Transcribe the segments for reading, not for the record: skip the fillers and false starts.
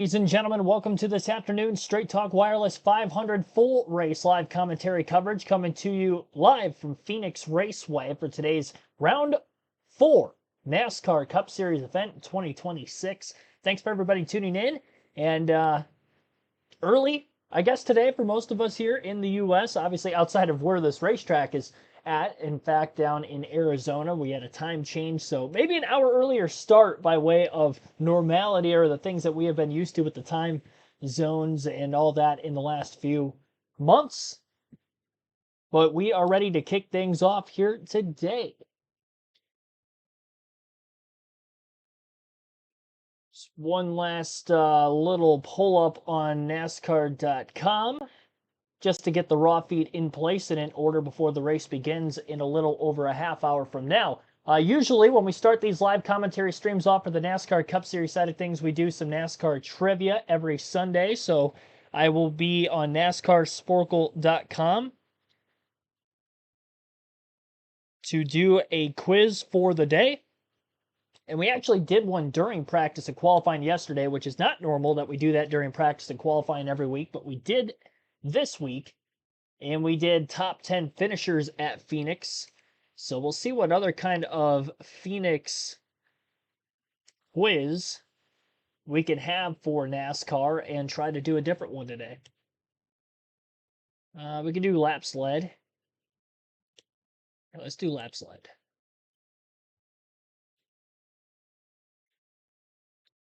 Ladies and gentlemen, welcome to this afternoon Straight Talk Wireless 500 full race live commentary coverage coming to you live from Phoenix Raceway for today's round 4 NASCAR Cup Series event 2026. Thanks for everybody tuning in, and early, I guess, today for most of us here in the U.S., obviously outside of where this racetrack is at. In fact, down in Arizona, we had a time change, so maybe an hour earlier start by way of normality, or the things that we have been used to with the time zones and all that in the last few months. But we are ready to kick things off here today. Just one last little pull up on NASCAR.com. Just to get the raw feed in place and in order before the race begins in a little over a half hour from now. Usually when we start these live commentary streams off for the NASCAR Cup Series side of things, we do some NASCAR trivia every Sunday. So I will be on NASCARSporkle.com to do a quiz for the day. And we actually did one during practice and qualifying yesterday, which is not normal that we do that during practice and qualifying every week, but we did this week. And we did top 10 finishers at Phoenix. So we'll see what other kind of Phoenix quiz we can have for NASCAR and try to do a different one today. We can do lap sled. Let's do lap sled.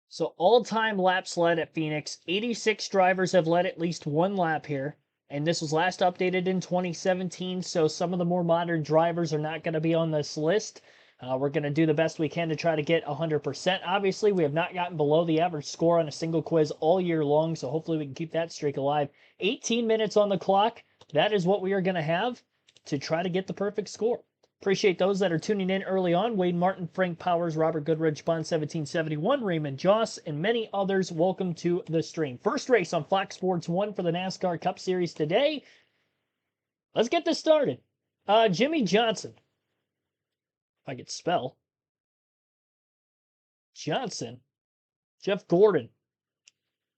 So all-time lap sled at Phoenix. 86 drivers have led at least one lap here. And this was last updated in 2017, so some of the more modern drivers are not going to be on this list. We're going to do the best we can to try to get 100%. Obviously, we have not gotten below the average score on a single quiz all year long, so hopefully we can keep that streak alive. 18 minutes on the clock. That is what we are going to have to try to get the perfect score. Appreciate those that are tuning in early on. Wade Martin, Frank Powers, Robert Goodrich, Bond 1771, Raymond Joss, and many others. Welcome to the stream. First race on Fox Sports 1 for the NASCAR Cup Series today. Let's get this started. Jimmy Johnson. If I could spell. Johnson. Jeff Gordon.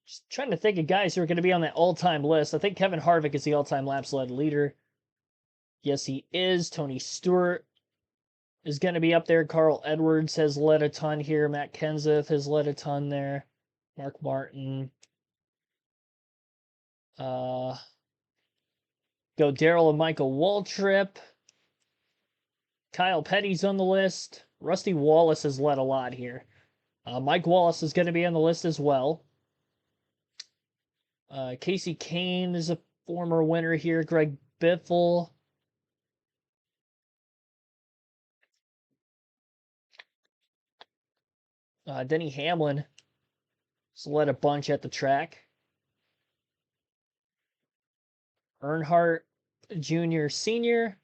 Just trying to think of guys who are going to be on that all-time list. I think Kevin Harvick is the all-time lap sled leader. Yes, he is. Tony Stewart is going to be up there. Carl Edwards has led a ton here. Matt Kenseth has led a ton there. Mark Martin. Go Darrell and Michael Waltrip. Kyle Petty's on the list. Rusty Wallace has led a lot here. Mike Wallace is going to be on the list as well. Casey Kane is a former winner here. Greg Biffle. Denny Hamlin has led a bunch at the track. Earnhardt Jr. Sr.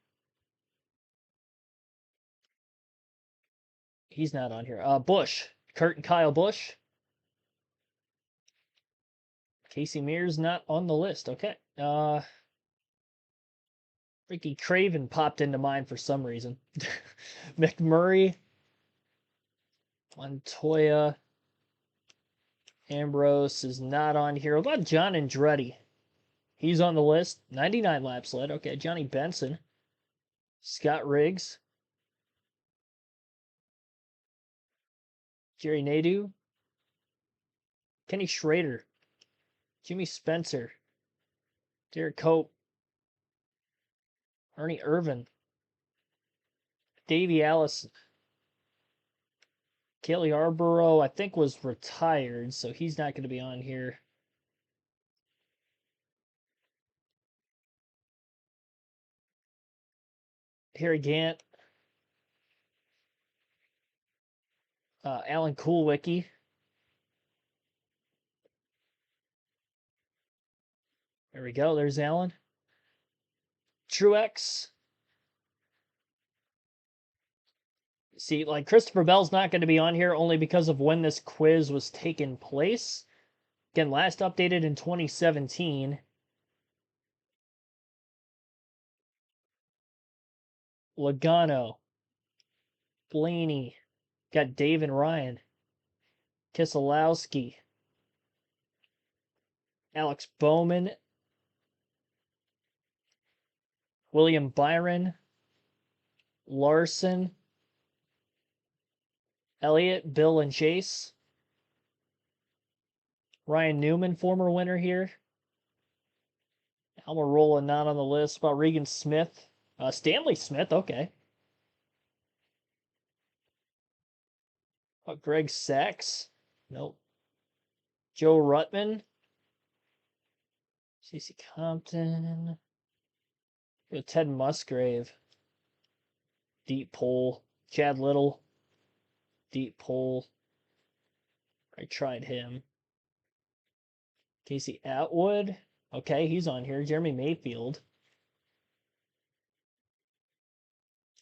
He's not on here. Busch. Kurt and Kyle Busch. Casey Mears not on the list. Okay. Ricky Craven popped into mind for some reason. McMurray. Montoya. Ambrose is not on here. What about John Andretti? He's on the list. 99 lap sled. Okay, Johnny Benson. Scott Riggs. Jerry Nadeau. Kenny Schrader. Jimmy Spencer. Derek Cope. Ernie Irvin. Davey Allison. Kelly Arborough, I think, was retired, so he's not going to be on here. Harry Gant. Alan Kulwicki. There we go. There's Alan. Truex. See, like, Christopher Bell's not going to be on here only because of when this quiz was taking place. Again, last updated in 2017. Logano. Blaney. Got Dave and Ryan. Keselowski. Alex Bowman, William Byron, Larson, Elliott, Bill, and Chase. Ryan Newman, former winner here. Almirola not on the list. About Regan Smith. Stanley Smith, okay. Greg Sachs. Nope. Joe Ruttman. CC Compton. Ted Musgrave. Deep pull. Chad Little. Deep pull. I tried him. Casey Atwood. Okay, he's on here. Jeremy Mayfield.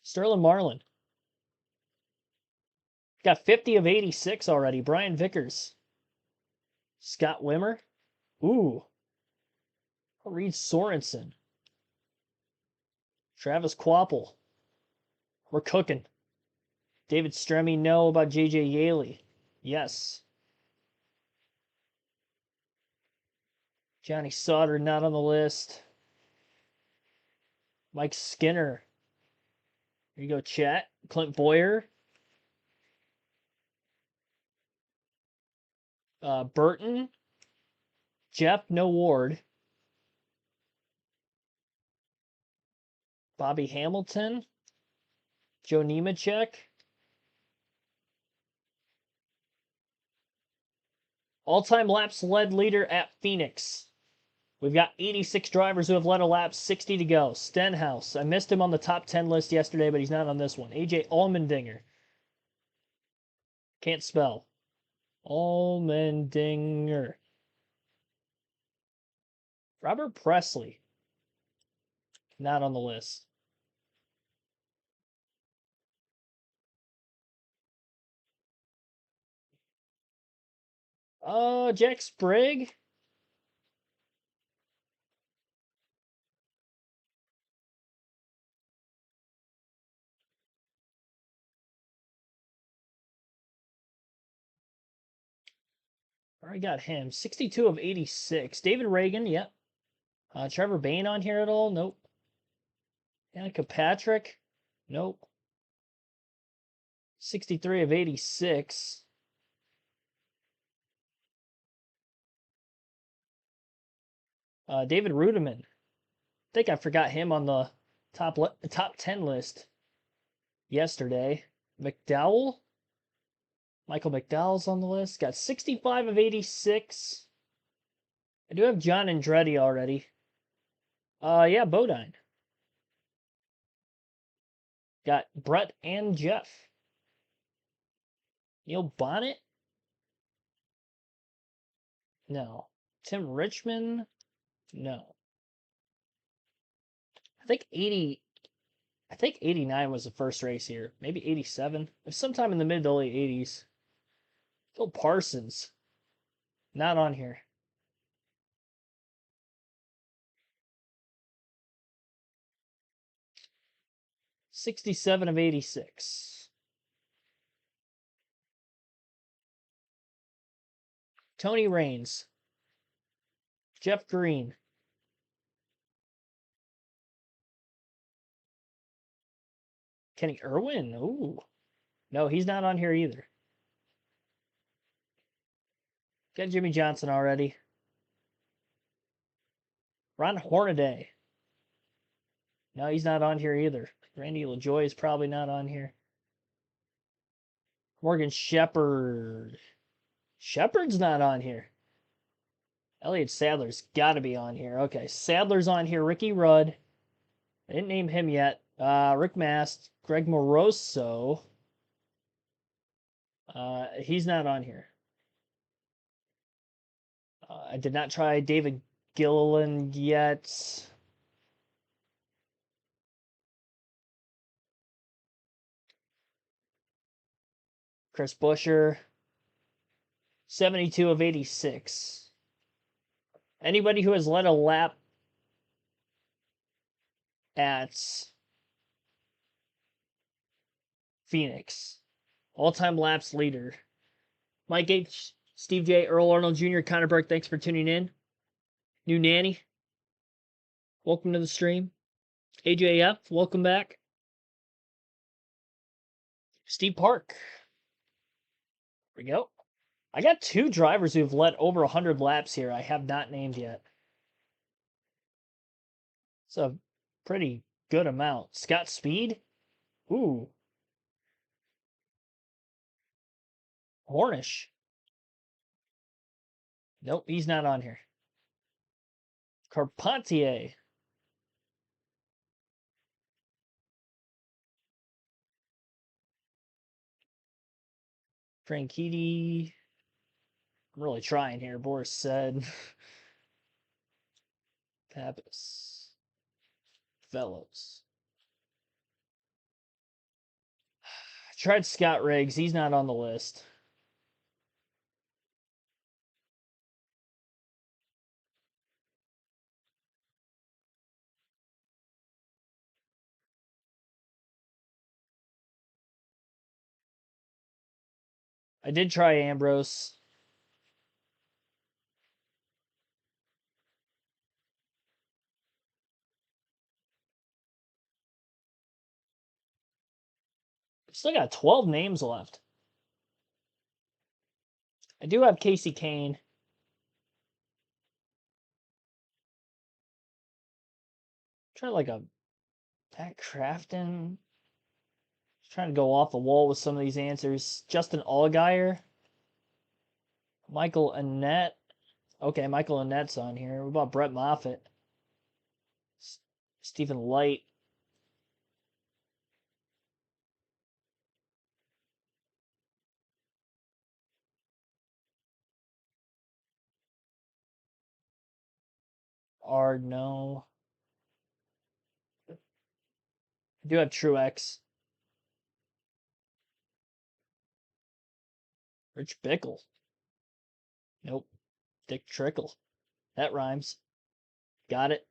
Sterling Marlin. Got 50 of 86 already. Brian Vickers. Scott Wimmer. Ooh. Reed Sorensen. Travis Quapple. We're cooking. David Stremme, no. About J.J. Yaley. Yes. Johnny Sauter, not on the list. Mike Skinner. Here you go, chat. Clint Boyer. Burton. Jeff, no Ward. Bobby Hamilton. Joe Nemechek. All-time laps led leader at Phoenix. We've got 86 drivers who have led a lap, 60 to go. Stenhouse. I missed him on the top 10 list yesterday, but he's not on this one. AJ Allmendinger. Can't spell. Allmendinger. Robert Presley. Not on the list. Jack Sprague. Already got him. 62 of 86. David Reagan, yep. Trevor Bayne on here at all? Nope. Annika Patrick? Nope. 63 of 86. David Rudiman. I think I forgot him on the top 10 list yesterday. McDowell? Michael McDowell's on the list. Got 65 of 86. I do have John Andretti already. Yeah, Bodine. Got Brett and Jeff. Neil Bonnet? No. Tim Richmond? No. I think 89 was the first race here. Maybe 87. Sometime in the mid to late 80s. Phil Parsons. Not on here. $67 of 86. Tony Raines. Jeff Green. Kenny Irwin. Ooh. No, he's not on here either. Got Jimmy Johnson already. Ron Hornaday. No, he's not on here either. Randy LaJoy is probably not on here. Morgan Shepherd. Shepherd's not on here. Elliott Sadler's got to be on here. Okay, Sadler's on here. Ricky Rudd. I didn't name him yet. Rick Mast. Greg Moroso. He's not on here. I did not try David Gilliland yet. Chris Buescher. 72 of 86. Anybody who has led a lap at Phoenix. All-time laps leader. Mike H., Steve J., Earl Arnold Jr., Connor Burke, thanks for tuning in. New nanny, welcome to the stream. AJF, welcome back. Steve Park. There we go. I got 2 drivers who've led over 100 laps here. I have not named yet. It's a pretty good amount. Scott Speed. Ooh. Hornish. Nope, he's not on here. Carpentier. Franchitti. I'm really trying here, Boris said. Pappas. Fellows. I tried Scott Riggs. He's not on the list. I did try Ambrose. Still got 12 names left. I do have Casey Kane. Try like a Pat Crafton. Trying to go off the wall with some of these answers. Justin Allgaier. Michael Annette. Okay, Michael Annette's on here. What about Brett Moffitt? Stephen Light. No. I do have Truex. Rich Bickle. Nope. Dick Trickle. That rhymes. Got it.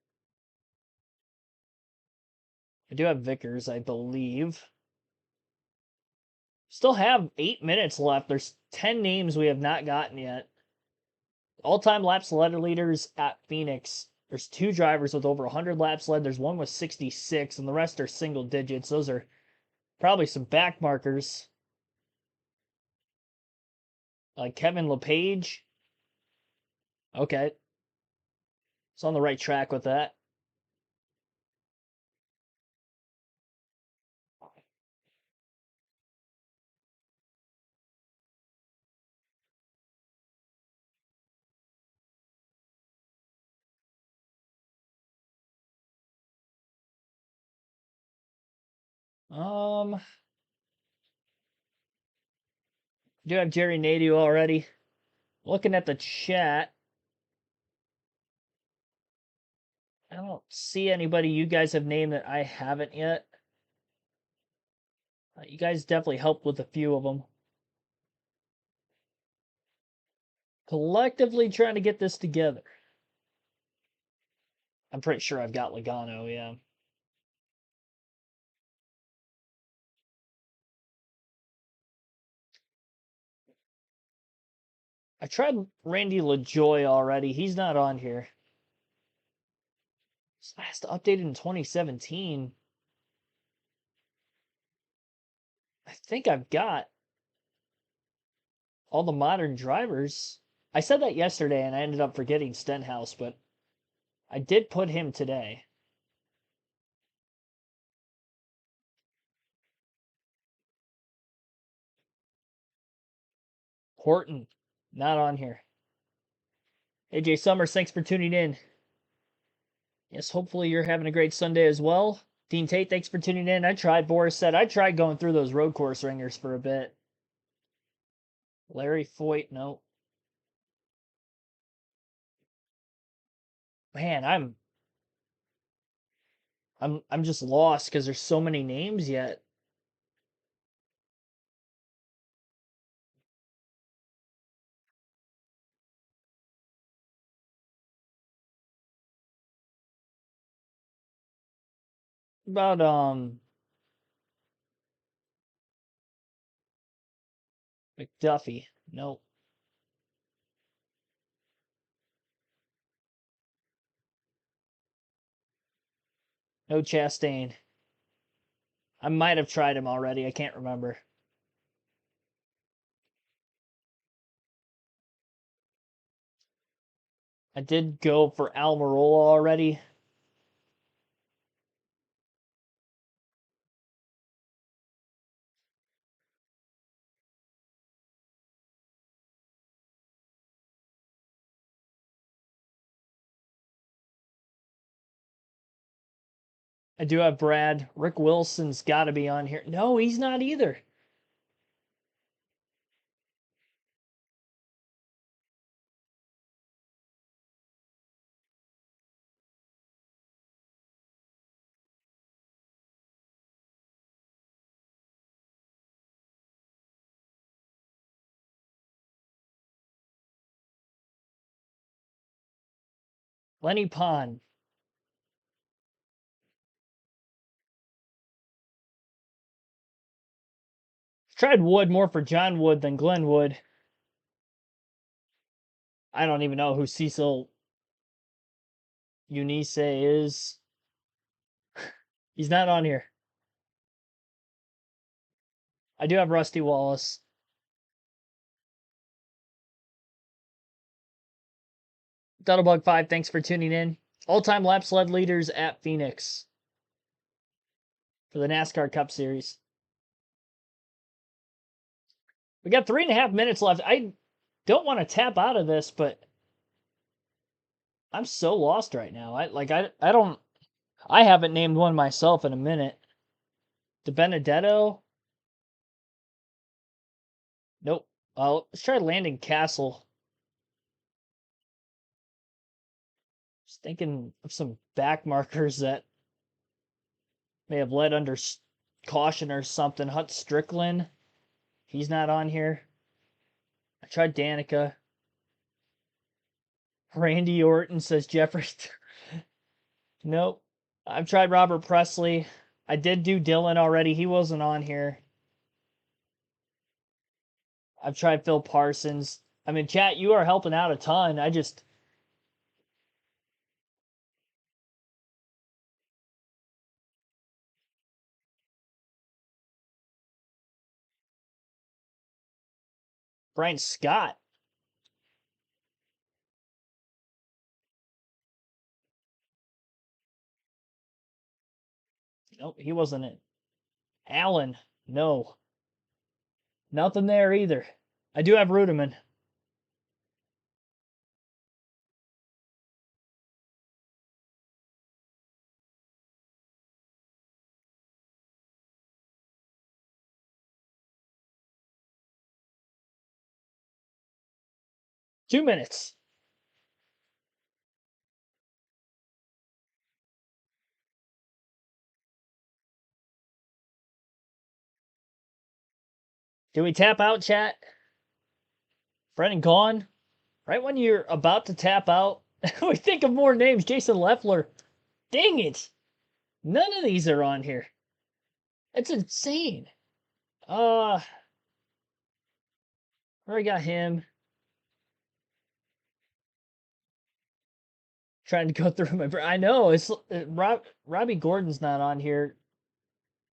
I do have Vickers, I believe. Still have 8 minutes left. There's 10 names we have not gotten yet. All-time laps leaders at Phoenix. There's 2 drivers with over 100 laps led. There's one with 66, and the rest are single digits. Those are probably some back markers. Like Kevin LePage. Okay. It's on the right track with that. Do have Jerry Nadeau already. Looking at the chat, I don't see anybody you guys have named that I haven't yet. You guys definitely helped with a few of them. Collectively trying to get this together. I'm pretty sure I've got Logano, yeah. I tried Randy LaJoy already. He's not on here. It's last updated in 2017. I think I've got all the modern drivers. I said that yesterday and I ended up forgetting Stenhouse, but I did put him today. Horton, not on here. AJ Summers, thanks for tuning in. Yes, hopefully you're having a great Sunday as well. Dean Tate, thanks for tuning in. Boris said, I tried going through those road course ringers for a bit. Larry Foyt, no. Man, I'm just lost because there's so many names yet. About McDuffie, nope. No Chastain. I might have tried him already. I can't remember. I did go for Almirola already. I do have Brad. Rick Wilson's got to be on here. No, he's not either. Lenny Pond. Tried Wood more for John Wood than Glenn Wood. I don't even know who Cecil Eunice is. He's not on here. I do have Rusty Wallace. Duttlebug5, thanks for tuning in. All-time lap sled leaders at Phoenix for the NASCAR Cup Series. We got 3.5 minutes left. I don't want to tap out of this, but I'm so lost right now. I haven't named one myself in a minute. De Benedetto? Nope. Let's try Landon Castle. Just thinking of some back markers that may have led under caution or something. Hut Strickland. He's not on here. I tried Danica. Randy Orton, says Jeffrey. Nope. I've tried Robert Presley. I did do Dylan already. He wasn't on here. I've tried Phil Parsons. I mean, chat, you are helping out a ton. Brian Scott. Nope, he wasn't it. Allen. No. Nothing there either. I do have Ruderman. Two minutes. Do we tap out, chat? Brennan gone? Right when you're about to tap out, we think of more names. Jason Leffler. Dang it. None of these are on here. It's insane. Already got him. Trying to go through my. I know it's Robbie Gordon's not on here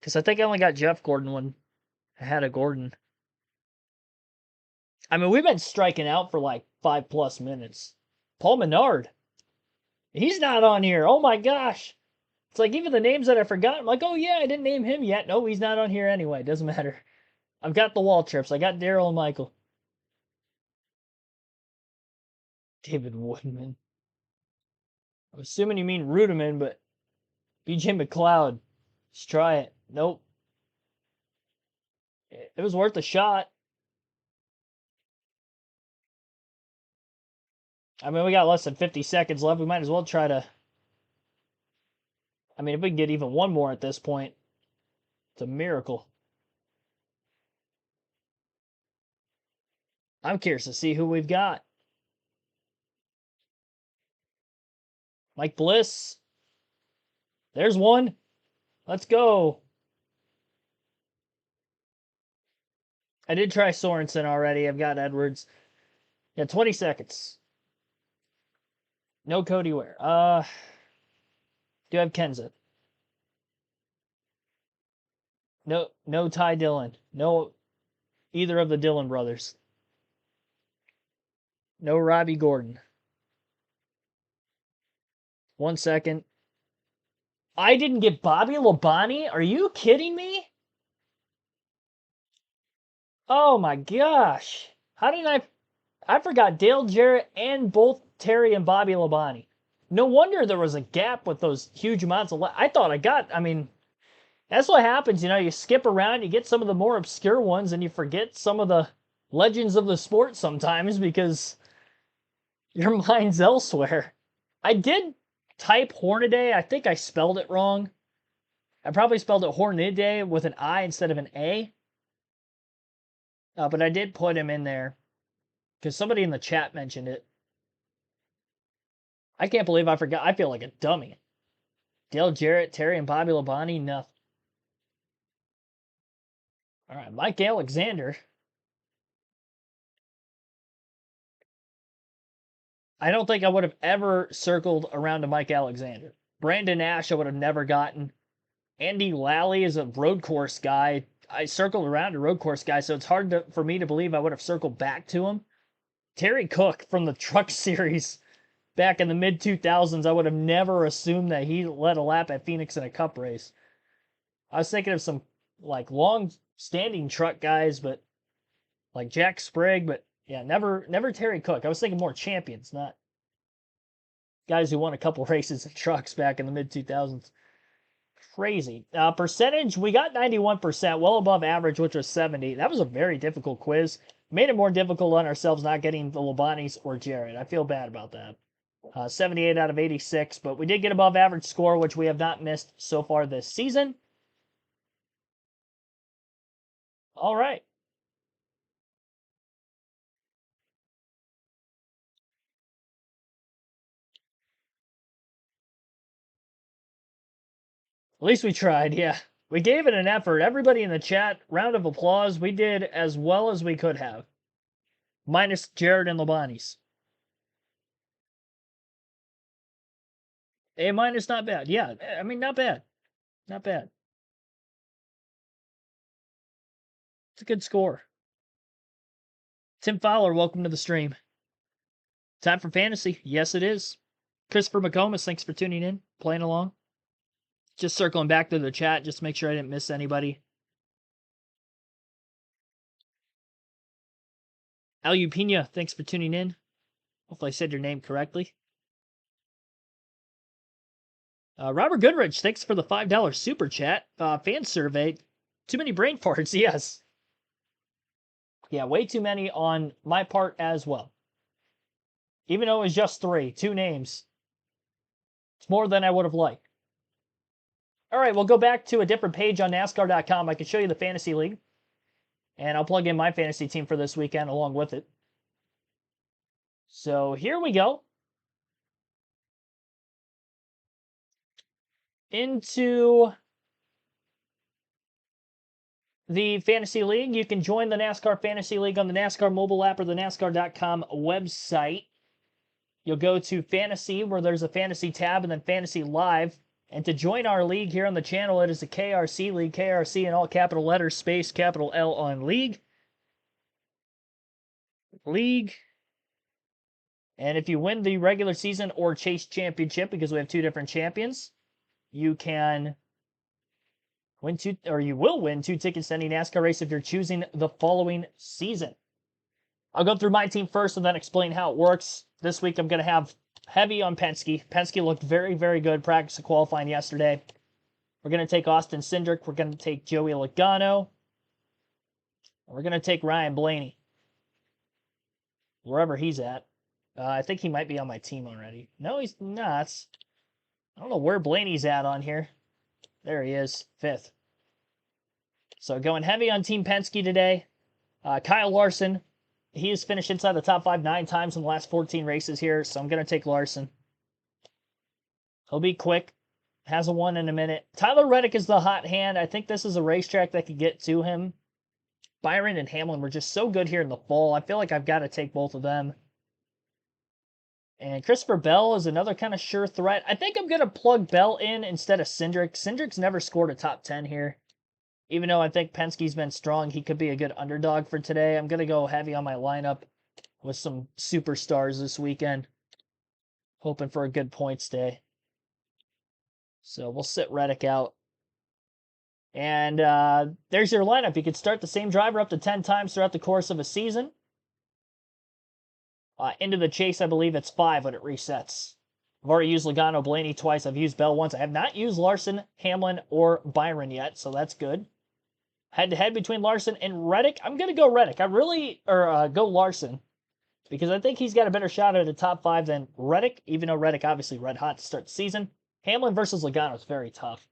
because I think I only got Jeff Gordon when I had a Gordon. I mean, we've been striking out for like 5+ minutes. Paul Menard. He's not on here. Oh my gosh. It's like even the names that I forgot. I'm like, oh yeah, I didn't name him yet. No, he's not on here anyway. Doesn't matter. I've got the wall trips. I got Daryl and Michael. David Woodman. I'm assuming you mean Ruderman, but BJ McLeod. Let's try it. Nope. It was worth a shot. I mean, we got less than 50 seconds left. We might as well try to. I mean, if we can get even one more at this point, it's a miracle. I'm curious to see who we've got. Mike Bliss. There's one. Let's go. I did try Sorensen already. I've got Edwards. Yeah, 20 seconds. No Cody Ware. Do have Kenseth. No Ty Dillon. No either of the Dillon brothers. No Robbie Gordon. 1 second. I didn't get Bobby Labonte? Are you kidding me? Oh my gosh. How did I forgot Dale Jarrett and both Terry and Bobby Labonte. No wonder there was a gap with those huge amounts of I thought I mean, that's what happens, you skip around, you get some of the more obscure ones and you forget some of the legends of the sport sometimes because your mind's elsewhere. I did type Hornaday. I think I spelled it wrong. I probably spelled it Hornaday with an I instead of an A. But I did put him in there because somebody in the chat mentioned it. I can't believe I forgot. I feel like a dummy. Dale Jarrett, Terry, and Bobby Labonte, nothing. All right, Mike Alexander. I don't think I would have ever circled around to Mike Alexander. Brandon Ash, I would have never gotten. Andy Lally is a road course guy. I circled around to road course guy, so it's hard for me to believe I would have circled back to him. Terry Cook from the Truck Series back in the mid 2000s, I would have never assumed that he led a lap at Phoenix in a Cup race. I was thinking of some like long-standing truck guys, but like Jack Sprague, but yeah, never Terry Cook. I was thinking more champions, not guys who won a couple races in trucks back in the mid 2000s. Crazy. Percentage, we got 91%, well above average, which was 70. That was a very difficult quiz. Made it more difficult on ourselves not getting the Labontes or Jared. I feel bad about that. 78 out of 86, but we did get above average score, which we have not missed so far this season. All right. At least we tried, yeah. We gave it an effort. Everybody in the chat, round of applause. We did as well as we could have. Minus Jared and Labontes. A minus, not bad. Yeah, I mean, not bad. Not bad. It's a good score. Tim Fowler, welcome to the stream. Time for fantasy. Yes, it is. Christopher McComas, thanks for tuning in, playing along. Just circling back to the chat, just to make sure I didn't miss anybody. Alupina, thanks for tuning in. Hopefully I said your name correctly. Robert Goodrich, thanks for the $5 super chat. Fan survey. Too many brain farts, yes. Yeah, way too many on my part as well. Even though it was just 2 names. It's more than I would have liked. All right, we'll go back to a different page on NASCAR.com. I can show you the Fantasy League. And I'll plug in my fantasy team for this weekend along with it. So here we go. Into the Fantasy League. You can join the NASCAR Fantasy League on the NASCAR mobile app or the NASCAR.com website. You'll go to Fantasy, where there's a Fantasy tab, and then Fantasy Live. And to join our league here on the channel, it is a KRC League. KRC in all capital letters, space, capital L on League. League. And if you win the regular season or Chase Championship, because we have 2 different champions, you can win 2, or you will win 2 tickets to any NASCAR race if you're choosing the following season. I'll go through my team first and then explain how it works. This week I'm going to have heavy on Penske. Penske looked very, very good practice and qualifying yesterday. We're going to take Austin Cindric. We're going to take Joey Logano. And we're going to take Ryan Blaney. Wherever he's at. I think he might be on my team already. No, he's not. I don't know where Blaney's at on here. There he is, 5th. So going heavy on Team Penske today. Kyle Larson. He has finished inside the top 5 9 times in the last 14 races here, so I'm going to take Larson. He'll be quick. Hasn't won in a minute. Tyler Reddick is the hot hand. I think this is a racetrack that could get to him. Byron and Hamlin were just so good here in the fall. I feel like I've got to take both of them. And Christopher Bell is another kind of sure threat. I think I'm going to plug Bell in instead of Cindric. Cindric's never scored a top 10 here. Even though I think Penske's been strong, he could be a good underdog for today. I'm going to go heavy on my lineup with some superstars this weekend, hoping for a good points day. So we'll sit Reddick out. And there's your lineup. You could start the same driver up to 10 times throughout the course of a season. Into the chase, I believe it's 5 when it resets. I've already used Logano, Blaney twice. I've used Bell once. I have not used Larson, Hamlin, or Byron yet, so that's good. Head-to-head between Larson and Reddick. I'm going to go Reddick. Go Larson, because I think he's got a better shot at the top 5 than Reddick, even though Reddick obviously red hot to start the season. Hamlin versus Logano is very tough.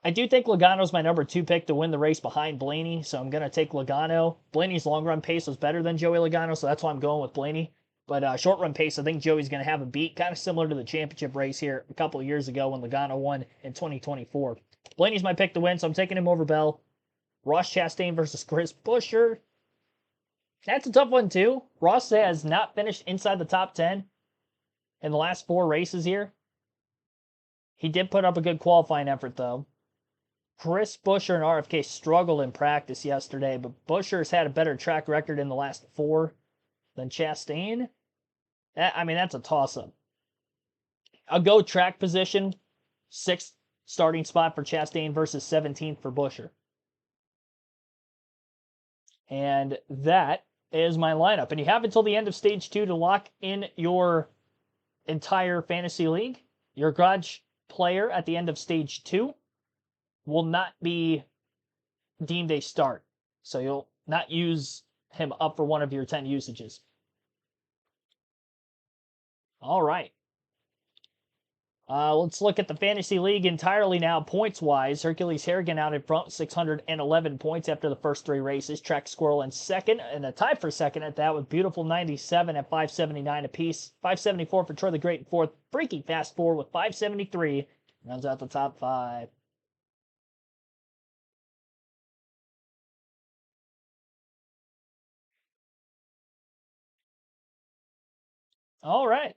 I do think Logano's my number 2 pick to win the race behind Blaney, so I'm going to take Logano. Blaney's long-run pace was better than Joey Logano, so that's why I'm going with Blaney. But short-run pace, I think Joey's going to have a beat, kind of similar to the championship race here a couple of years ago when Logano won in 2024. Blaney's my pick to win, so I'm taking him over Bell. Ross Chastain versus Chris Buescher. That's a tough one, too. Ross has not finished inside the top 10 in the last 4 races here. He did put up a good qualifying effort, though. Chris Buescher and RFK struggled in practice yesterday, but Buescher's had a better track record in the last 4 than Chastain. I mean, that's a toss-up. I'll go track position, 6th starting spot for Chastain versus 17th for Buescher. And that is my lineup. And you have until the end of stage 2 to lock in your entire fantasy league. Your garage player at the end of stage 2 will not be deemed a start. So you'll not use him up for one of your 10 usages. All right. Let's look at the fantasy league entirely now, points-wise. Hercules Harrigan out in front, 611 points after the first 3 races. Track Squirrel in second, and a tie for second at that with Beautiful 97 at 579 apiece. 574 for Troy the Great in fourth. Freaky Fast 4 with 573. Rounds out the top 5. All right.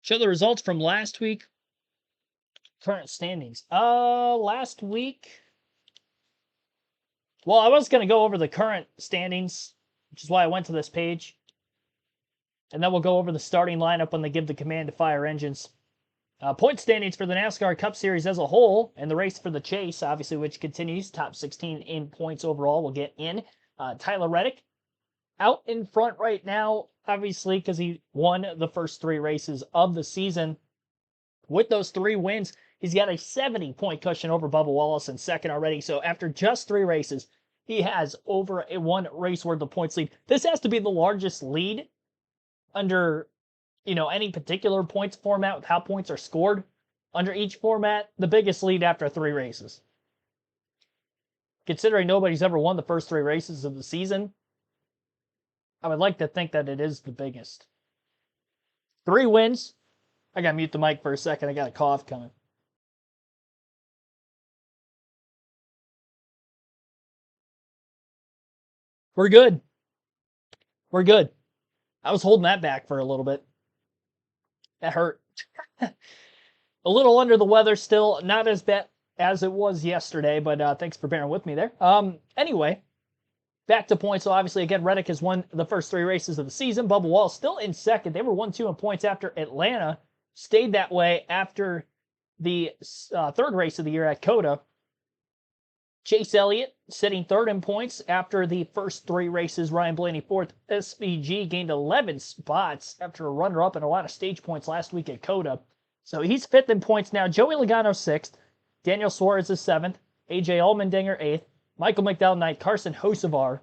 Show the results from last week. Current standings. Last week. Well, I was going to go over the current standings, which is why I went to this page. And then we'll go over the starting lineup when they give the command to fire engines. Point standings for the NASCAR Cup Series as a whole, and the race for the chase, obviously, which continues. Top 16 in points overall will get in. Tyler Reddick out in front right now, obviously, because he won the first 3 races of the season. With those 3 wins, he's got a 70-point cushion over Bubba Wallace in second already. So after just 3 races, he has over a 1 race worth of points lead. This has to be the largest lead under, any particular points format with how points are scored under each format. The biggest lead after 3 races. Considering nobody's ever won the first 3 races of the season, I would like to think that it is the biggest. 3 wins. I gotta mute the mic for a second. I got a cough coming. We're good. We're good. I was holding that back for a little bit. That hurt. A little under the weather still. Not as bad as it was yesterday, but thanks for bearing with me there. Anyway, back to points. So obviously, again, Reddick has won the first 3 races of the season. Bubba Wallace still in second. They were 1-2 in points after Atlanta. Stayed that way after the 3rd race of the year at COTA. Chase Elliott sitting 3rd in points after the first 3 races. Ryan Blaney 4th. SVG gained 11 spots after a runner-up and a lot of stage points last week at COTA. So he's 5th in points now. Joey Logano 6th. Daniel Suarez is 7th. AJ Allmendinger 8th. Michael McDowell 9th. Carson Hocevar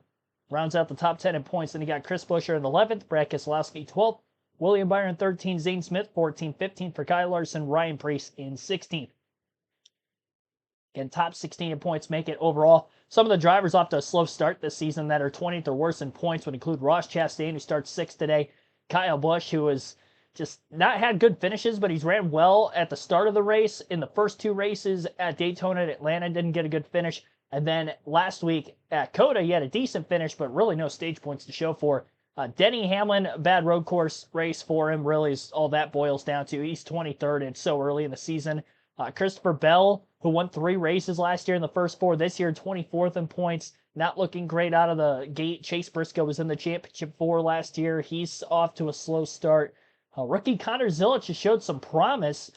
rounds out the top 10 in points. Then you got Chris Buescher in 11th. Brad Keselowski 12th. William Byron 13th. Zane Smith 14th. 15th for Kyle Larson. Ryan Preece in 16th. Again, top 16 in points make it overall. Some of the drivers off to a slow start this season that are 20th or worse in points would include Ross Chastain, who starts 6th today, Kyle Busch, who has just not had good finishes, but he's ran well at the start of the race. In the first 2 races at Daytona and Atlanta, didn't get a good finish. And then last week at COTA, he had a decent finish, but really no stage points to show for. Denny Hamlin, bad road course race for him, really is all that boils down to. He's 23rd and so early in the season. Christopher Bell, who won 3 races last year in the first 4 this year, 24th in points, not looking great out of the gate. Chase Briscoe was in the championship 4 last year. He's off to a slow start. Rookie Connor Zilic has showed some promise.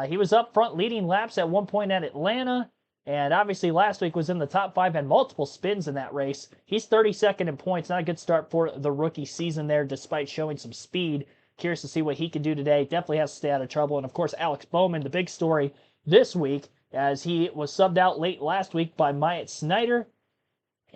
He was up front leading laps at one point at Atlanta, and obviously last week was in the top 5, had multiple spins in that race. He's 32nd in points, not a good start for the rookie season there, despite showing some speed. Curious to see what he can do today. Definitely has to stay out of trouble. And of course, Alex Bowman, the big story this week, as he was subbed out late last week by Myatt Snider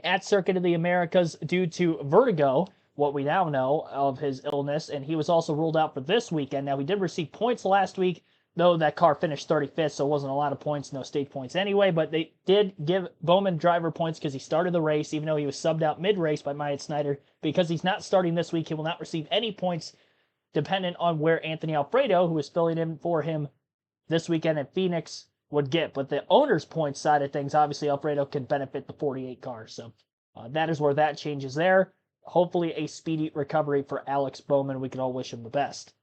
at Circuit of the Americas due to vertigo, what we now know of his illness, and he was also ruled out for this weekend. Now, he did receive points last week, though that car finished 35th, so it wasn't a lot of points, no stage points anyway, but they did give Bowman driver points because he started the race, even though he was subbed out mid-race by Myatt Snider. Because he's not starting this week, he will not receive any points dependent on where Anthony Alfredo, who is filling in for him this weekend at Phoenix, would get. But the owner's points side of things, obviously Alfredo can benefit the 48 car. So that is where that changes there. Hopefully a speedy recovery for Alex Bowman. We can all wish him the best.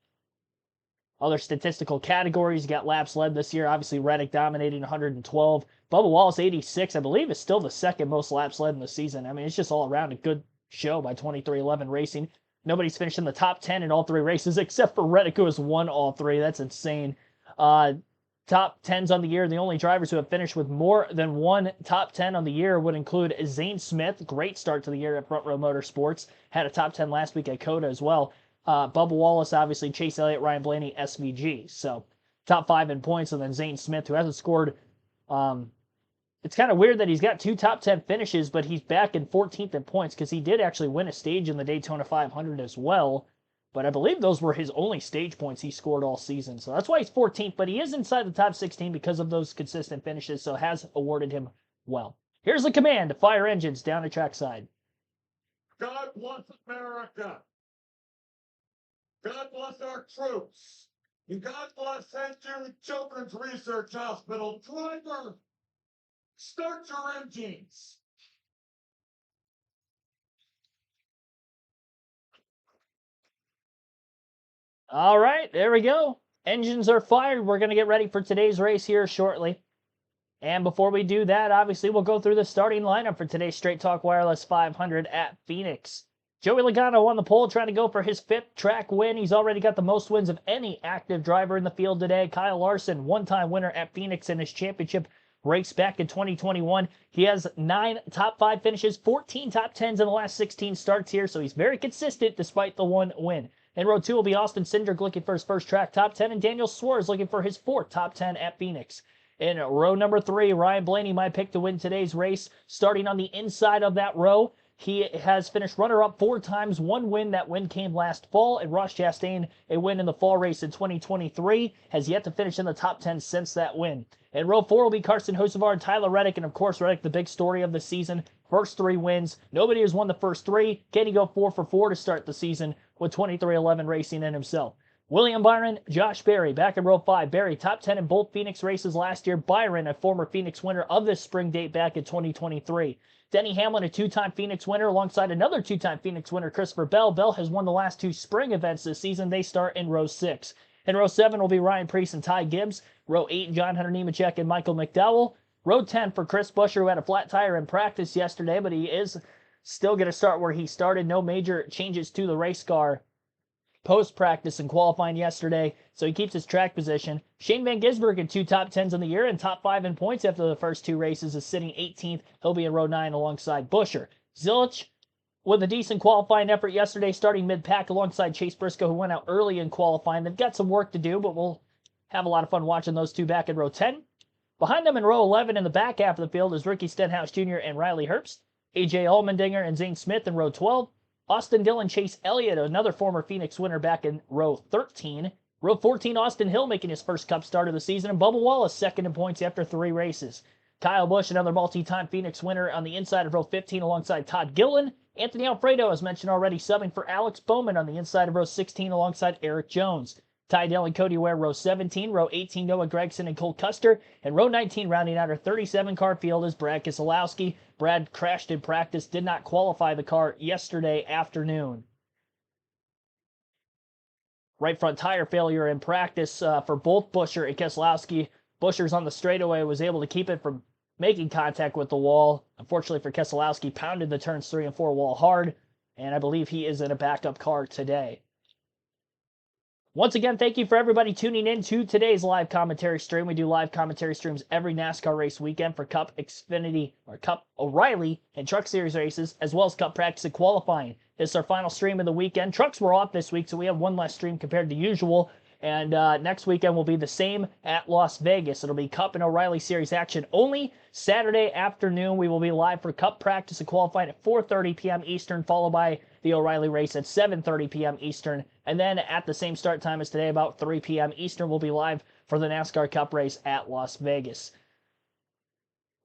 Other statistical categories, you got laps led this year. Obviously Reddick dominating 112. Bubba Wallace 86, I believe, is still the second most laps led in the season. I mean, it's just all around a good show by 2311 Racing. Nobody's finished in the top 10 in all 3 races except for Reddick, who has won all 3. That's insane. Top 10s on the year. The only drivers who have finished with more than 1 top 10 on the year would include Zane Smith. Great start to the year at Front Row Motorsports. Had a top 10 last week at COTA as well. Bubba Wallace, obviously, Chase Elliott, Ryan Blaney, SVG. So top 5 in points, and then Zane Smith, who hasn't scored. It's kind of weird that he's got 2 top 10 finishes, but he's back in 14th in points because he did actually win a stage in the Daytona 500 as well. But I believe those were his only stage points he scored all season. So that's why he's 14th, but he is inside the top 16 because of those consistent finishes, so has awarded him well. Here's the command to fire engines down the trackside. God bless America. God bless our troops. And God bless St. Jude Children's Research Hospital. Driver, start your engines. All right, there we go. Engines are fired. We're going to get ready for today's race here shortly. And before we do that, obviously, we'll go through the starting lineup for today's Straight Talk Wireless 500 at Phoenix. Joey Logano on the pole, trying to go for his 5th track win. He's already got the most wins of any active driver in the field today. Kyle Larson, one-time winner at Phoenix in his championship race back in 2021. He has 9 top 5 finishes, 14 top 10s in the last 16 starts here, so he's very consistent despite the 1 win. In row 2 will be Austin Cindric looking for his first track top 10, and Daniel Suarez looking for his 4th top 10 at Phoenix. In row number 3, Ryan Blaney, my pick to win today's race. Starting on the inside of that row, he has finished runner-up 4 times, 1 win. That win came last fall. And Ross Chastain, a win in the fall race in 2023, has yet to finish in the top 10 since that win. In row 4 will be Carson Hocevar and Tyler Reddick. And of course, Reddick, the big story of the season. First 3 wins. Nobody has won the first 3. Can he go 4 for 4 to start the season with 2311 Racing in himself? William Byron, Josh Berry, back in row 5. Berry, top 10 in both Phoenix races last year. Byron, a former Phoenix winner of this spring date back in 2023. Denny Hamlin, a 2-time Phoenix winner, alongside another 2-time Phoenix winner, Christopher Bell. Bell has won the last 2 spring events this season. They start in row 6. In row 7 will be Ryan Preece and Ty Gibbs. Row 8, John Hunter Nemechek and Michael McDowell. Row 10 for Chris Buescher, who had a flat tire in practice yesterday, but he is still going to start where he started. No major changes to the race car post-practice and qualifying yesterday, so he keeps his track position. Shane Van Gisbergen, 2 top 10s in the year and top 5 in points after the first 2 races, is sitting 18th. He'll be in row 9 alongside Buescher. Zilic, with a decent qualifying effort yesterday, starting mid-pack alongside Chase Briscoe, who went out early in qualifying. They've got some work to do, but we'll have a lot of fun watching those 2 back in row 10. Behind them in row 11 in the back half of the field is Ricky Stenhouse Jr. and Riley Herbst. AJ Allmendinger and Zane Smith in row 12. Austin Dillon, Chase Elliott, another former Phoenix winner, back in row 13. Row 14, Austin Hill making his first Cup start of the season, and Bubba Wallace second in points after 3 races. Kyle Busch, another multi-time Phoenix winner on the inside of row 15 alongside Todd Gilliland. Anthony Alfredo, as mentioned already, subbing for Alex Bowman on the inside of row 16 alongside Eric Jones. Ty Dell and Cody Ware, row 17. Row 18, Noah Gragson and Cole Custer. And row 19, rounding out our 37-car field, is Brad Keselowski. Brad crashed in practice, did not qualify the car yesterday afternoon. Right front tire failure in practice for both Buescher and Keselowski. Buescher's on the straightaway, was able to keep it from making contact with the wall. Unfortunately for Keselowski, pounded the turns 3 and 4 wall hard, and I believe he is in a backup car today. Once again, thank you for everybody tuning in to today's live commentary stream. We do live commentary streams every NASCAR race weekend for Cup Xfinity or Cup O'Reilly and Truck Series races, as well as Cup practice and qualifying. This is our final stream of the weekend. Trucks were off this week, so we have one less stream compared to usual. And next weekend will be the same at Las Vegas. It'll be Cup and O'Reilly Series action only. Saturday afternoon, we will be live for Cup practice and qualifying at 4:30 p.m. Eastern, followed by the O'Reilly race at 7:30 p.m. Eastern. And then at the same start time as today, about 3 p.m. Eastern, we'll be live for the NASCAR Cup race at Las Vegas.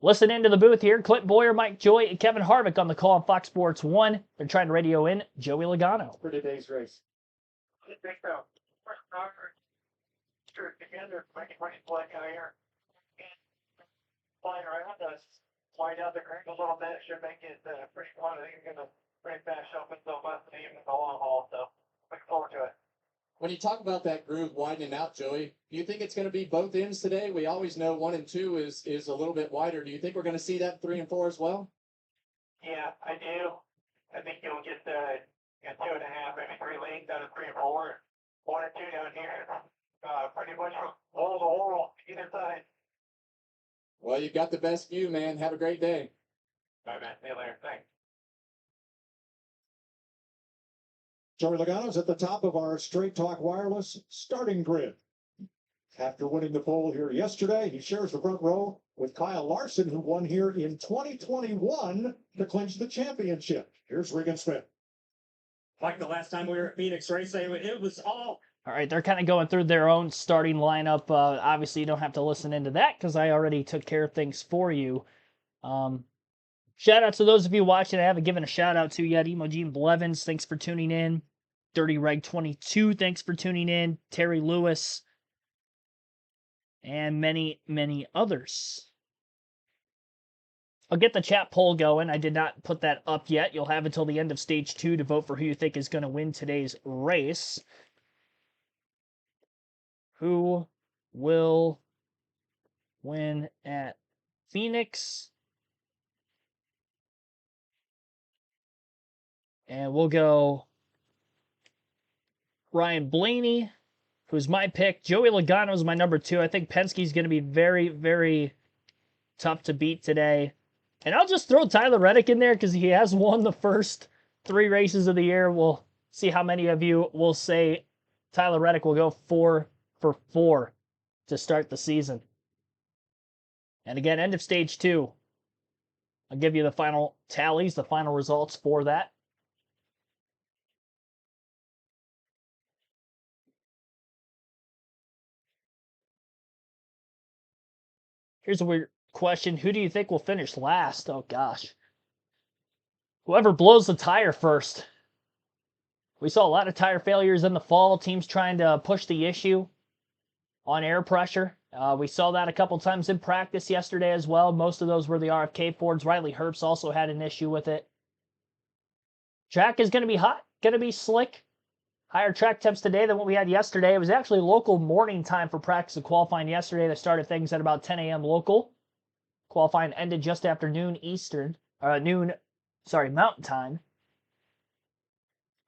Listen into the booth here. Clint Boyer, Mike Joy, and Kevin Harvick on the call on Fox Sports 1. They're trying to radio in Joey Logano. For today's race. Together, making race black out here. And flying around us, widen out the curve a little bit, should make it pretty fun. I think it's going to pretty fast open so much, even the long haul. So, looking forward to it. When you talk about that groove widening out, Joey, do you think it's going to be both ends today? We always know 1 and 2 is a little bit wider. Do you think we're going to see that 3 and 4 as well? Yeah, I do. I think you'll get 2.5, maybe 3 lanes out of 3 and 4. 1 or 2 down here. Pretty much wall to wall, either side. Well, you've got the best view, man. Have a great day. Bye, man. See you later. Thanks. Joey Logano's at the top of our Straight Talk Wireless starting grid. After winning the pole here yesterday, he shares the front row with Kyle Larson, who won here in 2021 to clinch the championship. Here's Regan Smith. Like the last time we were at Phoenix Racing, it was all. All right, they're kind of going through their own starting lineup. Obviously, you don't have to listen into that because I already took care of things for you. Shout out to those of you watching I haven't given a shout out to yet. Emogene Blevins, thanks for tuning in. Dirty Reg 22, thanks for tuning in. Terry Lewis, and many, many others. I'll get the chat poll going. I did not put that up yet. You'll have until the end of stage 2 to vote for who you think is going to win today's race. Who will win at Phoenix? And we'll go Ryan Blaney, who's my pick. Joey Logano is my number 2. I think Penske's going to be very, very tough to beat today. And I'll just throw Tyler Reddick in there because he has won the first 3 races of the year. We'll see how many of you will say Tyler Reddick will go 4 for 4 to start the season. And again, end of stage 2. I'll give you the final tallies, the final results for that. Here's a weird question. Who do you think will finish last? Oh, gosh. Whoever blows the tire first. We saw a lot of tire failures in the fall. Teams trying to push the issue on air pressure. We saw that a couple times in practice yesterday as well. Most of those were the RFK Fords. Riley Herbst also had an issue with it. Track is going to be hot, going to be slick. Higher track temps today than what we had yesterday. It was actually local morning time for practice and qualifying yesterday. They started things at about 10 a.m. local. Qualifying ended just after noon Mountain Time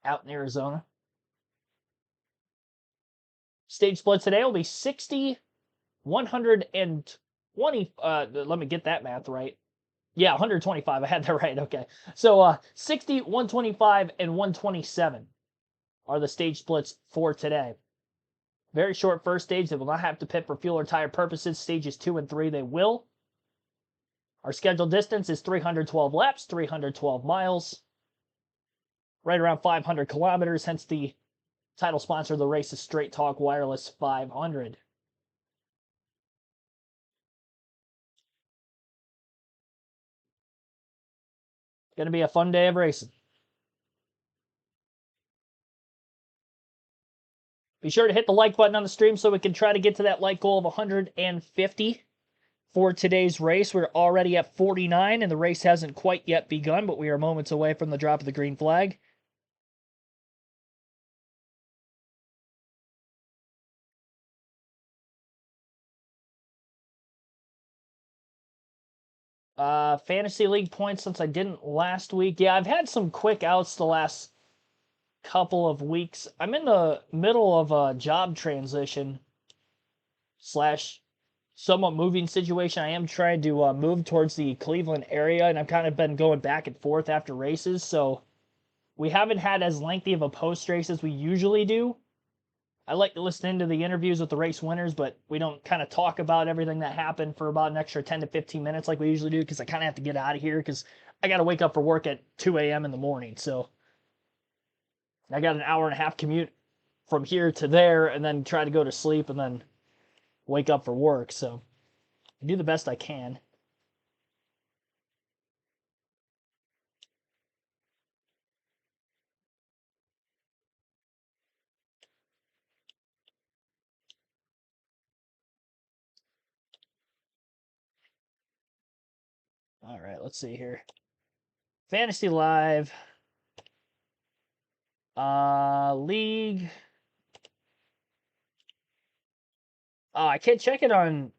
out in Arizona. Stage split today will be 60, 120. Let me get that math right. Yeah, 125. I had that right. Okay. So 60, 125, and 127 are the stage splits for today. Very short first stage. They will not have to pit for fuel or tire purposes. Stages 2 and 3, they will. Our scheduled distance is 312 laps, 312 miles. Right around 500 kilometers, hence the title sponsor of the race is Straight Talk Wireless 500. Going to be a fun day of racing. Be sure to hit the like button on the stream so we can try to get to that like goal of 150 for today's race. We're already at 49, and the race hasn't quite yet begun, but we are moments away from the drop of the green flag. Fantasy League points since I didn't last week. Yeah, I've had some quick outs the last couple of weeks. I'm in the middle of a job transition slash somewhat moving situation. I am trying to move towards the Cleveland area, and I've kind of been going back and forth after races, so we haven't had as lengthy of a post race as we usually do. I like to listen into the interviews with the race winners, but we don't kind of talk about everything that happened for about an extra 10 to 15 minutes like we usually do, because I kind of have to get out of here because I got to wake up for work at 2 a.m. in the morning. So I got an hour and a half commute from here to there, and then try to go to sleep and then wake up for work. So I do the best I can. All right, let's see here. Fantasy Live. League. Oh, I can't check it on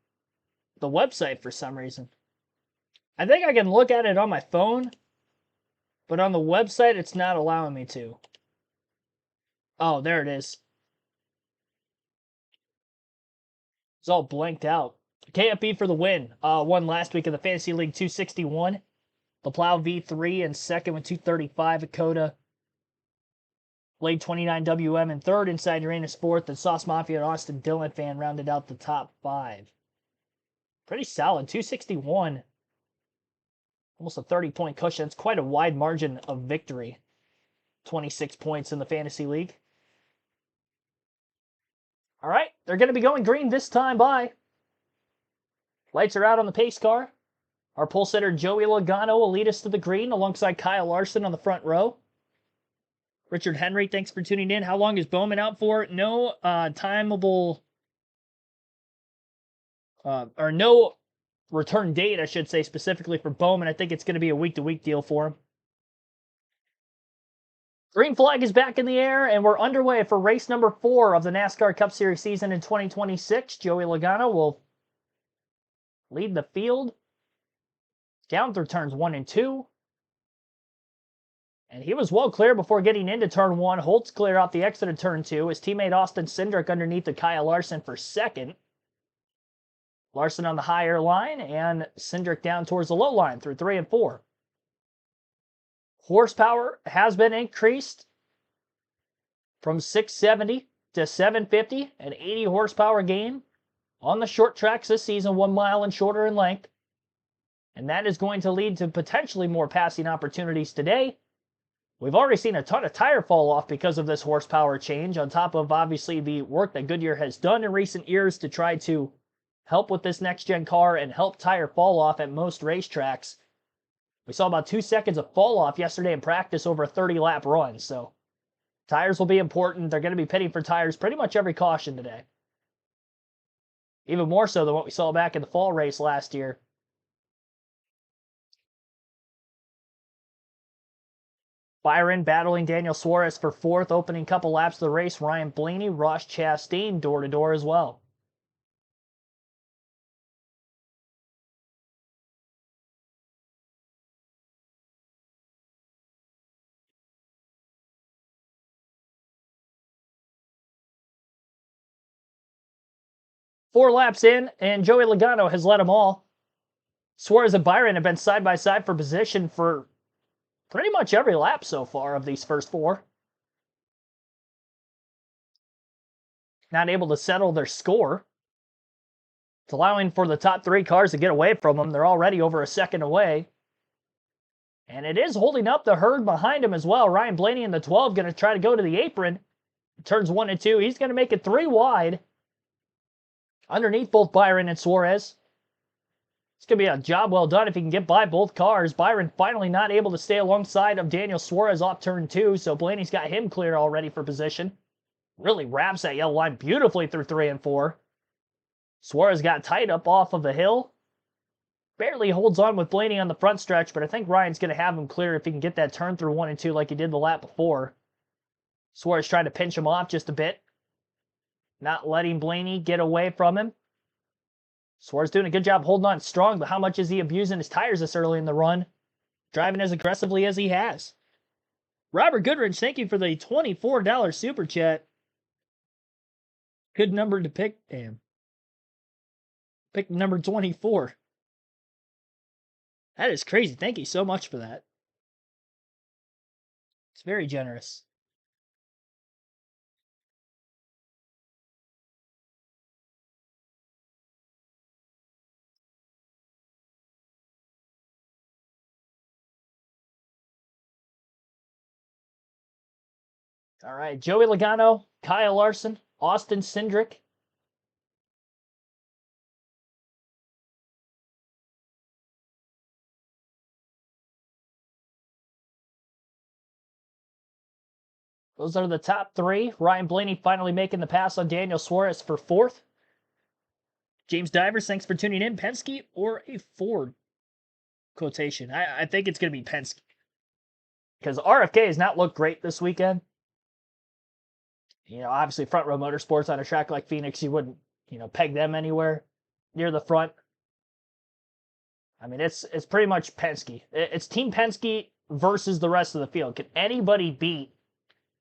the website for some reason. I think I can look at it on my phone, but on the website, it's not allowing me to. Oh, there it is. It's all blanked out. KFB for the win. Won last week in the Fantasy League 261. The Plow V3 in second with 235 at Coda. Blade 29 WM in third. Inside Uranus fourth. And Sauce Mafia and Austin Dillon fan rounded out the top 5. Pretty solid. 261. Almost a 30-point cushion. It's quite a wide margin of victory. 26 points in the Fantasy League. All right, they're going to be going green this time by. Lights are out on the pace car. Our pole sitter Joey Logano will lead us to the green alongside Kyle Larson on the front row. Richard Henry, thanks for tuning in. How long is Bowman out for? No timeable, or no return date, I should say, specifically for Bowman. I think it's going to be a week-to-week deal for him. Green flag is back in the air, and we're underway for race number 4 of the NASCAR Cup Series season in 2026. Joey Logano will lead the field down through turns 1 and 2. And he was well clear before getting into turn 1. Holtz clear off the exit of turn 2. His teammate Austin Cindric underneath the Kyle Larson for second. Larson on the higher line, and Cindric down towards the low line through 3 and 4. Horsepower has been increased from 670 to 750, an 80 horsepower gain on the short tracks this season, 1 mile and shorter in length. And that is going to lead to potentially more passing opportunities today. We've already seen a ton of tire fall off because of this horsepower change, on top of obviously the work that Goodyear has done in recent years to try to help with this next-gen car and help tire fall off at most racetracks. We saw about 2 seconds of fall off yesterday in practice over a 30-lap run, so tires will be important. They're going to be pitting for tires pretty much every caution today. Even more so than what we saw back in the fall race last year. Byron battling Daniel Suarez for 4th, opening couple laps of the race. Ryan Blaney, Ross Chastain door-to-door as well. Four laps in, and Joey Logano has led them all. Suarez and Byron have been side by side for position for pretty much every lap so far of these first 4. Not able to settle their score. It's allowing for the top 3 cars to get away from them. They're already over a second away. And it is holding up the herd behind him as well. Ryan Blaney in the 12 going to try to go to the apron. Turns 1 and 2. He's going to make it 3 wide. Underneath both Byron and Suarez. It's going to be a job well done if he can get by both cars. Byron finally not able to stay alongside of Daniel Suarez off turn 2, so Blaney's got him clear already for position. Really wraps that yellow line beautifully through 3 and 4. Suarez got tight up off of the hill. Barely holds on with Blaney on the front stretch, but I think Ryan's going to have him clear if he can get that turn through 1 and 2 like he did the lap before. Suarez trying to pinch him off just a bit. Not letting Blaney get away from him. Suarez doing a good job holding on strong, but how much is he abusing his tires this early in the run? Driving as aggressively as he has. Robert Goodrich, thank you for the $24 super chat. Good number to pick, damn. Pick number 24. That is crazy. Thank you so much for that. It's very generous. All right, Joey Logano, Kyle Larson, Austin Cindric. Those are the top 3. Ryan Blaney finally making the pass on Daniel Suarez for 4th. James Divers, thanks for tuning in. Penske or a Ford? Quotation. I think it's going to be Penske. Because RFK has not looked great this weekend. You know, obviously Front Row Motorsports on a track like Phoenix, you wouldn't, peg them anywhere near the front. I mean, it's pretty much Penske. It's Team Penske versus the rest of the field. Can anybody beat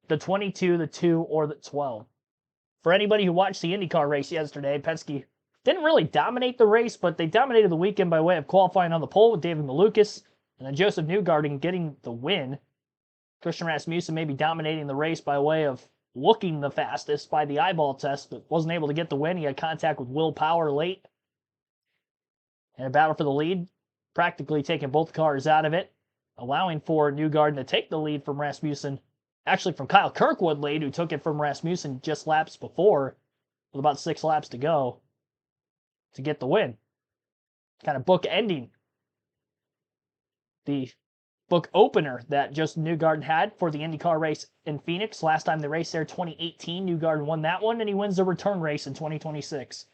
the 22, the 2, or the 12? For anybody who watched the IndyCar race yesterday, Penske didn't really dominate the race, but they dominated the weekend by way of qualifying on the pole with David Malukas and then Joseph Newgarden getting the win. Christian Rasmussen maybe dominating the race by way of looking the fastest by the eyeball test, but wasn't able to get the win. He had contact with Will Power late. And a battle for the lead, practically taking both cars out of it, allowing for Newgarden to take the lead from Rasmussen. Actually, from Kyle Kirkwood lead, who took it from Rasmussen just laps before, with about 6 laps to go, to get the win. Kind of book ending the book opener that Justin Newgarden had for the IndyCar race in Phoenix. Last time they raced there, 2018, Newgarden won that one, and he wins the return race in 2026.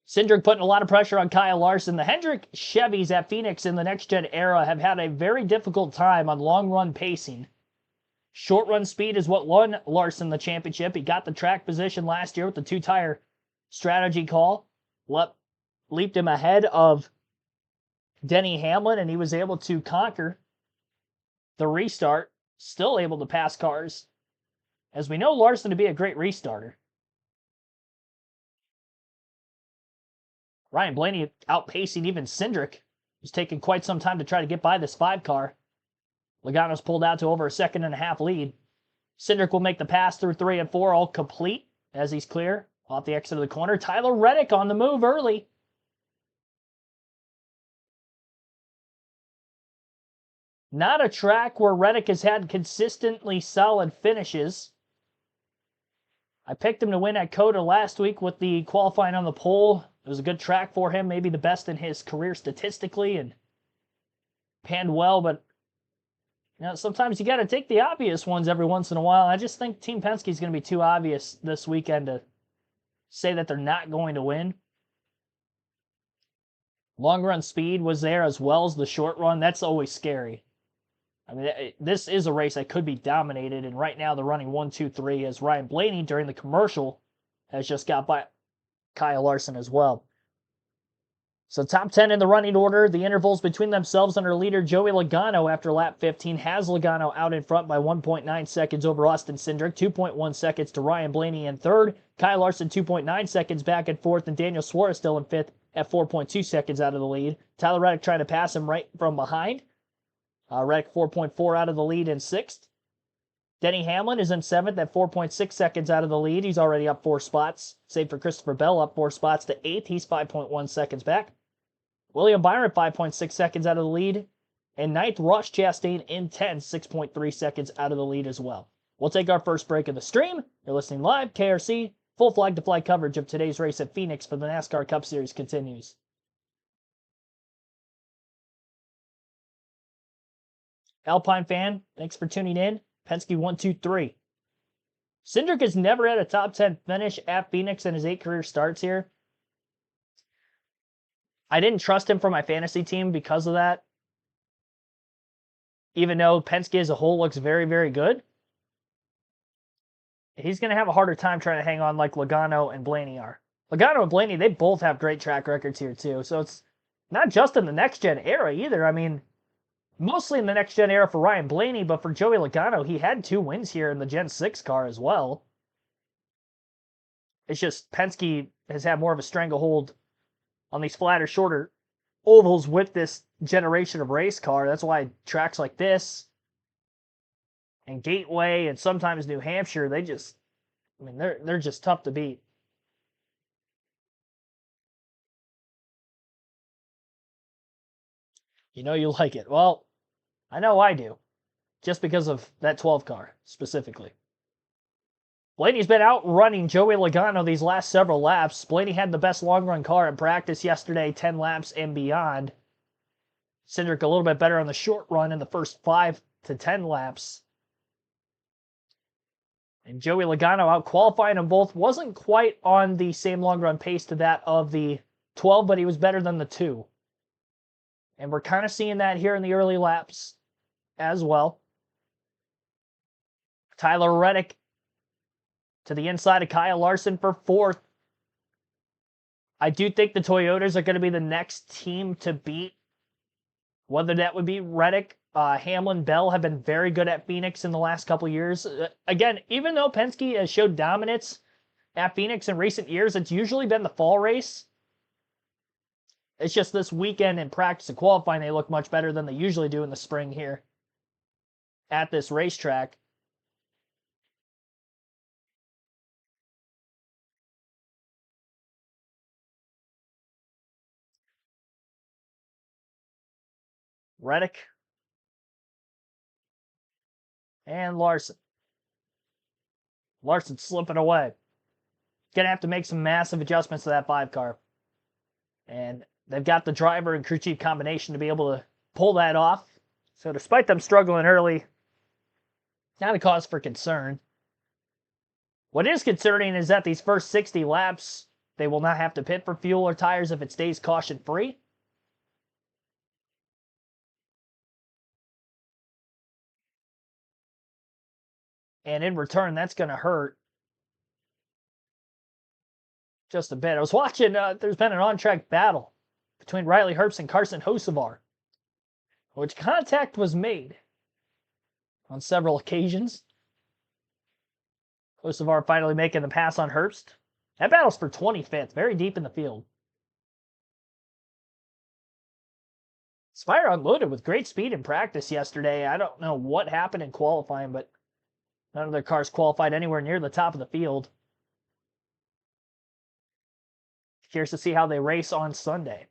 Cindric putting a lot of pressure on Kyle Larson. The Hendrick Chevys at Phoenix in the next-gen era have had a very difficult time on long-run pacing. Short-run speed is what won Larson the championship. He got the track position last year with the 2-tire strategy call. Leaped him ahead of Denny Hamlin, and he was able to conquer the restart. Still able to pass cars. As we know Larson to be a great restarter. Ryan Blaney outpacing even Cindric, who's taking quite some time to try to get by this 5 car. Logano's pulled out to over a 1.5-second lead. Cindric will make the pass through 3 and 4, all complete as he's clear off the exit of the corner. Tyler Reddick on the move early. Not a track where Reddick has had consistently solid finishes. I picked him to win at COTA last week with the qualifying on the pole. It was a good track for him, maybe the best in his career statistically, and panned well, but sometimes you got to take the obvious ones every once in a while. I just think Team Penske is going to be too obvious this weekend to say that they're not going to win. Long run speed was there as well as the short run. That's always scary. I mean, this is a race that could be dominated, and right now they're running 1, 2, 3 as Ryan Blaney during the commercial has just got by Kyle Larson as well. So top 10 in the running order. The intervals between themselves under leader Joey Logano after lap 15 has Logano out in front by 1.9 seconds over Austin Cindric, 2.1 seconds to Ryan Blaney in third, Kyle Larson 2.9 seconds back in fourth, and Daniel Suarez still in fifth at 4.2 seconds out of the lead. Tyler Reddick trying to pass him right from behind. Reddick 4.4 out of the lead in sixth. Denny Hamlin is in seventh at 4.6 seconds out of the lead. He's already up 4 spots. Save for Christopher Bell up 4 spots to eighth. He's 5.1 seconds back. William Byron 5.6 seconds out of the lead. And ninth, Ross Chastain in 10th, 6.3 seconds out of the lead as well. We'll take our first break of the stream. You're listening live, KRC, Full flag-to-flag coverage of today's race at Phoenix for the NASCAR Cup Series continues. Alpine fan, thanks for tuning in. Penske 1, 2, 3. Cindric has never had a top 10 finish at Phoenix in his 8 career starts here. I didn't trust him for my fantasy team because of that. Even though Penske as a whole looks very, very good, he's going to have a harder time trying to hang on like Logano and Blaney are. Logano and Blaney, they both have great track records here too. So it's not just in the next-gen era either. I mean, mostly in the next-gen era for Ryan Blaney, but for Joey Logano, he had 2 wins here in the Gen 6 car as well. It's just Penske has had more of a stranglehold on these flatter, shorter ovals with this generation of race car. That's why tracks like this and Gateway and sometimes New Hampshire, they're just tough to beat. You know you like it. Well, I know I do. Just because of that 12 car, specifically. Blaney's been outrunning Joey Logano these last several laps. Blaney had the best long-run car in practice yesterday, 10 laps and beyond. Cindric a little bit better on the short run in the first 5 to 10 laps. And Joey Logano out qualifying them both. Wasn't quite on the same long-run pace to that of the 12, but he was better than the 2. And we're kind of seeing that here in the early laps as well. Tyler Reddick to the inside of Kyle Larson for 4th. I do think the Toyotas are going to be the next team to beat. Whether that would be Reddick, Hamlin, Bell have been very good at Phoenix in the last couple years. Again, even though Penske has showed dominance at Phoenix in recent years, it's usually been the fall race. It's just this weekend in practice and qualifying, they look much better than they usually do in the spring here at this racetrack. Reddick and Larson. Larson slipping away. Going to have to make some massive adjustments to that 5 car. And they've got the driver and crew chief combination to be able to pull that off. So despite them struggling early, not a cause for concern. What is concerning is that these first 60 laps, they will not have to pit for fuel or tires if it stays caution-free. And in return, that's going to hurt just a bit. I was watching, there's been an on-track battle between Riley Herbst and Carson Hocevar, which contact was made on several occasions. Hocevar finally making the pass on Herbst. That battle's for 25th, very deep in the field. Spire unloaded with great speed in practice yesterday. I don't know what happened in qualifying, but none of their cars qualified anywhere near the top of the field. Curious to see how they race on Sunday.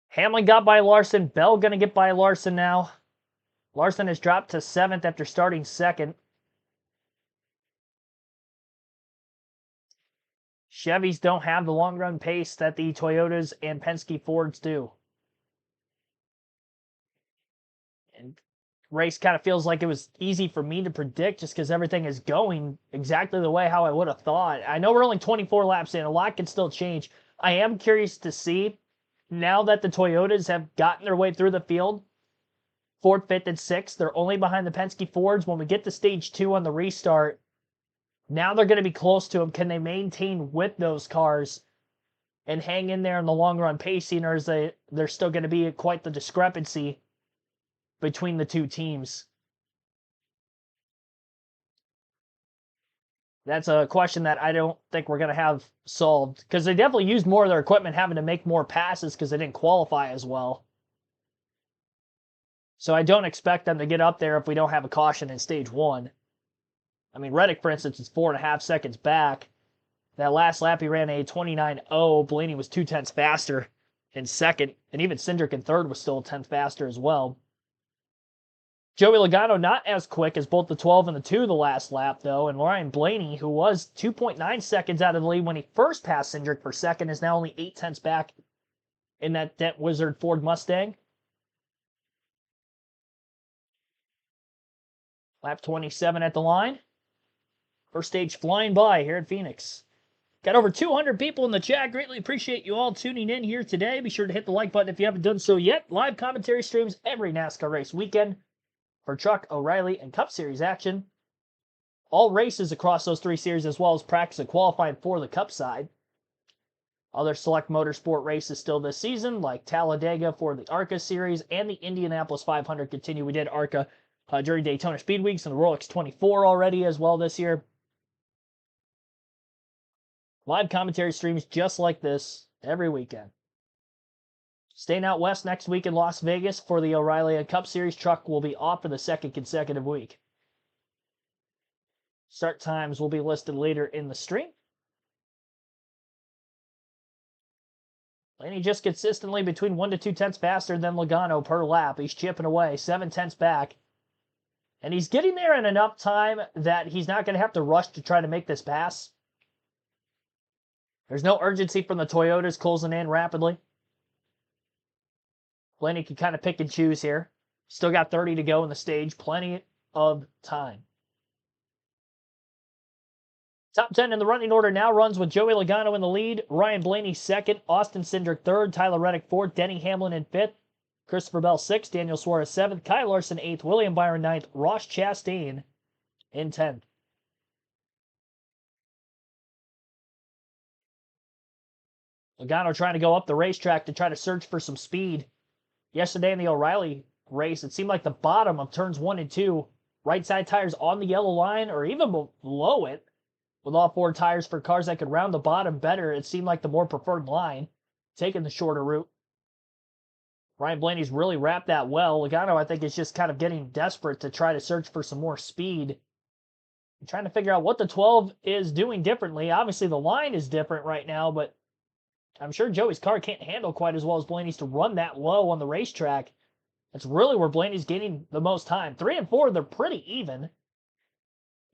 Hamlin got by Larson. Bell going to get by Larson now. Larson has dropped to 7th after starting 2nd. Chevys don't have the long-run pace that the Toyotas and Penske Fords do. And race kind of feels like it was easy for me to predict just because everything is going exactly the way how I would have thought. I know we're only 24 laps in. A lot can still change. I am curious to see, now that the Toyotas have gotten their way through the field, 4th, 5th, and 6th, they're only behind the Penske Fords. When we get to stage 2 on the restart, now they're going to be close to them. Can they maintain with those cars and hang in there in the long run pacing, or is there's still going to be quite the discrepancy between the two teams? That's a question that I don't think we're going to have solved, because they definitely used more of their equipment having to make more passes because they didn't qualify as well. So I don't expect them to get up there if we don't have a caution in stage 1. I mean, Reddick, for instance, is 4.5 seconds back. That last lap, he ran a 29.0. Blaney was 0.2 faster in 2nd, and even Cindric in 3rd was still a 10th faster as well. Joey Logano not as quick as both the 12 and the 2 the last lap, though, and Ryan Blaney, who was 2.9 seconds out of the lead when he first passed Cindric for second, is now only 8 tenths back in that Dent Wizard Ford Mustang. Lap 27 at the line. First stage flying by here at Phoenix. Got over 200 people in the chat. Greatly appreciate you all tuning in here today. Be sure to hit the like button if you haven't done so yet. Live commentary streams every NASCAR race weekend for Truck, O'Reilly, and Cup Series action. All races across those 3 series, as well as practice and qualifying for the Cup side. Other select motorsport races still this season, like Talladega for the ARCA series and the Indianapolis 500 continue. We did ARCA during Daytona Speed Weeks and the Rolex 24 already as well this year. Live commentary streams just like this every weekend. Staying out west next week in Las Vegas for the O'Reilly and Cup Series. Truck will be off for the 2nd consecutive week. Start times will be listed later in the stream. Blaney just consistently between 1 to 2 tenths faster than Logano per lap. He's chipping away, 7 tenths back. And he's getting there in enough time that he's not going to have to rush to try to make this pass. There's no urgency from the Toyotas closing in rapidly. Blaney can kind of pick and choose here. Still got 30 to go in the stage. Plenty of time. Top 10 in the running order now runs with Joey Logano in the lead. Ryan Blaney second. Austin Cindric third. Tyler Reddick fourth. Denny Hamlin in fifth. Christopher Bell sixth. Daniel Suarez seventh. Kyle Larson eighth. William Byron ninth. Ross Chastain in 10th. Logano trying to go up the racetrack to try to search for some speed. Yesterday in the O'Reilly race, it seemed like the bottom of turns 1 and 2, right side tires on the yellow line or even below it, with all 4 tires for cars that could round the bottom better, it seemed like the more preferred line, taking the shorter route. Ryan Blaney's really wrapped that well. Logano, I think, is just kind of getting desperate to try to search for some more speed. I'm trying to figure out what the 12 is doing differently. Obviously, the line is different right now, but I'm sure Joey's car can't handle quite as well as Blaney's to run that low on the racetrack. That's really where Blaney's gaining the most time. 3 and 4, they're pretty even.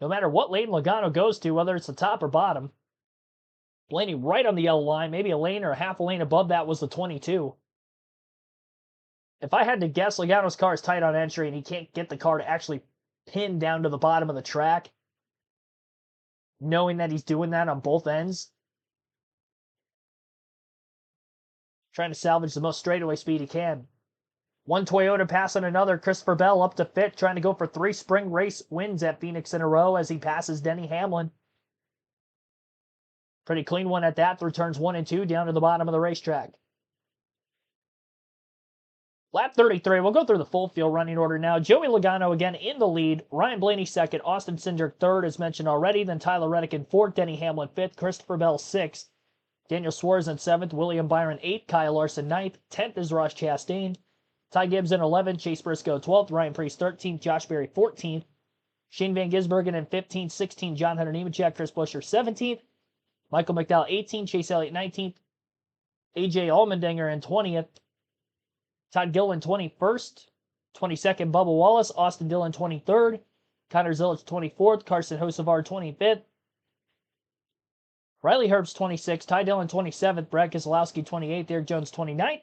No matter what lane Logano goes to, whether it's the top or bottom. Blaney right on the yellow line, maybe a lane or a half a lane above that was the 22. If I had to guess, Logano's car is tight on entry and he can't get the car to actually pin down to the bottom of the track, knowing that he's doing that on both ends. Trying to salvage the most straightaway speed he can. One Toyota passing another. Christopher Bell up to 5th, trying to go for 3 spring race wins at Phoenix in a row as he passes Denny Hamlin. Pretty clean one at that through turns 1 and 2 down to the bottom of the racetrack. Lap 33, we'll go through the full field running order now. Joey Logano again in the lead. Ryan Blaney second. Austin Cindric third, as mentioned already. Then Tyler Reddick in 4th. Denny Hamlin 5th. Christopher Bell 6th. Daniel Suarez in 7th. William Byron 8th. Kyle Larson 9th. 10th is Ross Chastain. Ty Gibbs in 11th. Chase Briscoe 12th. Ryan Preece 13th. Josh Berry 14th. Shane Van Gisbergen in 15th. 16th. John Hunter Nemechek. Chris Buescher 17th. Michael McDowell 18th. Chase Elliott 19th. AJ Allmendinger in 20th. Todd Gilliland 21st. 22nd, Bubba Wallace. Austin Dillon 23rd. Connor Zilic 24th. Carson Hocevar 25th. Riley Herbst 26th. Ty Dillon 27th. Brad Keselowski 28th. Eric Jones 29th.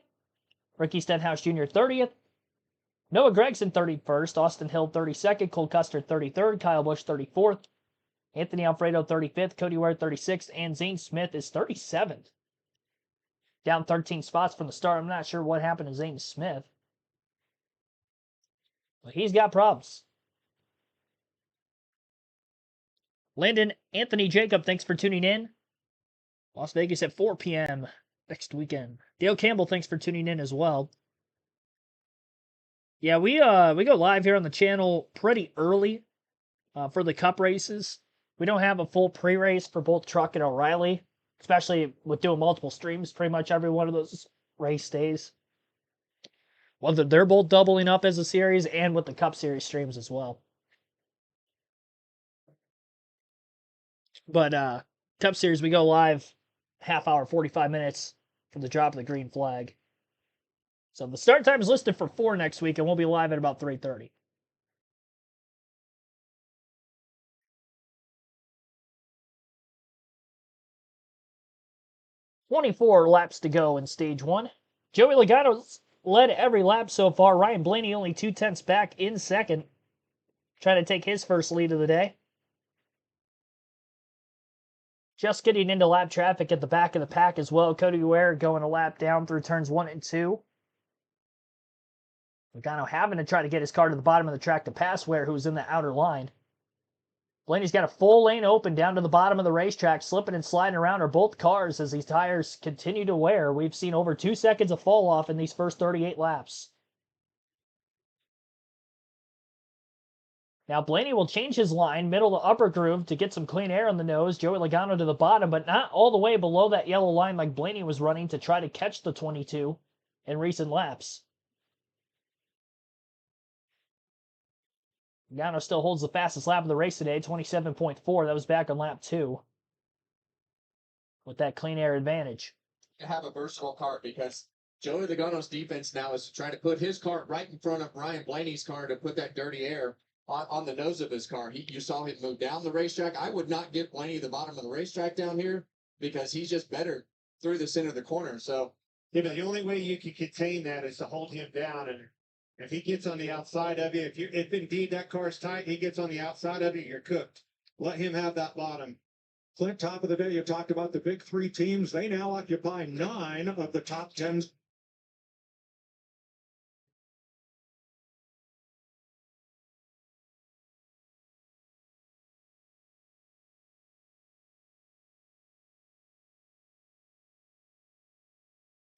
Ricky Stenhouse Jr. 30th. Noah Gragson 31st. Austin Hill 32nd. Cole Custer 33rd. Kyle Busch 34th. Anthony Alfredo 35th. Cody Ware 36th. And Zane Smith is 37th. Down 13 spots from the start. I'm not sure what happened to Zane Smith. But he's got problems. Landon Anthony Jacob, thanks for tuning in. Las Vegas at 4 p.m. next weekend. Dale Campbell, thanks for tuning in as well. Yeah, we go live here on the channel pretty early for the Cup races. We don't have a full pre-race for both Truck and O'Reilly, especially with doing multiple streams pretty much every one of those race days. Whether they're both doubling up as a series and with the Cup Series streams as well. But Cup Series, we go live half hour, 45 minutes from the drop of the green flag. So the start time is listed for 4 next week, and we'll be live at about 3:30. 24 laps to go in stage 1. Joey Logano's led every lap so far. Ryan Blaney only 2/10 back in second, trying to take his first lead of the day. Just getting into lap traffic at the back of the pack as well. Cody Ware going a lap down through turns 1 and 2. Logano having to try to get his car to the bottom of the track to pass Ware, who's in the outer line. Blaney's got a full lane open down to the bottom of the racetrack. Slipping and sliding around are both cars as these tires continue to wear. We've seen over 2 seconds of fall off in these first 38 laps. Now Blaney will change his line, middle to upper groove, to get some clean air on the nose. Joey Logano to the bottom, but not all the way below that yellow line like Blaney was running to try to catch the 22 in recent laps. Logano still holds the fastest lap of the race today, 27.4. That was back on lap 2. With that clean air advantage. To have a versatile car because Joey Logano's defense now is trying to put his car right in front of Ryan Blaney's car to put that dirty air on the nose of his car. You saw him move down the racetrack. I would not give Blaney the bottom of the racetrack down here because he's just better through the center of the corner. So Yeah, but the only way you can contain that is to hold him down. And if he gets on the outside of you, if indeed that car's tight, he gets on the outside of you, you're cooked. Let him have that bottom. Clint, top of the day, you talked about the big 3 teams. They now occupy 9 of the top 10.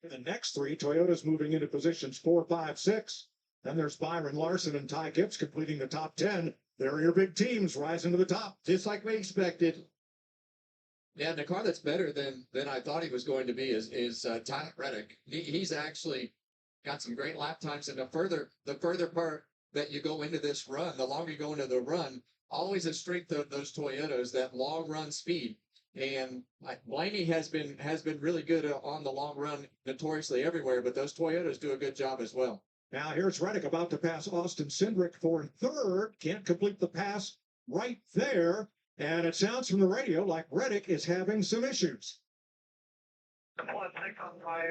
The next 3, Toyota's moving into positions 4, 5, 6. Then there's Byron Larson and Ty Gibbs completing the top 10. They're your big teams rising to the top, just like we expected. yeah, and the car that's better than I thought he was going to be is Tyler Reddick. He's actually got some great lap times, and the further part that you go into this run, the longer you go into the run, always a strength of those Toyotas, that long run speed. And Blaney has been really good on the long run, notoriously everywhere, but those Toyotas do a good job as well. Now here's Reddick about to pass Austin Cindric for 3rd. Can't complete the pass right there. And it sounds from the radio like Reddick is having some issues. Come on, 6 on 5.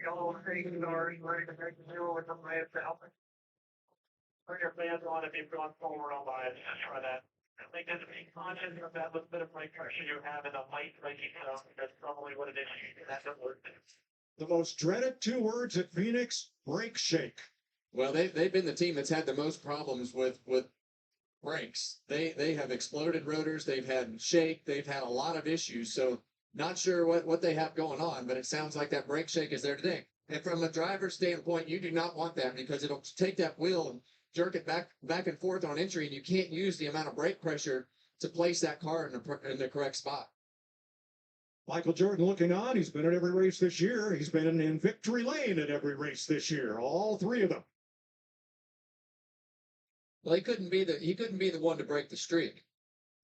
Yellow Creek stars ready to break the 0 with the red helmet. Bring your fans on if you've gone forward on by. Just try that. I think that's being conscious of that little bit of brake pressure you have in a light braking zone. That's probably what it is. That's what we're doing. The most dreaded 2 words at Phoenix, brake shake. Well, they've been the team that's had the most problems with brakes. They have exploded rotors. They've had shake. They've had a lot of issues. So not sure what they have going on, but it sounds like that brake shake is there today. And from a driver's standpoint, you do not want that because it'll take that wheel and jerk it back and forth on entry, and you can't use the amount of brake pressure to place that car in the correct spot. Michael Jordan looking on. He's been at every race this year. He's been in victory lane at every race this year, all 3 of them. Well, he couldn't be the one to break the streak.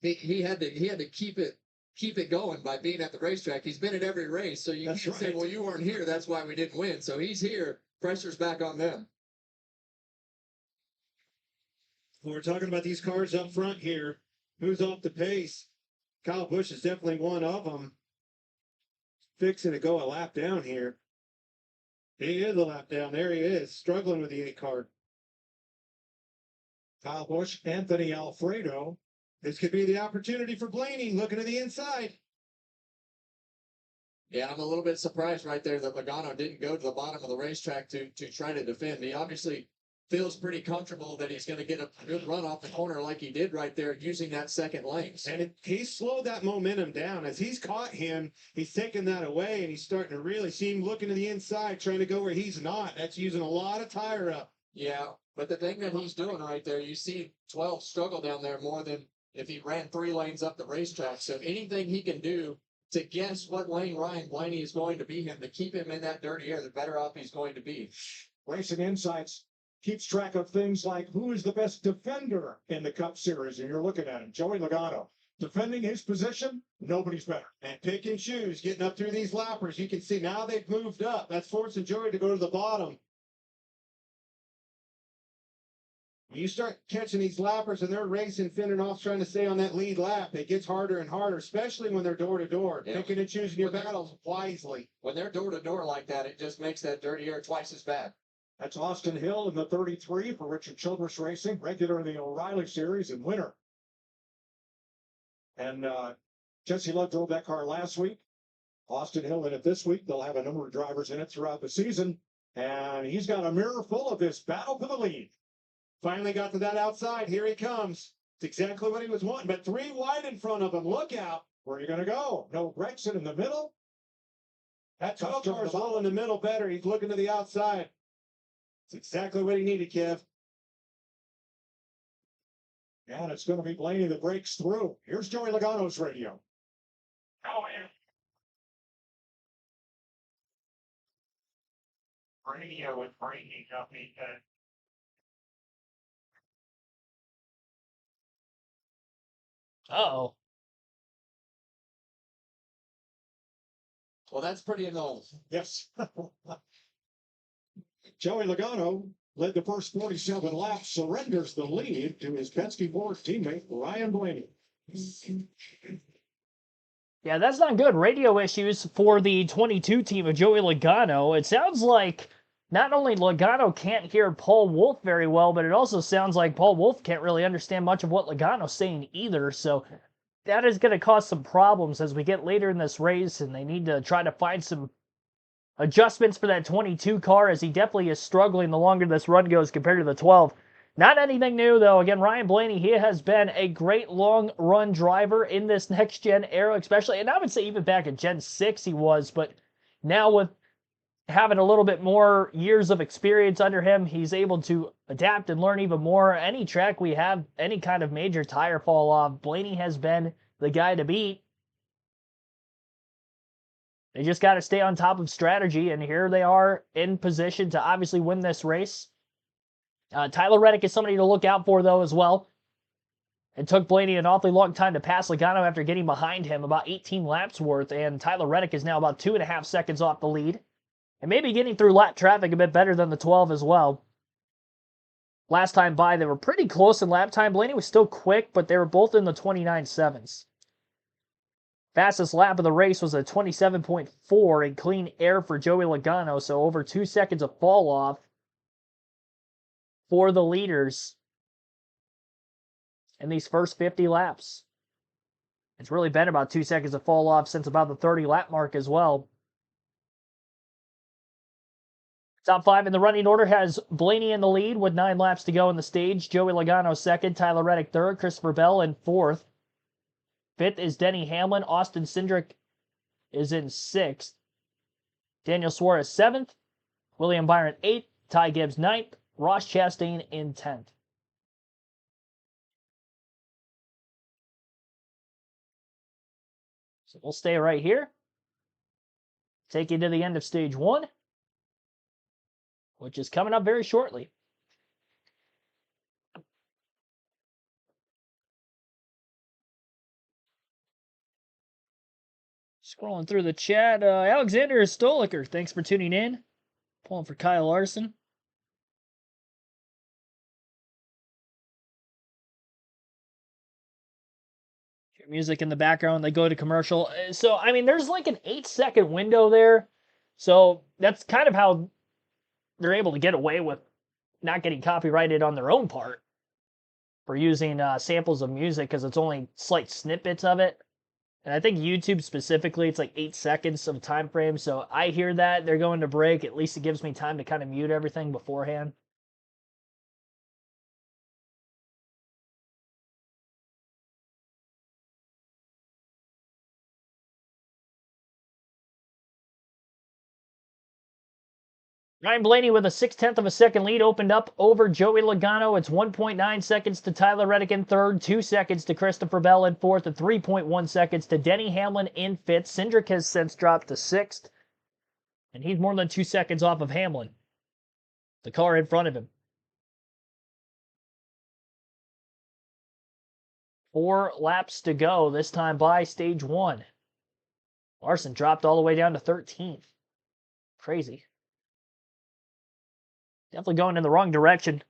He had to keep it going by being at the racetrack. He's been at every race, so you can't say, well, you weren't here, that's why we didn't win. So he's here. Pressure's back on them. We're talking about these cars up front here. Who's off the pace? Kyle Busch is definitely one of them. Fixing to go a lap down here. He is a lap down. There he is, struggling with the 8 car. Kyle Busch, Anthony Alfredo. This could be the opportunity for Blaney looking to the inside. Yeah, I'm a little bit surprised right there that Logano didn't go to the bottom of the racetrack to try to defend. He obviously feels pretty comfortable that he's going to get a good run off the corner like he did right there using that second lane. And he's slowed that momentum down. As he's caught him, he's taking that away, and he's starting to really see him looking to the inside, trying to go where he's not. That's using a lot of tire up. Yeah, but the thing that he's doing right there, you see 12 struggle down there more than if he ran 3 lanes up the racetrack. So anything he can do to guess what lane Ryan Blaney is going to be him, to keep him in that dirty air, the better off he's going to be. Racing Insights keeps track of things like who is the best defender in the Cup Series, and you're looking at him, Joey Logano. Defending his position, nobody's better. And pick and choose, getting up through these lappers. You can see now they've moved up. That's forcing Joey to go to the bottom. You start catching these lappers and they're racing, finning off, trying to stay on that lead lap. It gets harder and harder, especially when they're door to door, picking and choosing your battles wisely. When they're door to door like that, it just makes that dirty air twice as bad. That's Austin Hill in the 33 for Richard Childress Racing, regular in the O'Reilly Series and winner. And Jesse Love drove that car last week. Austin Hill in it this week. They'll have a number of drivers in it throughout the season. And he's got a mirror full of this battle for the lead. Finally got to that outside. Here he comes. It's exactly what he was wanting, but 3 wide in front of him. Look out. Where are you going to go? No Gregson in the middle. That's Tow car's all in the middle better. He's looking to the outside. It's exactly what he needed, Kev. And it's going to be Blaney that breaks through. Here's Joey Logano's radio. How are you? Radio is breaking up, he said. Uh-oh. Well, that's pretty annoying. Yes. Joey Logano led the first 47 laps, surrenders the lead to his Penske Ford teammate, Ryan Blaney. Yeah, that's not good. Radio issues for the 22 team of Joey Logano. It sounds like not only Logano can't hear Paul Wolfe very well, but it also sounds like Paul Wolfe can't really understand much of what Logano's saying either. So that is going to cause some problems as we get later in this race, and they need to try to find some adjustments for that 22 car, as he definitely is struggling the longer this run goes compared to the 12. Not anything new, though. Again, Ryan Blaney, he has been a great long-run driver in this next-gen era, especially, and I would say even back in Gen 6 he was, but now with having a little bit more years of experience under him, he's able to adapt and learn even more. Any track we have any kind of major tire fall off, Blaney has been the guy to beat. They just got to stay on top of strategy, and here they are in position to obviously win this race. Tyler Reddick is somebody to look out for, though, as well. It took Blaney an awfully long time to pass Logano after getting behind him, about 18 laps worth, and Tyler Reddick is now about 2.5 seconds off the lead. And maybe getting through lap traffic a bit better than the 12 as well. Last time by, they were pretty close in lap time. Blaney was still quick, but they were both in the 29.7s. Fastest lap of the race was a 27.4 in clean air for Joey Logano, so over 2 seconds of fall off for the leaders in these first 50 laps. It's really been about 2 seconds of fall off since about the 30 lap mark as well. Top 5 in the running order has Blaney in the lead with 9 laps to go in the stage. Joey Logano second, Tyler Reddick third, Christopher Bell in fourth. Fifth is Denny Hamlin. Austin Cindric is in sixth. Daniel Suarez seventh. William Byron eighth. Ty Gibbs ninth. Ross Chastain in 10th. So we'll stay right here. Take you to the end of stage 1, which is coming up very shortly. Scrolling through the chat, Alexander Stoliker, thanks for tuning in. Pulling for Kyle Larson. Hear music in the background, they go to commercial. So, I mean, there's like an 8-second window there. So that's kind of how they're able to get away with not getting copyrighted on their own part for using samples of music, because it's only slight snippets of it. And I think YouTube specifically, it's like 8 seconds of time frame. So I hear that they're going to break. At least it gives me time to kind of mute everything beforehand. Ryan Blaney with a 0.6 of a second lead opened up over Joey Logano. It's 1.9 seconds to Tyler Reddick in third, 2 seconds to Christopher Bell in fourth, and 3.1 seconds to Denny Hamlin in fifth. Cindric has since dropped to sixth, and he's more than 2 seconds off of Hamlin, the car in front of him. 4 laps to go, this time by stage 1. Larson dropped all the way down to 13th. Crazy. Definitely going in the wrong direction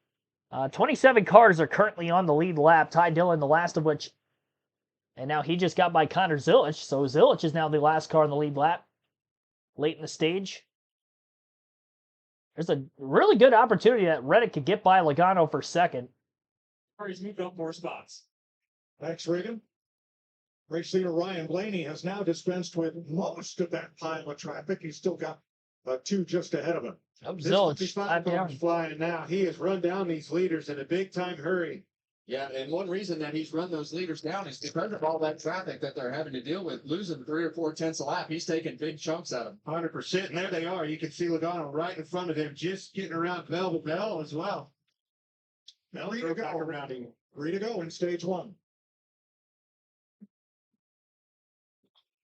27 cars are currently on the lead lap. Ty Dillon, the last of which, and now he just got by Connor Zilich, so Zilich is now the last car on the lead lap late in the stage. There's a really good opportunity that Reddick could get by Logano for second. He's moved up 4 spots. Thanks, Regan. Race leader Ryan Blaney has now dispensed with most of that pile of traffic. He's still got 2 just ahead of him. Oh, This Zilich, 55 down. car's flying now. He has run down these leaders in a big time hurry. Yeah, and one reason that he's run those leaders down is because of all that traffic that they're having to deal with. Losing 3 or 4 tenths a lap, he's taking big chunks out of them. 100%. And there they are. You can see Logano right in front of him, just getting around Velvet Bell as well. Free to go. Around him. Free to go in stage 1.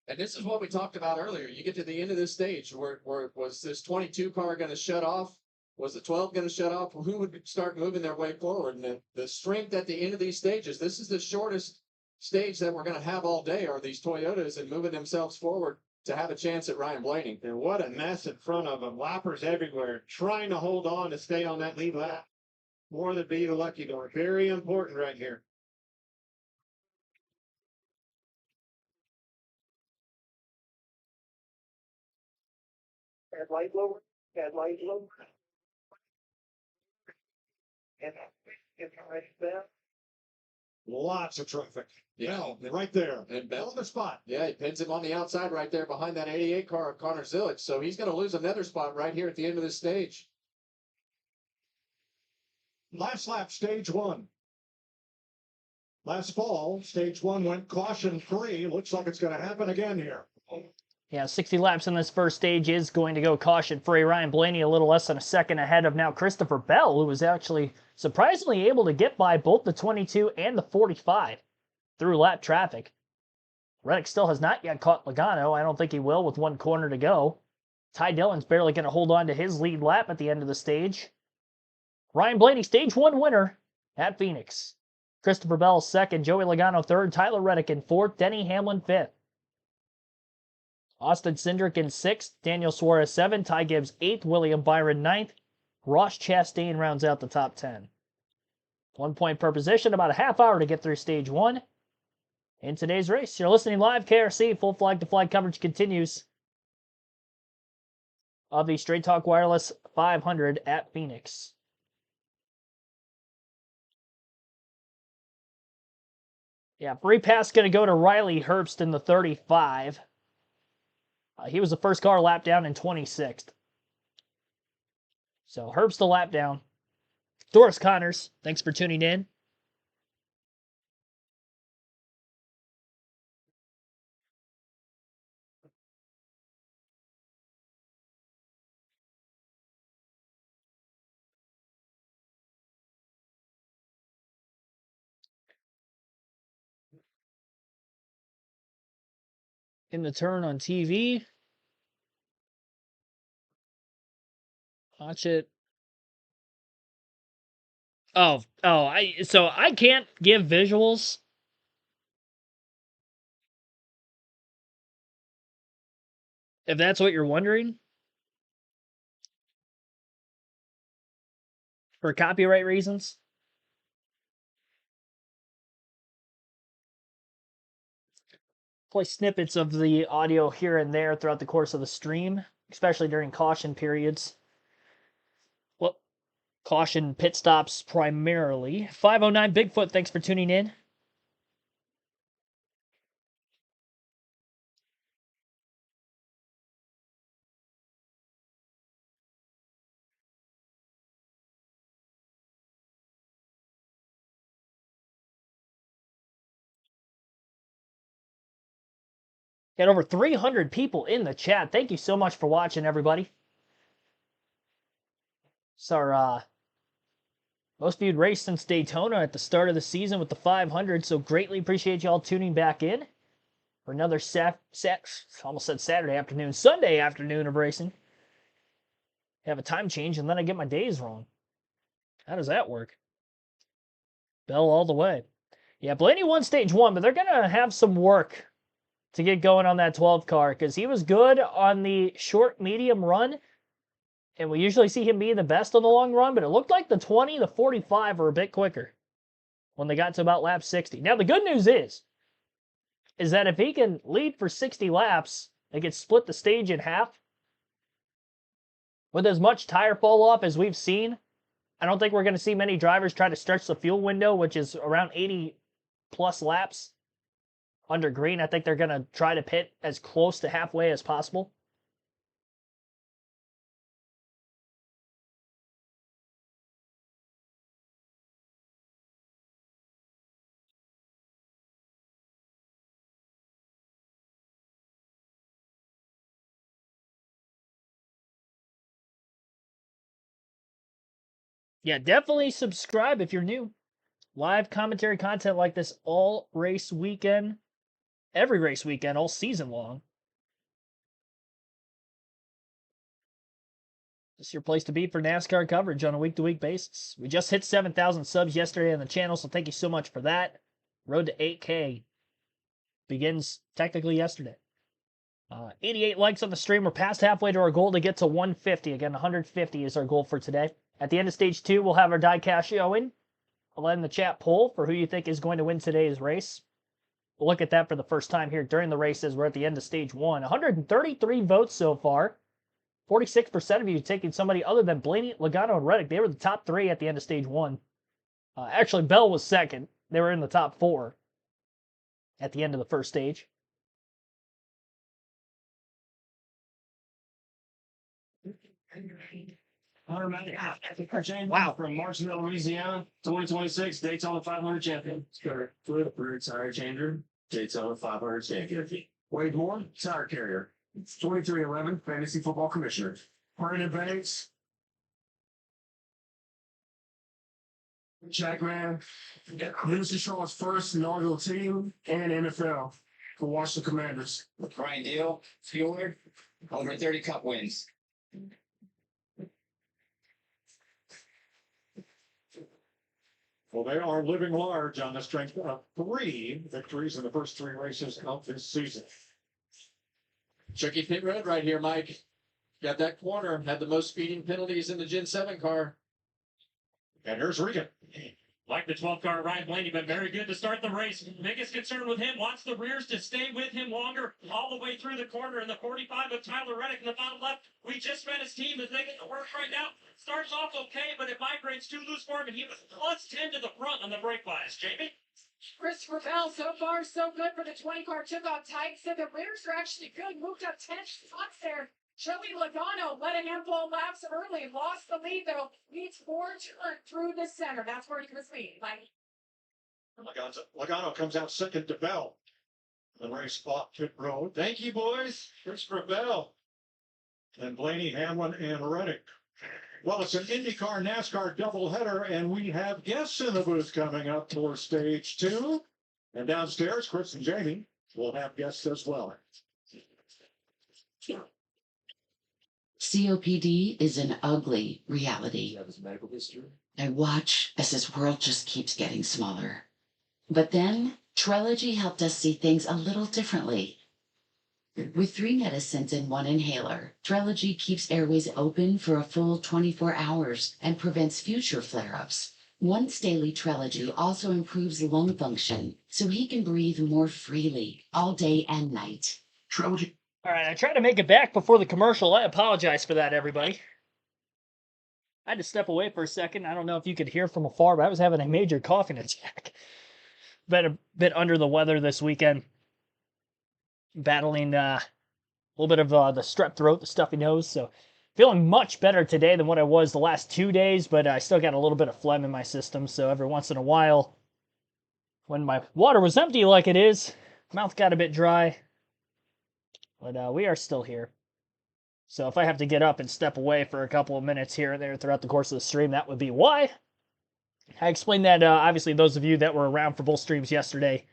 And this is what we talked about earlier. You get to the end of this stage where was this 22 car going to shut off? Was the 12 going to shut off? Who would start moving their way forward? And the strength at the end of these stages, this is the shortest stage that we're going to have all day, are these Toyotas and moving themselves forward to have a chance at Ryan Blaney. And what a mess in front of them. Lappers everywhere, trying to hold on to stay on that lead lap. More than be the lucky door. Very important right here. Headlight lower. Headlight lower. And it's right there. Lots of traffic. Yeah. Bell, right there. And Bell, On the spot. yeah, he pins him on the outside right there behind that 88 car of Connor Zilich. So he's going to lose another spot right here at the end of this stage. Last lap, stage 1. Last fall, stage 1 went caution free. Looks like it's going to happen again here. Yeah, 60 laps in this first stage is going to go caution-free. Ryan Blaney a little less than a second ahead of now Christopher Bell, who was actually surprisingly able to get by both the 22 and the 45 through lap traffic. Reddick still has not yet caught Logano. I don't think he will with 1 corner to go. Ty Dillon's barely going to hold on to his lead lap at the end of the stage. Ryan Blaney, stage 1 winner at Phoenix. Christopher Bell second, Joey Logano third, Tyler Reddick in fourth, Denny Hamlin fifth. Austin Cindric in 6th, Daniel Suarez 7th, Ty Gibbs 8th, William Byron 9th, Ross Chastain rounds out the top 10. 1 point per position, about a half hour to get through stage 1 in today's race. You're listening live, KRC, full flag-to-flag coverage continues of the Straight Talk Wireless 500 at Phoenix. Yeah, free pass going to go to Riley Herbst in the 35. He was the first car lap down in 26th. So Herbst the lap down. Doris Connors, thanks for tuning in. In the turn on TV. Watch it. So I can't give visuals. If that's what you're wondering. For copyright reasons. Play snippets of the audio here and there throughout the course of the stream, especially during caution periods. Well, caution pit stops primarily. 509 Bigfoot, thanks for tuning in. Got over 300 people in the chat. Thank you so much for watching, everybody. It's our most viewed race since Daytona at the start of the season with the 500, so greatly appreciate y'all tuning back in for another almost said Saturday afternoon, Sunday afternoon of racing. Have a time change, and then I get my days wrong. How does that work? Bell all the way. Yeah, Blaney won stage 1, but they're going to have some work to get going on that 12 car because he was good on the short medium run, And we usually see him being the best on the long run, but it looked like the 20, the 45 were a bit quicker when they got to about lap 60. Now, the good news is that if he can lead for 60 laps, they could split the stage in half. With as much tire fall off as we've seen, I don't think we're going to see many drivers try to stretch the fuel window, which is around 80 plus laps under green. I think they're going to try to pit as close to halfway as possible. Yeah, definitely subscribe if you're new. Live commentary content like this all race weekend, every race weekend, all season long. This is your place to be for NASCAR coverage on a week-to-week basis. We just hit 7,000 subs yesterday on the channel, so thank you so much for that. Road to 8K begins technically yesterday. 88 likes on the stream. We're past halfway to our goal to get to 150. Again, 150 is our goal for today. At the end of stage 2, we'll have our diecast showing. I'll let in the chat poll for who you think is going to win today's race. We'll look at that for the first time here during the races. We're at the end of stage 1. 133 votes so far. 46% of you taking somebody other than Blaney, Logano, and Reddick. They were the top 3 at the end of stage 1. Actually, Bell was second. They were in the top 4 at the end of the first stage. Wow. From Martinsville, Louisiana, 2026 Daytona 500 champion. Flip rear tire changer, Daytona 500 champion. Wade Moore, tire carrier. 2311 fantasy football commissioner. Brandon Banks, Jackman, Lucy Shaw's first inaugural team and NFL for Washington Commanders. Brian Deal, Fjord, over 30 Cup wins. Well, they are living large on the strength of 3 victories in the first 3 races of this season. Tricky pit road right here, Mike. Got that corner, had the most speeding penalties in the Gen 7 car. And here's Regan. Like the 12 car, Ryan Blaney, but very good to start the race. Biggest concern with him, wants the rears to stay with him longer, all the way through the corner in the 45 of Tyler Reddick in the bottom left. We just met his team as they get to work right now. Starts off okay, but it migrates too loose for him, and he was plus 10 to the front on the brake bias. Jamie? Christopher Bell, so far so good for the 20 car, took on tight, said the rears are actually good, moved up 10 spots there. Joey Logano led a handful of laps early, lost the lead though, needs 4 turn through the center. That's where he was leading. Logano comes out second to Bell. The race off pit road. Thank you, boys. Christopher Bell. And Blaney, Hamlin, and Reddick. Well, it's an IndyCar NASCAR doubleheader, and we have guests in the booth coming up for stage 2. And downstairs, Chris and Jamie will have guests as well. COPD is an ugly reality. Medical history. I watch as this world just keeps getting smaller. But then, Trelegy helped us see things a little differently. With 3 medicines and 1 inhaler, Trelegy keeps airways open for a full 24 hours and prevents future flare-ups. Once daily Trelegy also improves lung function, so he can breathe more freely all day and night. Trelegy. All right, I tried to make it back before the commercial. I apologize for that, everybody. I had to step away for a second. I don't know if you could hear from afar, but I was having a major coughing attack. Been a bit under the weather this weekend. Battling a little bit of the strep throat, the stuffy nose. So feeling much better today than what I was the last 2 days, but I still got a little bit of phlegm in my system. So every once in a while, when my water was empty like it is, mouth got a bit dry. But we are still here. So if I have to get up and step away for a couple of minutes here and there throughout the course of the stream, that would be why. I explained that, obviously, those of you that were around for both streams yesterday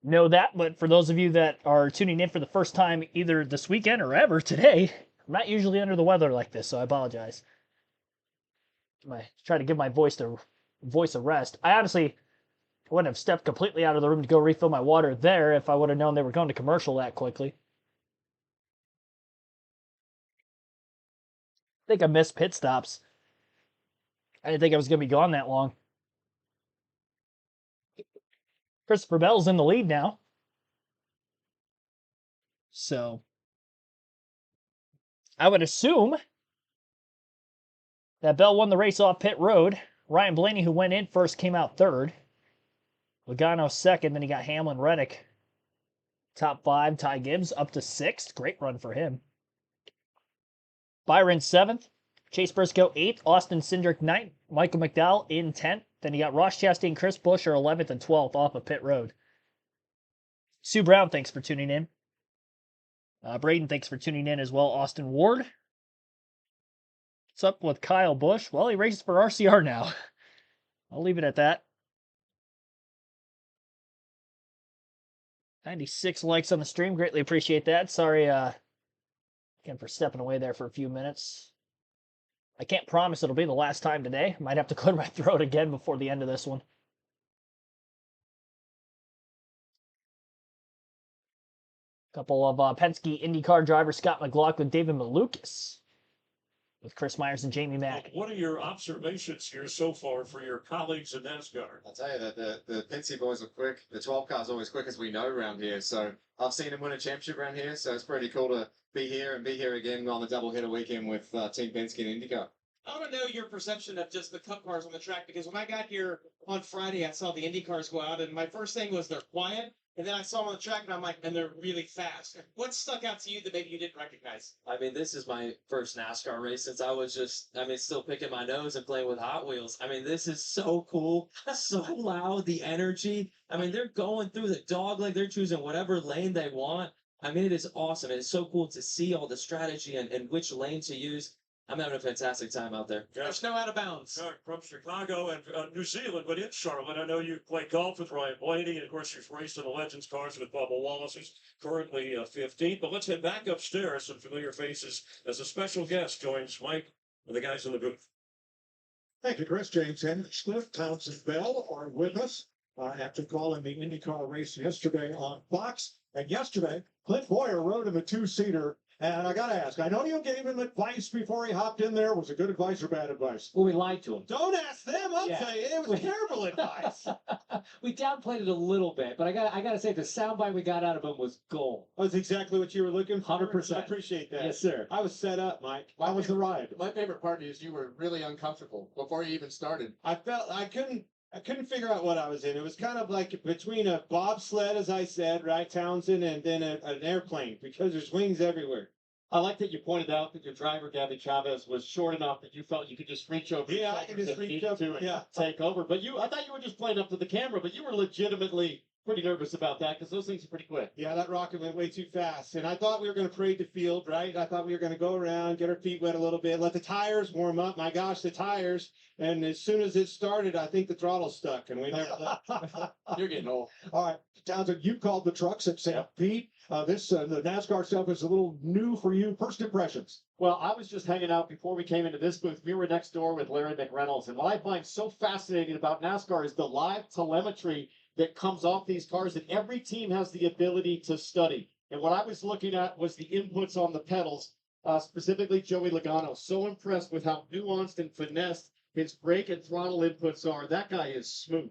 know that. But for those of you that are tuning in for the first time, either this weekend or ever today, I'm not usually under the weather like this, so I apologize. I try to give my voice a rest. I honestly wouldn't have stepped completely out of the room to go refill my water there if I would have known they were going to commercial that quickly. think I missed pit stops. I didn't think I was going to be gone that long. Christopher Bell's in the lead now. So I would assume that Bell won the race off pit road. Ryan Blaney, who went in first, came out third. Logano second. Then you got Hamlin, Reddick. Top 5, Ty Gibbs up to 6th. Great run for him. Byron 7th. Chase Briscoe 8th. Austin Cindric 9th. Michael McDowell in 10th. Then you got Ross Chastain and Chris Busch are 11th and 12th off of pit road. Sue Brown, thanks for tuning in. Braden, thanks for tuning in as well. Austin Ward. What's up with Kyle Busch? Well, he races for RCR now. I'll leave it at that. 96 likes on the stream. Greatly appreciate that. Sorry again for stepping away there for a few minutes. I can't promise it'll be the last time today. Might have to clear my throat again before the end of this one. Couple of Penske IndyCar drivers, Scott McLaughlin, David Malukas, with Chris Myers and Jamie Mack. What are your observations here so far for your colleagues in NASCAR? I'll tell you that the Penske boys are quick. The 12 car's always quick, as we know around here. So I've seen him win a championship around here. So it's pretty cool to be here again on the doubleheader weekend with Team Penske and IndyCar. I want to know your perception of just the Cup cars on the track, because when I got here on Friday, I saw the Indy cars go out, and my first thing was they're quiet, and then I saw them on the track, and I'm like, and they're really fast. What stuck out to you that maybe you didn't recognize? I mean, this is my first NASCAR race since I was still picking my nose and playing with Hot Wheels. I mean, this is so cool, so loud, the energy. I mean, they're going through the dogleg, they're choosing whatever lane they want. I mean, it is awesome. It's so cool to see all the strategy and which lane to use. I'm having a fantastic time out there. There's no out of bounds. From Chicago and New Zealand, but in Charlotte, I know you play golf with Ryan Blaney, and of course you've raced in the Legends cars with Bubba Wallace, who's currently 15th. But let's head back upstairs. Some familiar faces as a special guest joins Mike and the guys in the booth. Thank you, Chris. James Henry, Smith, Townsend Bell are with us after calling the IndyCar race yesterday on Fox. And yesterday, Clint Boyer rode in the two-seater. And I got to ask, I know you gave him advice before he hopped in there. Was it good advice or bad advice? Well, we lied to him. Don't ask them. I'll tell you, it was terrible advice. We downplayed it a little bit, but I got to say the soundbite we got out of him was gold. That's exactly what you were looking for. 100%. I appreciate that. Yes, sir. I was set up, Mike. How was the ride? My favorite part is you were really uncomfortable before you even started. I couldn't figure out what I was in. It was kind of like between a bobsled, as I said, right, Townsend, and then an airplane, because there's wings everywhere. I like that you pointed out that your driver, Gabby Chavez, was short enough that you felt you could just reach over. Yeah, I can just reach up to and take over. But I thought you were just playing up to the camera, but you were legitimately pretty nervous about that because those things are pretty quick. Yeah, that rocket went way too fast. And I thought we were going to parade the field, right? I thought we were going to go around, get our feet wet a little bit, let the tires warm up. My gosh, the tires. And as soon as it started, I think the throttle stuck, and we never left. You're getting old. All right, Townsend, you called the trucks at St. Pete. The NASCAR stuff is a little new for you. First impressions. Well, I was just hanging out before we came into this booth. We were next door with Larry McReynolds. And what I find so fascinating about NASCAR is the live telemetry that comes off these cars that every team has the ability to study. And what I was looking at was the inputs on the pedals, specifically Joey Logano. So impressed with how nuanced and finessed his brake and throttle inputs are. That guy is smooth.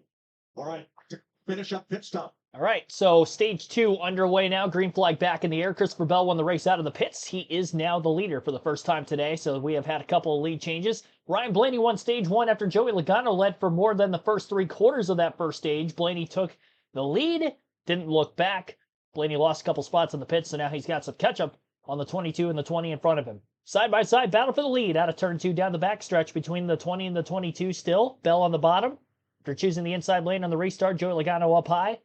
All right, to finish up pit stop. All right, so stage 2 underway now. Green flag back in the air. Christopher Bell won the race out of the pits. He is now the leader for the first time today, so we have had a couple of lead changes. Ryan Blaney won stage 1 after Joey Logano led for more than the first 3/4 of that first stage. Blaney took the lead, didn't look back. Blaney lost a couple spots in the pits, so now he's got some catch-up on the 22 and the 20 in front of him. Side-by-side battle for the lead out of turn 2 down the backstretch between the 20 and the 22 still. Bell on the bottom. After choosing the inside lane on the restart, Joey Logano up high.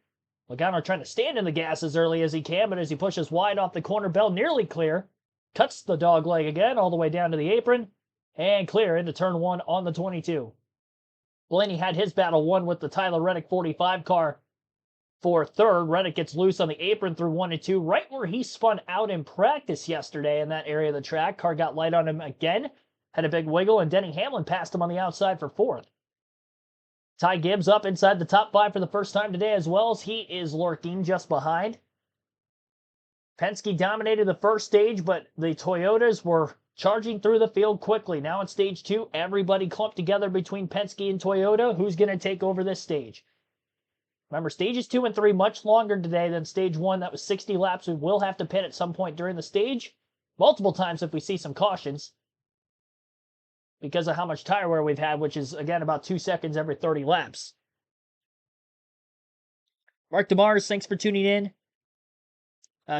Logano trying to stand in the gas as early as he can, but as he pushes wide off the corner, Bell nearly clear. Cuts the dog leg again all the way down to the apron. And clear into turn 1 on the 22. Blaney had his battle won with the Tyler Reddick 45 car for third. Reddick gets loose on the apron through 1 and 2, right where he spun out in practice yesterday in that area of the track. Car got light on him again, had a big wiggle, and Denny Hamlin passed him on the outside for 4th. Ty Gibbs up inside the top 5 for the first time today, as well as he is lurking just behind. Penske dominated the first stage, but the Toyotas were charging through the field quickly. Now in stage 2, everybody clumped together between Penske and Toyota. Who's going to take over this stage? Remember, stages 2 and 3 much longer today than stage 1. That was 60 laps. We will have to pit at some point during the stage, multiple times if we see some cautions, because of how much tire wear we've had, which is, again, about 2 seconds every 30 laps. Mark DeMars, thanks for tuning in.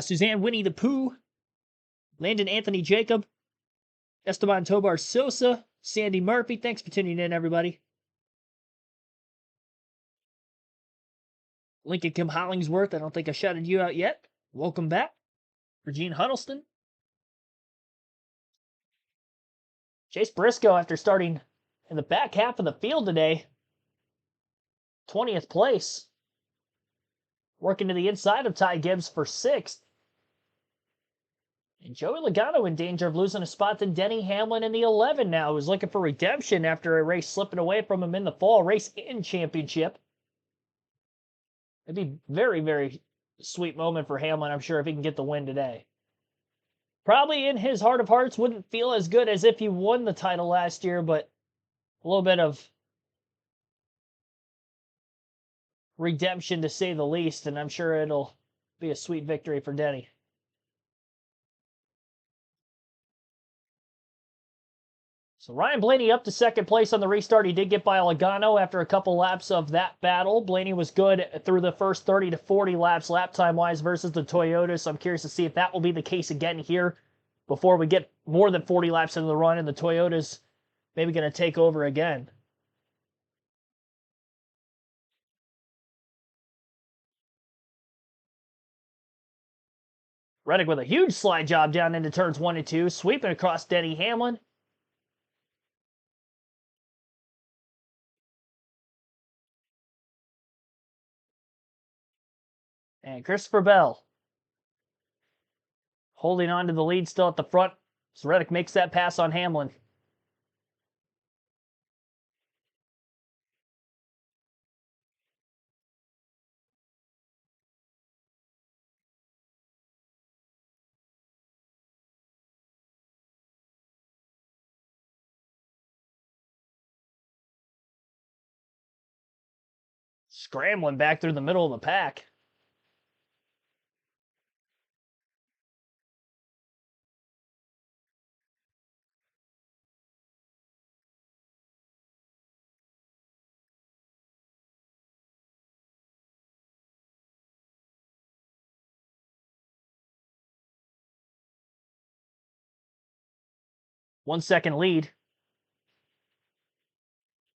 Suzanne Winnie the Pooh, Landon Anthony Jacob, Esteban Tobar Sosa, Sandy Murphy, thanks for tuning in, everybody. Lincoln Kim Hollingsworth, I don't think I shouted you out yet. Welcome back. Regine Huddleston. Chase Briscoe, after starting in the back half of the field today, 20th place. Working to the inside of Ty Gibbs for 6th. And Joey Logano in danger of losing a spot to Denny Hamlin in the 11 now, who's looking for redemption after a race slipping away from him in the fall, race and championship. It'd be very, very sweet moment for Hamlin, I'm sure, if he can get the win today. Probably in his heart of hearts wouldn't feel as good as if he won the title last year, but a little bit of redemption to say the least, and I'm sure it'll be a sweet victory for Denny. So Ryan Blaney up to second place on the restart. He did get by Logano after a couple laps of that battle. Blaney was good through the first 30 to 40 laps lap time-wise versus the Toyota, so I'm curious to see if that will be the case again here before we get more than 40 laps into the run and the Toyota's maybe going to take over again. Reddick with a huge slide job down into turns 1 and 2, sweeping across Denny Hamlin. And Christopher Bell holding on to the lead still at the front. So Reddick makes that pass on Hamlin. Scrambling back through the middle of the pack. One second lead.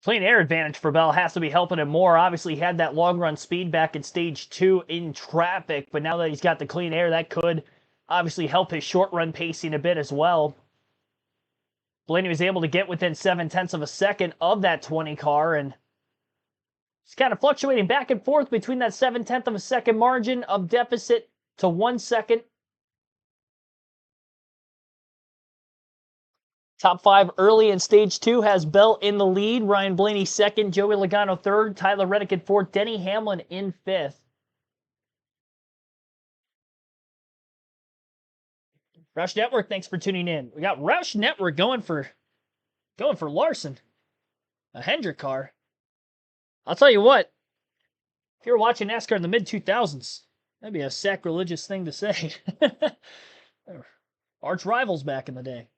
Clean air advantage for Bell has to be helping him more. Obviously, he had that long run speed back in stage 2 in traffic, but now that he's got the clean air, that could obviously help his short run pacing a bit as well. Blaney was able to get within 0.7 of a second of that 20 car, and he's kind of fluctuating back and forth between that 0.7 of a second margin of deficit to 1 second. Top 5 early in stage 2 has Bell in the lead. Ryan Blaney second, Joey Logano third, Tyler Reddick in fourth, Denny Hamlin in fifth. Roush Network, thanks for tuning in. We got Roush Network going for Larson, a Hendrick car. I'll tell you what, if you were watching NASCAR in the mid 2000s, that'd be a sacrilegious thing to say. Arch rivals back in the day.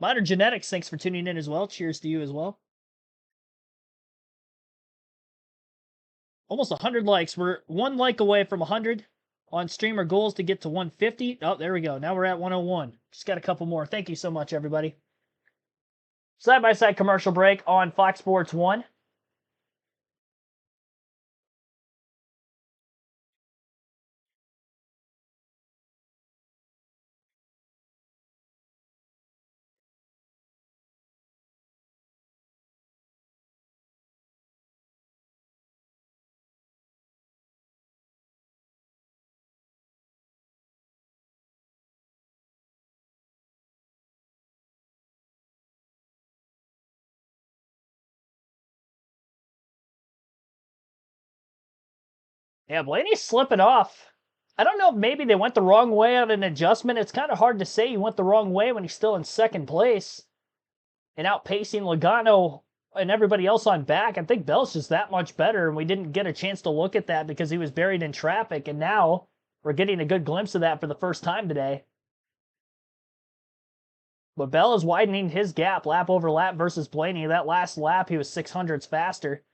Modern Genetics, thanks for tuning in as well. Cheers to you as well. Almost 100 likes. We're 1 like away from 100 on streamer goals to get to 150. Oh, there we go. Now we're at 101. Just got a couple more. Thank you so much, everybody. Side-by-side commercial break on Fox Sports 1. Yeah, Blaney's slipping off. I don't know if maybe they went the wrong way on an adjustment. It's kind of hard to say he went the wrong way when he's still in second place and outpacing Logano and everybody else on back. I think Bell's just that much better, and we didn't get a chance to look at that because he was buried in traffic, and now we're getting a good glimpse of that for the first time today. But Bell is widening his gap lap over lap versus Blaney. That last lap, he was 600ths faster.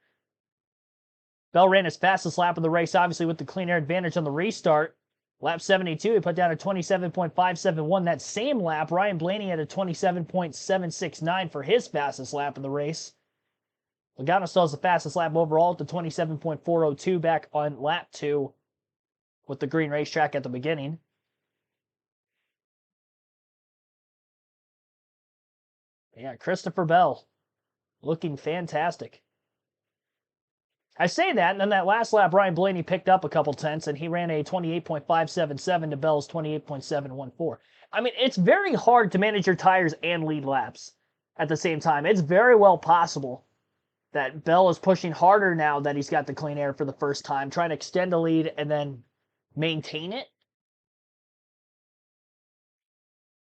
Bell ran his fastest lap of the race, obviously with the clean air advantage on the restart. Lap 72, he put down a 27.571. That same lap, Ryan Blaney had a 27.769 for his fastest lap of the race. Logano still has the fastest lap overall at the 27.402 back on lap 2 with the green racetrack at the beginning. Yeah, Christopher Bell looking fantastic. I say that, and then that last lap, Ryan Blaney picked up a couple tenths, and he ran a 28.577 to Bell's 28.714. I mean, it's very hard to manage your tires and lead laps at the same time. It's very well possible that Bell is pushing harder now that he's got the clean air for the first time, trying to extend the lead and then maintain it.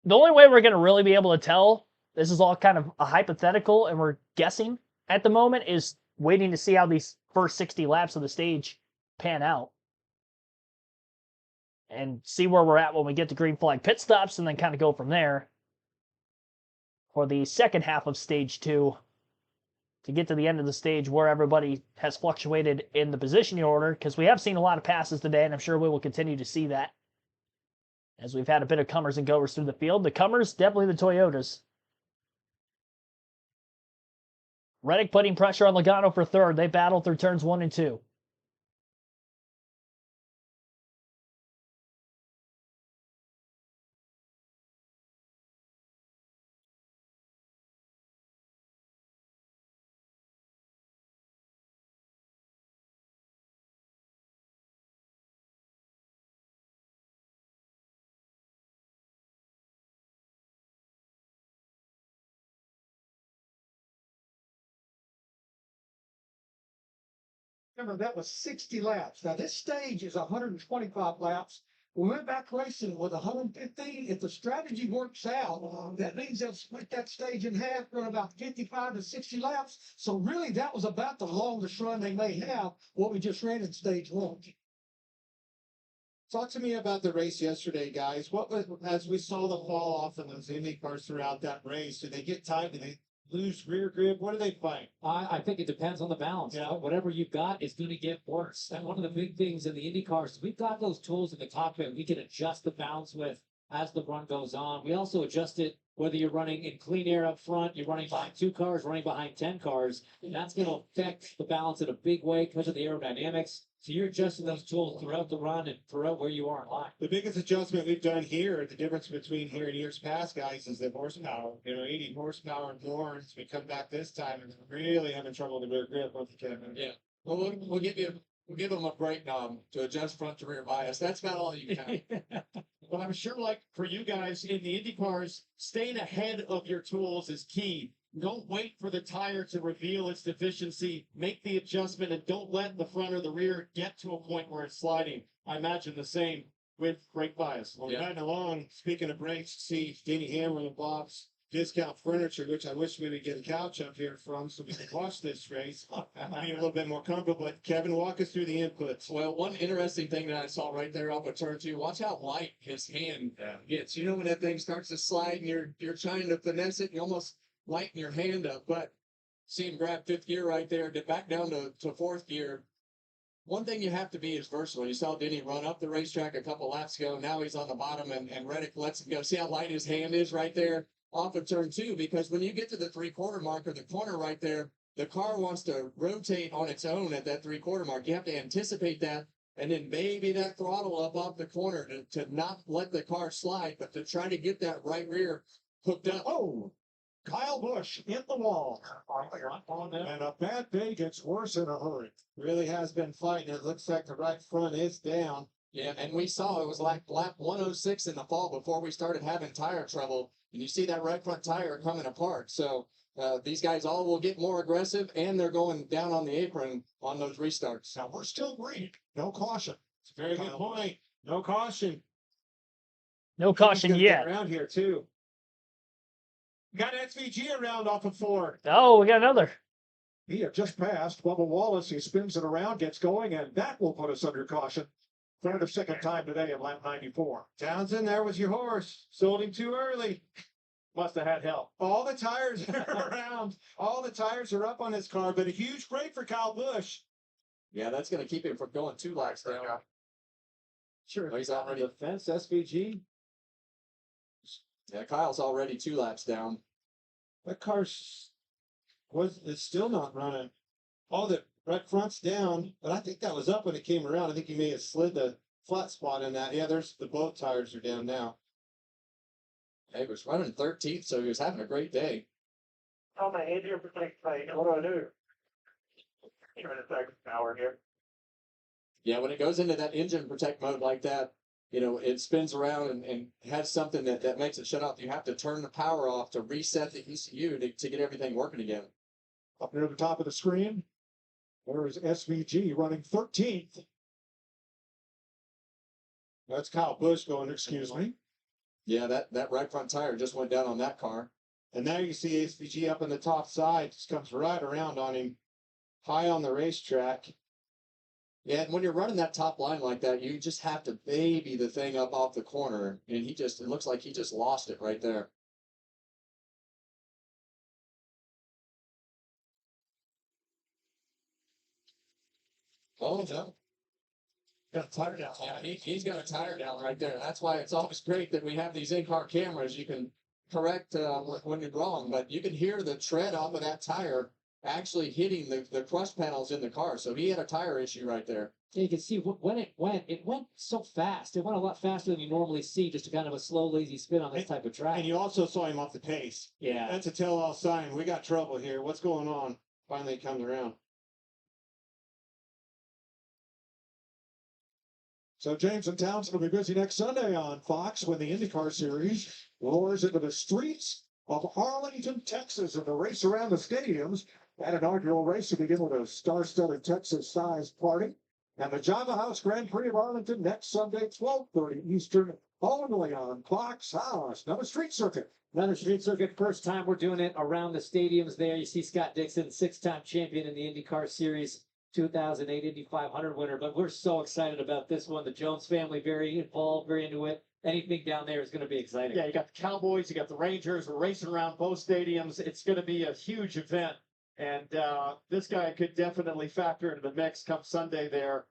The only way we're going to really be able to tell, this is all kind of a hypothetical and we're guessing at the moment, is waiting to see how these first 60 laps of the stage pan out and see where we're at when we get to green flag pit stops, and then kind of go from there for the second half of stage 2 to get to the end of the stage where everybody has fluctuated in the positioning order, because we have seen a lot of passes today, and I'm sure we will continue to see that as we've had a bit of comers and goers through the field. The comers, definitely the Toyotas. Reddick putting pressure on Logano for third. They battle through turns 1 and 2. Remember, that was 60 laps. Now, this stage is 125 laps. We went back racing with 115. If the strategy works out, that means they'll split that stage in half, run about 55 to 60 laps. So really, that was about the longest run they may have, what we just ran in stage 1. Talk to me about the race yesterday, guys. What was, as we saw the fall off in those Indy cars throughout that race, did they get tired? Did they lose rear grip? What do they find? I think it depends on the balance. Yeah. Whatever you've got is going to get worse. And one of the big things in the Indy cars, we've got those tools in the cockpit we can adjust the balance with as the run goes on. We also adjust it whether you're running in clean air up front, you're running behind 2 cars, running behind 10 cars. That's going to affect the balance in a big way because of the aerodynamics. So you're adjusting those tools throughout the run and throughout where you are in line. The biggest adjustment we've done here, the difference between here and years past, guys, is the horsepower. 80 horsepower and more. As we come back this time, and really having trouble with the rear grip. Yeah. Well, we'll give them a brake knob to adjust front to rear bias. That's about all you can. Well, I'm sure, like for you guys in the Indy cars, staying ahead of your tools is key. Don't wait for the tire to reveal its deficiency. Make the adjustment and don't let the front or the rear get to a point where it's sliding. I imagine the same with brake bias. Well, riding along, speaking of brakes, see Danny Hammer and Bob's Discount Furniture, which I wish we would get a couch up here from so we could watch this race. I need a little bit more comfortable, but Kevin, walk us through the inputs. Well, one interesting thing that I saw right there off of turn 2, watch how light his hand gets. You know, when that thing starts to slide and you're trying to finesse it, you almost lighten your hand up. But see him grab 5th gear right there, get back down to 4th gear. One thing you have to be is versatile. You saw Denny run up the racetrack a couple laps ago. Now he's on the bottom, and Reddick lets him go. See how light his hand is right there off of turn 2? Because when you get to the 3/4 mark or the corner right there, the car wants to rotate on its own at that 3/4 mark. You have to anticipate that, and then maybe that throttle up off the corner to not let the car slide, but to try to get that right rear hooked up. Oh, Kyle Busch hit the wall. And a bad day gets worse in a hurry. Really has been fighting. It looks like the right front is down. Yeah, and we saw it was like lap 106 in the fall before we started having tire trouble. And you see that right front tire coming apart. So these guys all will get more aggressive, and they're going down on the apron on those restarts. Now, we're still green. No caution. It's a very good point. No caution. No caution He's gonna get yet. around here too. Got SVG around off of 4. Oh, we got another. He had just passed Bubba Wallace. He spins it around, gets going, and that will put us under caution. Third or second time today in lap 94. Townsend, there was your horse. Sold him too early. Must have had help. All the tires are around. All the tires are up on his car, but a huge break for Kyle Busch. Yeah, that's going to keep him from going 2 laps down. Sure. Oh, he's already. The fence, SVG. Yeah, Kyle's already 2 laps down. That car's it's still not running. Oh, the right front's down, but I think that was up when it came around. I think he may have slid the flat spot in that. Yeah, there's the both tires are down now. He was running 13th, so he was having a great day. On my engine protect plate, what do? Trying to take power here. Yeah, when it goes into that engine protect mode like that, you know, it spins around and has something that makes it shut off. You have to turn the power off to reset the ECU to get everything working again. Up near the top of the screen, there is SVG running 13th. That's Kyle Busch going, excuse me. Yeah, that right front tire just went down on that car. And now you see SVG up on the top side, just comes right around on him, high on the racetrack. Yeah, and when you're running that top line like that, you just have to baby the thing up off the corner. And it looks like he just lost it right there. Oh, no. Got a tire down. Yeah, he's got a tire down right there. That's why it's always great that we have these in-car cameras. You can correct when you're wrong, but you can hear the tread off of that tire actually hitting the crush panels in the car. So he had a tire issue right there. Yeah, you can see when it went so fast. It went a lot faster than you normally see, just a kind of a slow, lazy spin on this type of track. And you also saw him off the pace. Yeah. That's a tell-all sign. We got trouble here. What's going on? Finally it comes around. So James and Townsend will be busy next Sunday on Fox when the IndyCar Series roars into the streets of Arlington, Texas, and the race around the stadiums. That inaugural race will begin with a star-studded Texas-sized party. And the Java House Grand Prix of Arlington next Sunday, 12:30 Eastern, only on Fox House. Another street circuit. Another street circuit. First time we're doing it around the stadiums there. You see Scott Dixon, 6-time champion in the IndyCar Series, 2008 Indy 500 winner. But we're so excited about this one. The Jones family very involved, very into it. Anything down there is going to be exciting. Yeah, you got the Cowboys, you got the Rangers. We're racing around both stadiums. It's going to be a huge event. And this guy could definitely factor into the mix come Sunday there.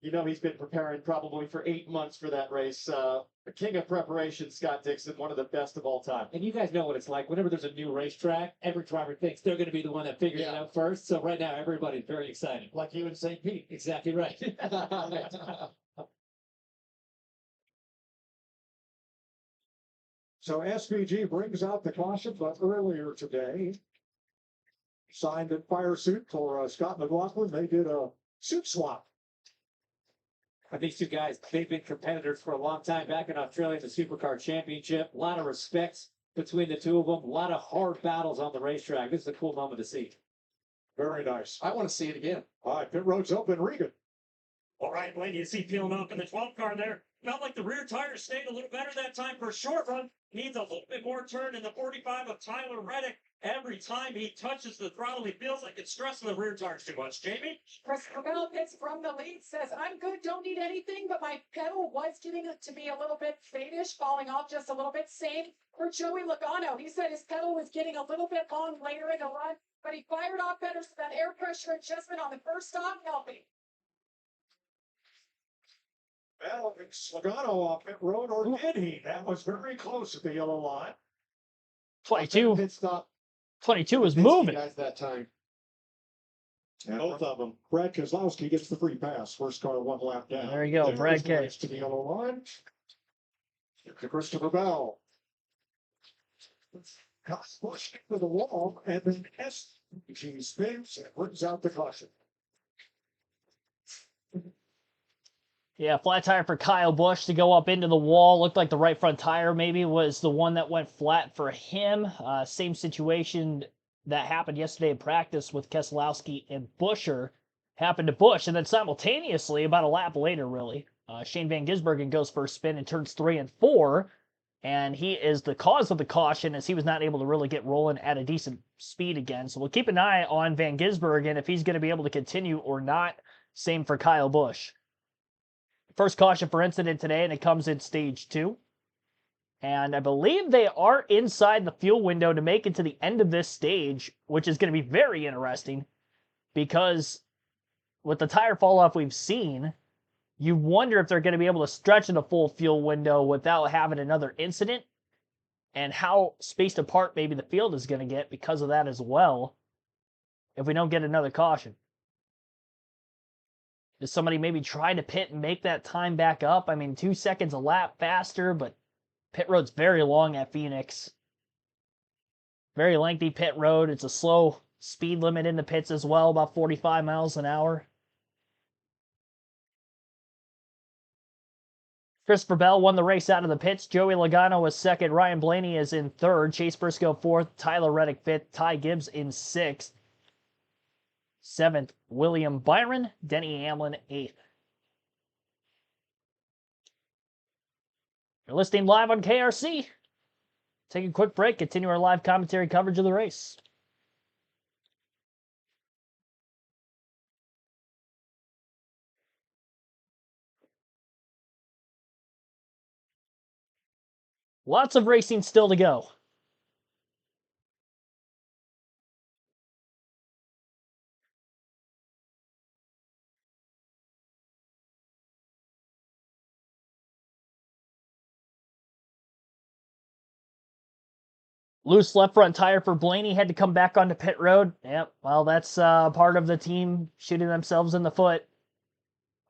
You know, he's been preparing probably for 8 months for that race. The king of preparation, Scott Dixon, one of the best of all time. And you guys know what it's like. Whenever there's a new racetrack, every driver thinks they're going to be the one that figures it out first. So right now, everybody's very excited. Like you and St. Pete. Exactly right. So SVG brings out the caution, but earlier today, signed in fire suit for Scott McLaughlin. They did a suit swap. And these two guys, they've been competitors for a long time back in Australia in the Supercar Championship. A lot of respect between the two of them. A lot of hard battles on the racetrack. This is a cool moment to see. Very nice. I want to see it again. All right, pit road's open. Regan. All right, Blaine, you see peeling off in the 12 car there. Felt like the rear tires stayed a little better that time for a short run. Needs a little bit more turn in the 45 of Tyler Reddick. Every time he touches the throttle, he feels like it's stressing the rear tires too much. Jamie? Christopher Bell pits from the lead, says, I'm good, don't need anything, but my pedal was getting to be a little bit faddish, falling off just a little bit. Same for Joey Logano. He said his pedal was getting a little bit long later in the run, but he fired off better, so that air pressure adjustment on the first stop helping. Well, it's Logano off pit road, or did he? That was very close at the yellow line. 22. Pit stop. 22 was Penske moving. guys that time. And Both of them. Brad Keselowski gets the free pass. First car one lap down. There you go, Brad There's the K. race to the yellow line. To Christopher Bell. Got pushed into the wall, and then SVG spins and brings out the caution. Yeah, flat tire for Kyle Busch to go up into the wall. Looked like the right front tire maybe was the one that went flat for him. Same situation that happened yesterday in practice with Keselowski and Buescher happened to Busch. And then simultaneously, about a lap later, really, Shane Van Gisbergen goes for a spin and turns 3 and 4. And he is the cause of the caution as he was not able to really get rolling at a decent speed again. So we'll keep an eye on Van Gisbergen if he's going to be able to continue or not. Same for Kyle Busch. First caution for incident today, and it comes in stage 2. And I believe they are inside the fuel window to make it to the end of this stage, which is going to be very interesting because with the tire fall off we've seen, you wonder if they're going to be able to stretch in a full fuel window without having another incident, and how spaced apart maybe the field is going to get because of that as well if we don't get another caution. Does somebody maybe try to pit and make that time back up? I mean, 2 seconds a lap faster, but pit road's very long at Phoenix. Very lengthy pit road. It's a slow speed limit in the pits as well, about 45 miles an hour. Christopher Bell won the race out of the pits. Joey Logano was second. Ryan Blaney is in third. Chase Briscoe fourth. Tyler Reddick fifth. Ty Gibbs in sixth. Seventh, William Byron. Denny Hamlin eighth. You're listening live on KRC. Take a quick break. Continue our live commentary coverage of the race. Lots of racing still to go. Loose left front tire for Blaney, had to come back onto pit road. Yep, well, that's part of the team shooting themselves in the foot.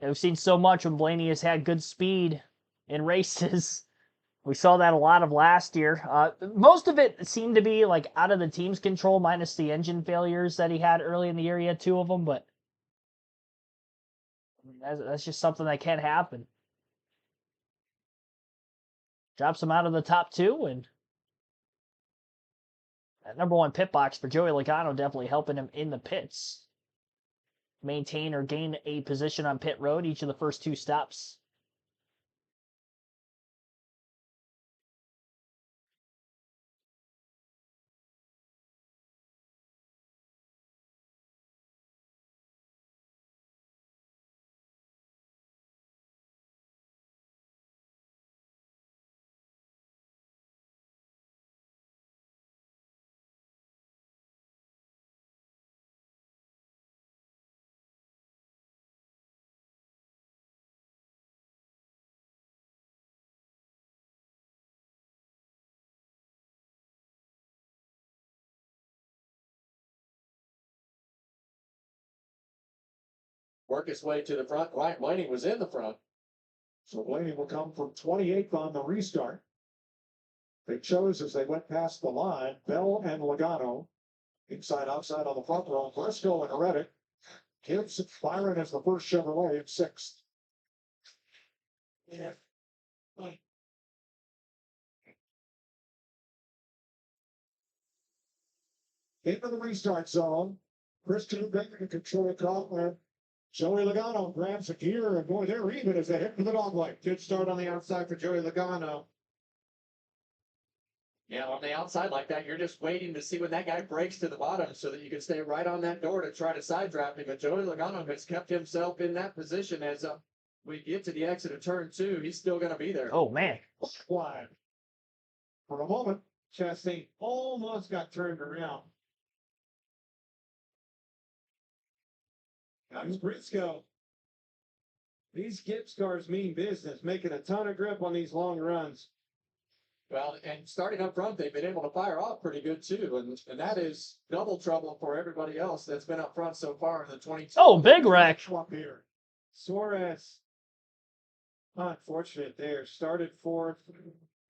We've seen so much when Blaney has had good speed in races. We saw that a lot of last year. Most of it seemed to be like out of the team's control, minus the engine failures that he had early in the year. He had 2 of them, but that's just something that can happen. Drops him out of the top 2, and that number 1 pit box for Joey Logano definitely helping him in the pits. Maintain or gain a position on pit road each of the first 2 stops. Work his way to the front. Ryan Blaney was in the front. So Blaney will come from 28th on the restart. They chose as they went past the line, Bell and Logano. Inside, outside on the front row, Briscoe and Reddick. Gibbs, Byron as the first Chevrolet in 6th. Yeah. Into the restart zone. Christian Baker to control car. Joey Logano grabs a gear, and boy, they're even as they hit to the dogleg. Good start on the outside for Joey Logano. Yeah, on the outside like that, you're just waiting to see when that guy breaks to the bottom so that you can stay right on that door to try to side draft him. But Joey Logano has kept himself in that position as we get to the exit of turn 2. He's still going to be there. Oh, man. Wide. For a moment, Chastain almost got turned around. Comes Briscoe. These Gibbs cars mean business, making a ton of grip on these long runs. Well, and starting up front, they've been able to fire off pretty good too, and that is double trouble for everybody else that's been up front so far in the 22. Oh, big wreck. Here. Suarez. Unfortunate there. Started 4th.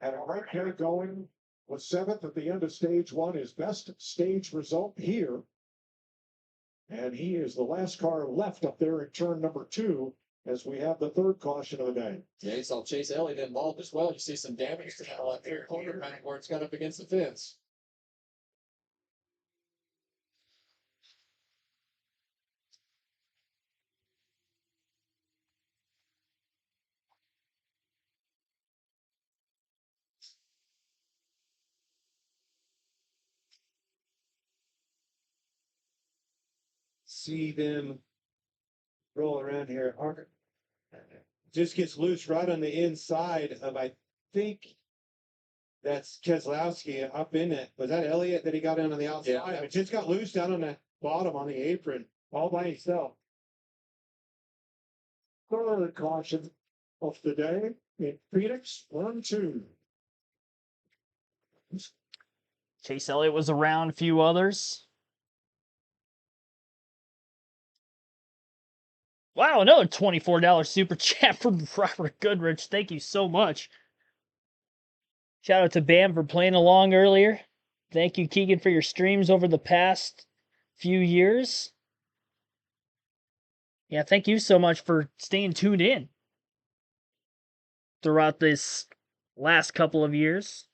and a right here going was 7th at the end of stage 1. His best stage result here. And he is the last car left up there in turn number 2 as we have the 3rd caution of the day. Yeah, you saw Chase Elliott involved as well. You see some damage to that left rear corner back where it's got up against the fence. see them roll around here. Just gets loose right on the inside of, I think that's Keselowski up in it. Was that Elliott that he got in on the outside? Yeah. It just got loose down on the bottom on the apron all by himself. Third caution of the day in Phoenix, 1-2. Chase Elliott was around, a few others. Wow, another $24 super chat from Robert Goodrich. Thank you so much. Shout out to Bam for playing along earlier. Thank you, Keegan, for your streams over the past few years. Yeah, thank you so much for staying tuned in throughout this last couple of years.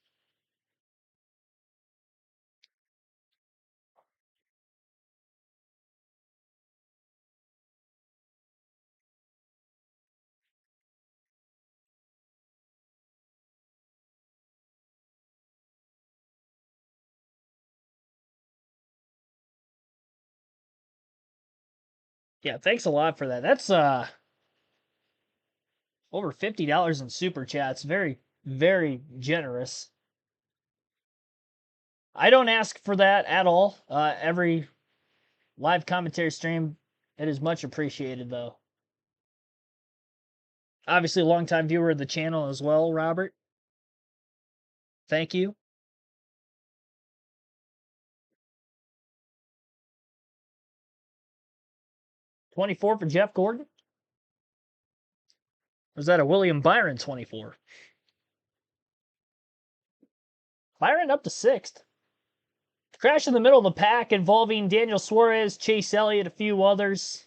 Yeah, thanks a lot for that. That's over $50 in super chats. Very, very generous. I don't ask for that at all. Every live commentary stream, it is much appreciated, though. Obviously, a longtime viewer of the channel as well, Robert. Thank you. $24 for Jeff Gordon? Or is that a William Byron 24? Byron up to 6th. Crash in the middle of the pack involving Daniel Suarez, Chase Elliott, a few others.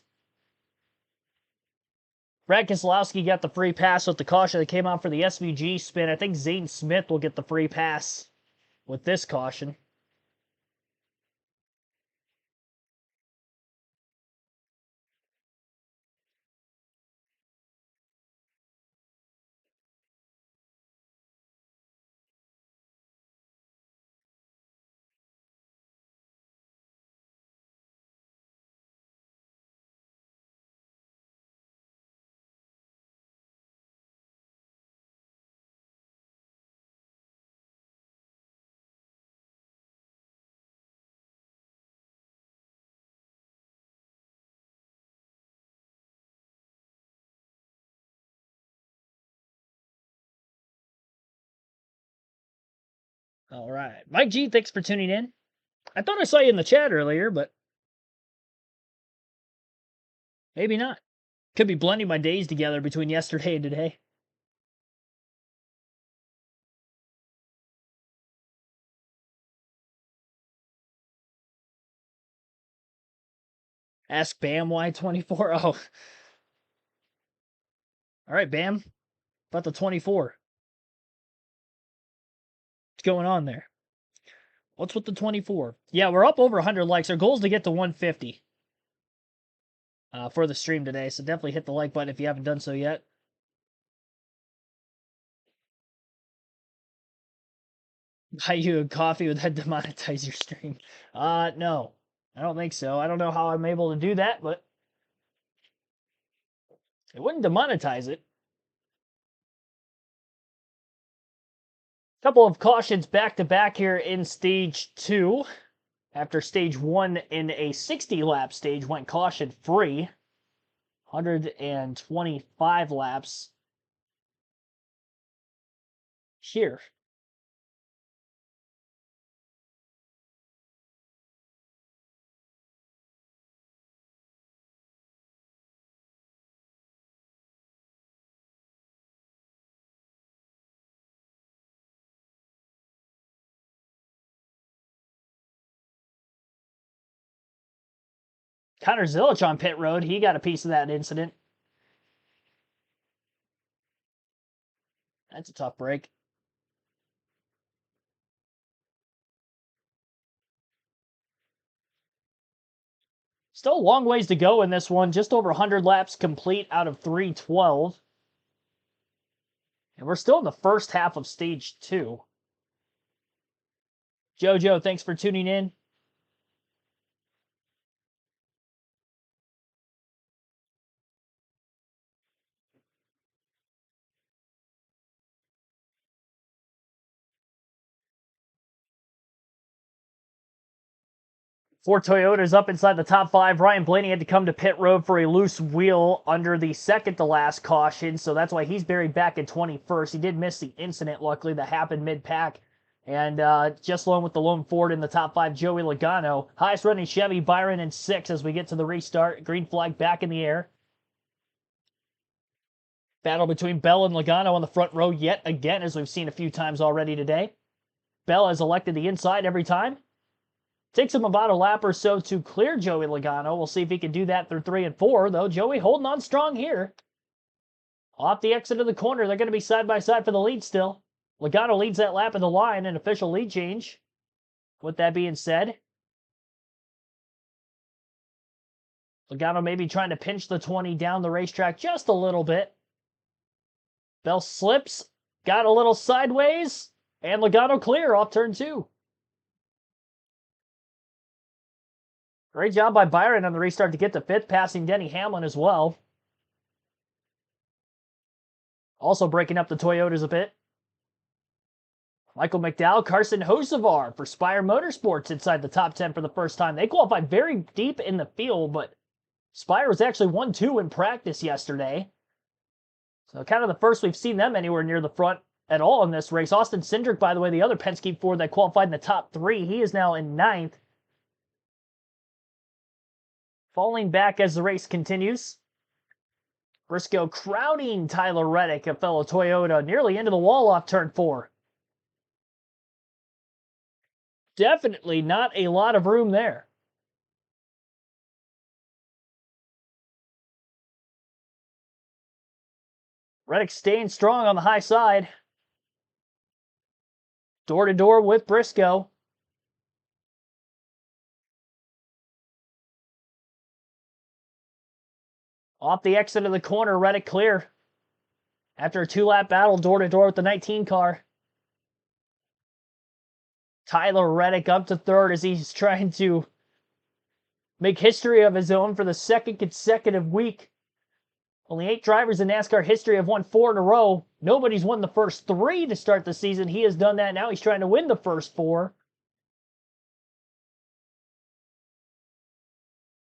Brad Keselowski got the free pass with the caution that came out for the SVG spin. I think Zane Smith will get the free pass with this caution. All right. Mike G, thanks for tuning in. I thought I saw you in the chat earlier, but maybe not. Could be blending my days together between yesterday and today. Ask Bam why 24. Oh. All right, Bam. About the 24. What's going on there? What's with the 24? Yeah, we're up over 100 likes. Our goal is to get to 150 for the stream today, so definitely hit the like button if you haven't done so yet. Buy you a coffee, would that demonetize your stream? No. I don't think so. I don't know how I'm able to do that, but it wouldn't demonetize it. Couple of cautions back to back here in stage 2. After stage 1 in a 60 lap stage went caution free. 125 laps here. Connor Zillich on pit road. He got a piece of that incident. That's a tough break. Still a long ways to go in this one. Just over 100 laps complete out of 312. And we're still in the first half of stage 2. Jojo, thanks for tuning in. 4 Toyotas up inside the top 5. Ryan Blaney had to come to pit road for a loose wheel under the second to last caution, so that's why he's buried back in 21st. He did miss the incident, luckily, that happened mid-pack. And just along with the lone Ford in the top 5, Joey Logano. Highest running Chevy, Byron in 6 as we get to the restart. Green flag back in the air. Battle between Bell and Logano on the front row yet again, as we've seen a few times already today. Bell has elected the inside every time. Takes him about a lap or so to clear Joey Logano. We'll see if he can do that through 3 and 4, though Joey holding on strong here. Off the exit of the corner, they're going to be side by side for the lead still. Logano leads that lap of the line, an official lead change. With that being said, Logano may be trying to pinch the 20 down the racetrack just a little bit. Bell slips, got a little sideways, and Logano clear off turn 2. Great job by Byron on the restart to get to 5th, passing Denny Hamlin as well. Also breaking up the Toyotas a bit. Michael McDowell, Carson Hocevar for Spire Motorsports inside the top 10 for the first time. They qualified very deep in the field, but Spire was actually 1-2 in practice yesterday. So kind of the first we've seen them anywhere near the front at all in this race. Austin Cindric, by the way, the other Penske Ford that qualified in the top 3, he is now in 9th. Falling back as the race continues. Briscoe crowding Tyler Reddick, a fellow Toyota, nearly into the wall off turn 4. Definitely not a lot of room there. Reddick staying strong on the high side. Door to door with Briscoe. Off the exit of the corner, Reddick clear. After a 2-lap battle, door to door with the 19 car. Tyler Reddick up to 3rd as he's trying to make history of his own for the 2nd consecutive week. Only 8 drivers in NASCAR history have won 4 in a row. Nobody's won the first 3 to start the season. He has done that. Now he's trying to win the first 4.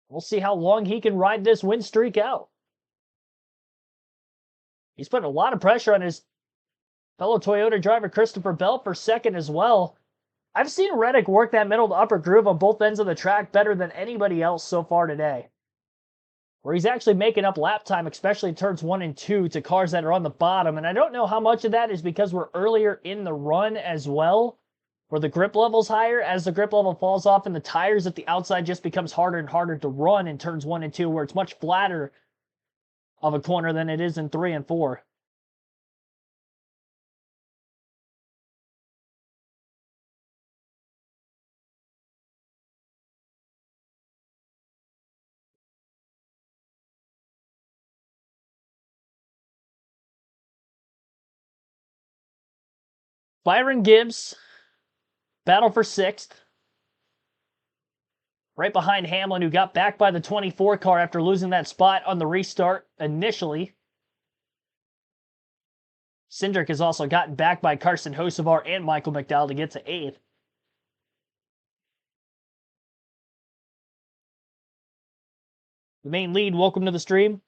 We'll see how long he can ride this win streak out. He's putting a lot of pressure on his fellow Toyota driver Christopher Bell for 2nd as well. I've seen Reddick work that middle to upper groove on both ends of the track better than anybody else so far today. Where he's actually making up lap time, especially in turns 1 and 2 to cars that are on the bottom. And I don't know how much of that is because we're earlier in the run as well, where the grip level's higher. As the grip level falls off and the tires at the outside just becomes harder and harder to run in turns 1 and 2, where it's much flatter of a corner than it is in 3 and 4. Byron Gibbs, battle for 6th. Right behind Hamlin, who got back by the 24 car after losing that spot on the restart initially. Cindric has also gotten back by Carson Hocevar and Michael McDowell to get to 8th. The main lead, welcome to the stream.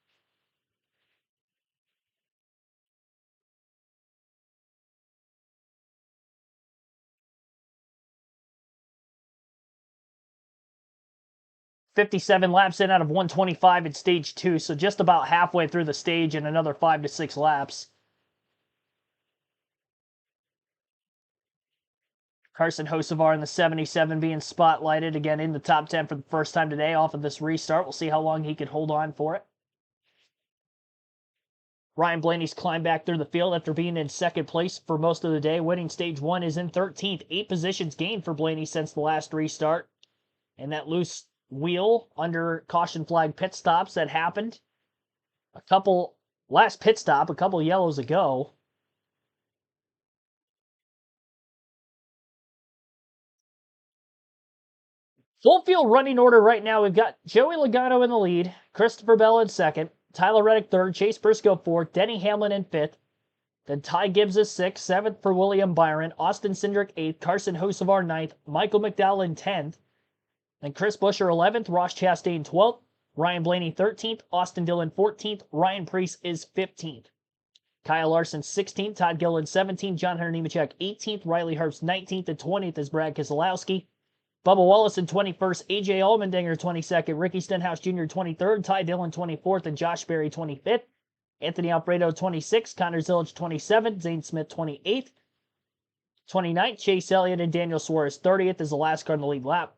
.57 laps in out of 125 in stage 2, so just about halfway through the stage and another 5 to 6 laps. Carson Hocevar in the 77 being spotlighted again in the top 10 for the first time today off of this restart. We'll see how long he can hold on for it. Ryan Blaney's climbed back through the field after being in 2nd place for most of the day. Winning stage 1 is in 13th. 8 positions gained for Blaney since the last restart. And that loose wheel under caution flag pit stops that happened last pit stop a couple yellows ago. Full field running order right now. We've got Joey Logano in the lead, Christopher Bell in 2nd, Tyler Reddick 3rd, Chase Briscoe 4th, Denny Hamlin in 5th, then Ty Gibbs is 6th, 7th for William Byron, Austin Cindric 8th, Carson Hocevar 9th, Michael McDowell in 10th, Then Chris Buescher 11th, Ross Chastain 12th, Ryan Blaney 13th, Austin Dillon 14th, Ryan Preece is 15th. Kyle Larson 16th, Todd Gilliland 17th, John Hunter Nemechek 18th, Riley Herbst 19th, and 20th is Brad Keselowski. Bubba Wallace in 21st, AJ Allmendinger 22nd, Ricky Stenhouse Jr. 23rd, Ty Dillon 24th, and Josh Berry 25th. Anthony Alfredo 26th, Connor Zilic 27th, Zane Smith 28th. 29th, Chase Elliott and Daniel Suarez 30th is the last car in the lead lap.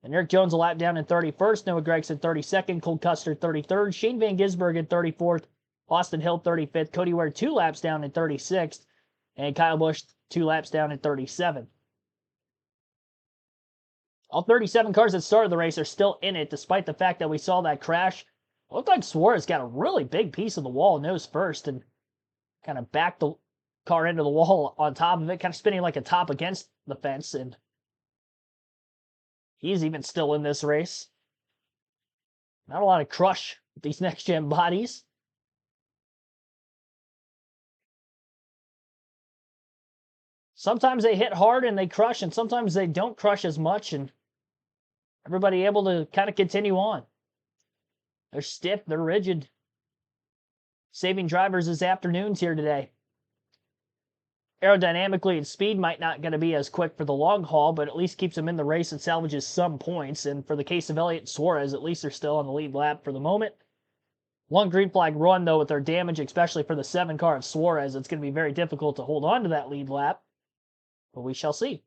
And Eric Jones a lap down in 31st, Noah Gragson 32nd, Cole Custer 33rd, Shane Van Gisbergen in 34th, Austin Hill 35th, Cody Ware 2 laps down in 36th, and Kyle Busch 2 laps down in 37th. All 37 cars that started the race are still in it, despite the fact that we saw that crash. It looked like Suarez got a really big piece of the wall nose first and kind of backed the car into the wall on top of it, kind of spinning like a top against the fence, and he's even still in this race. Not a lot of crush with these next-gen bodies. Sometimes they hit hard and they crush, and sometimes they don't crush as much, and everybody able to kind of continue on. They're stiff, they're rigid. Saving drivers his afternoons here today. Aerodynamically and speed might not going to be as quick for the long haul, but at least keeps them in the race and salvages some points. And for the case of Elliott and Suarez, at least they're still on the lead lap for the moment. Long green flag run, though, with their damage, especially for the 7 car of Suarez, it's going to be very difficult to hold on to that lead lap. But we shall see.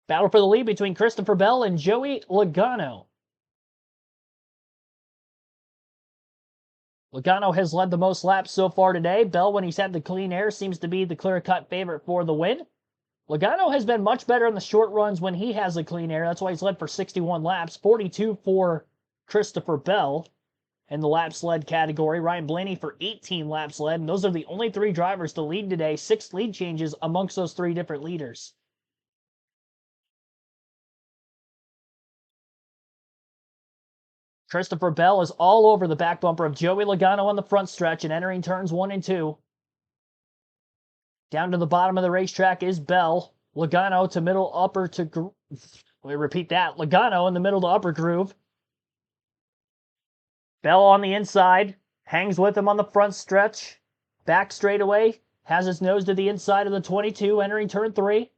Battle for the lead between Christopher Bell and Joey Logano. Logano has led the most laps so far today. Bell, when he's had the clean air, seems to be the clear-cut favorite for the win. Logano has been much better in the short runs when he has a clean air. That's why he's led for 61 laps, 42 for Christopher Bell in the laps led category. Ryan Blaney for 18 laps led, and those are the only 3 drivers to lead today. 6 lead changes amongst those 3 different leaders. Christopher Bell is all over the back bumper of Joey Logano on the front stretch and entering turns 1 and 2. Down to the bottom of the racetrack is Bell. Logano to middle upper to... Let me repeat that. Logano in the middle to upper groove. Bell on the inside. Hangs with him on the front stretch. Back straightaway. Has his nose to the inside of the 22 entering turn 3.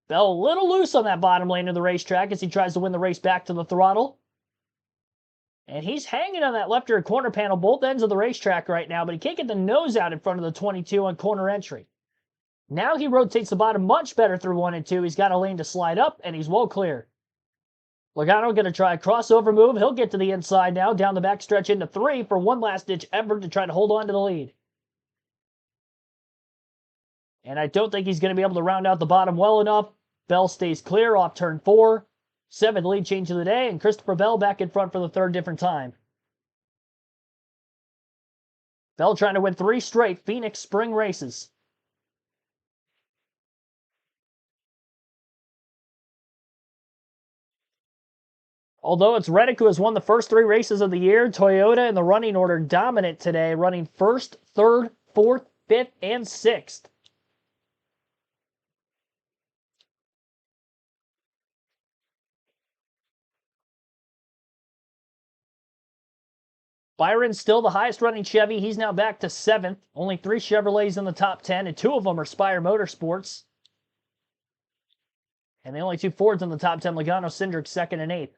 Bell a little loose on that bottom lane of the racetrack as he tries to win the race back to the throttle. And he's hanging on that left rear corner panel, both ends of the racetrack right now, but he can't get the nose out in front of the 22 on corner entry. Now he rotates the bottom much better through 1 and 2. He's got a lane to slide up, and he's well clear. Logano going to try a crossover move. He'll get to the inside now, down the back stretch into 3 for one last-ditch effort to try to hold on to the lead. And I don't think he's going to be able to round out the bottom well enough. Bell stays clear off turn 4. 7th lead change of the day, and Christopher Bell back in front for the 3rd different time. Bell trying to win 3 straight Phoenix spring races. Although it's Reddick who has won the first 3 races of the year, Toyota in the running order dominant today, running 1st, 3rd, 4th, 5th, and 6th. Byron's still the highest running Chevy. He's now back to 7th. Only 3 Chevrolets in the top 10, and 2 of them are Spire Motorsports. And the only 2 Fords in the top 10, Logano, Cindric, 2nd and 8th.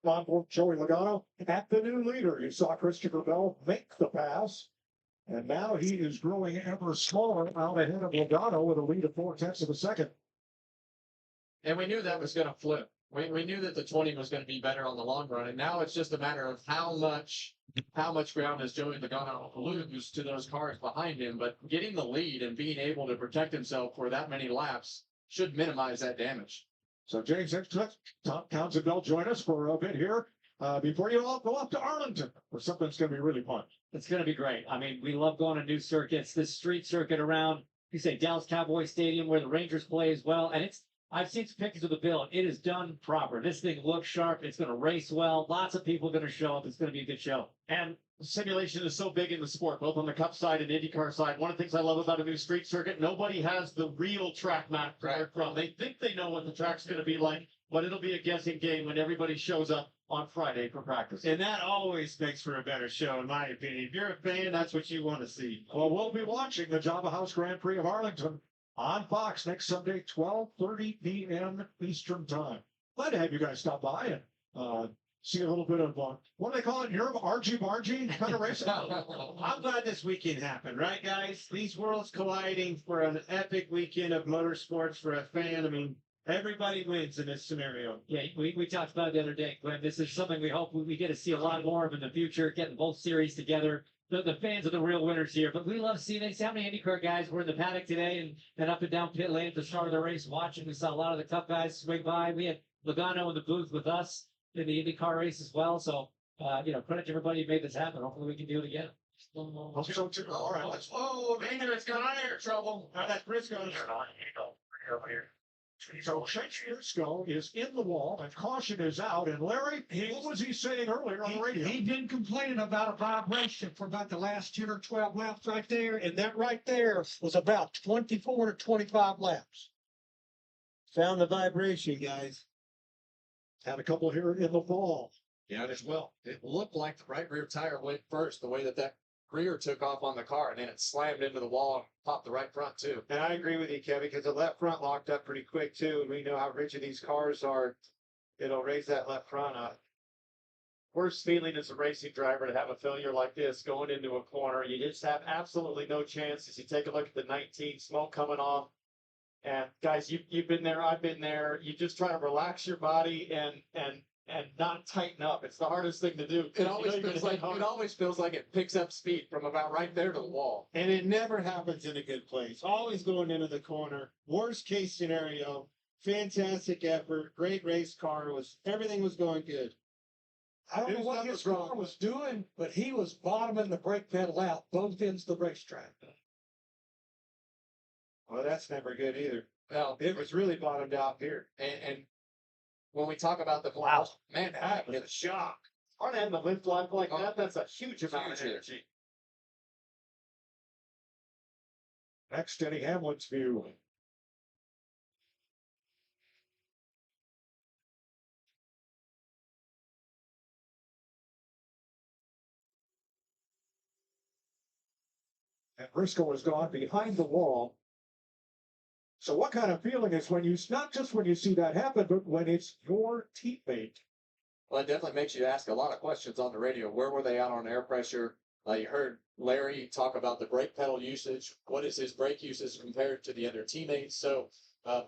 On for Joey Logano. At the new leader, you saw Christopher Bell make the pass. And now he is growing ever smaller out ahead of Logano with a lead of 4/10 of a second. And we knew that was going to flip. We knew that the 20 was going to be better on the long run, and now it's just a matter of how much ground has Joey Logano lose to those cars behind him. But getting the lead and being able to protect himself for that many laps should minimize that damage. So James Tom Townsend Bell join us for a bit here before you all go up to Arlington, where something's going to be really fun. It's going to be great. I mean, we love going to new circuits. This street circuit around, you say Dallas Cowboy Stadium, where the Rangers play as well, and it's I've seen some pictures of the build. It is done proper. This thing looks sharp. It's going to race well. Lots of people are going to show up. It's going to be a good show. And simulation is so big in the sport, both on the Cup side and IndyCar side. One of the things I love about a new street circuit, nobody has the real track map to work from. They think they know what the track's going to be like, but it'll be a guessing game when everybody shows up on Friday for practice. And that always makes for a better show, in my opinion. If you're a fan, that's what you want to see. Well, we'll be watching the Java House Grand Prix of Arlington on Fox next Sunday, 12:30 p.m. Eastern Time. Glad to have you guys stop by and see a little bit of, what do they call it in Europe? Argy-bargy kind of racing? I'm glad this weekend happened, right, guys? These worlds colliding for an epic weekend of motorsports for a fan. I mean, everybody wins in this scenario. Yeah, we talked about it the other day, Glenn. This is something we hope we get to see a lot more of in the future, getting both series together. The fans are the real winners here, but we love seeing this. How many IndyCar guys were in the paddock today and up and down pit lane at the start of the race watching? We saw a lot of the Cup guys swing by. We had Logano in the booth with us in the IndyCar race as well. So, credit to everybody who made this happen. Hopefully we can do it again. Hope so too. All right, let's. Oh, dangerous, got on air trouble. Now that Briscoe's So Chase Briscoe is in the wall and caution is out. And Larry, what was he saying earlier on the radio? He'd been complaining about a vibration for about the last 10 or 12 laps right there. And that right there was about 24 to 25 laps. found the vibration, guys. Had a couple here in the fall. Yeah, as well. It looked like the right rear tire went first, the way that rear took off on the car, and then it slammed into the wall and popped the right front too. And I agree with you, Kevin, because the left front locked up pretty quick too. And we know how rigid these cars are. It'll raise that left front up. Worst feeling as a racing driver to have a failure like this going into a corner. You just have absolutely no chances. You take a look at the 19 smoke coming off. And guys, you've been there, I've been there. You just try to relax your body and not tighten up. It's the hardest thing to do. It always feels like it picks up speed from about right there to the wall. And it never happens in a good place. Always going into the corner. Worst case scenario. Fantastic effort. Great race car. Everything was going good. I don't know what his car was doing, but he was bottoming the brake pedal out both ends of the racetrack. Well, that's never good either. Well, It was really bottomed out here. and when we talk about the man, that was a shock. Front end, the lift line like that, that's a huge amount of Huge. energy. Next, Denny Hamlin's view. And Briscoe has gone behind the wall. So what kind of feeling is when you, not just when you see that happen, but when it's your teammate? Well, it definitely makes you ask a lot of questions on the radio. Where were they out on air pressure? You heard Larry talk about the brake pedal usage. What is his brake usage compared to the other teammates? So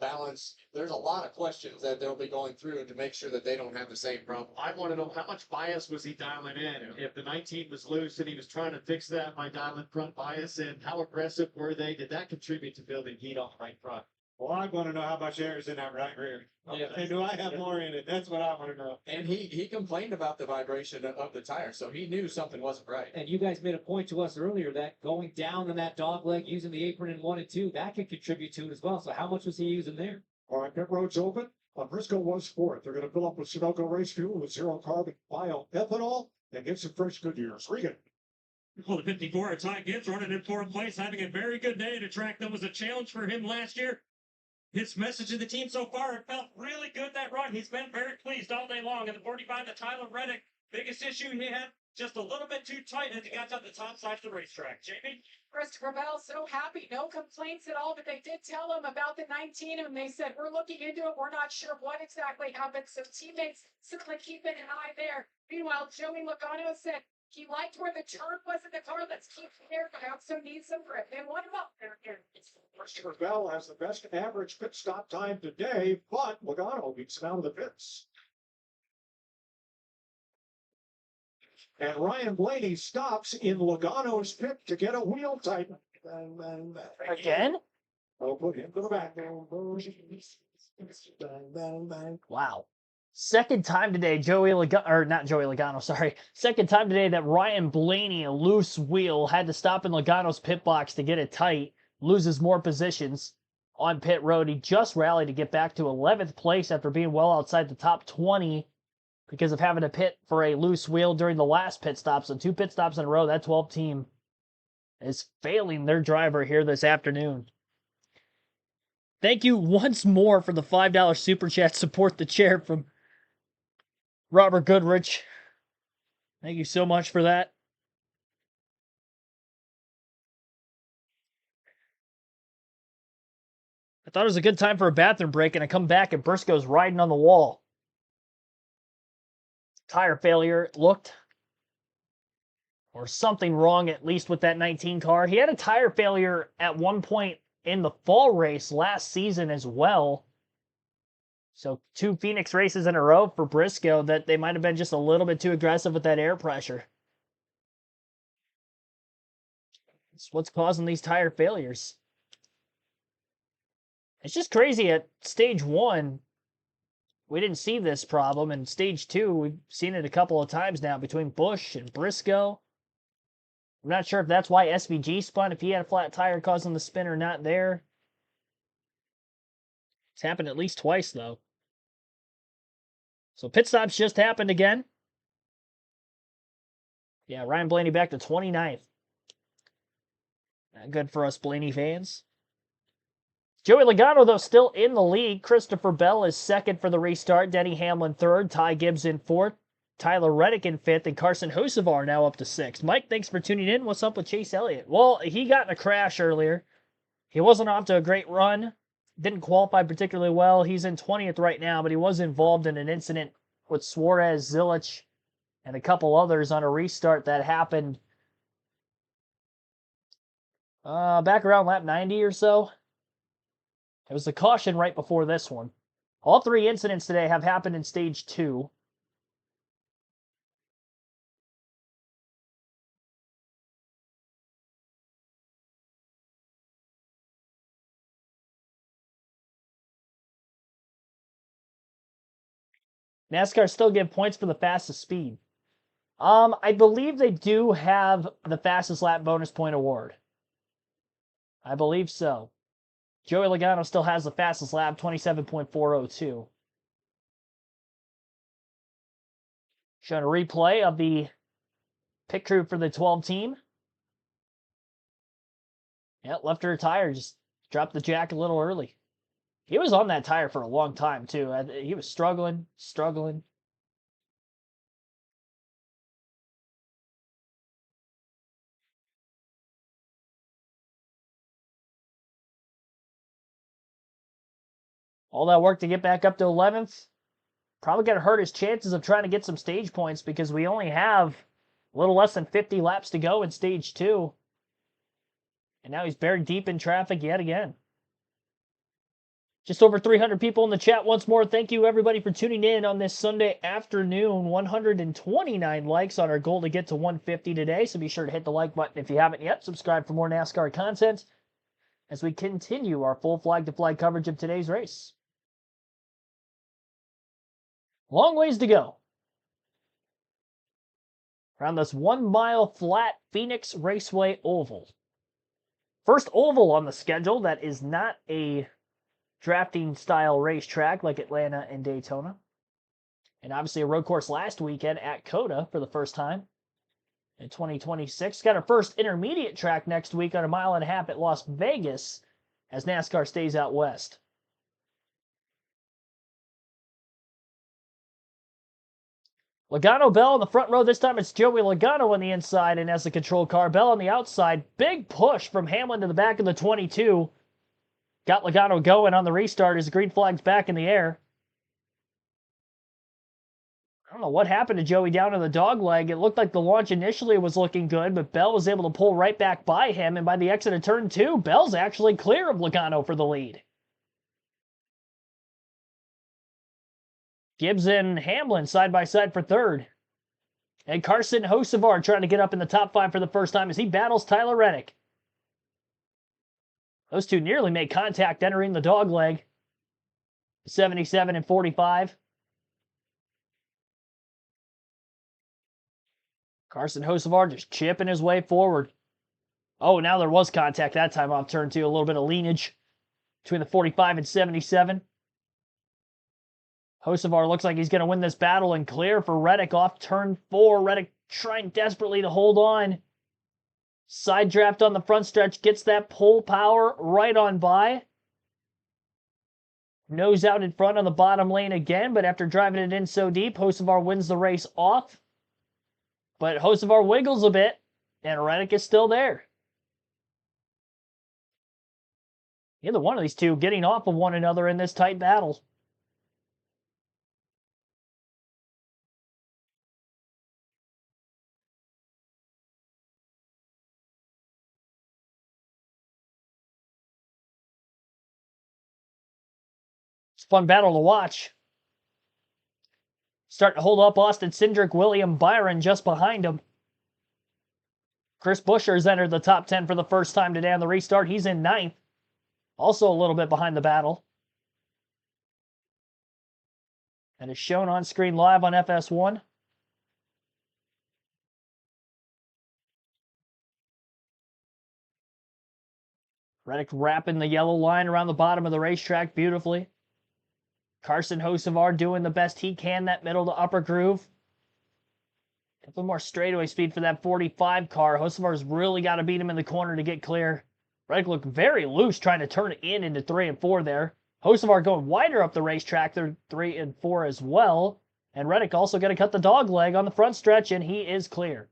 balance. There's a lot of questions that they'll be going through to make sure that they don't have the same problem. I want to know how much bias was he dialing in? If the 19 was loose and he was trying to fix that by dialing front bias in, how aggressive were they? Did that contribute to building heat on right front? Well, I want to know how much air is in that right rear. Yeah. And do I have more in it? That's what I want to know. And he complained about the vibration of the tire, so he knew something wasn't right. And you guys made a point to us earlier that going down on that dog leg, using the apron in 1 and 2, that could contribute to it as well. So how much was he using there? All right, pit road's open. Briscoe was fourth. They're going to fill up with Sunoco race fuel with zero carbon bioethanol and get some fresh Goodyears. Regan. Well, the 54 Ty Gibbs running in fourth place, having a very good day at a track that was a challenge for him last year. His message to the team so far, it felt really good that run. He's been very pleased all day long. And the 45 to Tyler Reddick, biggest issue he had, just a little bit too tight as he got to the top side of the racetrack. Jamie? Christopher Bell, so happy. No complaints at all, but they did tell him about the 19, and they said, we're looking into it. We're not sure what exactly happened. So teammates simply keeping an eye there. Meanwhile, Joey Logano said he liked where the turn was in the car. Let's keep there, but I also need some grip. And what about there? Christopher Bell has the best average pit stop time today, but Logano beats him out of the pits. And Ryan Blaney stops in Logano's pit to get a wheel tighten. Again? I'll put him to the back. Wow. Second time today, second time today that Ryan Blaney, a loose wheel, had to stop in Logano's pit box to get it tight, loses more positions. on pit road. He just rallied to get back to 11th place after being well outside the top 20 because of having to pit for a loose wheel during the last pit stop. So 2 pit stops in a row. That 12 team is failing their driver here this afternoon. Thank you once more for the $5 super chat. Support the chair from Robert Goodrich. Thank you so much for that. I thought it was a good time for a bathroom break, and I come back and Briscoe's riding on the wall. Tire failure, it looked. Or something wrong, at least with that 19 car. He had a tire failure at one point in the fall race last season as well. So 2 Phoenix races in a row for Briscoe that they might have been just a little bit too aggressive with that air pressure. It's what's causing these tire failures. It's just crazy at stage 1. We didn't see this problem. In stage 2, we've seen it a couple of times now between Busch and Briscoe. I'm not sure if that's why SVG spun, if he had a flat tire causing the spin or not there. It's happened at least twice, though. So pit stops just happened again. Yeah, Ryan Blaney back to 29th. Not good for us Blaney fans. Joey Logano, though, still in the lead. Christopher Bell is second for the restart. Denny Hamlin third. Ty Gibbs in fourth. Tyler Reddick in fifth. And Carson Hocevar now up to sixth. Mike, thanks for tuning in. What's up with Chase Elliott? Well, he got in a crash earlier. He wasn't off to a great run. Didn't qualify particularly well. He's in 20th right now, but he was involved in an incident with Suarez, Zilich, and a couple others on a restart that happened back around lap 90 or so. It was a caution right before this one. All 3 incidents today have happened in stage 2. NASCAR still give points for the fastest speed. I believe they do have the fastest lap bonus point award. I believe so. Joey Logano still has the fastest lap, 27.402. Showing a replay of the pit crew for the 12 team. Yeah, left rear tire, just dropped the jack a little early. He was on that tire for a long time, too. He was struggling. All that work to get back up to 11th. Probably going to hurt his chances of trying to get some stage points because we only have a little less than 50 laps to go in stage 2. And now he's buried deep in traffic yet again. Just over 300 people in the chat once more. Thank you, everybody, for tuning in on this Sunday afternoon. 129 likes on our goal to get to 150 today. So be sure to hit the like button if you haven't yet. Subscribe for more NASCAR content as we continue our full flag-to-flag coverage of today's race. Long ways to go around this 1-mile flat Phoenix Raceway oval. First oval on the schedule that is not a drafting style racetrack like Atlanta and Daytona. And obviously a road course last weekend at COTA for the first time in 2026. Got our first intermediate track next week on 1.5 miles at Las Vegas as NASCAR stays out west. Logano, Bell on the front row. This time it's Joey Logano on the inside and as the control car. Bell on the outside. Big push from Hamlin to the back of the 22. Got Logano going on the restart as the green flag's back in the air. I don't know what happened to Joey down in the dog leg. It looked like the launch initially was looking good, but Bell was able to pull right back by him, and by the exit of turn 2, Bell's actually clear of Logano for the lead. Gibbs and Hamlin side by side for third. And Carson Hocevar trying to get up in the top 5 for the first time as he battles Tyler Reddick. Those two nearly made contact entering the dog leg. 77 and 45. Carson Hocevar just chipping his way forward. Oh, now there was contact that time off turn 2. A little bit of leanage. between the 45 and 77. Hocevar looks like he's going to win this battle and clear for Reddick off turn 4. Reddick trying desperately to hold on. Side draft on the front stretch, gets that pull power right on by. Nose out in front on the bottom lane again, but after driving it in so deep, Hocevar wins the race off. But Hocevar wiggles a bit, and Reddick is still there. Either one of these two getting off of one another in this tight battle. It's a fun battle to watch. Starting to hold up Austin Cindric, William Byron just behind him. Chris Buescher's entered the top 10 for the first time today on the restart. He's in 9th. Also a little bit behind the battle. And is shown on screen live on FS1. Reddick wrapping the yellow line around the bottom of the racetrack beautifully. Carson Hocevar doing the best he can, that middle to upper groove. A little more straightaway speed for that 45 car. Hocevar's really got to beat him in the corner to get clear. Reddick looked very loose trying to turn it in into 3 and 4 there. Hocevar going wider up the racetrack through 3 and 4 as well. And Reddick also going to cut the dog leg on the front stretch, and he is clear.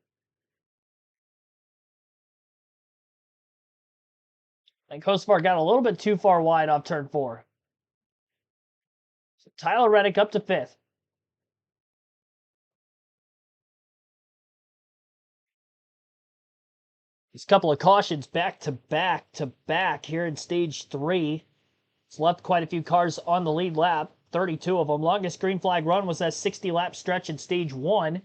I think Hocevar got a little bit too far wide off turn 4. So Tyler Reddick up to 5th. These couple of cautions back to back to back here in stage 3. It's left quite a few cars on the lead lap, 32 of them. Longest green flag run was that 60-lap stretch in stage 1. And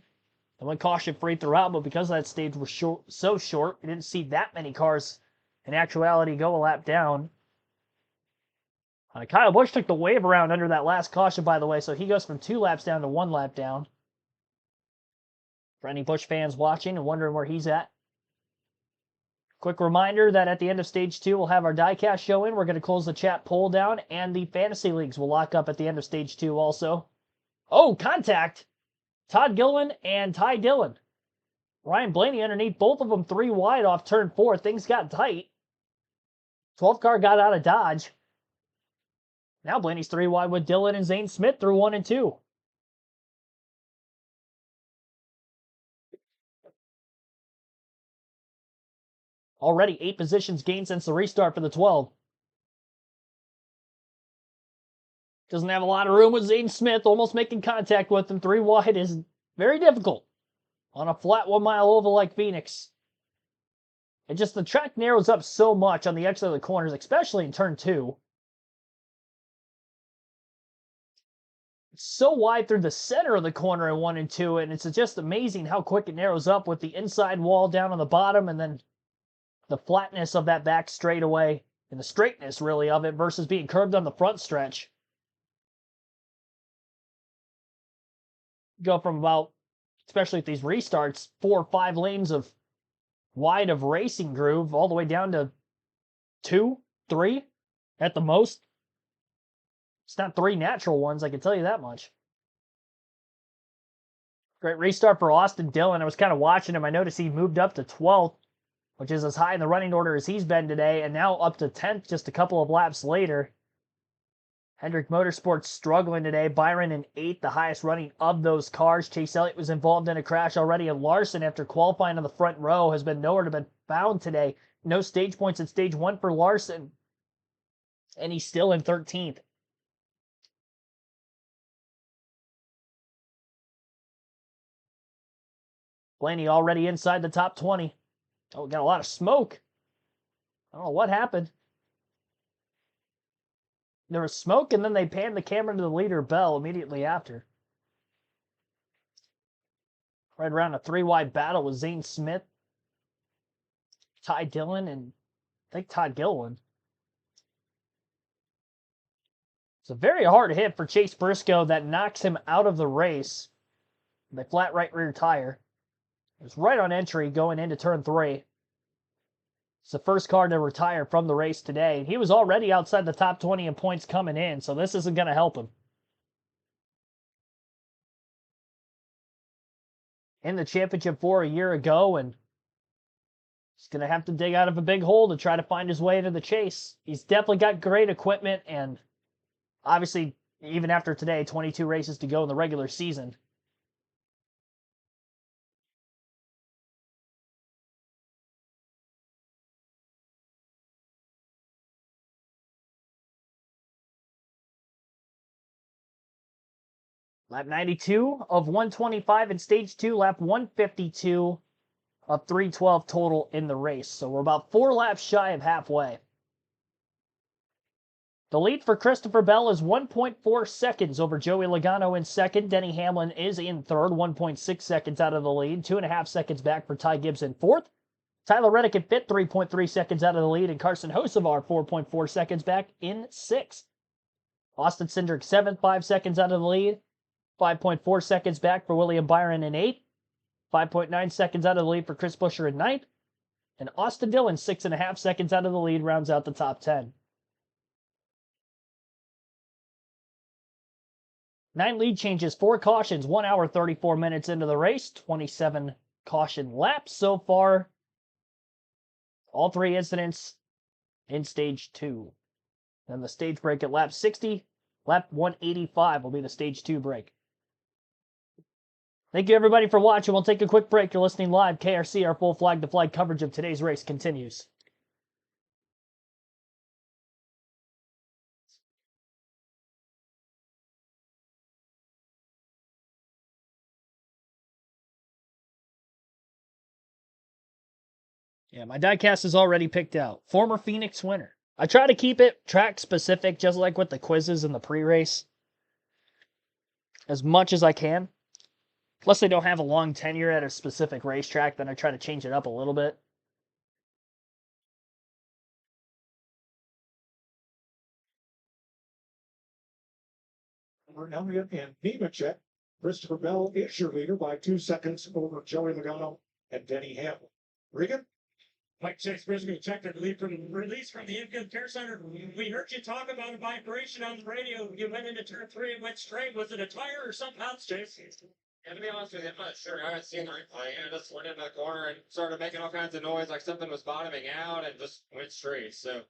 went caution-free throughout, but because that stage was so short, we didn't see that many cars in actuality go a lap down. Kyle Busch took the wave around under that last caution, by the way, so he goes from 2 laps down to 1 lap down. For any Busch fans watching and wondering where he's at. Quick reminder that at the end of stage 2, we'll have our Diecast show in. We're going to close the chat poll down, and the fantasy leagues will lock up at the end of stage 2 also. Oh, contact! Todd Gilliland and Ty Dillon. Ryan Blaney underneath, both of them 3 wide off turn 4. Things got tight. 12th car got out of Dodge. Now Blaney's 3 wide with Dillon and Zane Smith through 1 and 2. Already 8 positions gained since the restart for the 12. Doesn't have a lot of room with Zane Smith. Almost making contact with him. 3 wide is very difficult on a flat 1-mile oval like Phoenix. And just the track narrows up so much on the exit of the corners, especially in turn 2. It's so wide through the center of the corner in 1 and 2, and it's just amazing how quick it narrows up with the inside wall down on the bottom and then the flatness of that back straightaway and the straightness, really, of it versus being curved on the front stretch. Go from about, especially at these restarts, 4 or 5 lanes of wide of racing groove all the way down to 2, 3 at the most. It's not 3 natural ones, I can tell you that much. Great restart for Austin Dillon. I was kind of watching him. I noticed he moved up to 12th, which is as high in the running order as he's been today, and now up to 10th just a couple of laps later. Hendrick Motorsports struggling today. Byron in 8th, the highest running of those cars. Chase Elliott was involved in a crash already, and Larson, after qualifying on the front row, has been nowhere to be found today. No stage points in stage 1 for Larson, and he's still in 13th. Blaney already inside the top 20. Oh, we got a lot of smoke. I don't know what happened. There was smoke, and then they panned the camera to the leader, Bell, immediately after. Right around a 3-wide battle with Zane Smith, Ty Dillon, and I think Todd Gilliland. It's a very hard hit for Chase Briscoe that knocks him out of the race. The flat right rear tire. It was right on entry going into turn 3. It's the first car to retire from the race today. He was already outside the top 20 in points coming in, so this isn't going to help him. In the championship 4 a year ago, and he's going to have to dig out of a big hole to try to find his way into the chase. He's definitely got great equipment, and obviously, even after today, 22 races to go in the regular season. Lap 92 of 125 in stage 2, lap 152 of 312 total in the race. So we're about 4 laps shy of halfway. The lead for Christopher Bell is 1.4 seconds over Joey Logano in second. Denny Hamlin is in third, 1.6 seconds out of the lead. 2.5 seconds back for Ty Gibbs in fourth. Tyler Reddick in fifth, 3.3 seconds out of the lead. And Carson Hocevar, 4.4 seconds back in sixth. Austin Cindric seventh, 5 seconds out of the lead. 5.4 seconds back for William Byron in 8th. 5.9 seconds out of the lead for Chris Buescher in 9th. And Austin Dillon, 6.5 seconds out of the lead, rounds out the top 10. 9 lead changes, 4 cautions, 1 hour 34 minutes into the race, 27 caution laps so far. All 3 incidents in stage 2. Then the stage break at lap 60. Lap 185 will be the stage 2 break. Thank you, everybody, for watching. We'll take a quick break. You're listening live. KRC, our full flag-to-flag coverage of today's race continues. Yeah, my diecast is already picked out. Former Phoenix winner. I try to keep it track-specific, just like with the quizzes and the pre-race, as much as I can. Unless they don't have a long tenure at a specific racetrack, then I try to change it up a little bit. Elliott and Nemechek. Christopher Bell is your leader by 2 seconds over Joey Logano and Denny Hamlin. Regan? Mike Chase Briscoe checked the lead from release from the infield care center. We heard you talk about a vibration on the radio. You went into turn 3 and went straight. Was it a tire or something else, Chase? Yeah, to be honest with you, I'm not sure. I haven't seen the replay. I just went into the corner and started making all kinds of noise like something was bottoming out and just went straight. So,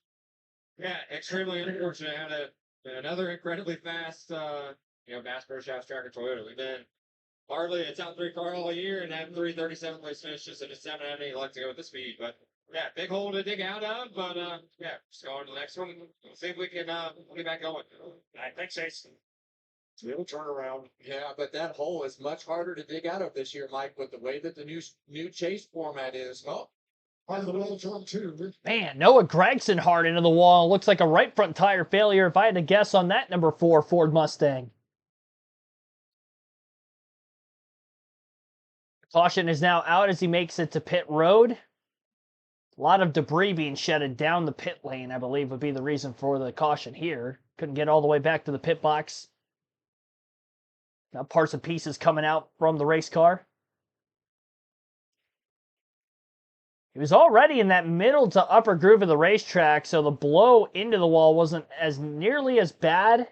yeah, extremely unfortunate. I had another incredibly fast, Bass Pro Shops tracker Toyota. We've been hardly a top 3 car all year and have 3 37th place finishes, and just haven't had any luck to go with the speed. But yeah, big hole to dig out of. But yeah, just going to the next one. We'll see if we can get back going. All right, thanks, Chase. It'll turn around. Yeah, but that hole is much harder to dig out of this year, Mike, with the way that the new chase format is. Oh, On the middle turn 2. Man, Noah Gregson hard into the wall. Looks like a right front tire failure if I had to guess on that number 4 Ford Mustang. Caution is now out as he makes it to pit road. A lot of debris being shedded down the pit lane, I believe, would be the reason for the caution here. Couldn't get all the way back to the pit box. Now parts and pieces coming out from the race car. He was already in that middle to upper groove of the racetrack, so the blow into the wall wasn't as nearly as bad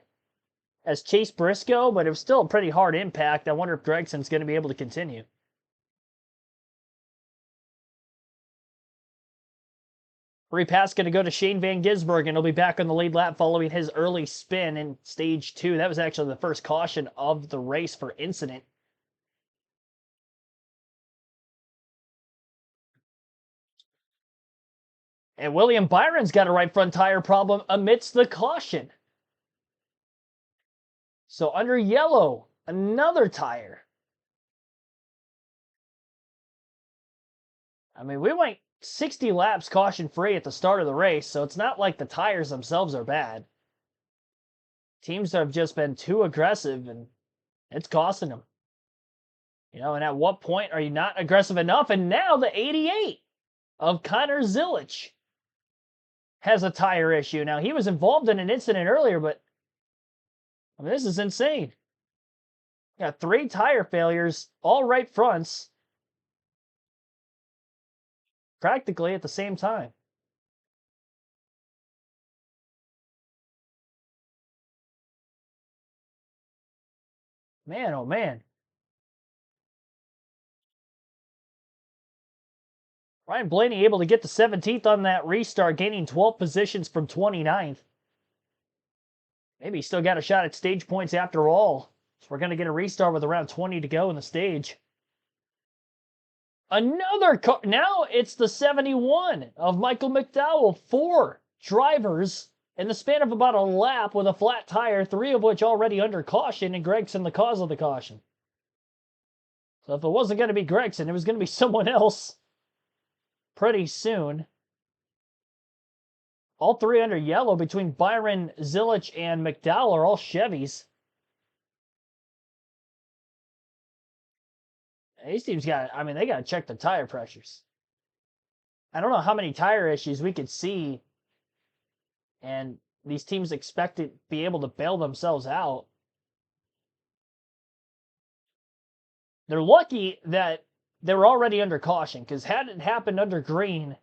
as Chase Briscoe, but it was still a pretty hard impact. I wonder if Gregson's going to be able to continue. Free pass going to go to Shane Van Gisbergen, and he'll be back on the lead lap following his early spin in stage 2. That was actually the first caution of the race for incident. And William Byron's got a right front tire problem amidst the caution. So under yellow, another tire. I mean, we went 60 laps caution-free at the start of the race, so it's not like the tires themselves are bad. Teams have just been too aggressive, and it's costing them. And at what point are you not aggressive enough? And now the 88 of Connor Zilic has a tire issue. Now, he was involved in an incident earlier, but I mean, this is insane. Got 3 tire failures, all right fronts, practically at the same time. Man, oh man. Ryan Blaney able to get to 17th on that restart, gaining 12 positions from 29th. Maybe he still got a shot at stage points after all. So we're going to get a restart with around 20 to go in the stage. Another car. Now it's the 71 of Michael McDowell. 4 drivers in the span of about a lap with a flat tire, 3 of which already under caution, and Gregson the cause of the caution. So if it wasn't going to be Gregson, it was going to be someone else pretty soon. All 3 under yellow between Byron, Zilich, and McDowell are all Chevys. These teams they got to check the tire pressures. I don't know how many tire issues we could see, and these teams expect to be able to bail themselves out. They're lucky that they were already under caution, because had it happened under green,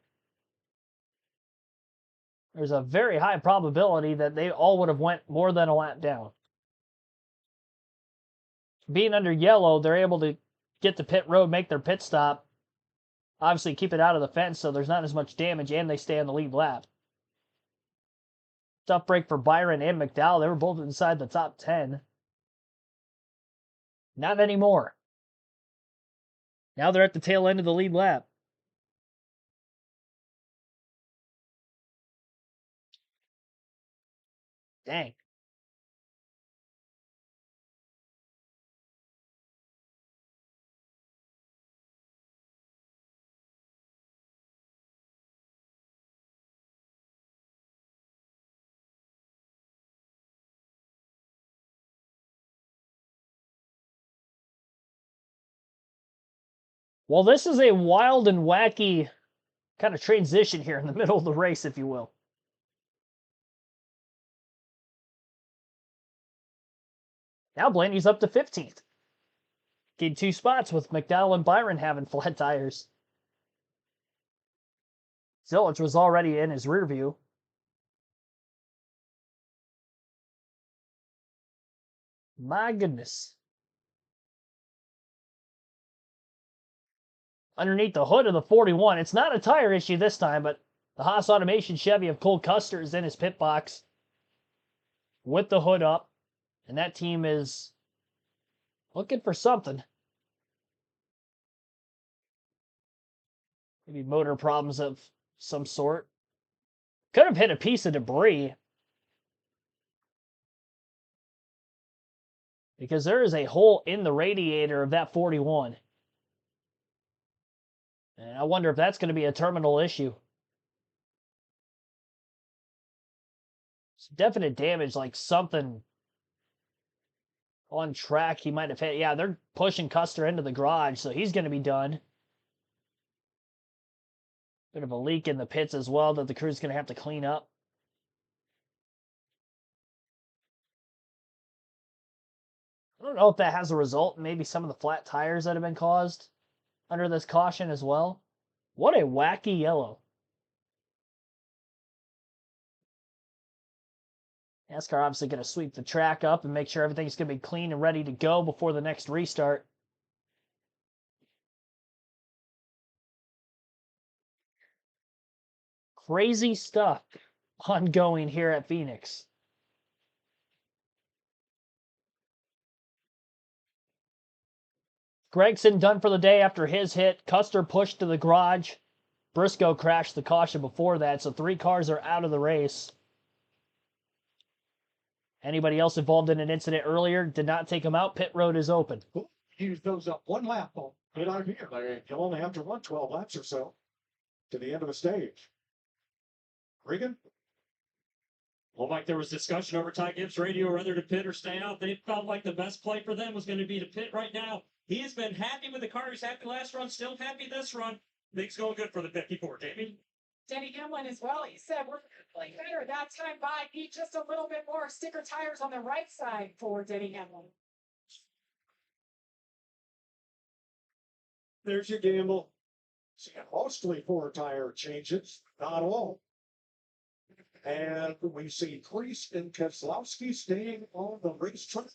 there's a very high probability that they all would have went more than a lap down. Being under yellow, they're able to get to pit road, make their pit stop, obviously keep it out of the fence so there's not as much damage, and they stay on the lead lap. Tough break for Byron and McDowell. They were both inside the top 10. Not anymore. Now they're at the tail end of the lead lap. Dang. Well, this is a wild and wacky kind of transition here in the middle of the race, if you will. Now Blaney's up to 15th. Gained 2 spots with McDowell and Byron having flat tires. Zilich was already in his rear view. My goodness. Underneath the hood of the 41, it's not a tire issue this time, but the Haas Automation Chevy of Cole Custer is in his pit box with the hood up, and that team is looking for something. Maybe motor problems of some sort. Could have hit a piece of debris, because there is a hole in the radiator of that 41. And I wonder if that's going to be a terminal issue. Some definite damage, like something on track he might have hit. Yeah, they're pushing Custer into the garage, so he's going to be done. Bit of a leak in the pits as well that the crew's going to have to clean up. I don't know if that has a result in maybe some of the flat tires that have been caused under this caution as well. What a wacky yellow. NASCAR obviously going to sweep the track up and make sure everything's going to be clean and ready to go before the next restart. Crazy stuff ongoing here at Phoenix. Gregson done for the day after his hit. Custer pushed to the garage. Briscoe crashed the caution before that, so 3 cars are out of the race. Anybody else involved in an incident earlier did not take them out. Pit road is open. Use those up 1 lap. Get out here. You'll only have to run 12 laps or so to the end of the stage. Regan? Well, Mike, there was discussion over Ty Gibbs' radio whether to pit or stay out. They felt like the best play for them was going to be to pit right now. He has been happy with the car. He's happy last run, still happy this run. Things going good for the 54, Jamie. Denny Hamlin as well. He said we're playing better that time by. Need just a little bit more sticker tires on the right side for Denny Hamlin. There's your gamble. See, mostly 4 tire changes, not all. And we see Priest and Keselowski staying on the racetrack.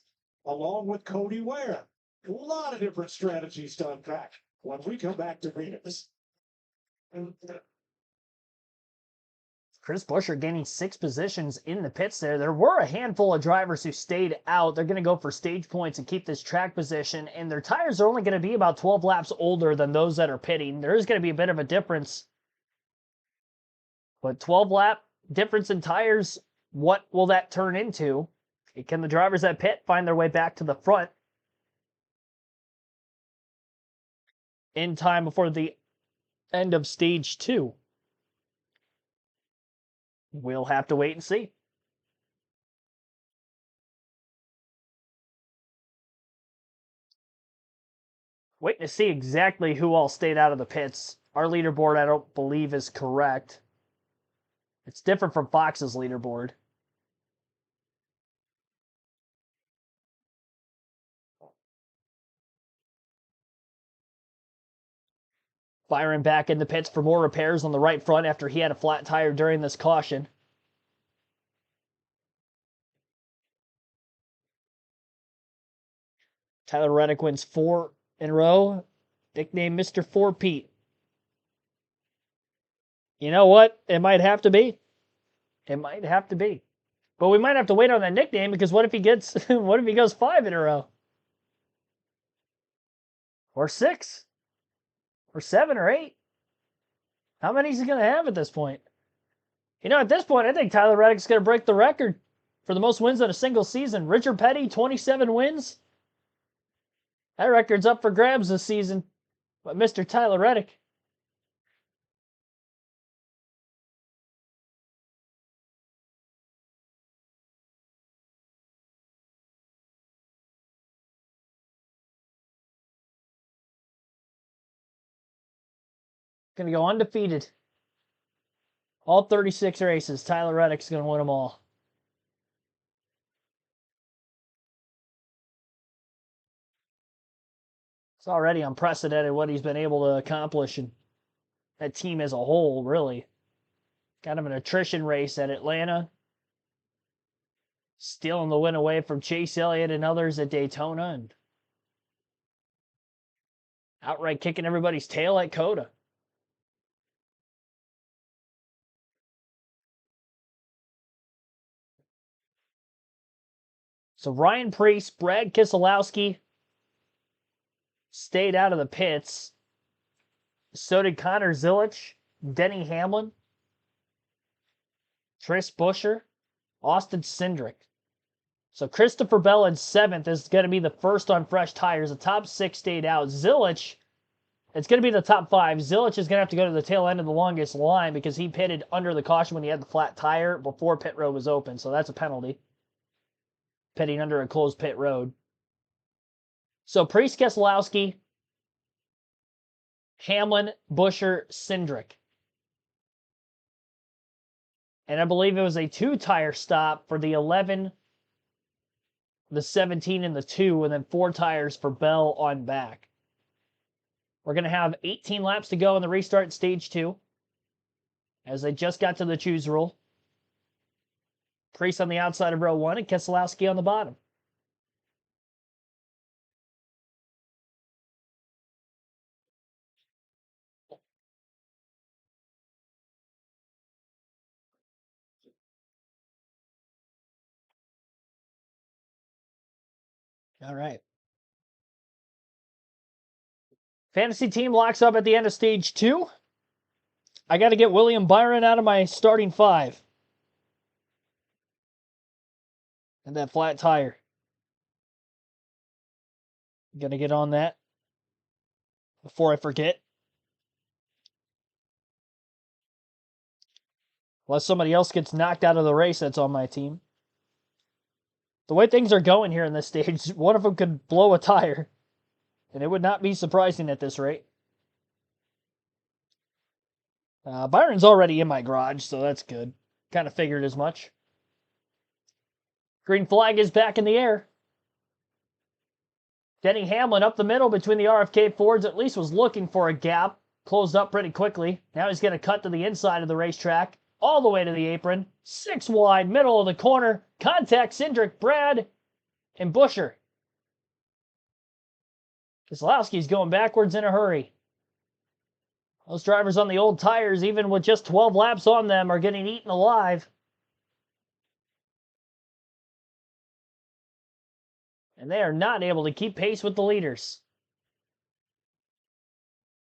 along with Cody Ware. A lot of different strategies to unpack when we come back to Phoenix. Chris Buescher gaining 6 positions in the pits there. There were a handful of drivers who stayed out. They're going to go for stage points and keep this track position, and their tires are only going to be about 12 laps older than those that are pitting. There is going to be a bit of a difference. But 12-lap difference in tires, what will that turn into? Can the drivers at pit find their way back to the front in time before the end of stage 2? We'll have to wait and see. Waiting to see exactly who all stayed out of the pits. Our leaderboard, I don't believe, is correct. It's different from Fox's leaderboard. Byron back in the pits for more repairs on the right front after he had a flat tire during this caution. Tyler Reddick wins 4 in a row. Nicknamed Mr. 4-Pete. You know what? It might have to be. It might have to be. But we might have to wait on that nickname because what if he gets, what if he goes 5 in a row? Or 6? Or 7 or 8? How many is he going to have at this point? You know, at this point, I think Tyler Reddick's going to break the record for the most wins in a single season. Richard Petty, 27 wins. That record's up for grabs this season. But Mr. Tyler Reddick. Going to go undefeated. All 36 races. Tyler Reddick's going to win them all. It's already unprecedented what he's been able to accomplish, and that team as a whole, really. Kind of an attrition race at Atlanta. Stealing the win away from Chase Elliott and others at Daytona, and outright kicking everybody's tail at Coda. So Ryan Preece, Brad Keselowski stayed out of the pits. So did Connor Zilisch, Denny Hamlin, Chris Buescher, Austin Cindric. So Christopher Bell in 7th is going to be the first on fresh tires. The top 6 stayed out. Zilisch, it's going to be the top 5. Zilisch is going to have to go to the tail end of the longest line because he pitted under the caution when he had the flat tire before pit road was open. So that's a penalty. Pitting under a closed pit road. So Preece, Keselowski, Hamlin, Buescher, Cindric. And I believe it was a 2-tire stop for the 11, the 17, and the 2, and then 4 tires for Bell on back. We're going to have 18 laps to go in the restart stage 2, as they just got to the choose rule. Preece on the outside of row 1 and Keselowski on the bottom. All right. Fantasy team locks up at the end of stage 2. I got to get William Byron out of my starting 5. And that flat tire. Gonna get on that before I forget. Unless somebody else gets knocked out of the race that's on my team. The way things are going here in this stage, one of them could blow a tire. And it would not be surprising at this rate. Byron's already in my garage, so that's good. Kind of figured as much. Green flag is back in the air. Denny Hamlin up the middle between the RFK Fords, at least was looking for a gap. Closed up pretty quickly. Now he's going to cut to the inside of the racetrack. All the way to the apron. 6 wide, middle of the corner. Contact Cindric, Brad, and Buescher. Keselowski's going backwards in a hurry. Those drivers on the old tires, even with just 12 laps on them, are getting eaten alive. And they are not able to keep pace with the leaders.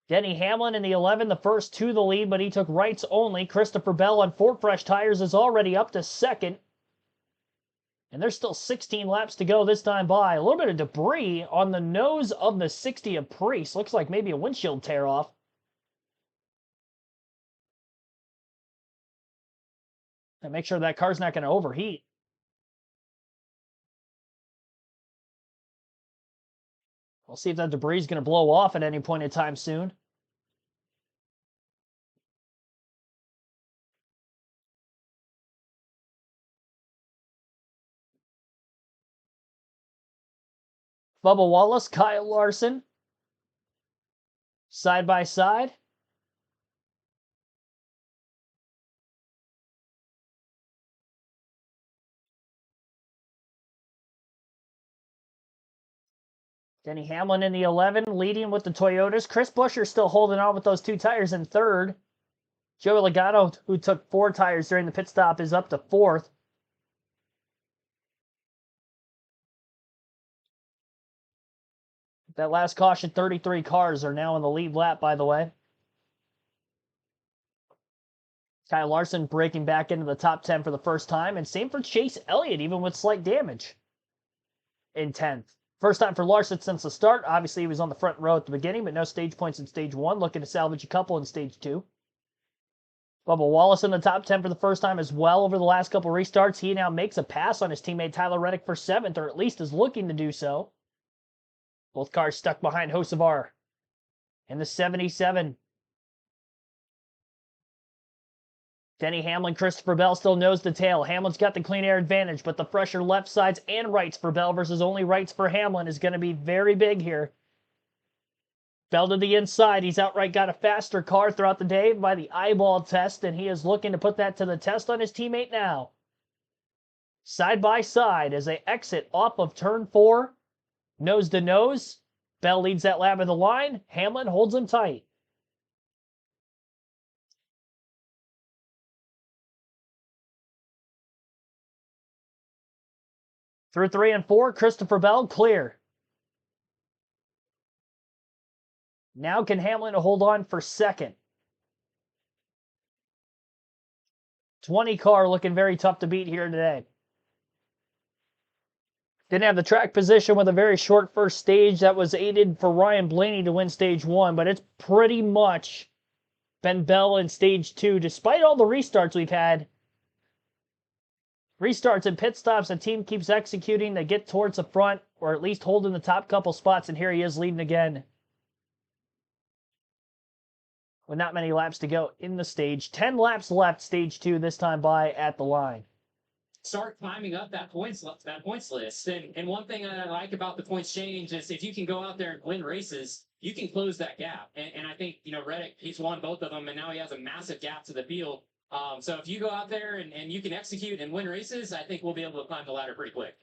Denny Hamlin in the 11, the first to the lead, but he took rights only. Christopher Bell on 4 fresh tires is already up to second. And there's still 16 laps to go this time by. A little bit of debris on the nose of the 60 of Priest. Looks like maybe a windshield tear off. And make sure that car's not going to overheat. We'll see if that debris is going to blow off at any point in time soon. Bubba Wallace, Kyle Larson, side by side. Denny Hamlin in the 11, leading with the Toyotas. Chris Buescher still holding on with those 2 tires in third. Joey Logano, who took 4 tires during the pit stop, is up to fourth. That last caution, 33 cars are now in the lead lap, by the way. Kyle Larson breaking back into the top 10 for the first time, and same for Chase Elliott, even with slight damage in 10th. First time for Larson since the start. Obviously, he was on the front row at the beginning, but no stage points in stage 1. Looking to salvage a couple in stage 2. Bubba Wallace in the top 10 for the first time as well over the last couple restarts. He now makes a pass on his teammate Tyler Reddick for 7th, or at least is looking to do so. Both cars stuck behind Hocevar in the 77. Denny Hamlin, Christopher Bell still nose to tail. Hamlin's got the clean air advantage, but the fresher left sides and rights for Bell versus only rights for Hamlin is going to be very big here. Bell to the inside. He's outright got a faster car throughout the day by the eyeball test, and he is looking to put that to the test on his teammate now. Side by side as they exit off of turn 4. Nose to nose. Bell leads that lap of the line. Hamlin holds him tight. Through 3 and 4, Christopher Bell clear. Now can Hamlin hold on for second? 20 car looking very tough to beat here today. Didn't have the track position with a very short first stage that was aided for Ryan Blaney to win stage 1, but it's pretty much been Bell in stage 2, despite all the restarts we've had. Restarts and pit stops, the team keeps executing. They get towards the front, or at least holding the top couple spots, and here he is leading again. With not many laps to go in the stage. 10 laps left, stage 2 this time by at the line. Start climbing up that points list. And one thing I like about the points change is if you can go out there and win races, you can close that gap. And I think, Reddick, he's won both of them, and now he has a massive gap to the field. So if you go out there and you can execute and win races, I think we'll be able to climb the ladder pretty quick.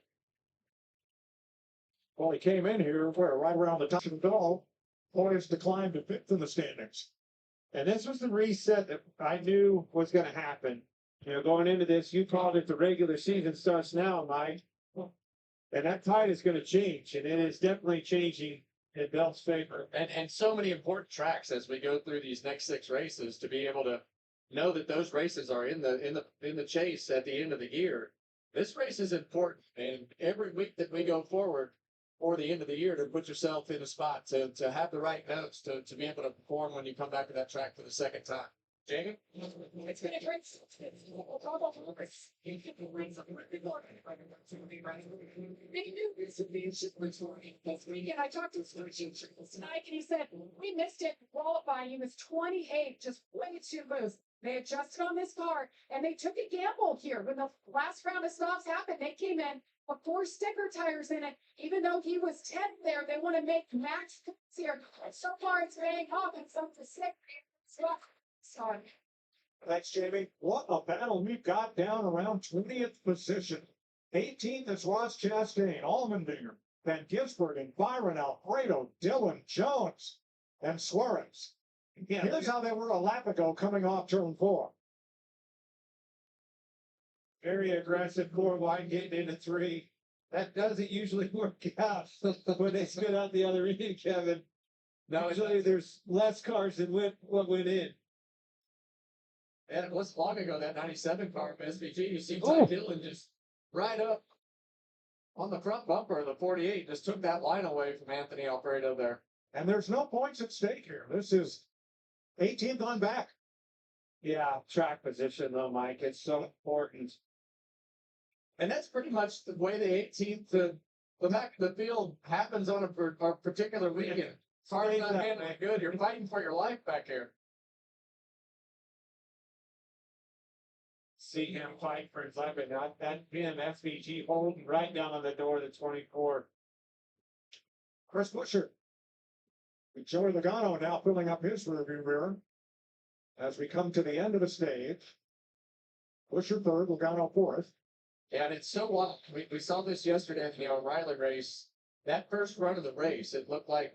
Well, he came in here right around the top of the bell, poised to climb to 5th in the standings. And this was the reset that I knew was going to happen. Going into this, you called it the regular season starts now, Mike. And that tide is going to change, and it is definitely changing in Bell's favor. And so many important tracks as we go through these next 6 races to be able to know that those races are in the chase at the end of the year. This race is important, and every week that we go forward for the end of the year, to put yourself in a spot to have the right notes to be able to perform when you come back to that track for the second time. Jamie? It's been a great and I talked to tonight, and he said, we missed it qualifying. He was 28, just way too loose. They adjusted on this car, and they took a gamble here. When the last round of stops happened, they came in with 4 sticker tires in it. Even though he was 10th there, they want to make max here. And so far, it's paying off, and some for 6. Sorry. Thanks, Jamie. What a battle we've got down around 20th position. 18th is Ross Chastain, Allmendinger. Van Gisbergen and Byron Alfredo, Dylan Jones, and Suarez. Yeah, Here's how they were a lap ago coming off turn 4. very aggressive 4 wide getting into 3. That doesn't usually work out when they spit out the other end, Kevin. No, Usually there's less cars than what went in. and it wasn't long ago that 97 car from SVG. You see Oh. Ty Dillon just right up on the front bumper of the 48, just took that line away from Anthony Alfredo there. And there's no points at stake here. This is 18th on back. Yeah, track position though, Mike. It's so important. And that's pretty much the way the 18th to the back of the field happens on a particular weekend. Cars not handling it good. You're fighting for your life back here. See him fight for his life, and not that pin SVG holding right down on the door of the 24. Chris Buescher. Joey Logano now filling up his rearview mirror. As we come to the end of the stage. Buescher third, Logano fourth. And it's so wild. We saw this yesterday in the O'Reilly race. That first run of the race, it looked like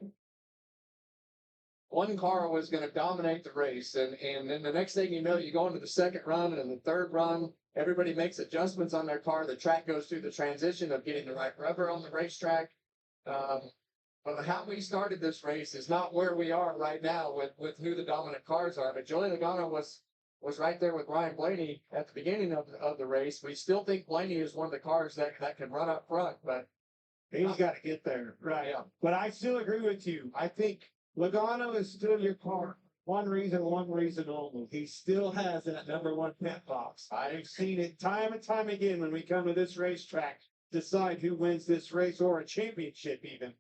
one car was going to dominate the race. And then the next thing you know, you go into the second run and the third run, everybody makes adjustments on their car. The track goes through the transition of getting the right rubber on the racetrack. But how we started this race is not where we are right now with who the dominant cars are. But Joey Logano was right there with Ryan Blaney at the beginning of the race. We still think Blaney is one of the cars that can run up front, but He's got to get there, right? Yeah. But I still agree with you. I think Logano is still your car. One reason only. He still has that number 1 pit box. I've seen it time and time again when we come to this racetrack, decide who wins this race or a championship even.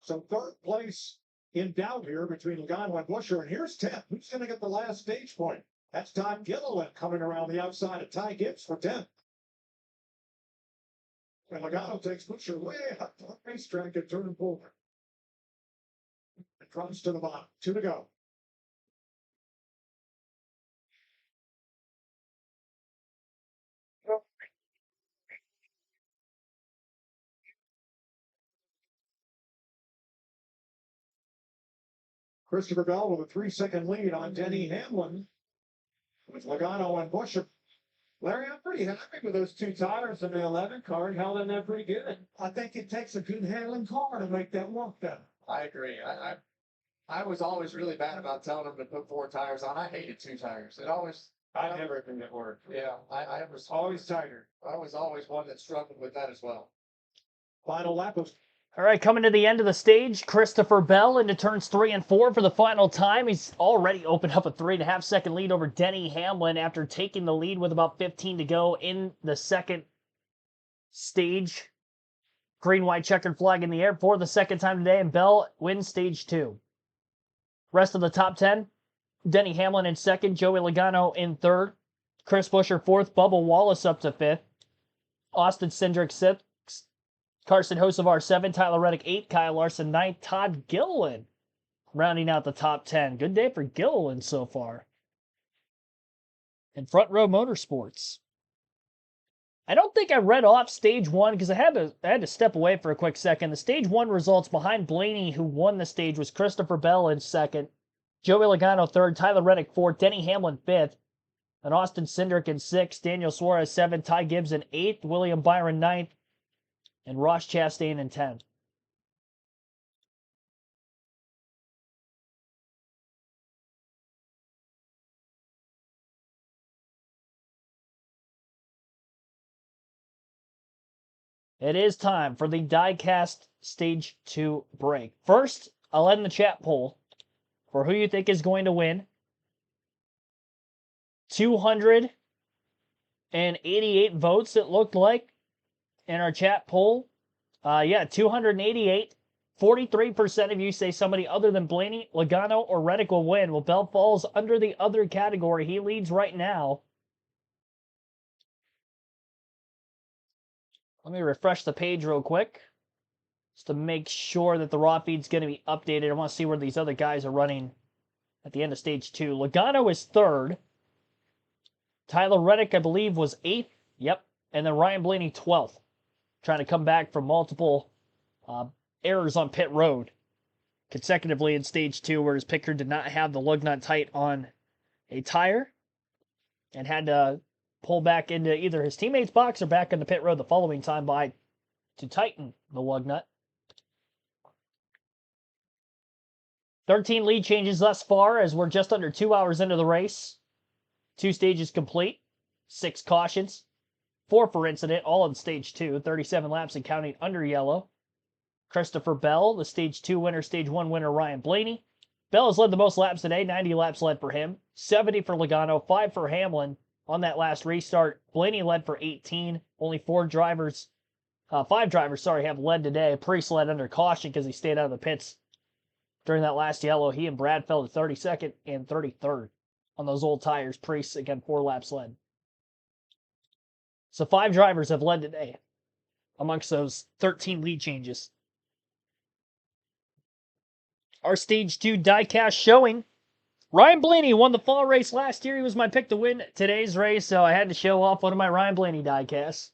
So third place in doubt here between Logano and Buescher. And here's 10th. Who's going to get the last stage point? That's Todd Gilliland coming around the outside of Ty Gibbs for 10th. And Logano takes Buescher way up the racetrack at turn 4. It drops to the bottom. 2 to go. Christopher Bell with a 3-second lead on Denny Hamlin. With Logano and Buescher. Larry, I'm pretty happy with those 2 tires in the 11 car. Held in there pretty good. I think it takes a good handling car to make that work better. I agree. I was always really bad about telling them to put 4 tires on. I hated 2 tires. I never think it worked. Yeah, I was Always tighter. I was always one that struggled with that as well. Final lap of All right, coming to the end of the stage, Christopher Bell into turns 3 and 4 for the final time. He's already opened up a 3.5-second lead over Denny Hamlin after taking the lead with about 15 to go in the second stage. Green, white, checkered flag in the air for the second time today, and Bell wins stage 2. Rest of the top 10, Denny Hamlin in second, Joey Logano in third, Chris Buescher fourth, Bubba Wallace up to fifth, Austin Cindric sixth, Carson Hocevar 7, Tyler Reddick 8, Kyle Larson 9, Todd Gilliland rounding out the top 10. Good day for Gilliland so far. And Front Row Motorsports. I don't think I read off stage 1 because I had to step away for a quick second. The stage 1 results behind Blaney, who won the stage, was Christopher Bell in second, Joey Logano third, Tyler Reddick fourth, Denny Hamlin fifth, and Austin Cindric in sixth, Daniel Suarez 7th, Ty Gibbs in 8th, William Byron 9th, and Ross Chastain in 10th. It is time for the Diecast Stage 2 break. First, I'll end the chat poll for who you think is going to win. 288 votes, it looked like, in our chat poll. 288. 43% of you say somebody other than Blaney, Logano, or Reddick will win. Well, Bell falls under the other category. He leads right now. Let me refresh the page real quick just to make sure that the raw feed's going to be updated. I want to see where these other guys are running at the end of stage 2. Logano is third. Tyler Reddick, I believe, was 8th. Yep. And then Ryan Blaney, 12th. Trying to come back from multiple errors on pit road consecutively in stage 2, where his picker did not have the lug nut tight on a tire and had to pull back into either his teammate's box or back into pit road the following time to tighten the lug nut. 13 lead changes thus far as we're just under 2 hours into the race. 2 stages complete, 6 cautions, 4 for incident, all in stage 2, 37 laps and counting under yellow. Christopher Bell, the stage 2 winner, stage 1 winner Ryan Blaney. Bell has led the most laps today, 90 laps led for him, 70 for Logano, 5 for Hamlin on that last restart. Blaney led for 18, only 5 drivers, have led today. Priest led under caution because he stayed out of the pits during that last yellow. He and Brad fell to 32nd and 33rd on those old tires. Priest, again, 4 laps led. So 5 drivers have led today amongst those 13 lead changes. Our Stage 2 diecast showing. Ryan Blaney won the fall race last year. He was my pick to win today's race, so I had to show off one of my Ryan Blaney diecasts.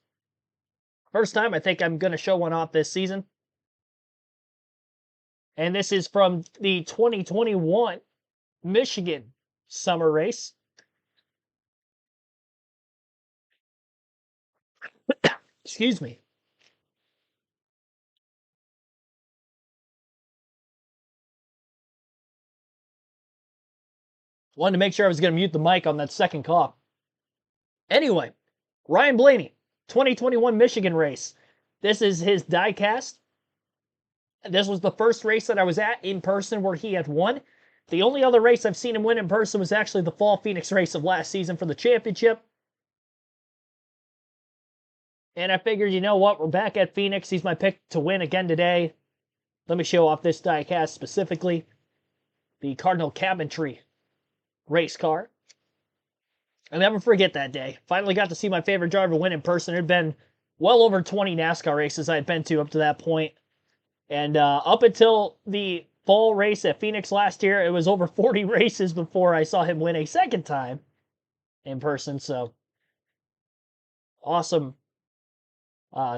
First time I think I'm going to show one off this season. And this is from the 2021 Michigan summer race. Excuse me. Wanted to make sure I was going to mute the mic on that second cough. Anyway, Ryan Blaney, 2021 Michigan race. This is his diecast. This was the first race that I was at in person where he had won. The only other race I've seen him win in person was actually the Fall Phoenix race of last season for the championship. And I figured, you know what? We're back at Phoenix. He's my pick to win again today. Let me show off this diecast specifically. The Cardinal Cabin Tree race car. I'll never forget that day. Finally got to see my favorite driver win in person. It had been well over 20 NASCAR races I had been to up to that point. And up until the fall race at Phoenix last year, it was over 40 races before I saw him win a second time in person. So, awesome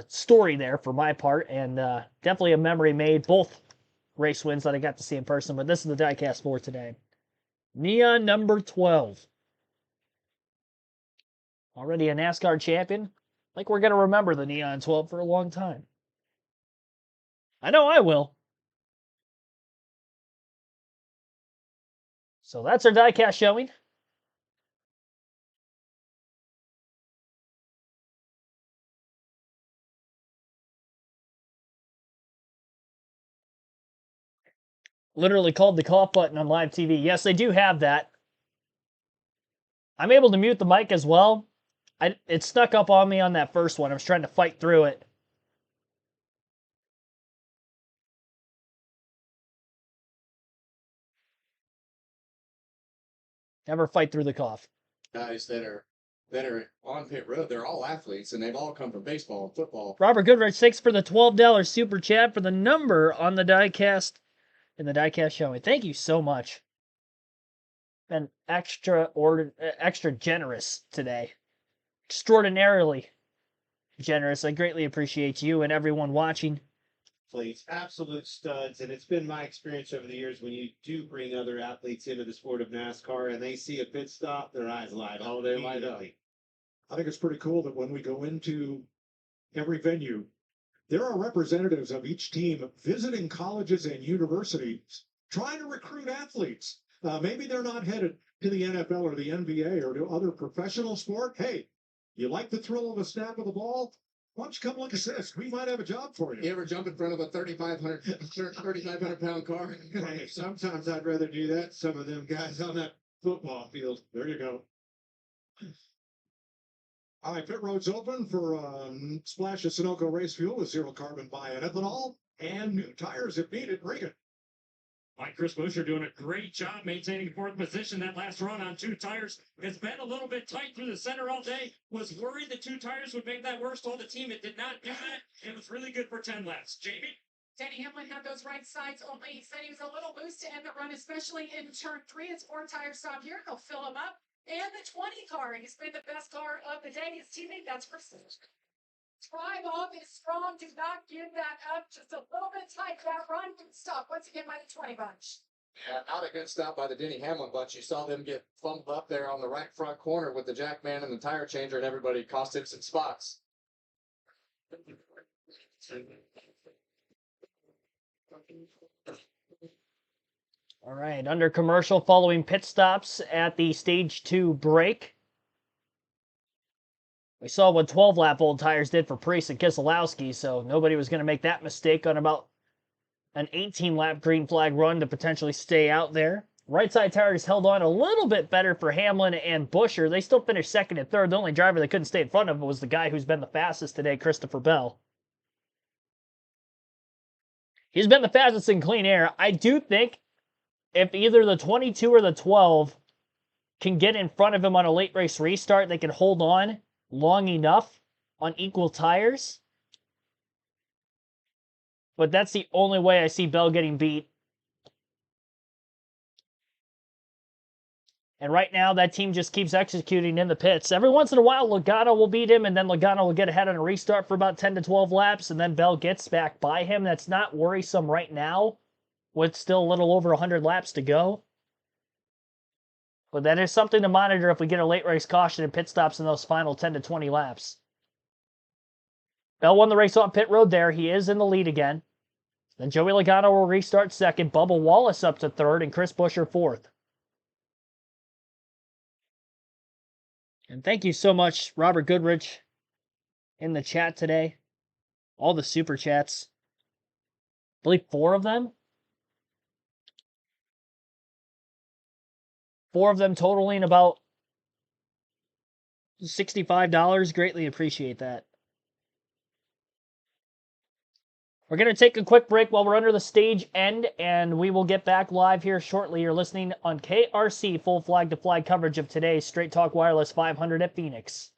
story there for my part. And definitely a memory made. Both race wins that I got to see in person. But this is the diecast for today. Neon number 12. Already a NASCAR champion. Like we're going to remember the Neon 12 for a long time. I know I will. So that's our diecast showing. Literally called the cough button on live TV. Yes, they do have that. I'm able to mute the mic as well. It snuck up on me on that first one. I was trying to fight through it. Never fight through the cough. Guys that are on pit road, they're all athletes, and they've all come from baseball and football. Robert Goodrich, thanks for the $12 super chat for the number on the diecast in the diecast showing. Thank you so much. Been extra generous today. Extraordinarily generous. I greatly appreciate you and everyone watching. Athletes, absolute studs, and it's been my experience over the years when you do bring other athletes into the sport of NASCAR and they see a pit stop, their eyes light up. Oh, they light up. I think it's pretty cool that when we go into every venue, there are representatives of each team visiting colleges and universities trying to recruit athletes. Maybe they're not headed to the NFL or the NBA or to other professional sport. Hey, you like the thrill of a snap of the ball? Why don't you come look at this? We might have a job for you. You ever jump in front of a 3,500 pound car? Hey, sometimes I'd rather do that. Some of them guys on that football field. There you go. All right, pit road's open for splash of Sunoco race fuel with zero carbon bioethanol and new tires if needed. Regan. Mike Chris Buescher doing a great job maintaining fourth position. That last run on 2 tires has been a little bit tight through the center all day. Was worried the 2 tires would make that worse. Told the team it did not do that. It was really good for 10 laps. Jamie? Denny Hamlin had those right sides only. He said he was a little loose to end the run, especially in turn 3. It's 4 tires stop here. They'll fill him up. And the 20 car, he's been the best car of the day. His teammate, that's for Drive off is strong. Do not give that up. Just a little bit tight. That run can stop once again by the 20 bunch. Yeah, not a good stop by the Denny Hamlin bunch. You saw them get fumbled up there on the right front corner with the Jackman and the tire changer, and everybody cost him some spots. All right, under commercial following pit stops at the stage 2 break. We saw what 12-lap old tires did for Priest and Keselowski, so nobody was going to make that mistake on about an 18-lap green flag run to potentially stay out there. Right side tires held on a little bit better for Hamlin and Buescher. They still finished second and third. The only driver that couldn't stay in front of him was the guy who's been the fastest today, Christopher Bell. He's been the fastest in clean air. I do think if either the 22 or the 12 can get in front of him on a late race restart, they can hold on long enough on equal tires. But that's the only way I see Bell getting beat. And right now, that team just keeps executing in the pits. Every once in a while, Logano will beat him, and then Logano will get ahead on a restart for about 10 to 12 laps, and then Bell gets back by him. That's not worrisome right now, with still a little over 100 laps to go. But that is something to monitor if we get a late race caution and pit stops in those final 10 to 20 laps. Bell won the race on pit road there. He is in the lead again. Then Joey Logano will restart second. Bubba Wallace up to third, and Chris Buescher fourth. And thank you so much, Robert Goodrich, in the chat today. All the super chats. I believe 4 of them. 4 of them totaling about $65. Greatly appreciate that. We're going to take a quick break while we're under the stage end, and we will get back live here shortly. You're listening on KRC, full flag-to-flag coverage of today's Straight Talk Wireless 500 at Phoenix.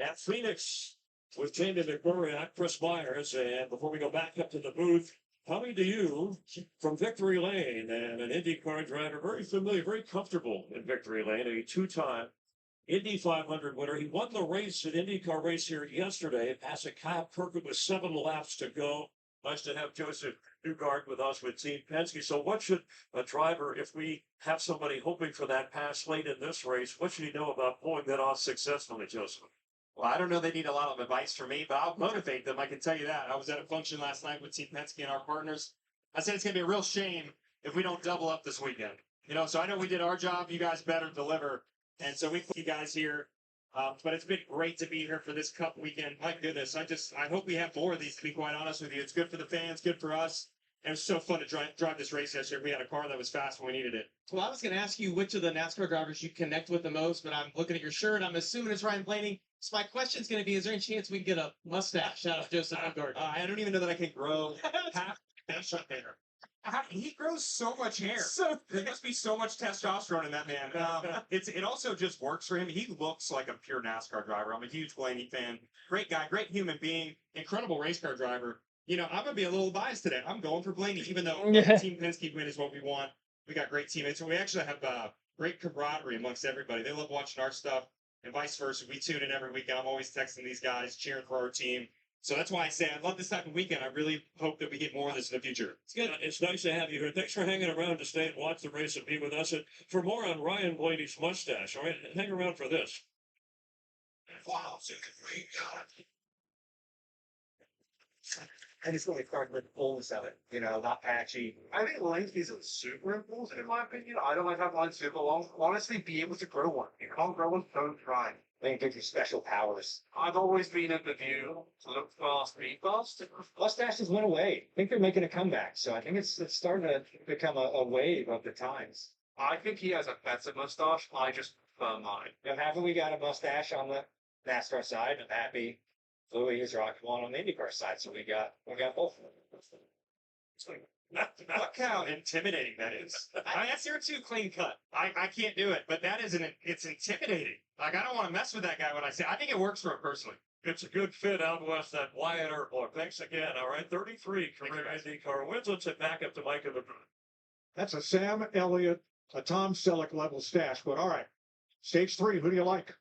At Phoenix with Jamie McMurray, I'm Chris Myers. And before we go back up to the booth, coming to you from Victory Lane, and an IndyCar driver, very familiar, very comfortable in Victory Lane, a 2-time Indy 500 winner. He won the race, an IndyCar race here yesterday, passing Kyle Kirkwood with 7 laps to go. Nice to have Joseph Newgard with us with Team Penske. So what should a driver, if we have somebody hoping for that pass late in this race, what should he know about pulling that off successfully, Joseph? Well, I don't know they need a lot of advice from me, but I'll motivate them. I can tell you that. I was at a function last night with Team Penske and our partners. I said it's going to be a real shame if we don't double up this weekend. You know, so I know we did our job. You guys better deliver. And so we put you guys here. But it's been great to be here for this Cup weekend. My goodness, I hope we have more of these, to be quite honest with you. It's good for the fans, good for us. And it was so fun to drive this race yesterday. We had a car that was fast when we needed it. Well, I was going to ask you which of the NASCAR drivers you connect with the most, but I'm looking at your shirt. I'm assuming it's Ryan Blaney. So my question's going to be, is there any chance we can get a mustache out of Joseph Newgard? I don't even know that I can grow half facial hair. He grows so much hair. There must be so much testosterone in that man. It also just works for him. He looks like a pure NASCAR driver. I'm a huge Blaney fan. Great guy, great human being, incredible race car driver. You know, I'm going to be a little biased today. I'm going for Blaney, even though Team Penske win is what we want. We got great teammates. And we actually have great camaraderie amongst everybody. They love watching our stuff and vice versa. We tune in every weekend. I'm always texting these guys, cheering for our team. So that's why I say I love this type of weekend. I really hope that we get more of this in the future. It's good. It's nice to have you here. Thanks for hanging around to stay and watch the race and be with us. And for more on Ryan Blaney's mustache, all right, hang around for this. Wow, it's a great God. I just really started with the fullness of it, not patchy. I think length isn't super important in my opinion. I don't like to have mine super long. Honestly, be able to grow one. You can't grow one, don't try. I think it gives you special powers. I've always been of the view to look fast, be fast. Mustaches went away. I think they're making a comeback, so I think it's starting to become a wave of the times. I think he has a better mustache. I just prefer mine. Now, haven't we got a mustache on the NASCAR side? I'm happy. Louis is rocking one on the IndyCar side, so we got both of them. Look how intimidating that is. That's your too clean cut. I can't do it, but it's intimidating. Like, I don't want to mess with that guy when I say, I think it works for him personally. It's a good fit out west, that Wyatt Earp. Thanks again. All right, 33 career IndyCar wins. Let's head back up to Mike in the booth. That's a Sam Elliott, a Tom Selleck level stash, but all right. Stage 3, who do you like?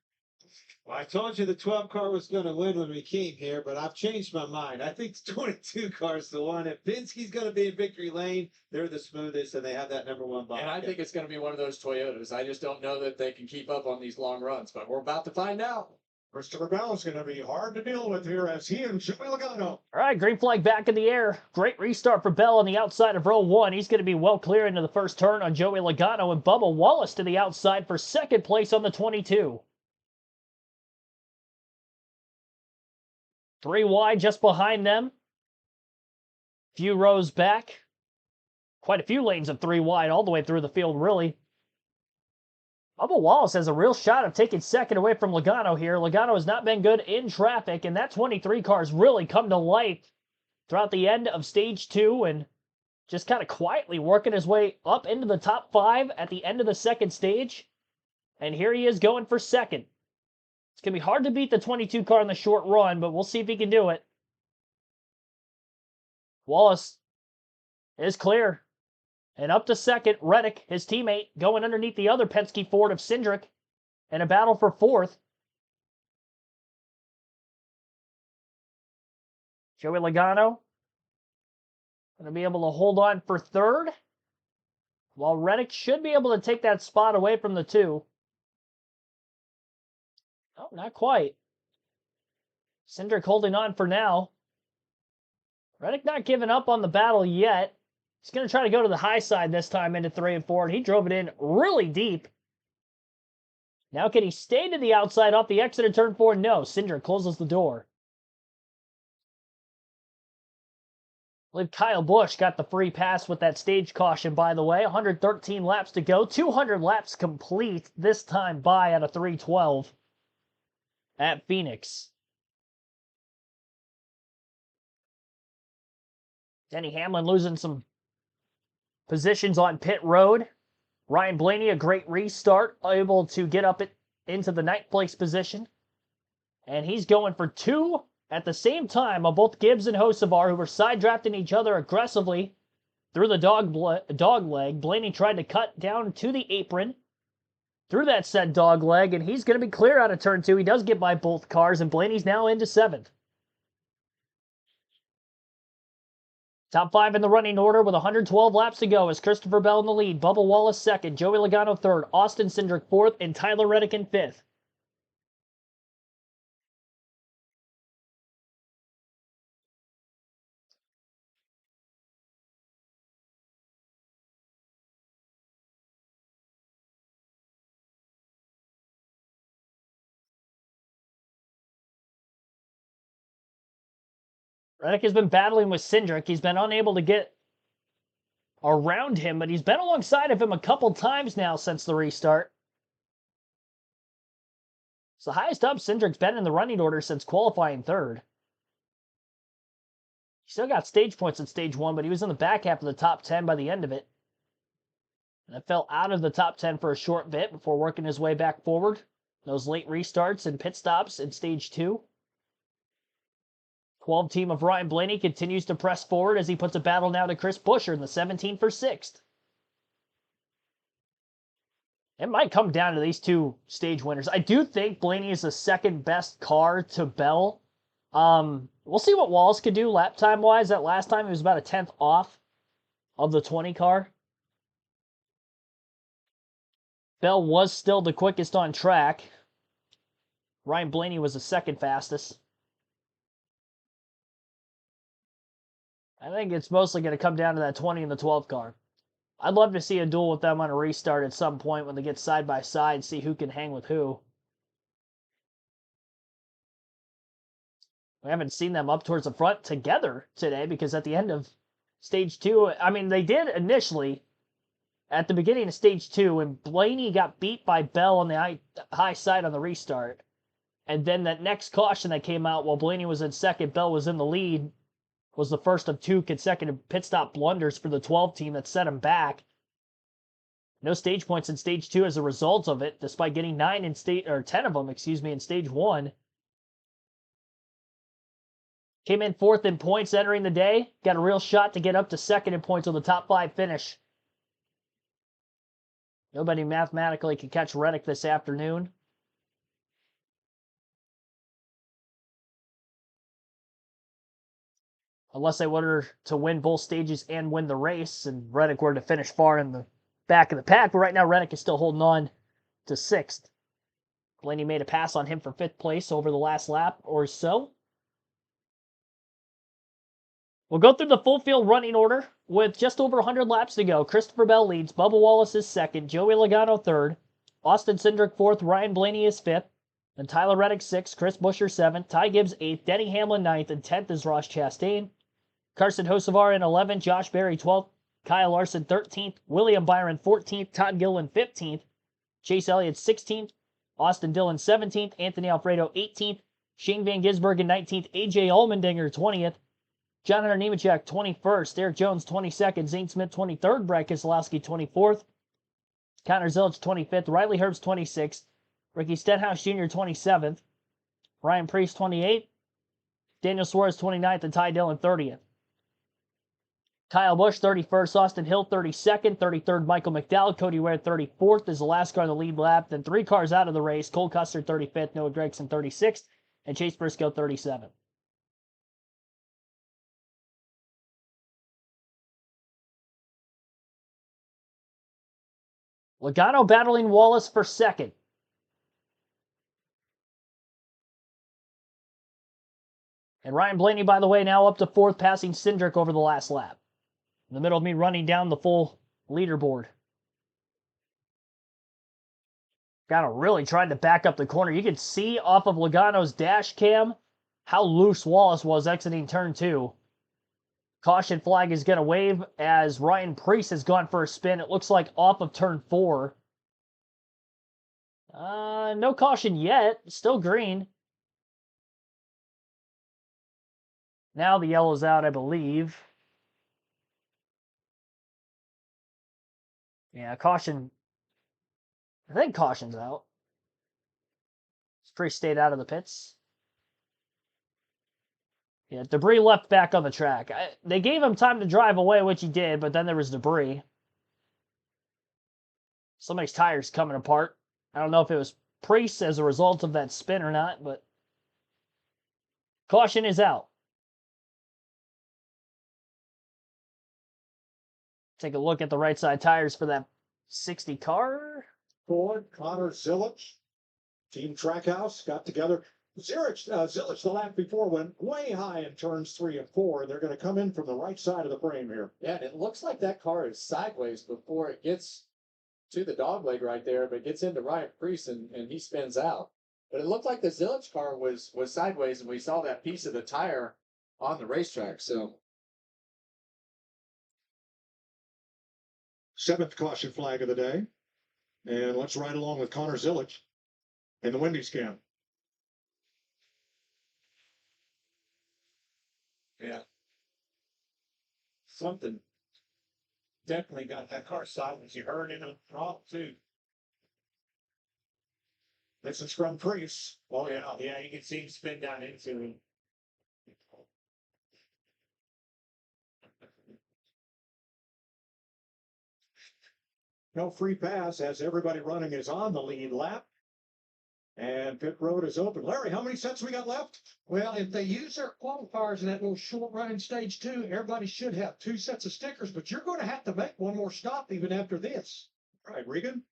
Well, I told you the 12 car was going to win when we came here, but I've changed my mind. I think the 22 car is the one. If Pinsky's going to be in victory lane, they're the smoothest, and they have that #1 bike. And I think it's going to be one of those Toyotas. I just don't know that they can keep up on these long runs, but we're about to find out. Christopher Bell is going to be hard to deal with here as he and Joey Logano. All right, green flag back in the air. Great restart for Bell on the outside of row 1. He's going to be well clear into the first turn on Joey Logano, and Bubba Wallace to the outside for second place on the 22. 3 wide just behind them. Few rows back. Quite a few lanes of 3 wide all the way through the field, really. Bubba Wallace has a real shot of taking second away from Logano here. Logano has not been good in traffic, and that 23 car's really come to life throughout the end of stage 2 and just kind of quietly working his way up into the top 5 at the end of the second stage. And here he is going for second. It's going to be hard to beat the 22 car in the short run, but we'll see if he can do it. Wallace is clear. And up to second, Reddick, his teammate, going underneath the other Penske Ford of Cindric in a battle for fourth. Joey Logano going to be able to hold on for third, while Reddick should be able to take that spot away from the 2. Oh, not quite. Cindric holding on for now. Reddick not giving up on the battle yet. He's going to try to go to the high side this time into 3 and 4, and he drove it in really deep. Now can he stay to the outside off the exit of turn 4? No, Cindric closes the door. I believe Kyle Busch got the free pass with that stage caution, by the way. 113 laps to go. 200 laps complete, this time by at a 3:12 at Phoenix. Denny Hamlin losing some positions on pit road. Ryan Blaney, a great restart, able to get up into the 9th place position. And he's going for 2 at the same time on both Gibbs and Hocevar, who were side drafting each other aggressively through the dog leg. Blaney tried to cut down to the apron through that said dog leg, and he's going to be clear out of turn 2. He does get by both cars, and Blaney's now into 7th. Top 5 in the running order with 112 laps to go is Christopher Bell in the lead, Bubba Wallace second, Joey Logano third, Austin Cindric fourth, and Tyler Reddick in 5th. Reddick has been battling with Cindric. He's been unable to get around him, but he's been alongside of him a couple times now since the restart. It's the highest up Cindric's been in the running order since qualifying third. He still got stage points in stage 1, but he was in the back half of the top 10 by the end of it. And it fell out of the top 10 for a short bit before working his way back forward. Those late restarts and pit stops in stage 2. 12 team of Ryan Blaney continues to press forward as he puts a battle now to Chris Buescher in the 17 for 6th. It might come down to these 2 stage winners. I do think Blaney is the second best car to Bell. We'll see what Wallace could do lap time wise. That last time he was about a 10th off of the 20 car. Bell was still the quickest on track. Ryan Blaney was the second fastest. I think it's mostly going to come down to that 20 and the 12 car. I'd love to see a duel with them on a restart at some point when they get side by side, see who can hang with who. We haven't seen them up towards the front together today because at the end of stage 2, I mean, they did initially at the beginning of stage 2 when Blaney got beat by Bell on the high side on the restart. And then that next caution that came out while Blaney was in second, Bell was in the lead, was the first of 2 consecutive pit stop blunders for the 12 team that set him back. No stage points in stage 2 as a result of it, despite getting 10 of them, in stage 1. Came in 4th in points entering the day. Got a real shot to get up to 2nd in points with a top 5 finish. Nobody mathematically can catch Reddick this afternoon. Unless they were to win both stages and win the race, and Reddick were to finish far in the back of the pack. But right now, Reddick is still holding on to 6th. Blaney made a pass on him for 5th place over the last lap or so. We'll go through the full field running order with just over 100 laps to go. Christopher Bell leads. Bubba Wallace is 2nd. Joey Logano 3rd. Austin Cindric 4th. Ryan Blaney is 5th. And Tyler Reddick 6th. Chris Buescher 7th. Ty Gibbs 8th. Denny Hamlin 9th. And 10th is Ross Chastain. Carson Hocevar in 11th. Josh Berry 12th. Kyle Larson 13th. William Byron 14th. Todd Gilliland 15th. Chase Elliott 16th. Austin Dillon 17th. Anthony Alfredo 18th. Shane Van Gisbergen 19th. AJ Allmendinger 20th. John Hunter Nemechek 21st, Eric Jones 22nd, Zane Smith 23rd, Brad Keselowski 24th, Connor Zilic 25th, Riley Herbst 26th, Ricky Stenhouse Jr. 27th, Ryan Preece 28th, Daniel Suarez 29th, and Ty Dillon 30th. Kyle Busch 31st, Austin Hill 32nd, 33rd Michael McDowell, Cody Ware 34th is the last car in the lead lap, then 3 cars out of the race, Cole Custer 35th, Noah Gragson 36th, and Chase Briscoe 37th. Logano battling Wallace for 2nd. And Ryan Blaney, by the way, now up to 4th, passing Cindric over the last lap. In the middle of me running down the full leaderboard. Logano really trying to back up the corner. You can see off of Logano's dash cam how loose Wallace was exiting turn 2. Caution flag is going to wave as Ryan Preece has gone for a spin. It looks like off of turn 4. No caution yet. Still green. Now the yellow's out, I believe. Yeah, caution. I think caution's out. Preece stayed out of the pits. Yeah, debris left back on the track. They gave him time to drive away, which he did, but then there was debris. Somebody's tire's coming apart. I don't know if it was Preece as a result of that spin or not, but caution is out. Take a look at the right side tires for that 60 car. Ford, Connor Zilic, Team Trackhouse got together. Zilic, the lap before, went way high in turns 3 and 4. They're going to come in from the right side of the frame here. Yeah, and it looks like that car is sideways before it gets to the dogleg right there, but gets into Ryan Preece and he spins out. But it looked like the Zilic car was sideways, and we saw that piece of the tire on the racetrack. So 7th caution flag of the day. And let's ride along with Connor Zilic in the Wendy's cam. Yeah. Something definitely got that car sideways. You heard it in the drop too. This is from Preece. Oh yeah, you can see him spin down into him. No free pass as everybody running is on the lead lap. And pit road is open. Larry, how many sets we got left? Well, if they use their qualifiers in that little short run in stage 2, everybody should have 2 sets of stickers, but you're going to have to make one more stop even after this. All right, Regan.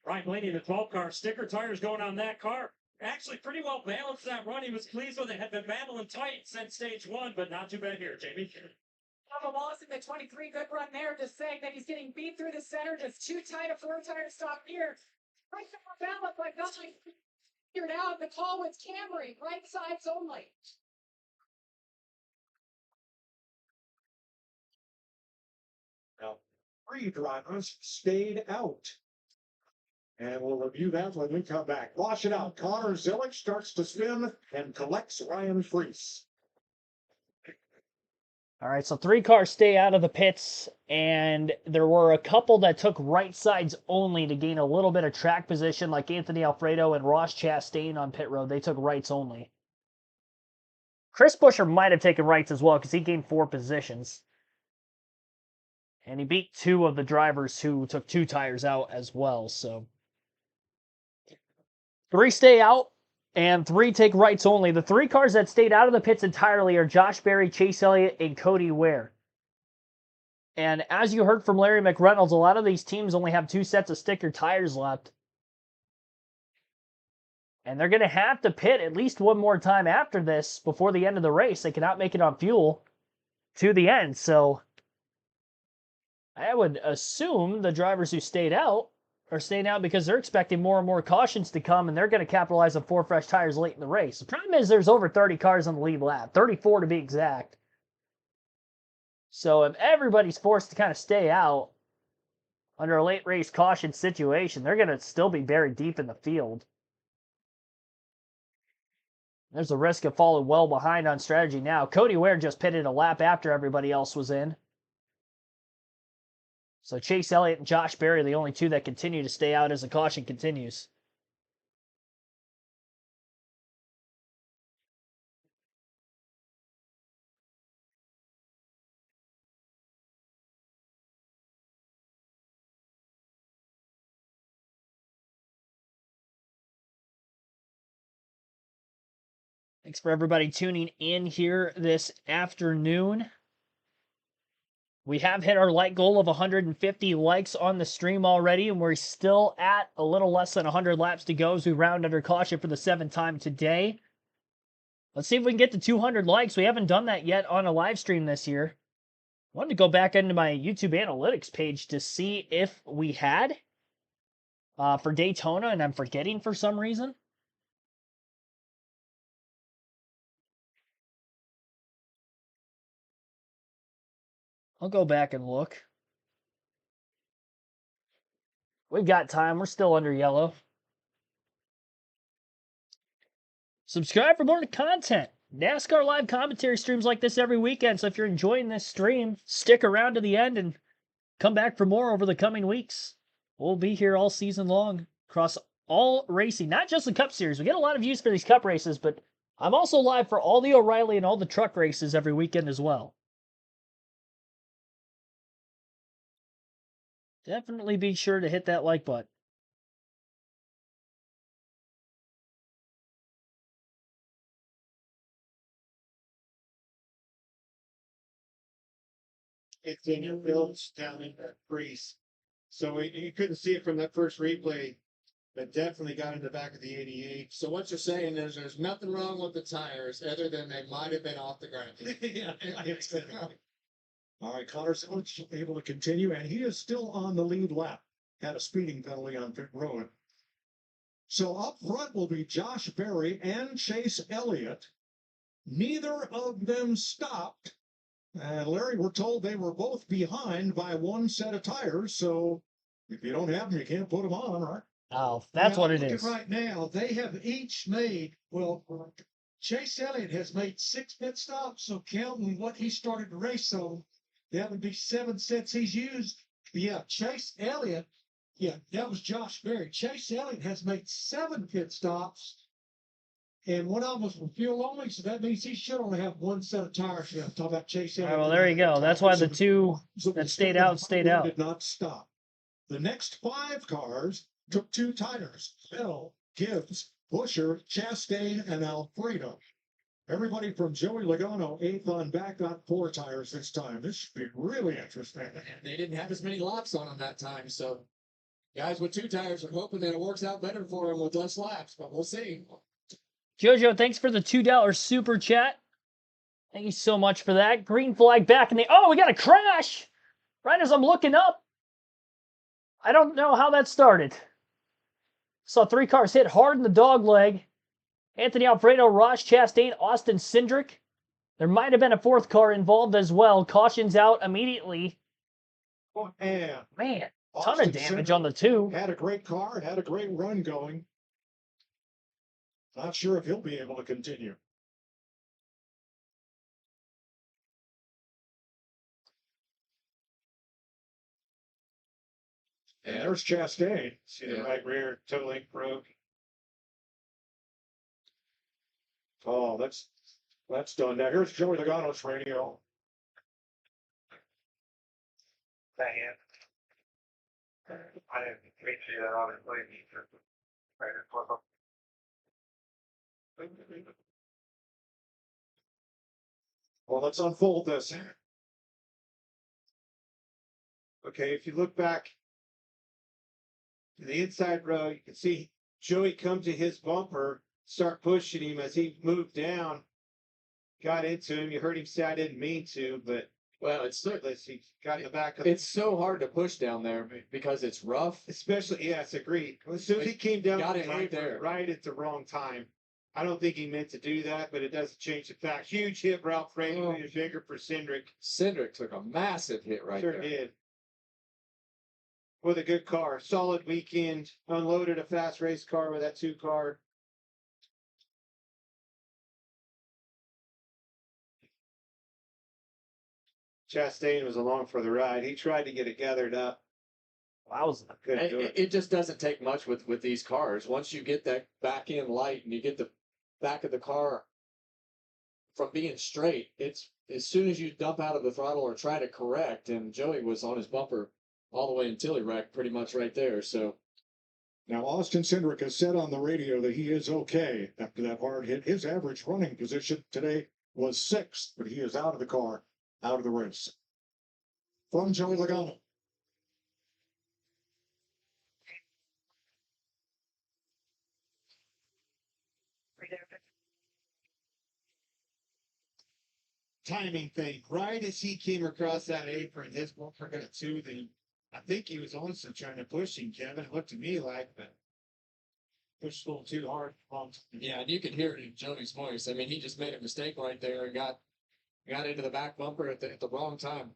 Ryan Blaney in the 12 car. Sticker tires going on that car. Actually, pretty well balanced that run. He was pleased with it. Had been battling tight since stage 1, but not too bad here, Jamie. Bubba Wallace in the 23, good run there, just saying that he's getting beat through the center, just too tight a 4-tire stop here. Right to balance, but nothing figured out. The call was Camry, right sides only. Now, 3 drivers stayed out. And we'll review that when we come back. Wash it out. Connor Zillich starts to spin and collects Ryan Freese. All right, so 3 cars stay out of the pits, and there were a couple that took right sides only to gain a little bit of track position, like Anthony Alfredo and Ross Chastain on pit road. They took rights only. Chris Buescher might have taken rights as well because he gained 4 positions. And he beat 2 of the drivers who took 2 tires out as well, so 3 stay out, and 3 take rights only. The 3 cars that stayed out of the pits entirely are Josh Berry, Chase Elliott, and Cody Ware. And as you heard from Larry McReynolds, a lot of these teams only have 2 sets of sticker tires left. And they're going to have to pit at least one more time after this before the end of the race. They cannot make it on fuel to the end. So I would assume the drivers who stayed out are staying out because they're expecting more and more cautions to come, and they're going to capitalize on 4 fresh tires late in the race. The problem is there's over 30 cars on the lead lap, 34 to be exact. So if everybody's forced to kind of stay out under a late race caution situation, they're going to still be buried deep in the field. There's a risk of falling well behind on strategy now. Cody Ware just pitted a lap after everybody else was in. So Chase Elliott and Josh Berry are the only 2 that continue to stay out as the caution continues. Thanks for everybody tuning in here this afternoon. We have hit our like goal of 150 likes on the stream already, and we're still at a little less than 100 laps to go as we round under caution for the 7th time today. Let's see if we can get to 200 likes. We haven't done that yet on a live stream this year. I wanted to go back into my YouTube analytics page to see if we had for Daytona, and I'm forgetting for some reason. I'll go back and look. We've got time. We're still under yellow. Subscribe for more content. NASCAR live commentary streams like this every weekend. So if you're enjoying this stream, stick around to the end and come back for more over the coming weeks. We'll be here all season long across all racing, not just the Cup Series. We get a lot of views for these Cup races, but I'm also live for all the O'Reilly and all the truck races every weekend as well. Definitely be sure to hit that like button. It's in your builds down in that crease. So you couldn't see it from that first replay, but definitely got in the back of the 88. So what you're saying is there's nothing wrong with the tires other than they might have been off the ground. Yeah, All right, Connor Zillich able to continue, and he is still on the lead lap. Had a speeding penalty on pit road. So up front will be Josh Berry and Chase Elliott. Neither of them stopped. And Larry, we're told they were both behind by 1 set of tires. So if you don't have them, you can't put them on, right? Oh, that's what it Look at is. right now, they have each made, well, Chase Elliott has made 6 pit stops, so counting what he started the race on, that would be 7 sets he's used. Yeah, Chase Elliott, yeah, that was Josh Berry. Chase Elliott has made 7 pit stops, and 1 of them was from fuel only, so that means he should only have 1 set of tires left. Talk about Chase All Elliott. right, well, there you go. That's why the 2 that stayed out stayed out. Did not stop. The next 5 cars took 2 tires. Bell, Gibbs, Buescher, Chastain, and Alfredo. Everybody from Joey Logano, 8th on back, got 4 tires this time. This should be really interesting. They didn't have as many laps on them that time, so guys with 2 tires are hoping that it works out better for them with less laps, but we'll see. Jojo, thanks for the $2 super chat. Thank you so much for that. Green flag back in the... Oh, we got a crash! Right as I'm looking up. I don't know how that started. Saw 3 cars hit hard in the dog leg. Anthony Alfredo, Ross Chastain, Austin Cindric. There might have been a 4th car involved as well. Cautions out immediately. Oh, and Man, ton Austin of damage Cindric on the 2. had a great car, had a great run going. Not sure if he'll be able to continue. And there's Chastain. See the right rear toe link broke. Oh, that's done. Now here's Joey Logano's radio. Dang it. I didn't reach you that obviously. Right, flip up. Well, let's unfold this. Okay, if you look back to the inside row, you can see Joey come to his bumper, start pushing him as he moved down, got into him. You heard him say, I didn't mean to, but Well, it's so, he got in the back of it's so hard to push down there because it's rough. Especially, yes, agreed. As soon as he came down Got the it right paper, there. right at the wrong time. I don't think he meant to do that, but it doesn't change the fact. Huge hit, Ralph Franklin, is bigger for Cindric. Cindric took a massive hit right Sure there. did. With a good car. Solid weekend. Unloaded a fast race car with that 2 car. Chastain was along for the ride. He tried to get it gathered up. Couldn't do it. It just doesn't take much with these cars. Once you get that back end light and you get the back of the car from being straight, it's as soon as you dump out of the throttle or try to correct, and Joey was on his bumper all the way until he wrecked pretty much right there. So Now, Austin Cindric has said on the radio that he is okay after that hard hit. His average running position today was 6th, but he is out of the car, out of the race. From Joey Logano. Timing thing. Right as he came across that apron, his bumper got to the. I think he was also trying to push him, Kevin. It looked to me like, but pushed a little too hard. yeah, and you can hear it in Joey's voice. I mean, he just made a mistake right there and got into the back bumper at the wrong time.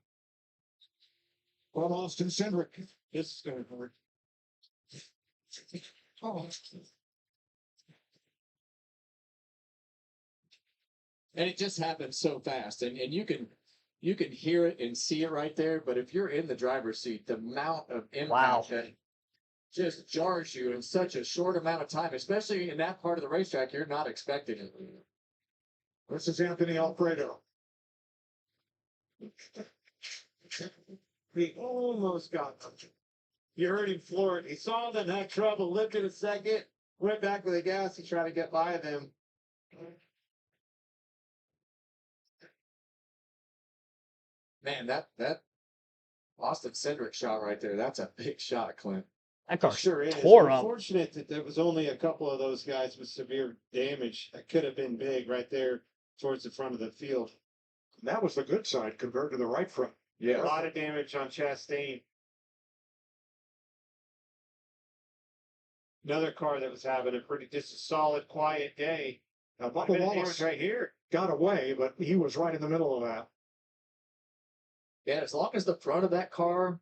From Austin Cindric. This is going to hurt. Oh. And it just happens so fast, and you can hear it and see it right there. But if you're in the driver's seat, the amount of impact that just jars you in such a short amount of time, especially in that part of the racetrack, you're not expecting it. This is Anthony Alfredo. He almost got them. You heard him floor it. He saw them had trouble, lifted a second, went back with the gas to try to get by them. Man, that Austin Cindric shot right there, that's a big shot, Clint. That car Sure is. tore We're up. fortunate that there was only a couple of those guys with severe damage. That could have been big right there towards the front of the field. That was the good side compared to the right front. Yeah. A lot of damage on Chastain. Another car that was having a pretty just a solid, quiet day. Now, Might have Bubba been Wallace damage right here. got away, but he was right in the middle of that. Yeah, as long as the front of that car,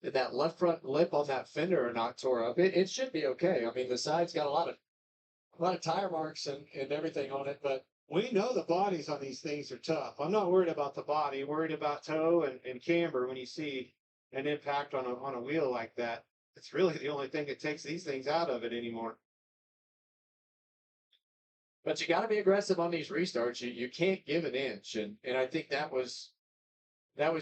that left front lip on that fender are not tore up, it should be okay. I mean, the side's got a lot of tire marks and everything on it, but we know the bodies on these things are tough. I'm not worried about the body. I'm worried about toe and camber when you see an impact on a wheel like that. It's really the only thing that takes these things out of it anymore. But you got to be aggressive on these restarts. You can't give an inch, and I think that was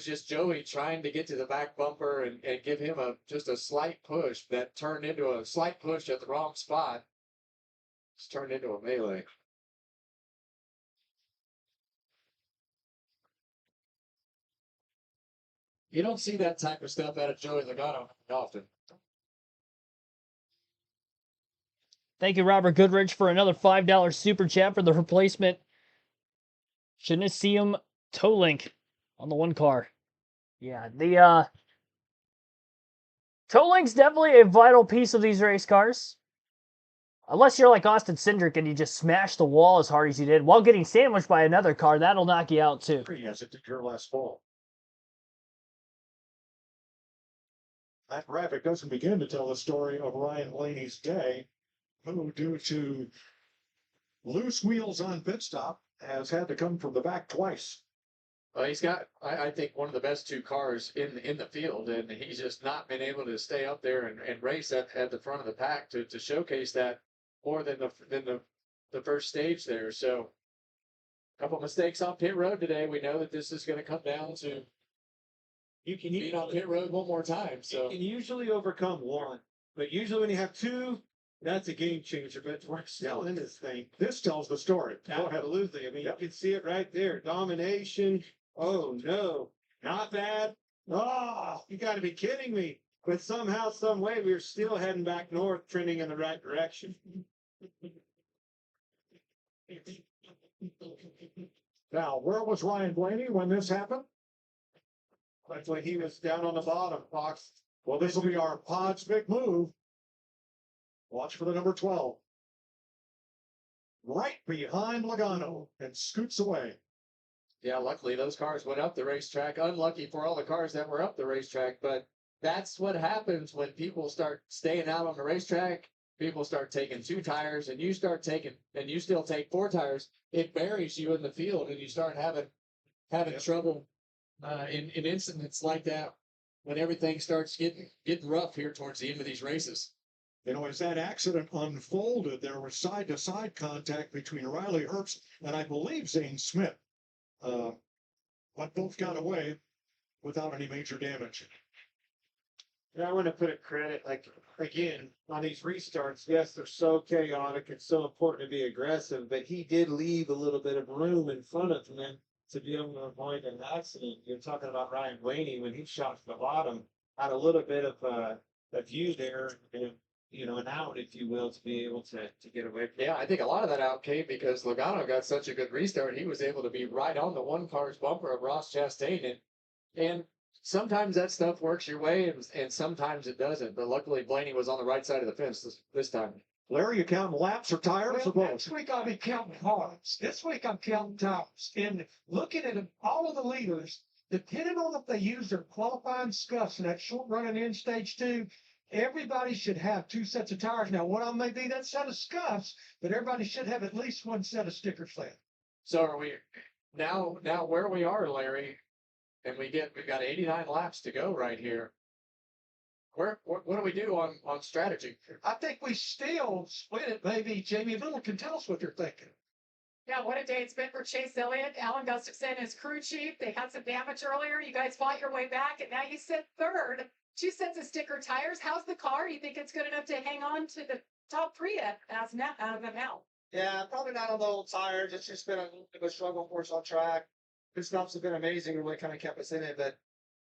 just Joey trying to get to the back bumper and give him just a slight push that turned into a slight push at the wrong spot. It's turned into a melee. You don't see that type of stuff out of Joey Logano often. Thank you, Robert Goodrich, for another $5 super chat for the replacement Shouldn't see him toe link on the one car. Yeah, the toe link's definitely a vital piece of these race cars. Unless you're like Austin Cindric and you just smash the wall as hard as you did while getting sandwiched by another car, that'll knock you out too. As it did your last fall. That graphic doesn't begin to tell the story of Ryan Blaney's day, who, due to loose wheels on pit stop, has had to come from the back twice. Well, he's got, I think, one of the best two cars in the field, and he's just not been able to stay up there and race at the front of the pack to showcase that more than the first stage there. So, a couple mistakes on pit road today. We know that this is going to come down to being on pit road one more time. So you can usually overcome one, but usually when you have two, that's a game changer. But we're still in this thing. This tells the story. Absolutely. I mean, you can see it right there. Domination. Oh no, not bad. Oh, you got to be kidding me. But somehow, some way, we're still heading back north, trending in the right direction. Now, where was Ryan Blaney when this happened? That's when he was down on the bottom, Fox. Well, this will be our Pod's big move. Watch for the number 12. Right behind Logano and scoots away. yeah, luckily those cars went up the racetrack. Unlucky for all the cars that were up the racetrack, but that's what happens when people start staying out on the racetrack. People start taking 2 tires, and you still take 4 tires. It buries you in the field, and you start having trouble in incidents like that when everything starts getting rough here towards the end of these races. You know, as that accident unfolded, there was side-to-side contact between Riley Herbst and I believe Zane Smith. But both got away without any major damage. Yeah, I want to put a credit, like, again, on these restarts. Yes, they're so chaotic. It's so important to be aggressive, but he did leave a little bit of room in front of him to be able to avoid an accident. You're talking about Ryan Blaney when he shot to the bottom, had a little bit of a view there, and, you know, an out, if you will, to be able to get away from. Yeah, I think a lot of that out came because Logano got such a good restart. He was able to be right on the one car's bumper of Ross Chastain, and sometimes that stuff works your way, and sometimes it doesn't. But luckily, Blaney was on the right side of the fence this time. Larry, you counting laps or tires or both? Next week I'll be counting cars. This week I'm counting tires. And looking at all of the leaders, depending on if they use their qualifying scuffs in that short running in stage 2, everybody should have 2 sets of tires. Now, one of them may be that set of scuffs, but everybody should have at least 1 set of stickers left. So are we now where we are, Larry, and we've got 89 laps to go right here. What do we do on strategy? I think we still split it. Maybe Jamie Little can tell us what they're thinking. Yeah, what a day it's been for Chase Elliott. Alan Gustafson is crew chief. They had some damage earlier. You guys fought your way back, and now you sit third. 2 sets of sticker tires. How's the car? You think it's good enough to hang on to the top 3 as of now? Yeah, probably not on the old tires. It's just been a little bit of a struggle for us on track. The stops have been amazing, really kind of kept us in it, but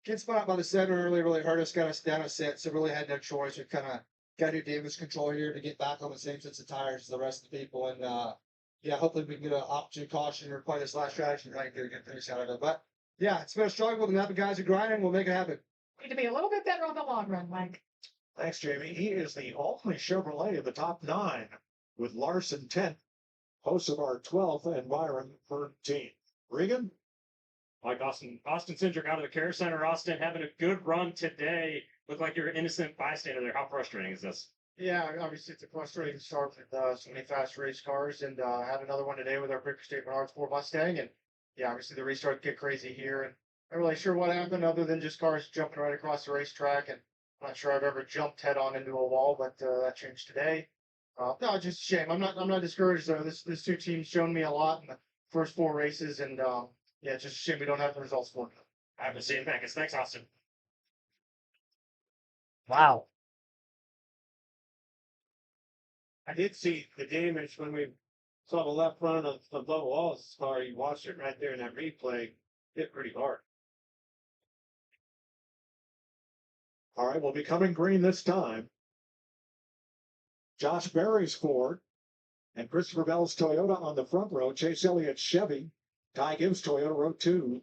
getting spun out by the center really hurt us, got us down a set, so really had no choice. We kind of got to do damage control here to get back on the same sets of tires as the rest of the people, and yeah, hopefully we can get an opportunity caution or play this last strategy and try and get a good finish out of it. But yeah, it's been a struggle, and now the guys are grinding. We'll make it happen. Need to be a little bit better on the long run, Mike. Thanks, Jamie. He is the only Chevrolet of the top 9, with Larson 10th, host of our 12th and Byron 13. Regan? Like Austin Cindric out of the care center. Austin having a good run today. Look like you're an innocent bystander there. How frustrating is this? Yeah, obviously it's a frustrating start with so many fast race cars, and had another one today with our Baker State Menards 4 Mustang, and yeah, obviously the restart get crazy here, and I'm not really sure what happened other than just cars jumping right across the racetrack, and I'm not sure I've ever jumped head on into a wall, but that changed today. No, just a shame. I'm not discouraged though. This 2 teams shown me a lot in the first 4 races, and yeah, just a shame we don't have the results for it. I haven't seen Vegas. Thanks, Austin. Wow. I did see the damage when we saw the left front of Bubba Wallace's car. You watched it right there in that replay. Hit pretty hard. All right, we'll be coming green this time. Josh Berry's Ford and Christopher Bell's Toyota on the front row. Chase Elliott's Chevy Ty Gibbs, Toyota Road 2.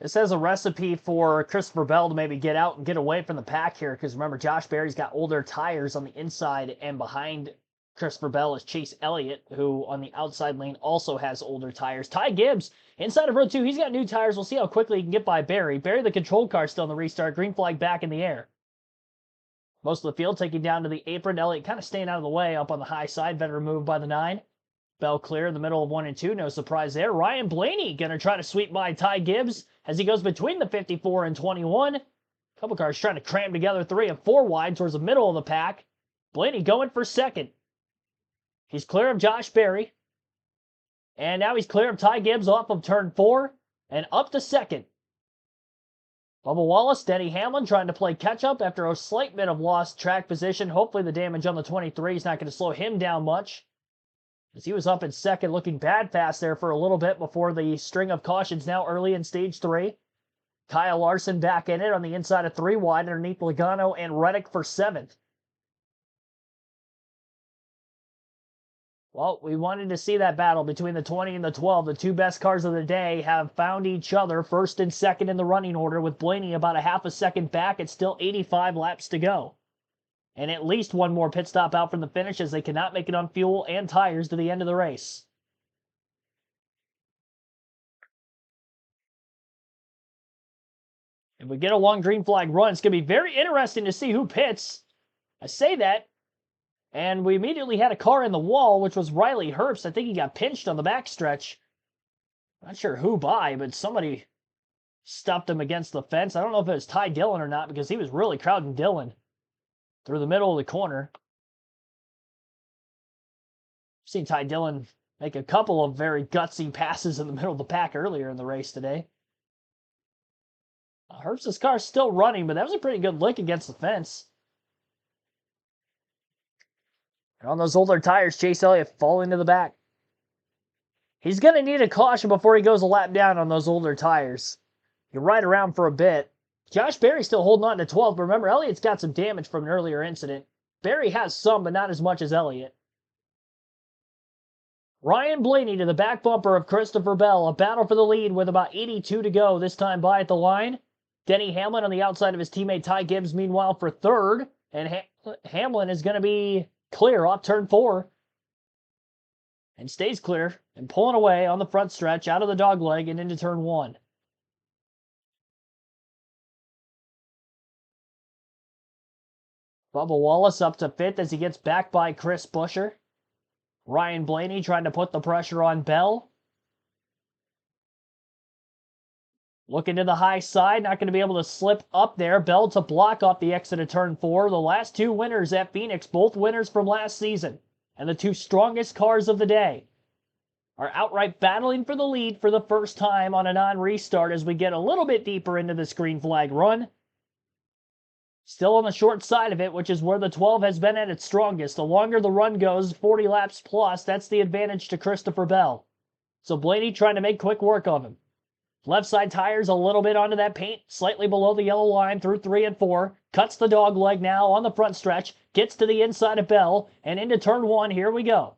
This has a recipe for Christopher Bell to maybe get out and get away from the pack here, because remember, Josh Berry's got older tires on the inside, and behind Christopher Bell is Chase Elliott, who on the outside lane also has older tires. Ty Gibbs, inside of row 2, he's got new tires. We'll see how quickly he can get by Berry. Berry, the control car, still in the restart. Green flag back in the air. Most of the field taking down to the apron. Elliott kind of staying out of the way up on the high side. Better move by the 9. Bell clear in the middle of 1 and 2. No surprise there. Ryan Blaney going to try to sweep by Ty Gibbs as he goes between the 54 and 21. A couple cars trying to cram together 3 and 4 wide towards the middle of the pack. Blaney going for second. He's clear of Josh Berry. And now he's clear of Ty Gibbs off of turn 4 and up to second. Bubba Wallace, Denny Hamlin trying to play catch-up after a slight bit of lost track position. Hopefully the damage on the 23 is not going to slow him down much, as he was up in second, looking bad fast there for a little bit before the string of cautions now early in stage 3. Kyle Larson back in it on the inside of 3 wide underneath Logano and Reddick for 7th. Well, we wanted to see that battle between the 20 and the 12. The 2 best cars of the day have found each other first and second in the running order, with Blaney about a half a second back. It's still 85 laps to go. And at least 1 more pit stop out from the finish, as they cannot make it on fuel and tires to the end of the race. If we get a long green flag run, it's going to be very interesting to see who pits. I say that, and we immediately had a car in the wall, which was Riley Herbst. I think he got pinched on the backstretch. Not sure who by, but somebody stopped him against the fence. I don't know if it was Ty Dillon or not, because he was really crowding Dillon through the middle of the corner. I've seen Ty Dillon make a couple of very gutsy passes in the middle of the pack earlier in the race today. Herbst's car is still running, but that was a pretty good lick against the fence. And on those older tires, Chase Elliott falling to the back. He's going to need a caution before he goes a lap down on those older tires. You ride around for a bit. Josh Berry still holding on to 12, but remember, Elliott's got some damage from an earlier incident. Berry has some, but not as much as Elliott. Ryan Blaney to the back bumper of Christopher Bell. A battle for the lead with about 82 to go, this time by at the line. Denny Hamlin on the outside of his teammate Ty Gibbs, meanwhile, for third. And Hamlin is going to be clear off turn 4. And stays clear and pulling away on the front stretch out of the dogleg and into turn 1. Bubba Wallace up to 5th as he gets back by Chris Buescher. Ryan Blaney trying to put the pressure on Bell. Looking to the high side, not going to be able to slip up there. Bell to block off the exit of turn 4. The last 2 winners at Phoenix, both winners from last season, and the 2 strongest cars of the day, are outright battling for the lead for the first time on a non-restart as we get a little bit deeper into this green flag run. Still on the short side of it, which is where the 12 has been at its strongest. The longer the run goes, 40 laps plus, that's the advantage to Christopher Bell. So Blaney trying to make quick work of him. Left side tires a little bit onto that paint, slightly below the yellow line through 3 and 4. Cuts the dog leg now on the front stretch. Gets to the inside of Bell and into turn 1. Here we go.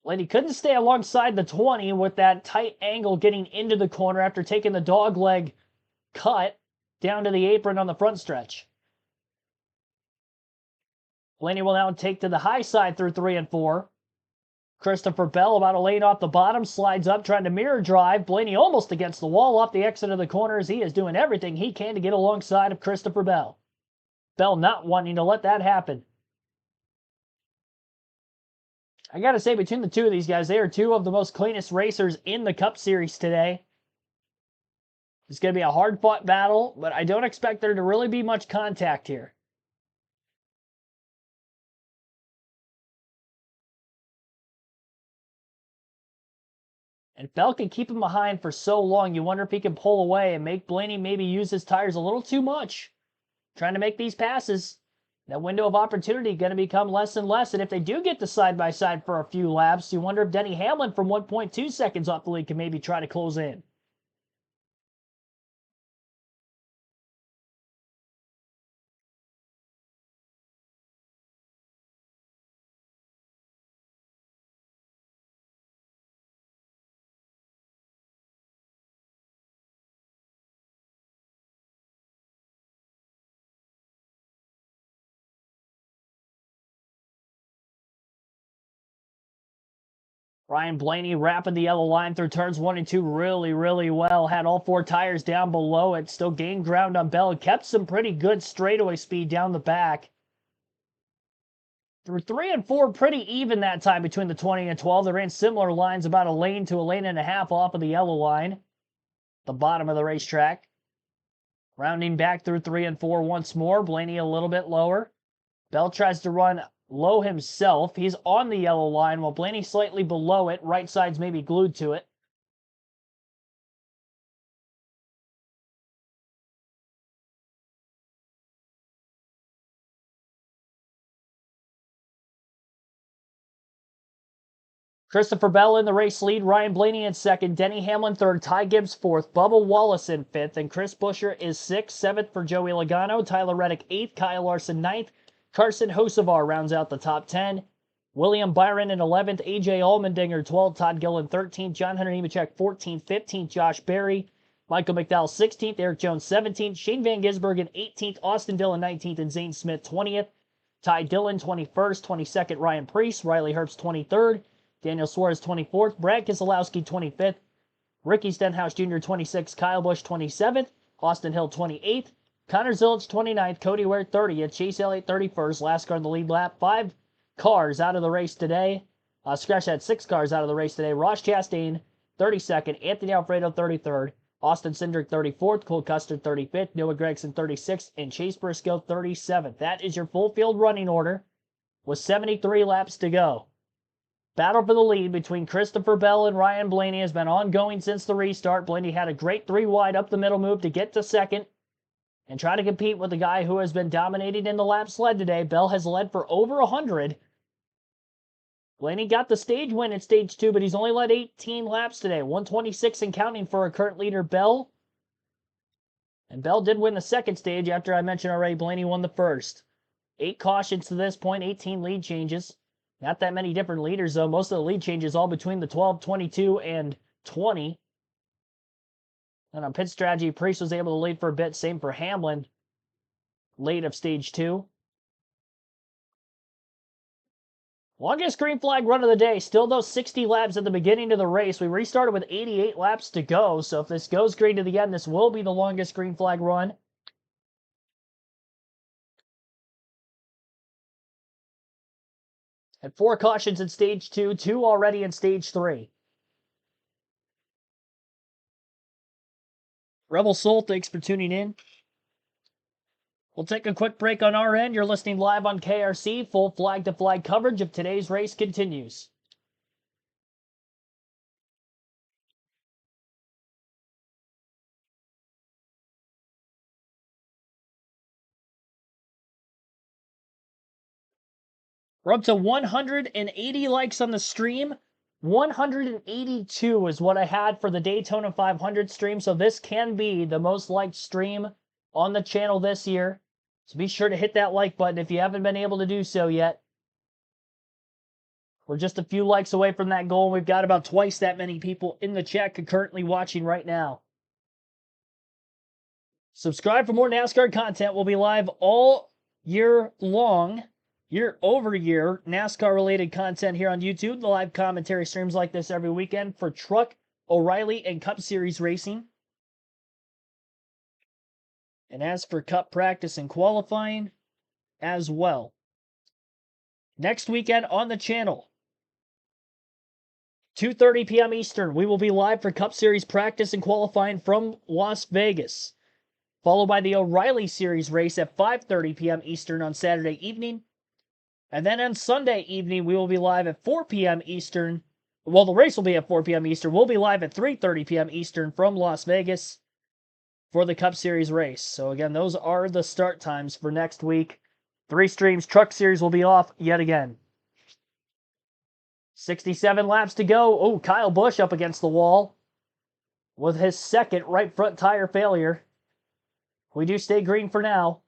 Blaney couldn't stay alongside the 20 with that tight angle getting into the corner after taking the dog leg cut down to the apron on the front stretch. Blaney will now take to the high side through 3 and 4. Christopher Bell about a lane off the bottom, slides up trying to mirror drive. Blaney almost against the wall off the exit of the corners. He is doing everything he can to get alongside of Christopher Bell. Bell not wanting to let that happen. I gotta say, between the 2 of these guys, they are 2 of the most cleanest racers in the Cup Series today. It's going to be a hard-fought battle, but I don't expect there to really be much contact here. And Bell can keep him behind for so long, you wonder if he can pull away and make Blaney maybe use his tires a little too much. Trying to make these passes. That window of opportunity going to become less and less, and if they do get to side-by-side for a few laps, you wonder if Denny Hamlin from 1.2 seconds off the lead can maybe try to close in. Ryan Blaney wrapping the yellow line through turns 1 and 2 really, really well. Had all 4 tires down below it. Still gained ground on Bell. Kept some pretty good straightaway speed down the back. Through 3 and 4, pretty even that time between the 20 and 12. They ran similar lines, about a lane to a lane and a half off of the yellow line. The bottom of the racetrack. Rounding back through 3 and 4 once more. Blaney a little bit lower. Bell tries to run low himself. He's on the yellow line while Blaney slightly below it. Right side's maybe glued to it. Christopher Bell in the race lead. Ryan Blaney in second. Denny Hamlin third. Ty Gibbs fourth. Bubba Wallace in fifth. And Chris Buescher is sixth. Seventh for Joey Logano. Tyler Reddick eighth. Kyle Larson ninth. Carson Hocevar rounds out the top 10. William Byron in 11th. AJ Allmendinger 12th. Todd Gillen 13th. John Hunter Nemechek 14th. 15th. Josh Berry. Michael McDowell 16th. Eric Jones 17th. Shane Van Gisbergen 18th. Austin Dillon 19th. And Zane Smith 20th. Ty Dillon 21st. 22nd. Ryan Preece. Riley Herbst 23rd. Daniel Suarez 24th. Brad Keselowski 25th. Ricky Stenhouse Jr. 26th. Kyle Busch 27th. Austin Hill 28th. Connor Zilic 29th. Cody Ware 30th. Chase Elliott 31st. Last car in the lead lap. 5 cars out of the race today. Scratch had 6 cars out of the race today. Ross Chastain 32nd. Anthony Alfredo 33rd. Austin Cindric 34th. Cole Custer 35th. Noah Gragson 36th. And Chase Briscoe 37th. That is your full field running order with 73 laps to go. Battle for the lead between Christopher Bell and Ryan Blaney has been ongoing since the restart. Blaney had a great 3 wide up the middle move to get to second and try to compete with the guy who has been dominating in the lap sled today. Bell has led for over 100. Blaney got the stage win at stage 2, but he's only led 18 laps today. 126 and counting for our current leader, Bell. And Bell did win the second stage after I mentioned already Blaney won the first. 8 cautions to this point, 18 lead changes. Not that many different leaders, though. Most of the lead changes all between the 12, 22, and 20. And on pit strategy, Preece was able to lead for a bit. Same for Hamlin, late of stage 2. Longest green flag run of the day. Still those 60 laps at the beginning of the race. We restarted with 88 laps to go. So if this goes green to the end, this will be the longest green flag run. And 4 cautions in stage 2, 2 already in stage 3. Rebel Soul, thanks for tuning in. We'll take a quick break on our end. You're listening live on KRC. Full flag-to-flag coverage of today's race continues. We're up to 180 likes on the stream. 182 is what I had for the Daytona 500 stream, so this can be the most liked stream on the channel this year. So be sure to hit that like button if you haven't been able to do so yet. We're just a few likes away from that goal. We've got about twice that many people in the chat concurrently watching right now. Subscribe for more NASCAR content. We'll be live all year long. Year-over-year NASCAR-related content here on YouTube. The live commentary streams like this every weekend for Truck, O'Reilly, and Cup Series racing. And as for Cup practice and qualifying, as well. Next weekend on the channel, 2:30 p.m. Eastern, we will be live for Cup Series practice and qualifying from Las Vegas, followed by the O'Reilly Series race at 5:30 p.m. Eastern on Saturday evening. And then on Sunday evening, we will be live at 4 p.m. Eastern. Well, the race will be at 4 p.m. Eastern. We'll be live at 3:30 p.m. Eastern from Las Vegas for the Cup Series race. So again, those are the start times for next week. 3 streams. Truck Series will be off yet again. 67 laps to go. Oh, Kyle Busch up against the wall with his second right front tire failure. We do stay green for now.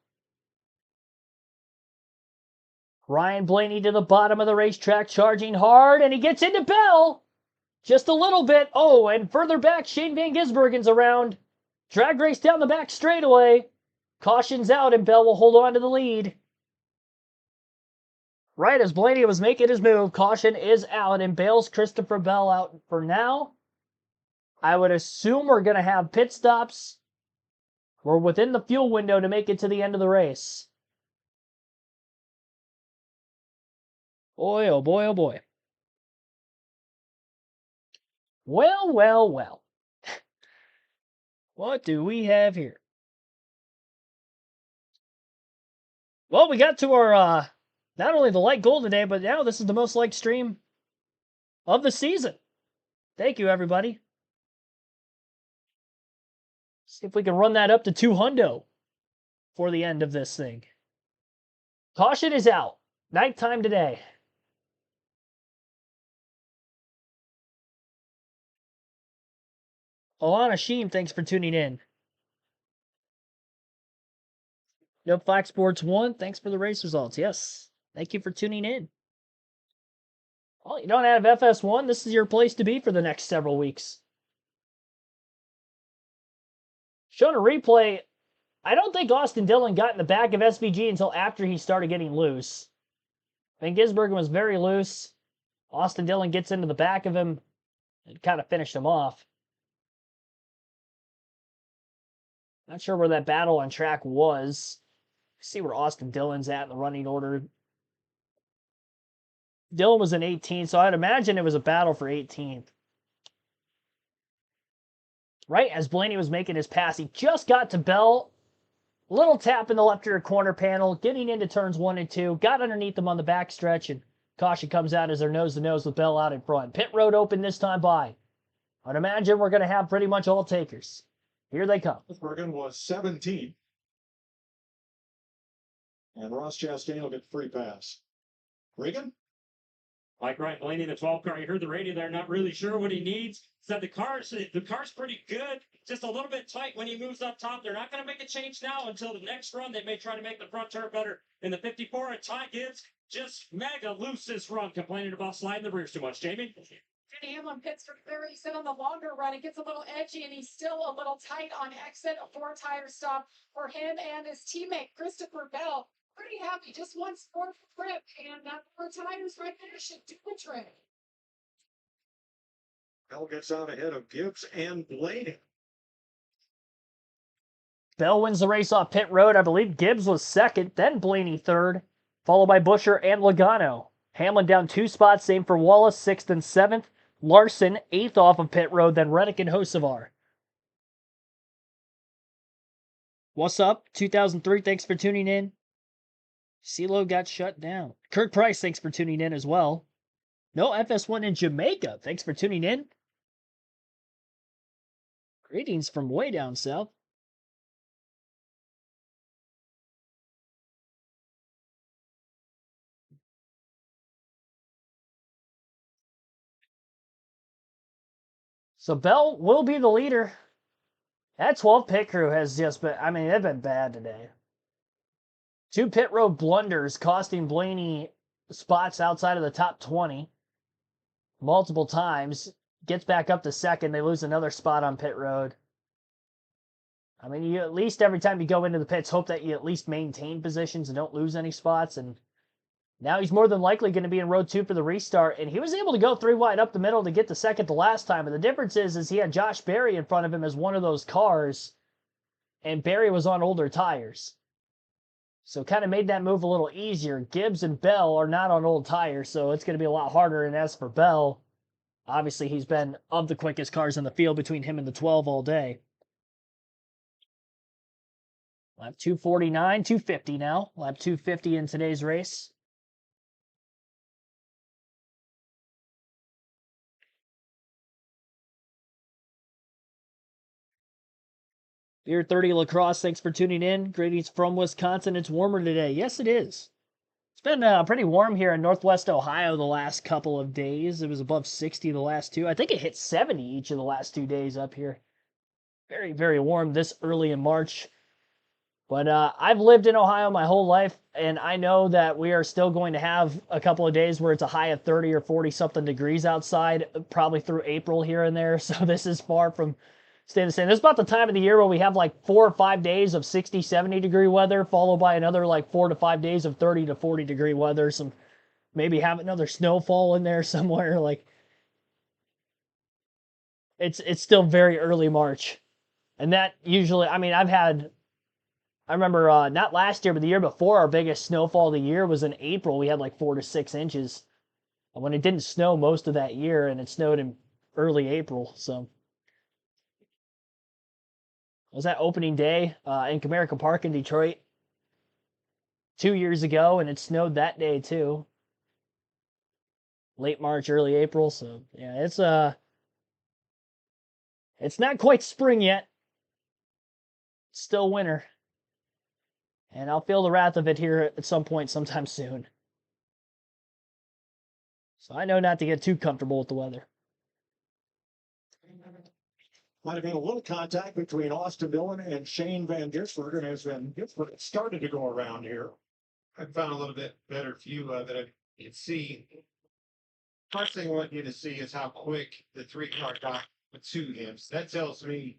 Ryan Blaney to the bottom of the racetrack, charging hard, and he gets into Bell. Just a little bit. Oh, and further back, Shane Van Gisbergen's around. Drag race down the back straightaway. Caution's out, and Bell will hold on to the lead. Right as Blaney was making his move, caution is out and bails Christopher Bell out for now. I would assume we're going to have pit stops. We're within the fuel window to make it to the end of the race. Boy, oh boy, oh boy. Well, well, well. What do we have here? Well, we got to our, not only the light goal today, but now this is the most liked stream of the season. Thank you, everybody. See if we can run that up to 200 for the end of this thing. Caution is out. Nighttime today. Alana Sheen, thanks for tuning in. Nope, Fox Sports 1, thanks for the race results. Yes, thank you for tuning in. Well, you don't have FS1, this is your place to be for the next several weeks. Showing a replay, I don't think Austin Dillon got in the back of SVG until after he started getting loose. Van Gisbergen was very loose. Austin Dillon gets into the back of him and kind of finished him off. Not sure where that battle on track was. See where Austin Dillon's at in the running order. Dillon was in 18th, so I'd imagine it was a battle for 18th. Right as Blaney was making his pass, he just got to Bell. Little tap in the left rear corner panel, getting into turns 1 and 2. Got underneath them on the back stretch, and caution comes out as they're nose-to-nose with Bell out in front. Pit road open this time by. I'd imagine we're going to have pretty much all takers. Here they come. Bergen was 17. And Ross Chastain will get free pass. Regan? Mike Wright, Blaney, the 12 car. You heard the radio there, not really sure what he needs. Said the car's pretty good, just a little bit tight when he moves up top. They're not going to make a change now until the next run. They may try to make the front turn better. In the 54, and Ty Gibbs just mega loose this run, complaining about sliding the rears too much. Jamie? Denny Hamlin pits for third. He said on the longer run, it gets a little edgy, and he's still a little tight on exit. A 4-tire stop for him and his teammate, Christopher Bell. Pretty happy, just one sport trip, and that 4 tires right there should do the trick. Bell gets out ahead of Gibbs and Blaney. Bell wins the race off pit road. I believe Gibbs was second, then Blaney third, followed by Buescher and Logano. Hamlin down 2 spots, same for Wallace, 6th and 7th. Larson, 8th off of pit road, then Reddick and Hocevar. What's up? 2003, thanks for tuning in. CeeLo got shut down. Kirk Price, thanks for tuning in as well. No FS1 in Jamaica, thanks for tuning in. Greetings from way down south. So Bell will be the leader. That 12 pit crew has just been, I mean, they've been bad today. 2 pit road blunders costing Blaney spots outside of the top 20 multiple times. Gets back up to second. They lose another spot on pit road. I mean, you at least every time you go into the pits, hope that you at least maintain positions and don't lose any spots. And now he's more than likely going to be in row 2 for the restart. And he was able to go 3 wide up the middle to get to second the last time. But the difference is he had Josh Berry in front of him as one of those cars. And Berry was on older tires. So kind of made that move a little easier. Gibbs and Bell are not on old tires, so it's going to be a lot harder. And as for Bell, obviously he's been of the quickest cars in the field between him and the 12 all day. Lap 249, 250 now. Lap 250 in today's race. Beer 30 Lacrosse, thanks for tuning in. Greetings from Wisconsin. It's warmer today. Yes, it is. It's been pretty warm here in Northwest Ohio the last couple of days. It was above 60 the last 2. I think it hit 70 each of the last 2 days up here. Very, very warm this early in March. But I've lived in Ohio my whole life, and I know that we are still going to have a couple of days where it's a high of 30 or 40-something degrees outside, probably through April here and there. So this is far from staying the same. This is about the time of the year where we have like 4 or 5 days of 60, 70 degree weather, followed by another like 4 to 5 days of 30 to 40 degree weather. Some maybe have another snowfall in there somewhere. Like it's still very early March. And that usually, I mean, I remember not last year, but the year before, our biggest snowfall of the year was in April. We had like 4 to 6 inches when it didn't snow most of that year, and it snowed in early April. So was that opening day in Comerica Park in Detroit 2 years ago, and it snowed that day too. Late March, early April. So yeah, it's not quite spring yet. It's still winter. And I'll feel the wrath of it here at some point sometime soon. So I know not to get too comfortable with the weather. Might have been a little contact between Austin Dillon and Shane Van Gisbergen as Van Gisbergen started to go around here. I found a little bit better view of it. I can see. First thing I want you to see is how quick the 3-car got to him. So that tells me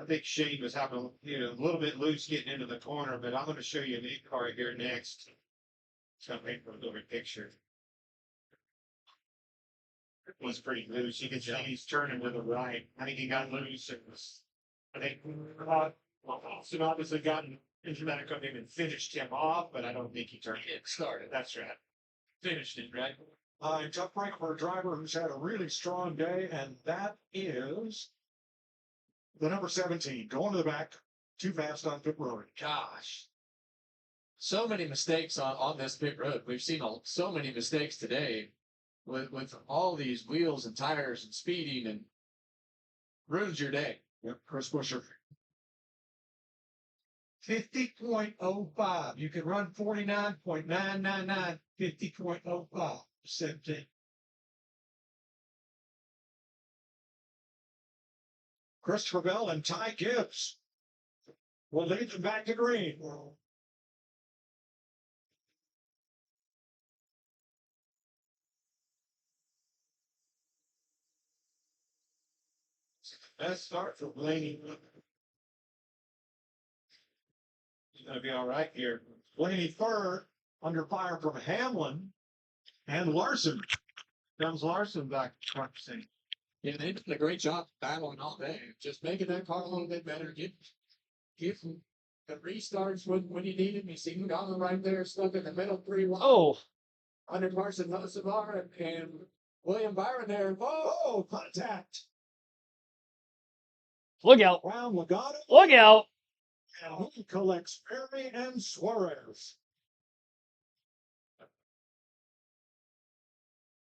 I think Shane was having a little bit loose getting into the corner, but I'm going to show you an 8-car here next. It's going to make a little picture. It was pretty loose. You can see he's turning to the right. I think he got loose. I think Austin obviously gotten Internet come in and finished him off, but I don't think he turned it. Started. That's right. Finished it, right? Tough break for a driver who's had a really strong day, and that is the number 17 going to the back too fast on pit road. Gosh. So many mistakes on this pit road. We've seen so many mistakes today with all these wheels and tires and speeding, and ruins your day. Yep, Chris Buescher. 50.05. You can run 49.999, 50.05, 17. Christopher Bell and Ty Gibbs will lead them back to green. Best start for Blaney. He's going to be all right here. Blaney third, under fire from Hamlin and Larson. Comes Larson back front seat. Yeah, they did a great job battling all day. Just making that car a little bit better. Give them the restarts when you need them. You see Ghana right there, stuck in the middle 3-1. Oh. Under Carson Nosavar and William Byron there. Oh, contact. Look out. Brown Logano. Look out. And he collects Perry and Suarez.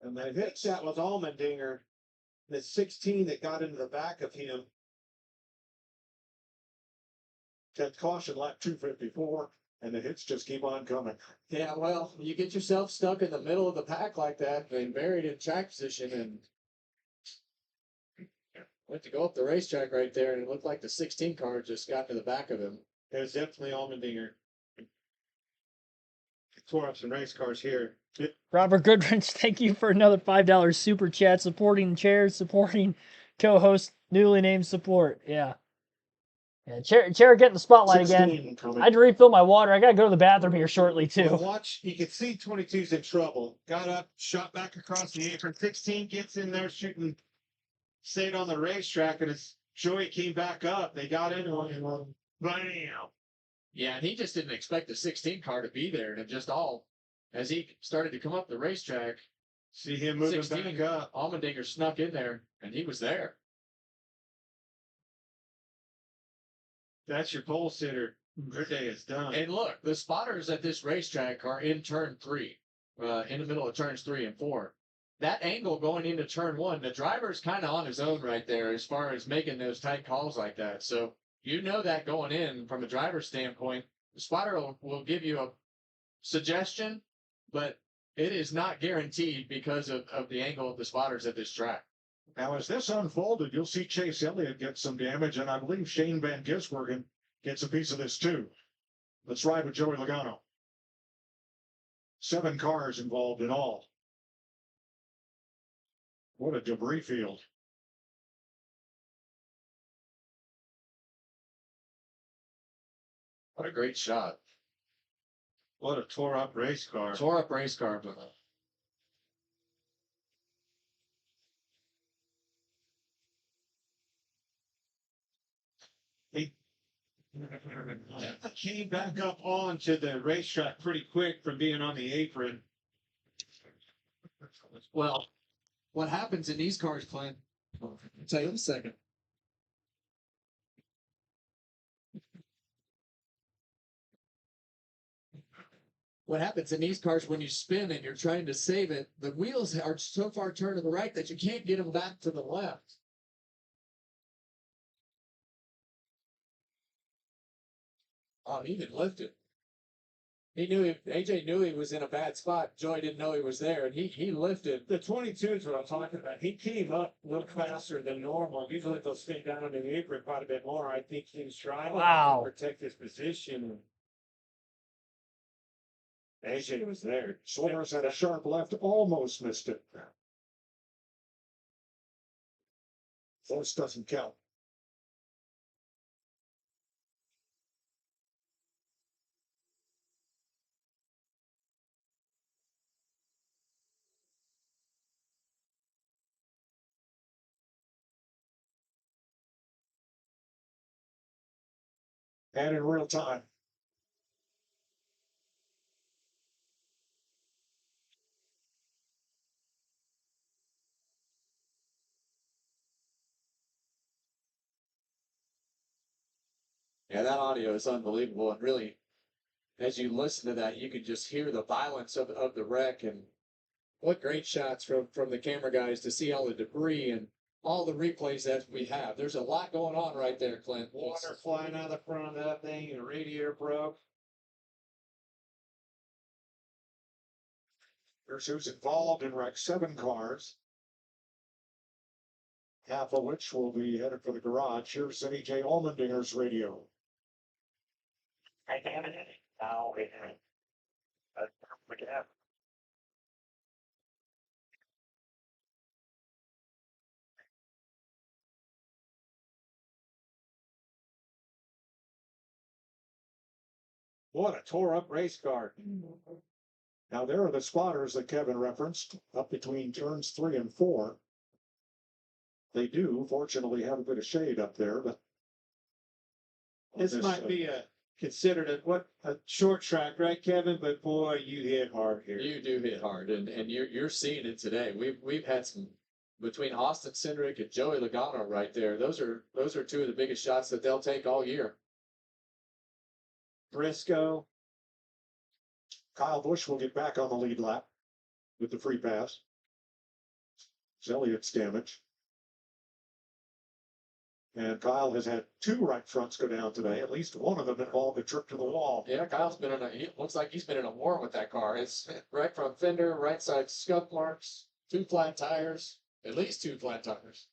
And the hit shot was Allmendinger, the 16 that got into the back of him. 10th caution lap 254, and the hits just keep on coming. Yeah, well, you get yourself stuck in the middle of the pack like that and buried in track position, and went to go up the racetrack right there, and it looked like the 16 car just got to the back of him. It was definitely Allmendinger. Tore up some race cars here. Robert Goodrich, thank you for another $5 super chat, supporting chairs, supporting co-host, newly named support. Yeah. Yeah, chair getting the spotlight again. I had to refill my water. I got to go to the bathroom here shortly, too. Well, watch, you can see 22's in trouble. Got up, shot back across the apron. 16 gets in there shooting, stayed on the racetrack, and as Joey came back up, they got into him. Bam! Yeah, and he just didn't expect the 16 car to be there, and it just all, as he started to come up the racetrack, see him moving 16, back up. Allmendinger snuck in there, and he was there. That's your pole sitter. Their day is done. And look, the spotters at this racetrack are in turn 3, in the middle of turns 3 and 4. That angle going into turn 1, the driver's kind of on his own right there as far as making those tight calls like that. So you know that going in from a driver's standpoint, the spotter will give you a suggestion, but it is not guaranteed because of the angle of the spotters at this track. Now, as this unfolded, you'll see Chase Elliott get some damage, and I believe Shane Van Gisbergen gets a piece of this too. Let's ride with Joey Logano. 7 cars involved in all. What a debris field. What a great shot. What a tore up race car. Tore up race car, but He came back up onto the racetrack pretty quick from being on the apron. well, what happens in these cars, Clint? I'll tell you in a second. What happens in these cars when you spin and you're trying to save it, the wheels are so far turned to the right that you can't get them back to the left. Oh, he even lifted. He knew AJ knew he was in a bad spot. Joey didn't know he was there, and he lifted. The 22 is what I'm talking about. He came up a little faster than normal. Usually they'll stay down on the apron quite a bit more. I think he was trying Wow. to protect his position. AJ was there. Swimmers had a sharp left, almost missed it. Force doesn't count. And in real time. Yeah, that audio is unbelievable, and really, as you listen to that, you can just hear the violence of the wreck, and what great shots from the camera guys to see all the debris and all the replays that we have. There's a lot going on right there, Clint. Water flying out of the front of that thing, and the radiator broke. Here's who's involved in wreck 7 cars. Half of which will be headed for the garage. Here's AJ Allmendinger's radio. I damn it. Now it is. What a tore up race car. Now there are the spotters that Kevin referenced up between turns 3 and 4. They do, fortunately, have a bit of shade up there, but This might be considered a short track, right, Kevin? But boy, you hit hard here. You do hit hard, and you're seeing it today. We've had some between Austin Cindric and Joey Logano right there. Those are 2 of the biggest shots that they'll take all year. Briscoe. Kyle Busch will get back on the lead lap with the free pass. It's Elliott's damage. And Kyle has had 2 right fronts go down today. At least one of them involved a trip to the wall. Yeah, Kyle's been looks like he's been in a war with that car. It's right front fender, right side scuff marks, 2 flat tires, at least 2 flat tires.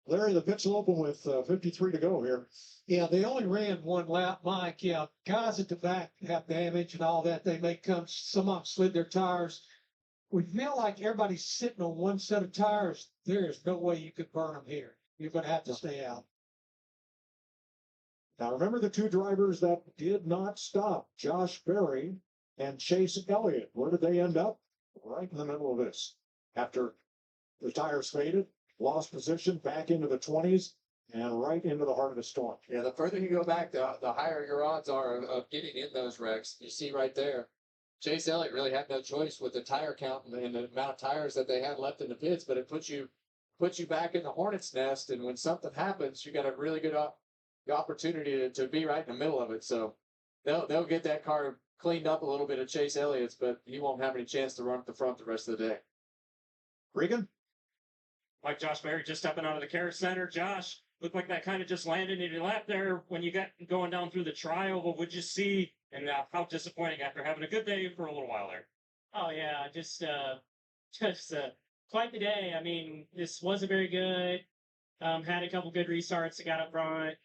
Larry, the pits will open with 53 to go here. Yeah, they only ran 1 lap, Mike. Yeah, guys at the back have damage and all that. They may come, some of them slid their tires. We feel like everybody's sitting on 1 set of tires. There is no way you could burn them here. You're going to have to stay out. Now remember the 2 drivers that did not stop, Josh Berry and Chase Elliott. Where did they end up? Right in the middle of this. After the tires faded, lost position, back into the 20s, and right into the heart of the storm. Yeah, the further you go back, the higher your odds are of getting in those wrecks. You see right there, Chase Elliott really had no choice with the tire count and the amount of tires that they had left in the pits, but it puts you back in the hornet's nest, and when something happens, you got a really good opportunity to be right in the middle of it. So they'll get that car cleaned up a little bit of Chase Elliott's, but he won't have any chance to run at the front the rest of the day. Regan? Like Josh Berry just stepping out of the care center. Josh, looked like that kind of just landed in your lap there when you got going down through the trial. What would you see, and how disappointing after having a good day for a little while there? Oh yeah, just quite the day. I mean, this wasn't very good. Had a couple good restarts that got up front.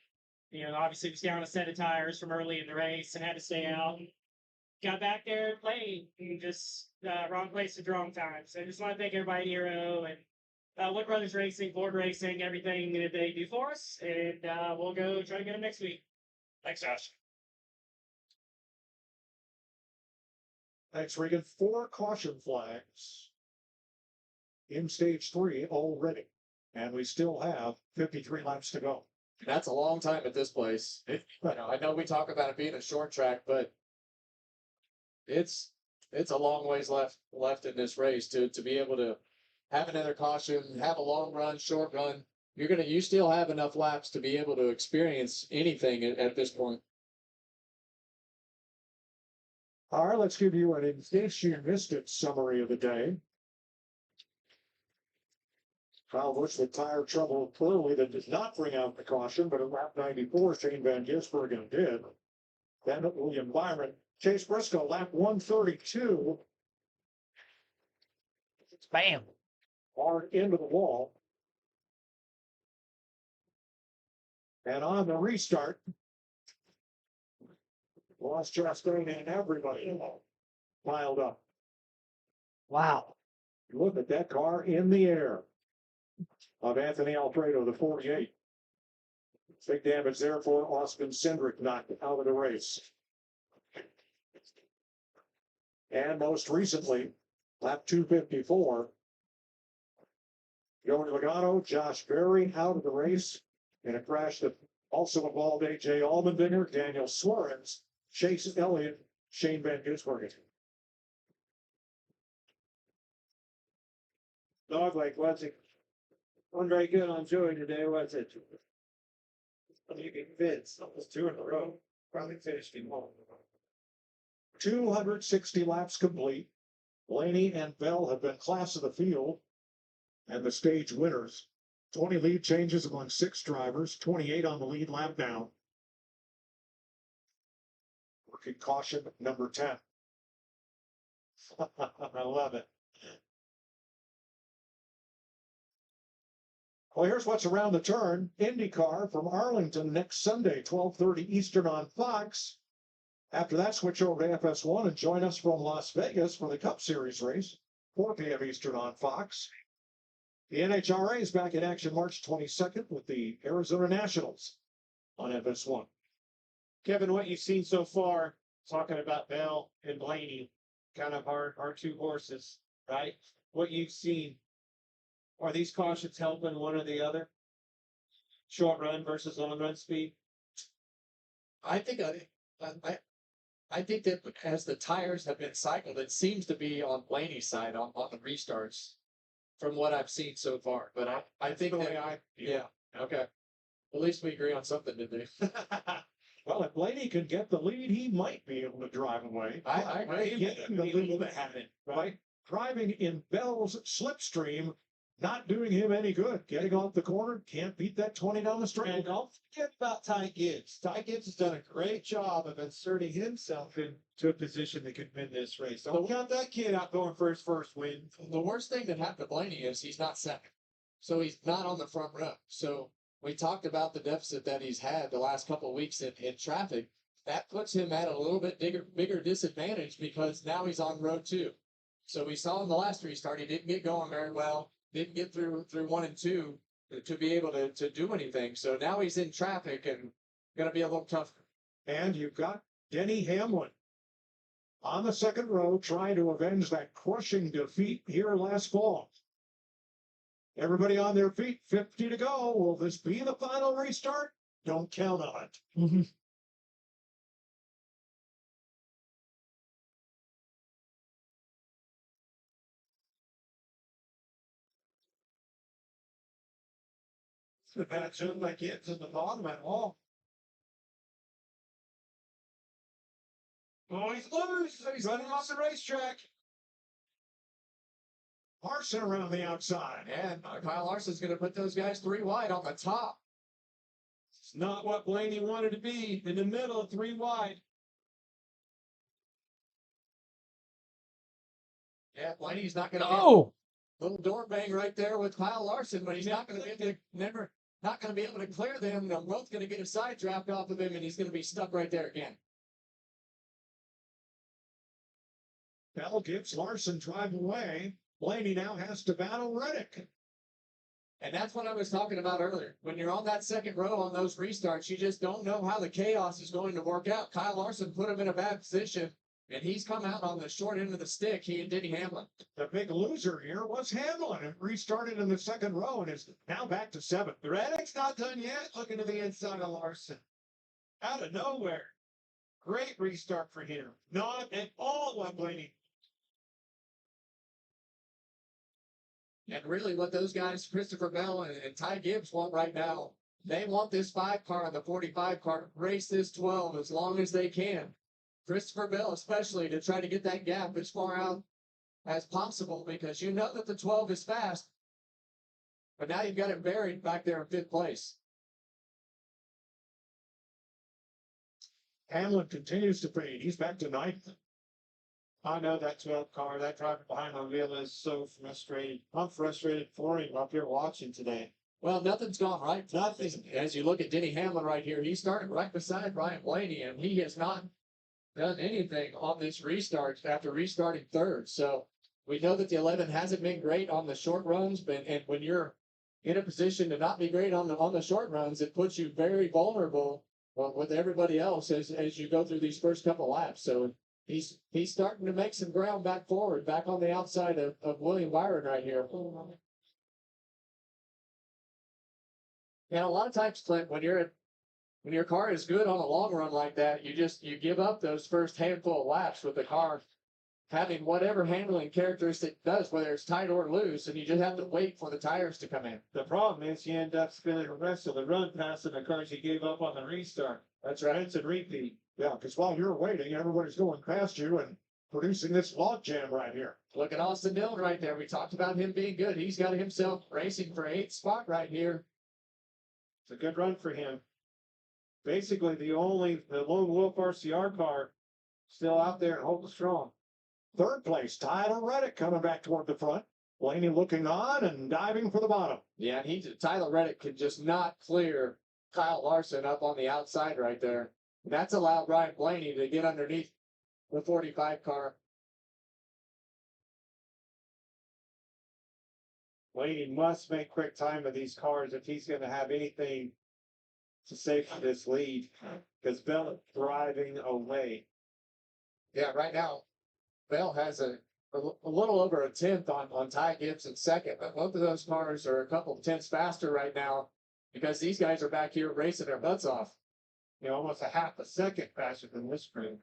You know, obviously was down a set of tires from early in the race and had to stay out. Got back there and played, and just wrong place at the wrong time. So I just want to thank everybody at Hero and Wood Brothers Racing, Ford Racing, everything that they do for us, and we'll go try to get them next week. Thanks, Josh. Thanks, Regan. 4 caution flags in stage 3 already. And we still have 53 laps to go. That's a long time at this place. I know we talk about it being a short track, but it's a long ways left in this race to be able to have another caution, have a long run, short run. You still have enough laps to be able to experience anything at this point. All right, let's give you an in case you missed it summary of the day. Kyle Busch with tire trouble clearly that did not bring out the caution, but at lap 94, Shane Van Gisbergen did. Then William Byron, Chase Briscoe, lap 132. Bam. Hard into the wall. And on the restart, Ross Chastain and everybody piled up. Wow. Look at that car in the air of Anthony Alfredo, the 48. Big damage there for Austin Cindric, knocked out of the race. And most recently, lap 254, Joey Logano, Josh Berry out of the race in a crash that also involved A.J. Allmendinger, Daniel Suarez, Chase Elliott, Shane Van Gisbergen. Dogleg, what's it? One very good on Joey today. What's it? You can fit. Almost 2 in a row. Probably finished him home. 260 laps complete. Blaney and Bell have been class of the field and the stage winners. 20 lead changes among 6 drivers, 28 on the lead lap now. Rookie caution number 10. I love it. Well, here's what's around the turn. IndyCar from Arlington next Sunday, 12:30 Eastern on Fox. After that, switch over to FS1 and join us from Las Vegas for the Cup Series race, 4 p.m. Eastern on Fox. The NHRA is back in action March 22nd with the Arizona Nationals on FS1. Kevin, what you've seen so far, talking about Bell and Blaney, kind of our 2 horses, right? What you've seen, are these cautions helping one or the other? Short run versus long run speed? I think that as the tires have been cycled, it seems to be on Blaney's side on the restarts from what I've seen so far. But I think that yeah, okay. At least we agree on something, didn't we? Well, if Blaney can get the lead, he might be able to drive away. I agree. Getting the lead, right? Driving in Bell's slipstream, not doing him any good. Getting off the corner, can't beat that 20 down the straight. And don't forget about Ty Gibbs. Ty Gibbs has done a great job of inserting himself into a position that could win this race. Don't count that kid out going for his first win. The worst thing that happened to Blaney is he's not second. So he's not on the front row. So we talked about the deficit that he's had the last couple of weeks in traffic. That puts him at a little bit bigger disadvantage because now he's on row 2. So we saw in the last restart, he didn't get going very well. Didn't get through 1 and 2 to be able to do anything. So now he's in traffic and going to be a little tougher. And you've got Denny Hamlin on the second row trying to avenge that crushing defeat here last fall. Everybody on their feet, 50 to go. Will this be the final restart? Don't count on it. The bad show like it's in the bottom at all. Oh, he's loose. He's running off the racetrack. Larson around the outside. And Kyle Larson's going to put those guys 3 wide on the top. It's not what Blaney wanted to be in the middle, 3 wide. Yeah, Blaney's not going to. Oh, little door bang right there with Kyle Larson, but he's not going to be able to not going to be able to clear them. They're both going to get a side draft off of him, and he's going to be stuck right there again. Bell gives Larson drive away. Blaney now has to battle Reddick. And that's what I was talking about earlier. When you're on that second row on those restarts, you just don't know how the chaos is going to work out. Kyle Larson put him in a bad position And he's come out on the short end of the stick, he and Denny Hamlin. The big loser here was Hamlin. It restarted in the second row and is now back to 7th. Reddick's not done yet. Looking to the inside of Larson. Out of nowhere. Great restart for him. Not at all what Blaney. And really what those guys, Christopher Bell and Ty Gibbs, want right now, they want this 5 car and the 45 car to race this 12 as long as they can. Christopher Bell especially, to try to get that gap as far out as possible, because you know that the 12 is fast. But now you've got it buried back there in 5th place. Hamlin continues to fade. He's back to 9th. I know that 12 car, that driver behind the wheel is so frustrated. I'm frustrated for him up here watching today. Well, nothing's gone right. Nothing. As you look at Denny Hamlin right here, he started right beside Ryan Blaney, and he has not done anything on this restart after restarting 3rd. So we know that the 11 hasn't been great on the short runs, but and when you're in a position to not be great on the short runs, it puts you very vulnerable with everybody else as you go through these first couple laps. So he's starting to make some ground back forward, back on the outside of William Byron right here. And a lot of times, Clint, when your car is good on a long run like that, you give up those first handful of laps with the car having whatever handling characteristic it does, whether it's tight or loose, and you just have to wait for the tires to come in. The problem is you end up spinning the rest of the run passing the cars you gave up on the restart. That's right. It's a repeat. Yeah, because while you're waiting, everybody's going past you and producing this log jam right here. Look at Austin Dillon right there. We talked about him being good. He's got himself racing for 8th spot right here. It's a good run for him. Basically, the lone wolf RCR car still out there and holding strong. 3rd place, Tyler Reddick coming back toward the front. Blaney looking on and diving for the bottom. Yeah, Tyler Reddick could just not clear Kyle Larson up on the outside right there. And that's allowed Ryan Blaney to get underneath the 45 car. Blaney must make quick time of these cars if he's going to have anything to say for this lead, because Bell is driving away. Yeah, right now, Bell has a little over a 10th on Ty Gibbs in 2nd, but both of those cars are a couple of tenths faster right now because these guys are back here racing their butts off. You know, almost a half a second faster than this crew.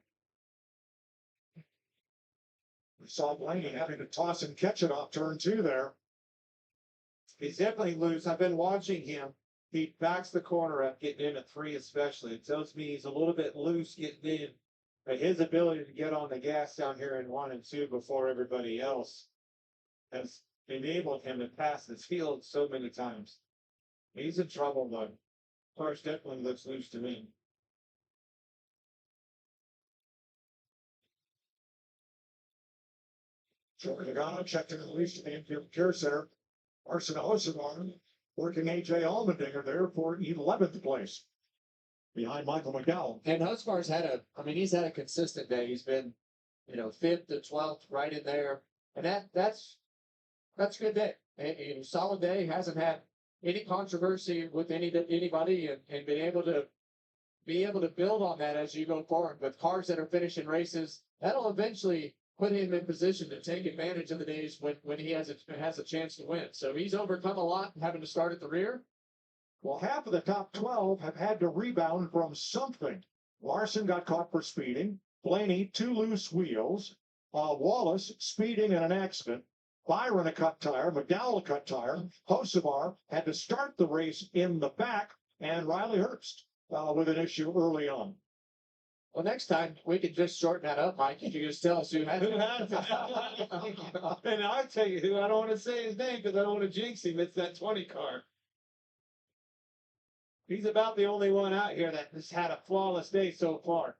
We saw Blaney having to toss and catch it off turn 2 there. He's definitely loose. I've been watching him. He backs the corner up, getting in at 3 especially. It tells me he's a little bit loose getting in. But his ability to get on the gas down here in 1 and 2 before everybody else has enabled him to pass this field so many times. He's in trouble, though. Cars definitely looks loose to me. Joey Logano checked in the least to the infield care center. Arson Hosevar working AJ Allmendinger there for 11th place. Behind Michael McDowell. And Hosevar's he's had a consistent day. He's been, 5th to 12th, right in there. And that's a good day. A solid day. Hasn't had any controversy with anybody and been able to build on that as you go forward with cars that are finishing races. That'll eventually put him in position to take advantage of the days when he has a chance to win. So he's overcome a lot having to start at the rear. Well, half of the top 12 have had to rebound from something. Larson got caught for speeding. Blaney, 2 loose wheels. Wallace speeding in an accident. Byron a cut tire. McDowell a cut tire. Hosevar had to start the race in the back. And Riley Herbst with an issue early on. Well, next time we could just shorten that up, Mike. You can just tell us who has it. And I'll tell you who. I don't want to say his name because I don't want to jinx him. It's that 20 car. He's about the only one out here that has had a flawless day so far.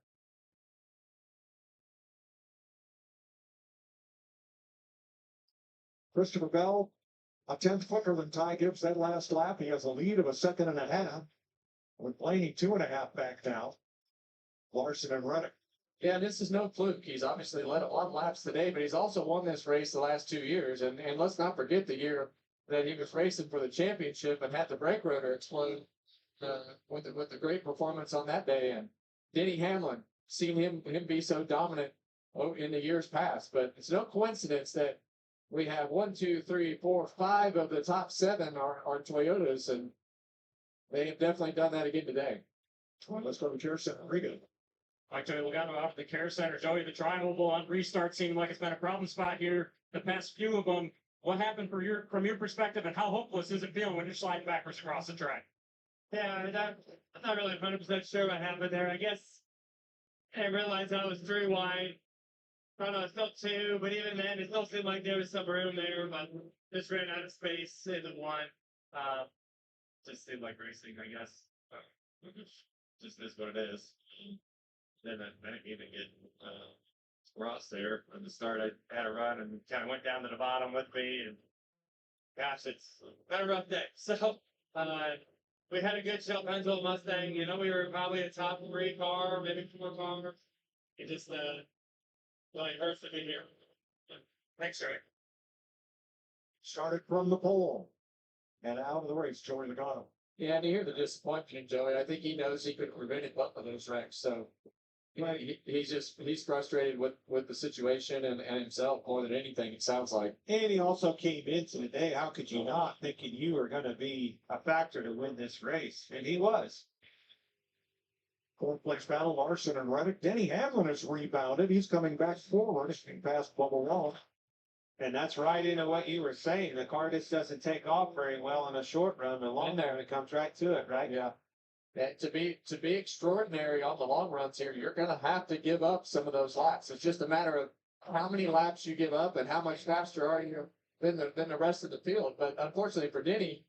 Christopher Bell, a 10th quicker than Ty Gibbs that last lap. He has a lead of a 2.5. With Blaney 2.5 back now. Larson and Reddick. Yeah, this is no fluke. He's obviously led a lot of laps today, but he's also won this race the last 2 years. And let's not forget the year that he was racing for the championship and had the brake rotor explode with the great performance on that day. And Denny Hamlin, seen him be so dominant in the years past. But it's no coincidence that we have 1, 2, 3, 4, 5 of the top 7 are Toyotas, and they have definitely done that again today. Well, let's go to Care Center. Very good. Like Joey Logano off the care center. Joey, the tri-oval on restart seemed like it's been a problem spot here the past few of them. What happened from your perspective, and how hopeless is it feeling when you're sliding backwards across the track? Yeah, I'm not really 100% sure what happened there. I guess I realized I was 3 wide. Thought I was still 2, but even then, it still seemed like there was some room there, but just ran out of space in the 1. Just seemed like racing, I guess. Just is what it is. Then I didn't even get Ross there at the start. I had a run and kind of went down to the bottom with me, and gosh, it's been a rough day. So we had a good show, Pennsylvania Mustang. You know, we were probably a top 3 car, maybe 4 car. It just really hurts to be here. Thanks, Joey. Started from the pole and out of the race, Joey Logano. Yeah, and you hear the disappointment, Joey. I think he knows he could have prevented both of those wrecks. So he's frustrated with the situation and himself more than anything, it sounds like. And he also came into the day, how could you not, thinking you were going to be a factor to win this race? And he was. Fourth place battle, Larson and Reddick. Denny Hamlin has rebounded. He's coming back forward, past Bubba Wallace. And that's right into what you were saying. The car just doesn't take off very well in a short run. The long run, it comes right to it, right? Yeah. And to be extraordinary on the long runs here, you're going to have to give up some of those laps. It's just a matter of how many laps you give up and how much faster are you than the rest of the field. But unfortunately for Denny,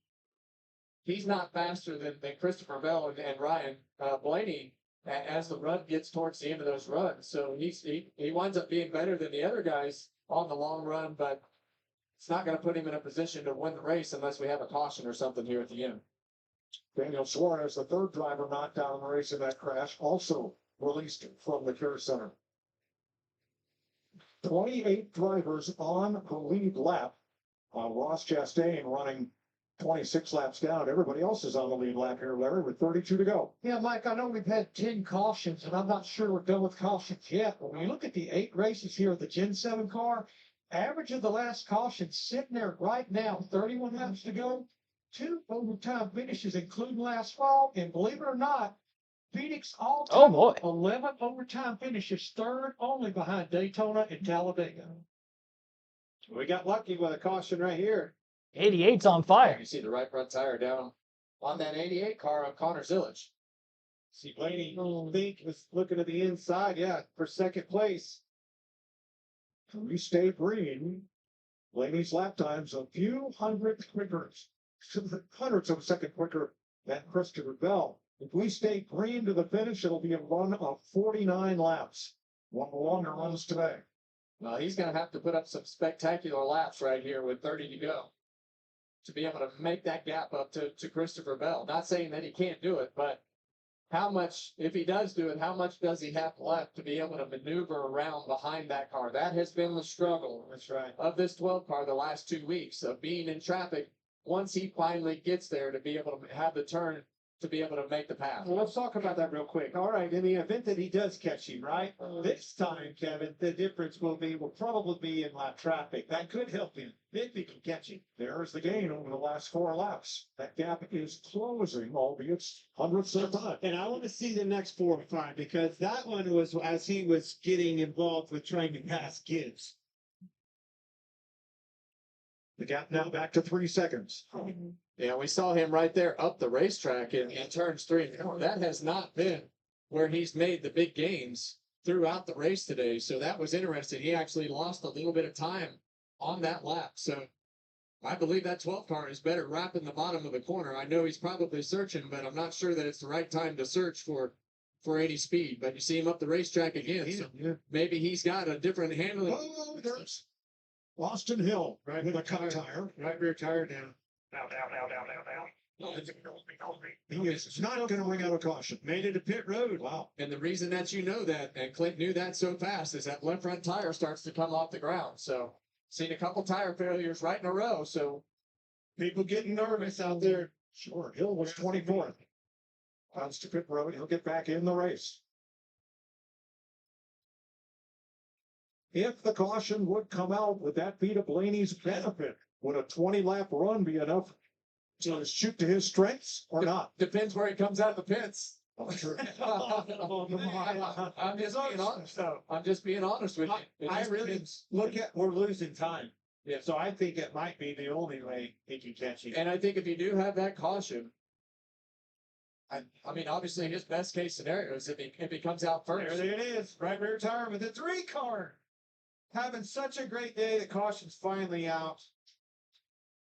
he's not faster than Christopher Bell and Ryan Blaney as the run gets towards the end of those runs. So he winds up being better than the other guys on the long run, but it's not going to put him in a position to win the race unless we have a caution or something here at the end. Daniel Suarez, the third driver knocked down in the race in that crash, also released from the care center. 28 drivers on the lead lap. Ross Chastain running 26 laps down. Everybody else is on the lead lap here, Larry, with 32 to go. Yeah, Mike, I know we've had 10 cautions, and I'm not sure we're done with cautions yet. But when you look at the 8 races here with the Gen 7 car, average of the last caution sitting there right now, 31 laps to go, 2 overtime finishes, including last fall. And believe it or not, Phoenix all-time 11 overtime finishes, third only behind Daytona and Talladega. We got lucky with a caution right here. 88's on fire. You see the right front tire down on that 88 car of Connor Zillage. See, Blaney, Fink was looking to the inside, yeah, for second place. We stay green. Blaney's lap time's a few hundred quicker, hundreds of a second quicker than Christopher Bell. If we stay green to the finish, it'll be a run of 49 laps. One of the longer runs today. Well, he's going to have to put up some spectacular laps right here with 30 to go to be able to make that gap up to Christopher Bell. Not saying that he can't do it, but how much, if he does do it, how much does he have left to be able to maneuver around behind that car? That has been the struggle. That's right. Of this 12 car the last 2 weeks of being in traffic. Once he finally gets there to be able to have the turn to be able to make the pass. Well, let's talk about that real quick. All right, in the event that he does catch him, right? This time, Kevin, the difference will probably be in lap traffic. That could help him if he can catch him. There's the gain over the last 4 laps. That gap is closing, albeit hundredths of a time. And I want to see the next 4 or 5 because that one was as he was getting involved with trying to pass Gibbs. The gap now back to 3 seconds. Yeah, we saw him right there up the racetrack in turns 3 and 4. That has not been where he's made the big gains throughout the race today. So that was interesting. He actually lost a little bit of time on that lap. So I believe that 12 car is better wrapping the bottom of the corner. I know he's probably searching, but I'm not sure that it's the right time to search for any speed. But you see him up the racetrack again. So maybe he's got a different handling. Oh, there's Austin Hill with a cut tire. Right rear tire down. Down. He is not going to ring out a caution. Made it to pit road. Wow. And the reason that you know that, and Clint knew that so fast, is that left front tire starts to come off the ground. So seen a couple tire failures right in a row. So people getting nervous out there. Sure. Hill was 24th. Comes to pit road. He'll get back in the race. If the caution would come out, would that be to Blaney's benefit? Would a 20-lap run be enough to shoot to his strengths or not? Depends where he comes out of the pits. Oh, sure. I'm just being honest. I'm just being honest with you. It I just really depends. look at we're losing time. Yeah. So I think it might be the only way he can catch you. And I think if you do have that caution, I mean, obviously his best case scenario is if he comes out first. There it is, right rear tire with a 3-car. Having such a great day, the caution's finally out.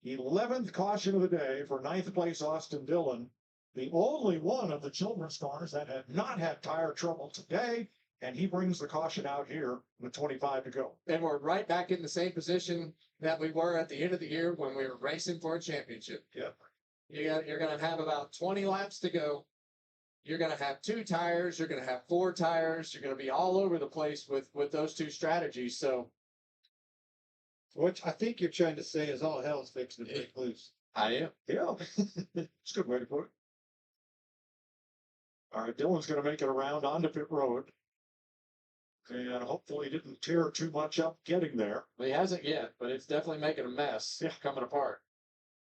11th caution of the day for 9th place Austin Dillon. The only one of the children's cars that had not had tire trouble today. And he brings the caution out here with 25 to go. And we're right back in the same position that we were at the end of the year when we were racing for a championship. Yep. You're going to have about 20 laps to go. You're going to have 2 tires. You're going to have 4 tires. You're going to be all over the place with those 2 strategies. So, What I think you're trying to say is all hell's fixing to break loose. I am. Yeah, it's a good way to put it. All right, Dylan's going to make it around onto pit road. And hopefully he didn't tear too much up getting there. Well, he hasn't yet, but it's definitely making a mess. Yeah. Coming apart.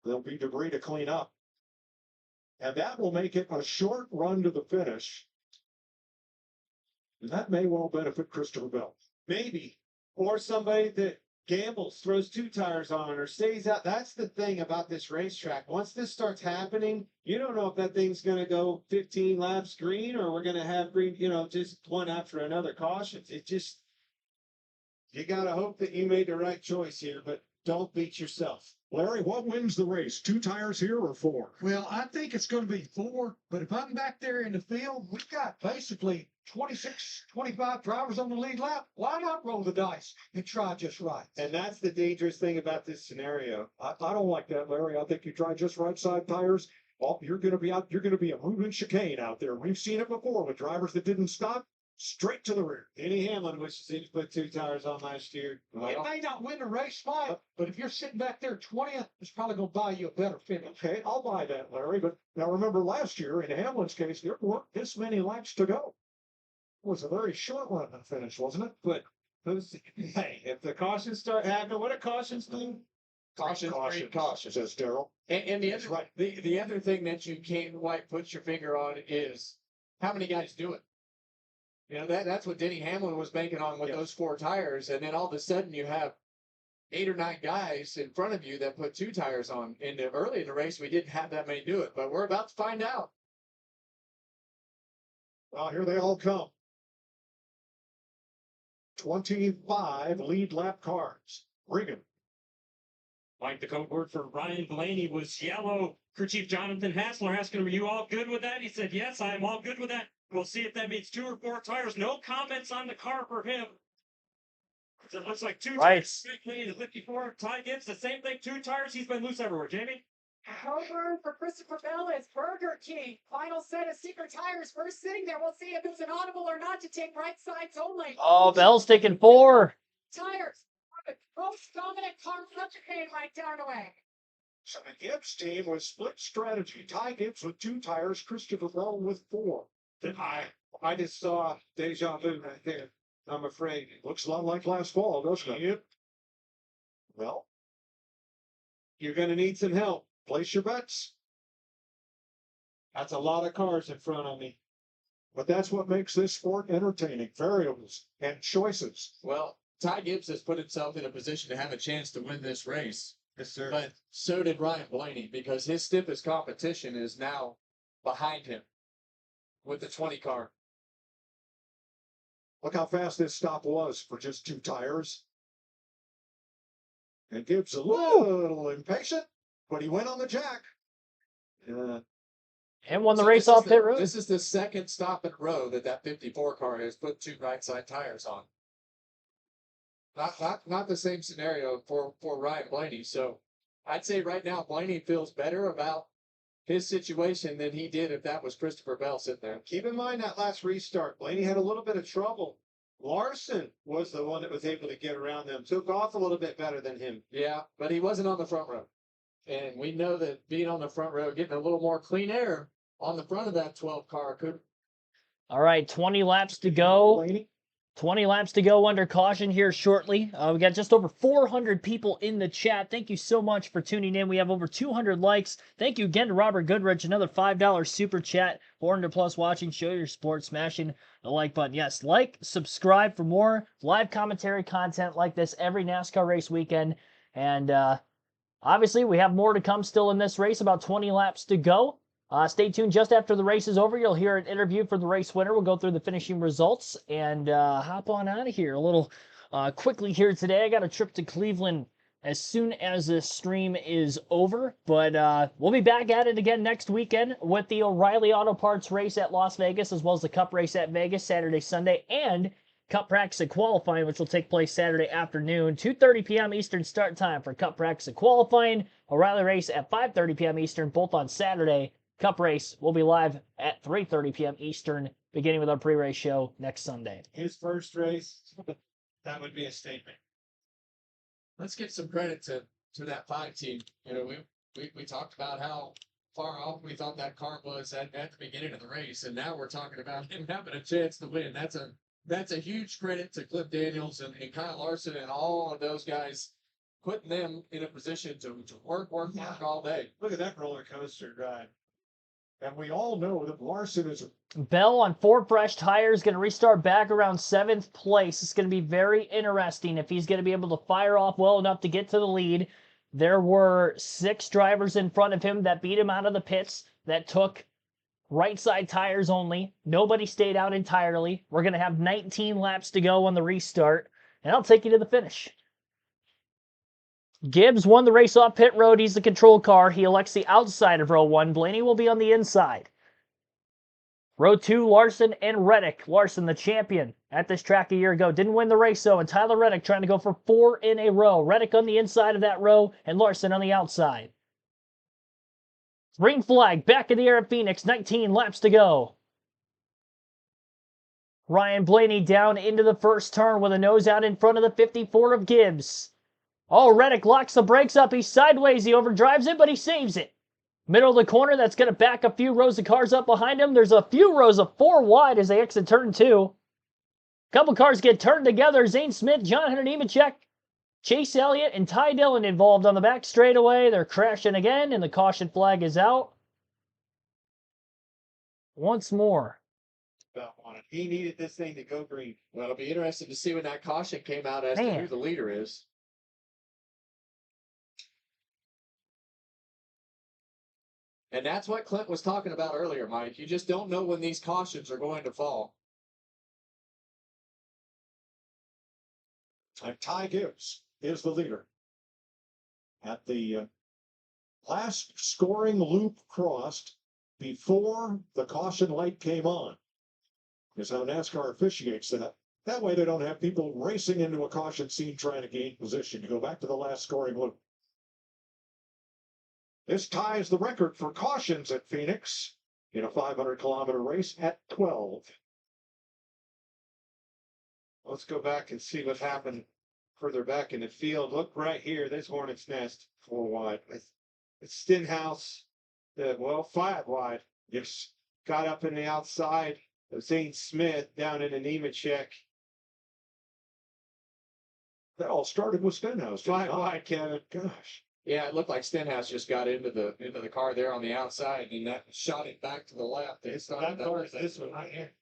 There'll be debris to clean up. And that will make it a short run to the finish. And that may well benefit Christopher Bell. Maybe. Or somebody that gambles, throws 2 tires on or stays out. That's the thing about this racetrack. Once this starts happening, you don't know if that thing's going to go 15 laps green or we're going to have green, just one after another cautions. It just, you got to hope that you made the right choice here, but don't beat yourself. Larry, what wins the race? 2 tires here or 4? Well, I think it's going to be 4, but if I'm back there in the field, we've got basically 26, 25 drivers on the lead lap. Why not roll the dice and try just right? And that's the dangerous thing about this scenario. I don't like that, Larry. I think you try just right side tires. Oh, you're going to be out. You're going to be a moving chicane out there. We've seen it before with drivers that didn't stop straight to the rear. Denny Hamlin wishes he'd put 2 tires on last year. It may not win the race fight, but if you're sitting back there 20th, it's probably going to buy you a better finish. Okay, I'll buy that, Larry. But now remember last year in Hamlin's case, there weren't this many laps to go. It was a very short run to finish, wasn't it? But hey, if the cautions start happening, what do cautions do? Caution. Says Daryl. And the other the other thing that you can't quite put your finger on is how many guys do it. That's what Denny Hamlin was banking on with those 4 tires, and then all of a sudden you have 8 or 9 guys in front of you that put 2 tires on. Early in the race, we didn't have that many do it, but we're about to find out. Well, here they all come. 25 lead lap cars. Regan. Like the code word for Ryan Blaney was yellow. Crew Chief Jonathan Hassler asking him, are you all good with that? He said, yes, I am all good with that. We'll see if that means 2 or 4 tires. No comments on the car for him. So it looks like 2 tires. The 54. Ty Gibbs, the same thing. 2 tires. He's been loose everywhere. Jamie? Coburn for Christopher Bell is Burger King. Final set of secret tires. First sitting there. We'll see if it's an audible or not to take right sides only. Oh, Bell's taking 4. Tires. Most dominant car Burger right down away. So the Gibbs team was split strategy. Ty Gibbs with 2 tires, Christopher Bell with 4. I just saw deja vu right there. I'm afraid. Looks a lot like last fall, doesn't it? Yep. Well, you're going to need some help. Place your bets. That's a lot of cars in front of me. But that's what makes this sport entertaining. Variables and choices. Well, Ty Gibbs has put himself in a position to have a chance to win this race. Yes, sir. But so did Ryan Blaney, because his stiffest competition is now behind him with the 20 car. Look how fast this stop was for just 2 tires. And Gibbs a little impatient, but he went on the jack. And won the race off pit road. This is the second stop in a row that 54 car has put 2 right side tires on. Not the same scenario for Ryan Blaney. So I'd say right now Blaney feels better about his situation than he did if that was Christopher Bell sitting there. Keep in mind that last restart, Blaney had a little bit of trouble. Larson was the one that was able to get around them. Took off a little bit better than him. Yeah, but he wasn't on the front row. And we know that being on the front row, getting a little more clean air on the front of that 12 car could. All right, 20 laps to go. Blaney. 20 laps to go under caution here shortly. We got just over 400 people in the chat. Thank you so much for tuning in. We have over 200 likes. Thank you again to Robert Goodrich. Another $5 super chat. 400 plus watching. Show your support. Smashing the like button. Yes, like, subscribe for more live commentary content like this every NASCAR race weekend. And obviously, we have more to come still in this race. About 20 laps to go. Stay tuned. Just after the race is over, you'll hear an interview for the race winner. We'll go through the finishing results and hop on out of here a little quickly here today. I got a trip to Cleveland as soon as this stream is over, but we'll be back at it again next weekend with the O'Reilly Auto Parts race at Las Vegas, as well as the Cup race at Vegas Saturday, Sunday, and Cup practice and qualifying, which will take place Saturday afternoon, 2:30 p.m. Eastern start time for Cup practice and qualifying. O'Reilly race at 5:30 p.m. Eastern, both on Saturday. Cup race will be live at 3:30 p.m. Eastern, beginning with our pre-race show next Sunday. His first race, that would be a statement. Let's give some credit to that 5 team. You know, we talked about how far off we thought that car was at the beginning of the race, and now we're talking about him having a chance to win. That's a huge credit to Cliff Daniels and Kyle Larson and all of those guys, putting them in a position to work all day. Look at that roller coaster ride. And we all know that Larson is... Bell on 4 fresh tires, going to restart back around 7th place. It's going to be very interesting if he's going to be able to fire off well enough to get to the lead. There were 6 drivers in front of him that beat him out of the pits that took right side tires only. Nobody stayed out entirely. We're going to have 19 laps to go on the restart, and I'll take you to the finish. Gibbs won the race off pit road. He's the control car. He elects the outside of row 1. Blaney will be on the inside. Row 2, Larson and Reddick. Larson, the champion at this track a year ago, didn't win the race, though, and Tyler Reddick trying to go for 4 in a row. Reddick on the inside of that row, and Larson on the outside. Green flag back in the air at Phoenix. 19 laps to go. Ryan Blaney down into the first turn with a nose out in front of the 54 of Gibbs. Oh, Reddick locks the brakes up. He's sideways. He overdrives it, but he saves it. Middle of the corner, that's going to back a few rows of cars up behind him. There's a few rows of 4 wide as they exit turn 2. Couple cars get turned together. Zane Smith, John Hunter Nemechek, Chase Elliott, and Ty Dillon involved on the back straightaway. They're crashing again, and the caution flag is out. Once more. He needed this thing to go green. Well, it'll be interesting to see when that caution came out as to who the leader is. And that's what Clint was talking about earlier, Mike. You just don't know when these cautions are going to fall. And Ty Gibbs is the leader. At the last scoring loop crossed before the caution light came on. Is how NASCAR officiates that. That way they don't have people racing into a caution scene trying to gain position. You go back to the last scoring loop. This ties the record for cautions at Phoenix in a 500-kilometer race at 12. Let's go back and see what happened further back in the field. Look right here. There's Hornet's Nest, 4 wide. It's Stenhouse, 5 wide. Yes. Got up in the outside of Zane Smith down in the Nemechek. That all started with Stenhouse. 5 wide, Kevin. Gosh. Yeah, it looked like Stenhouse just got into the car there on the outside, and that shot it back to the left. This one right here.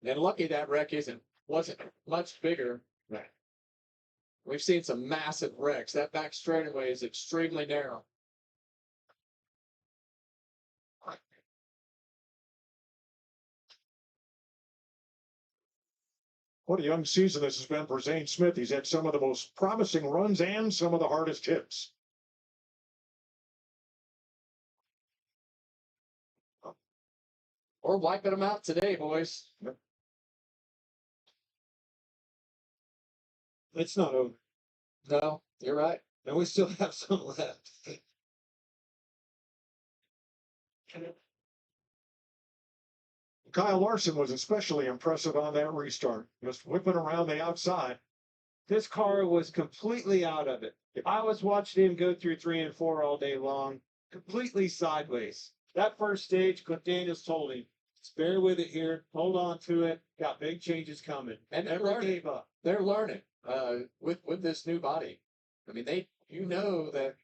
And lucky that wreck wasn't much bigger. Right. We've seen some massive wrecks. That back straightaway is extremely narrow. What a young season this has been for Zane Smith. He's had some of the most promising runs and some of the hardest hits. We're wiping them out today, boys. It's not over. No, you're right. And we still have some left. Kyle Larson was especially impressive on that restart. Just whipping around the outside. This car was completely out of it. I was watching him go through 3 and 4 all day long, completely sideways. That first stage, Cliff Daniels told him, just bear with it here, hold on to it, got big changes coming. And Never gave up. They're learning with this new body. I mean, you know that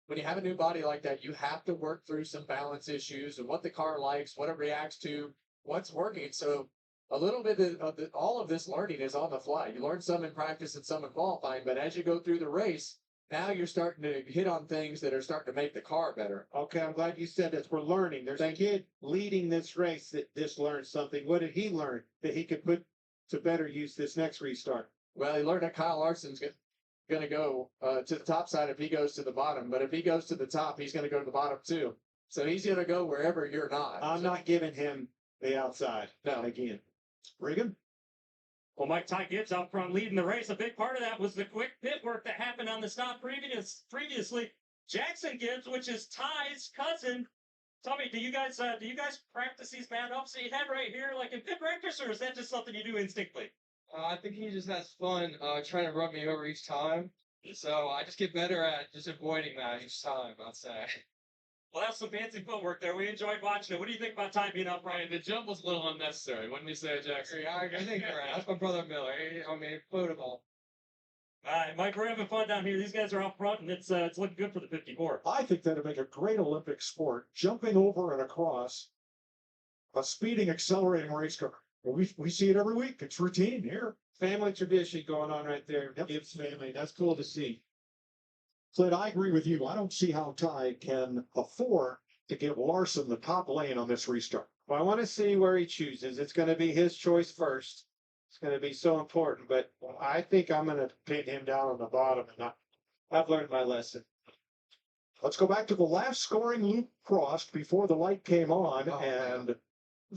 when you have a new body like that, you have to work through some balance issues and what the car likes, what it reacts to, what's working. So a little bit of all of this learning is on the fly. You learn some in practice and some in qualifying, but as you go through the race, now you're starting to hit on things that are starting to make the car better. Okay, I'm glad you said this. We're learning. There's a kid leading this race that just learned something. What did he learn that he could put to better use this next restart? Well, he learned that Kyle Larson's going to go to the top side if he goes to the bottom, but if he goes to the top, he's going to go to the bottom too. So he's going to go wherever you're not. I'm not giving him the outside. No. Again. Regan? Well, Mike, Ty Gibbs out front leading the race. A big part of that was the quick pit work that happened on the stop previously. Jackson Gibbs, which is Ty's cousin. Tell me, do you guys practice these man-ups that you have right here, like in pit practice, or is that just something you do instinctively? I think he just has fun trying to run me over each time. So I just get better at just avoiding that each time, I'd say. Well, that's some fancy footwork there. We enjoyed watching it. What do you think about Ty being up right? The jump was a little unnecessary, wouldn't you say, Jackson? Yeah, I think you're right. That's my brother Miller. I mean, quotable. All right, Mike, we're having fun down here. These guys are out front, and it's looking good for the 54. I think that'd make a great Olympic sport, jumping over and across a speeding, accelerating race car. We see it every week. It's routine here. Family tradition going on right there. Gibbs family. That's cool to see. Clint, I agree with you. I don't see how Ty can afford to give Larson the top lane on this restart. Well, I want to see where he chooses. It's going to be his choice first. It's going to be so important, but I think I'm going to pin him down on the bottom, and I've learned my lesson. Let's go back to the last scoring loop crossed before the light came on, and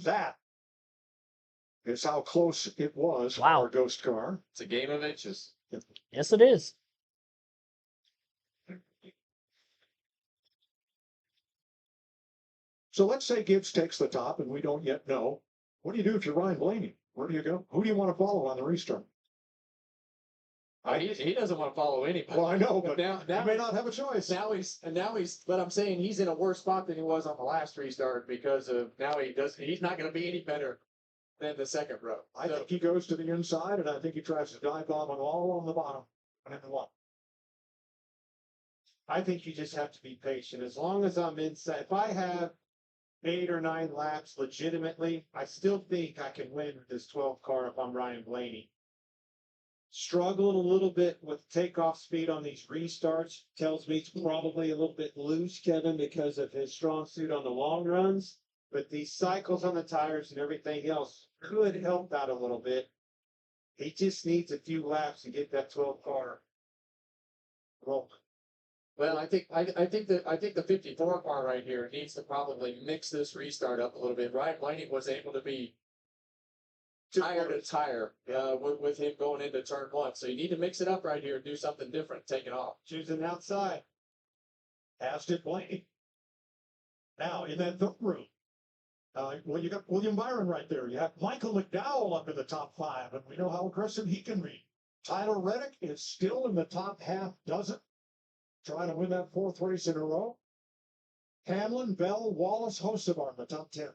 that is how close it was for our ghost car. It's a game of inches. Yes, it is. So let's say Gibbs takes the top, and we don't yet know. What do you do if you're Ryan Blaney? Where do you go? Who do you want to follow on the restart? He doesn't want to follow anybody. Well, I know, but now he may not have a choice. Now he's. But I'm saying he's in a worse spot than he was on the last restart because of now he's not going to be any better than the second row. I think he goes to the inside, and I think he tries to dive bomb it all on the bottom. And then what? I think you just have to be patient. As long as I'm inside, if I have 8 or 9 laps legitimately, I still think I can win with this 12 car if I'm Ryan Blaney. Struggling a little bit with takeoff speed on these restarts. Tells me it's probably a little bit loose, Kevin, because of his strong suit on the long runs. But these cycles on the tires and everything else could help that a little bit. He just needs a few laps to get that 12 car rolling. Well, I think the 54 car right here needs to probably mix this restart up a little bit. Ryan Blaney was able to be tire to tire with him going into turn 1. So you need to mix it up right here and do something different, take it off. Choosing outside. As did Blaney. Now, in that third room, well, you got William Byron right there. You have Michael McDowell up in the top 5, and we know how aggressive he can be. Tyler Reddick is still in the top half dozen, trying to win that 4th race in a row. Hamlin, Bell, Wallace, Hocevar in the top 10.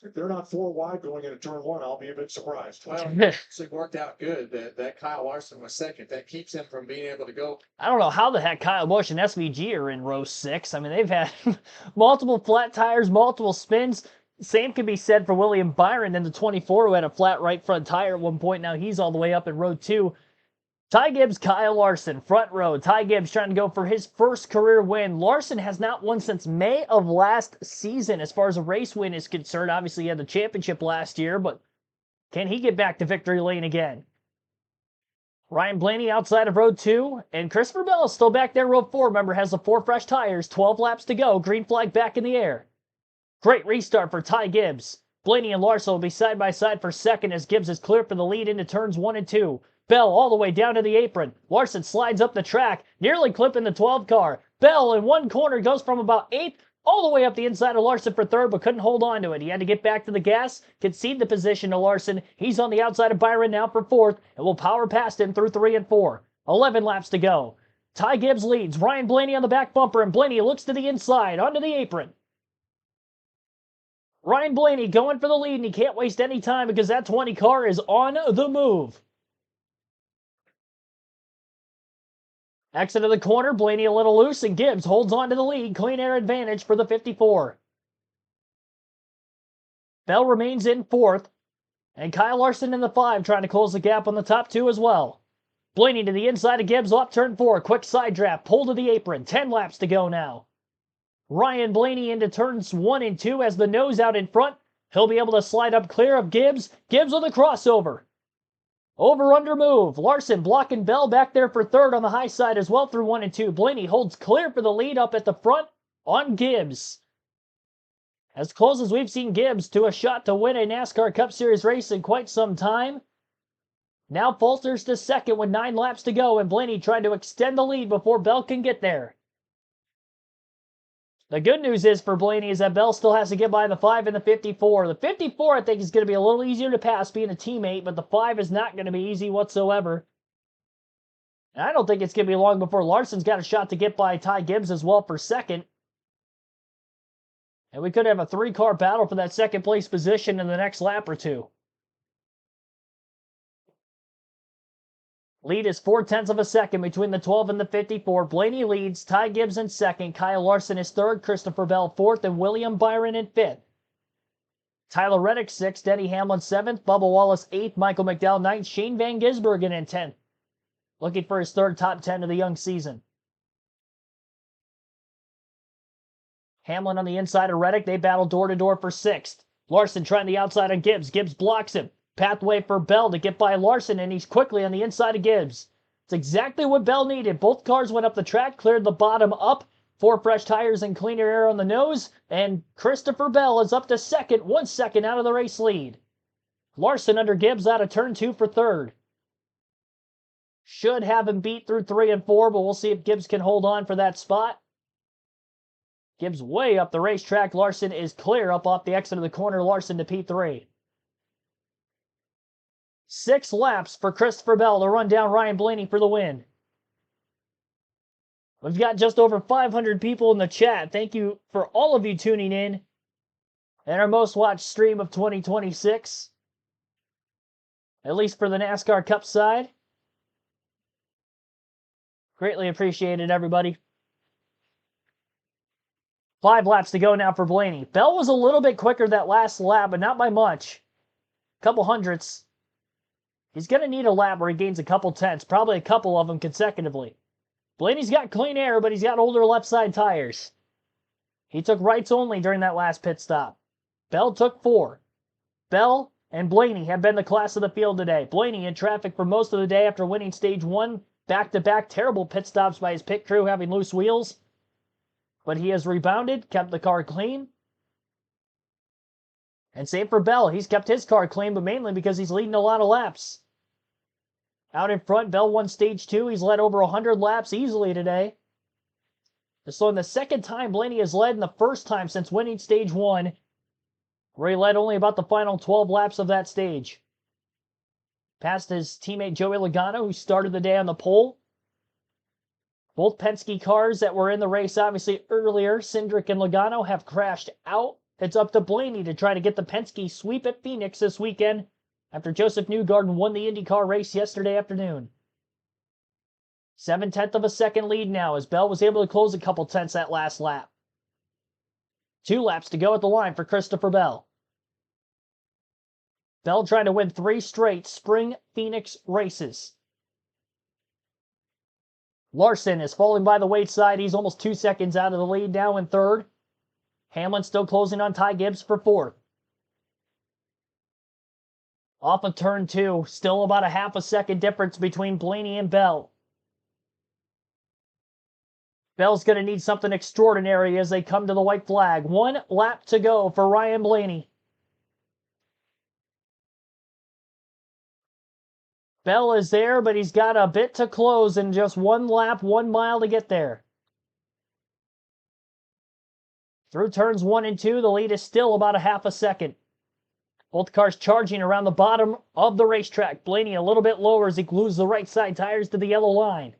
If they're not 4 wide going into turn 1, I'll be a bit surprised. Well, it actually worked out good that Kyle Larson was second. That keeps him from being able to go. I don't know how the heck Kyle Busch and SVG are in row 6. I mean, they've had multiple flat tires, multiple spins. Same can be said for William Byron in the 24, who had a flat right front tire at one point. Now he's all the way up in row 2. Ty Gibbs, Kyle Larson, front row. Ty Gibbs trying to go for his first career win. Larson has not won since May of last season as far as a race win is concerned. Obviously, he had the championship last year, but can he get back to victory lane again? Ryan Blaney outside of row 2, and Christopher Bell is still back there, row 4. Remember, has the 4 fresh tires, 12 laps to go. Green flag back in the air. Great restart for Ty Gibbs. Blaney and Larson will be side by side for second as Gibbs is clear for the lead into turns 1 and 2. Bell all the way down to the apron. Larson slides up the track, nearly clipping the 12 car. Bell in one corner goes from about 8th all the way up the inside of Larson for 3rd, but couldn't hold on to it. He had to get back to the gas, concede the position to Larson. He's on the outside of Byron now for 4th, and will power past him through 3 and 4. 11 laps to go. Ty Gibbs leads. Ryan Blaney on the back bumper, and Blaney looks to the inside, onto the apron. Ryan Blaney going for the lead, and he can't waste any time because that 20 car is on the move. Exit of the corner, Blaney a little loose, and Gibbs holds on to the lead. Clean air advantage for the 54. Bell remains in 4th, and Kyle Larson in the 5 trying to close the gap on the top 2 as well. Blaney to the inside of Gibbs off turn 4. Quick side draft, pull to the apron. 10 laps to go now. Ryan Blaney into turns 1 and 2 as the nose out in front. He'll be able to slide up clear of Gibbs. Gibbs with a crossover. Over-under move. Larson blocking Bell back there for 3rd on the high side as well through 1 and 2. Blaney holds clear for the lead up at the front on Gibbs. As close as we've seen Gibbs to a shot to win a NASCAR Cup Series race in quite some time. Now falters to 2nd with 9 laps to go, and Blaney trying to extend the lead before Bell can get there. The good news is for Blaney is that Bell still has to get by the 5 and the 54. The 54 I think is going to be a little easier to pass being a teammate, but the 5 is not going to be easy whatsoever. And I don't think it's going to be long before Larson's got a shot to get by Ty Gibbs as well for 2nd. And we could have a 3-car battle for that 2nd place position in the next lap or 2. Lead is 0.4 of a second between the 12 and the 54. Blaney leads, Ty Gibbs in 2nd, Kyle Larson is 3rd, Christopher Bell 4th, and William Byron in 5th. Tyler Reddick 6th, Denny Hamlin 7th, Bubba Wallace 8th, Michael McDowell 9th, Shane Van Gisbergen in 10th. Looking for his 3rd top 10 of the young season. Hamlin on the inside of Reddick, they battle door to door for 6th. Larson trying the outside on Gibbs, Gibbs blocks him. Pathway for Bell to get by Larson, and he's quickly on the inside of Gibbs. It's exactly what Bell needed. Both cars went up the track, cleared the bottom up. 4 fresh tires and cleaner air on the nose, and Christopher Bell is up to 2nd, 1 second out of the race lead. Larson under Gibbs out of turn 2 for 3rd. Should have him beat through 3 and 4, but we'll see if Gibbs can hold on for that spot. Gibbs way up the racetrack. Larson is clear up off the exit of the corner. Larson to P3. 6 laps for Christopher Bell to run down Ryan Blaney for the win. We've got just over 500 people in the chat. Thank you for all of you tuning in. And our most watched stream of 2026. At least for the NASCAR Cup side. Greatly appreciated, everybody. 5 laps to go now for Blaney. Bell was a little bit quicker that last lap, but not by much. Couple hundredths. He's going to need a lap where he gains a couple tenths, probably a couple of them consecutively. Blaney's got clean air, but he's got older left side tires. He took rights only during that last pit stop. Bell took 4. Bell and Blaney have been the class of the field today. Blaney in traffic for most of the day after winning stage 1, back-to-back terrible pit stops by his pit crew having loose wheels. But he has rebounded, kept the car clean. And same for Bell. He's kept his car clean, but mainly because he's leading a lot of laps. Out in front, Bell won stage 2. He's led over 100 laps easily today. This is the second time Blaney has led, and the first time since winning stage 1, where he led only about the final 12 laps of that stage. Passed his teammate Joey Logano, who started the day on the pole. Both Penske cars that were in the race obviously earlier, Cindric and Logano, have crashed out. It's up to Blaney to try to get the Penske sweep at Phoenix this weekend after Joseph Newgarden won the IndyCar race yesterday afternoon. 7/10 of a second lead now as Bell was able to close a couple tenths that last lap. 2 laps to go at the line for Christopher Bell. Bell trying to win 3 straight spring Phoenix races. Larson is falling by the weight side. He's almost 2 seconds out of the lead now in 3rd. Hamlin still closing on Ty Gibbs for 4th. Off of turn 2, still about a half a second difference between Blaney and Bell. Bell's going to need something extraordinary as they come to the white flag. 1 lap to go for Ryan Blaney. Bell is there, but he's got a bit to close in just 1 lap, 1 mile to get there. Through turns 1 and 2, the lead is still about a half a second. Both cars charging around the bottom of the racetrack. Blaney a little bit lower as he glues the right side tires to the yellow line.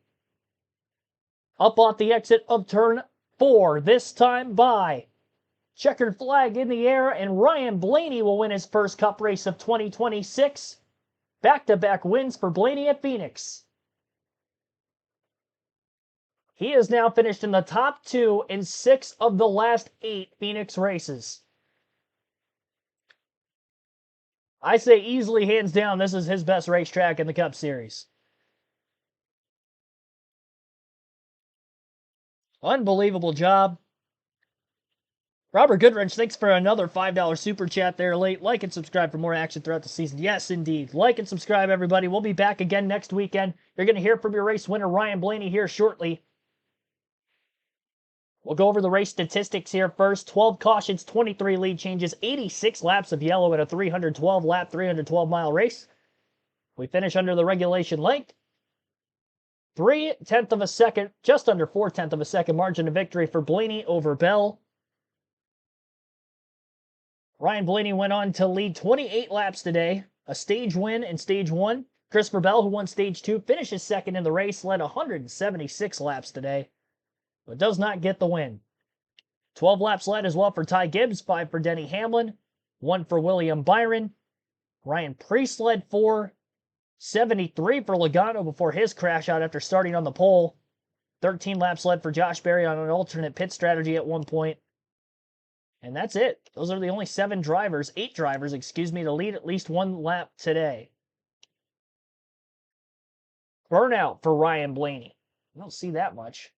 Up off the exit of turn 4, this time by checkered flag in the air, and Ryan Blaney will win his first Cup race of 2026. Back-to-back wins for Blaney at Phoenix. He has now finished in the top 2 in 6 of the last 8 Phoenix races. I say easily, hands down, this is his best racetrack in the Cup Series. Unbelievable job. Robert Goodrich, thanks for another $5 super chat there late. Like and subscribe for more action throughout the season. Yes, indeed. Like and subscribe, everybody. We'll be back again next weekend. You're going to hear from your race winner, Ryan Blaney, here shortly. We'll go over the race statistics here first. 12 cautions, 23 lead changes, 86 laps of yellow in a 312-lap, 312-mile race. We finish under the regulation length. 3/10 of a second, just under 4/10 of a second margin of victory for Blaney over Bell. Ryan Blaney went on to lead 28 laps today, a stage win in stage 1. Christopher Bell, who won stage 2, finishes second in the race, led 176 laps today, but does not get the win. 12 laps led as well for Ty Gibbs, 5 for Denny Hamlin, 1 for William Byron. Ryan Preece led 4, 73 for Logano before his crash out after starting on the pole. 13 laps led for Josh Berry on an alternate pit strategy at one point. And that's it. Those are the only 8 drivers, to lead at least one lap today. Burnout for Ryan Blaney. I don't see that much.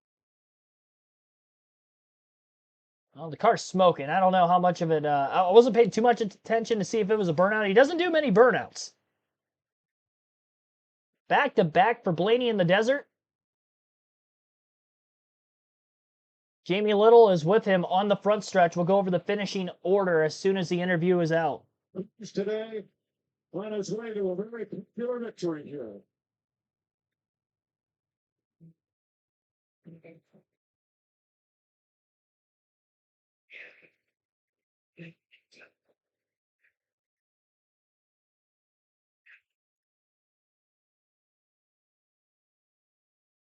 Well, the car's smoking. I don't know how much of it. I wasn't paying too much attention to see if it was a burnout. He doesn't do many burnouts. Back to back for Blaney in the desert. Jamie Little is with him on the front stretch. We'll go over the finishing order as soon as the interview is out. Today, on his way to a very popular victory here.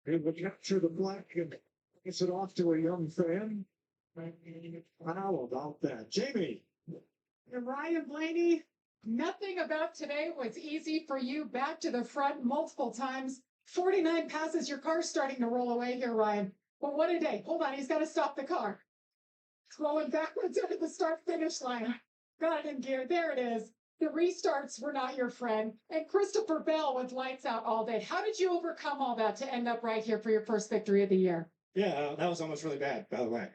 He would capture the black and gets it off to a young fan. How about that? Jamie. And Ryan Blaney, nothing about today was easy for you. Back to the front multiple times. 49 passes, your car's starting to roll away here, Ryan. But what a day. Hold on, he's got to stop the car. It's rolling backwards into the start-finish line. Got it in gear. There it is. The restarts were not your friend. And Christopher Bell with lights out all day. How did you overcome all that to end up right here for your first victory of the year? Yeah, that was almost really bad, by the way.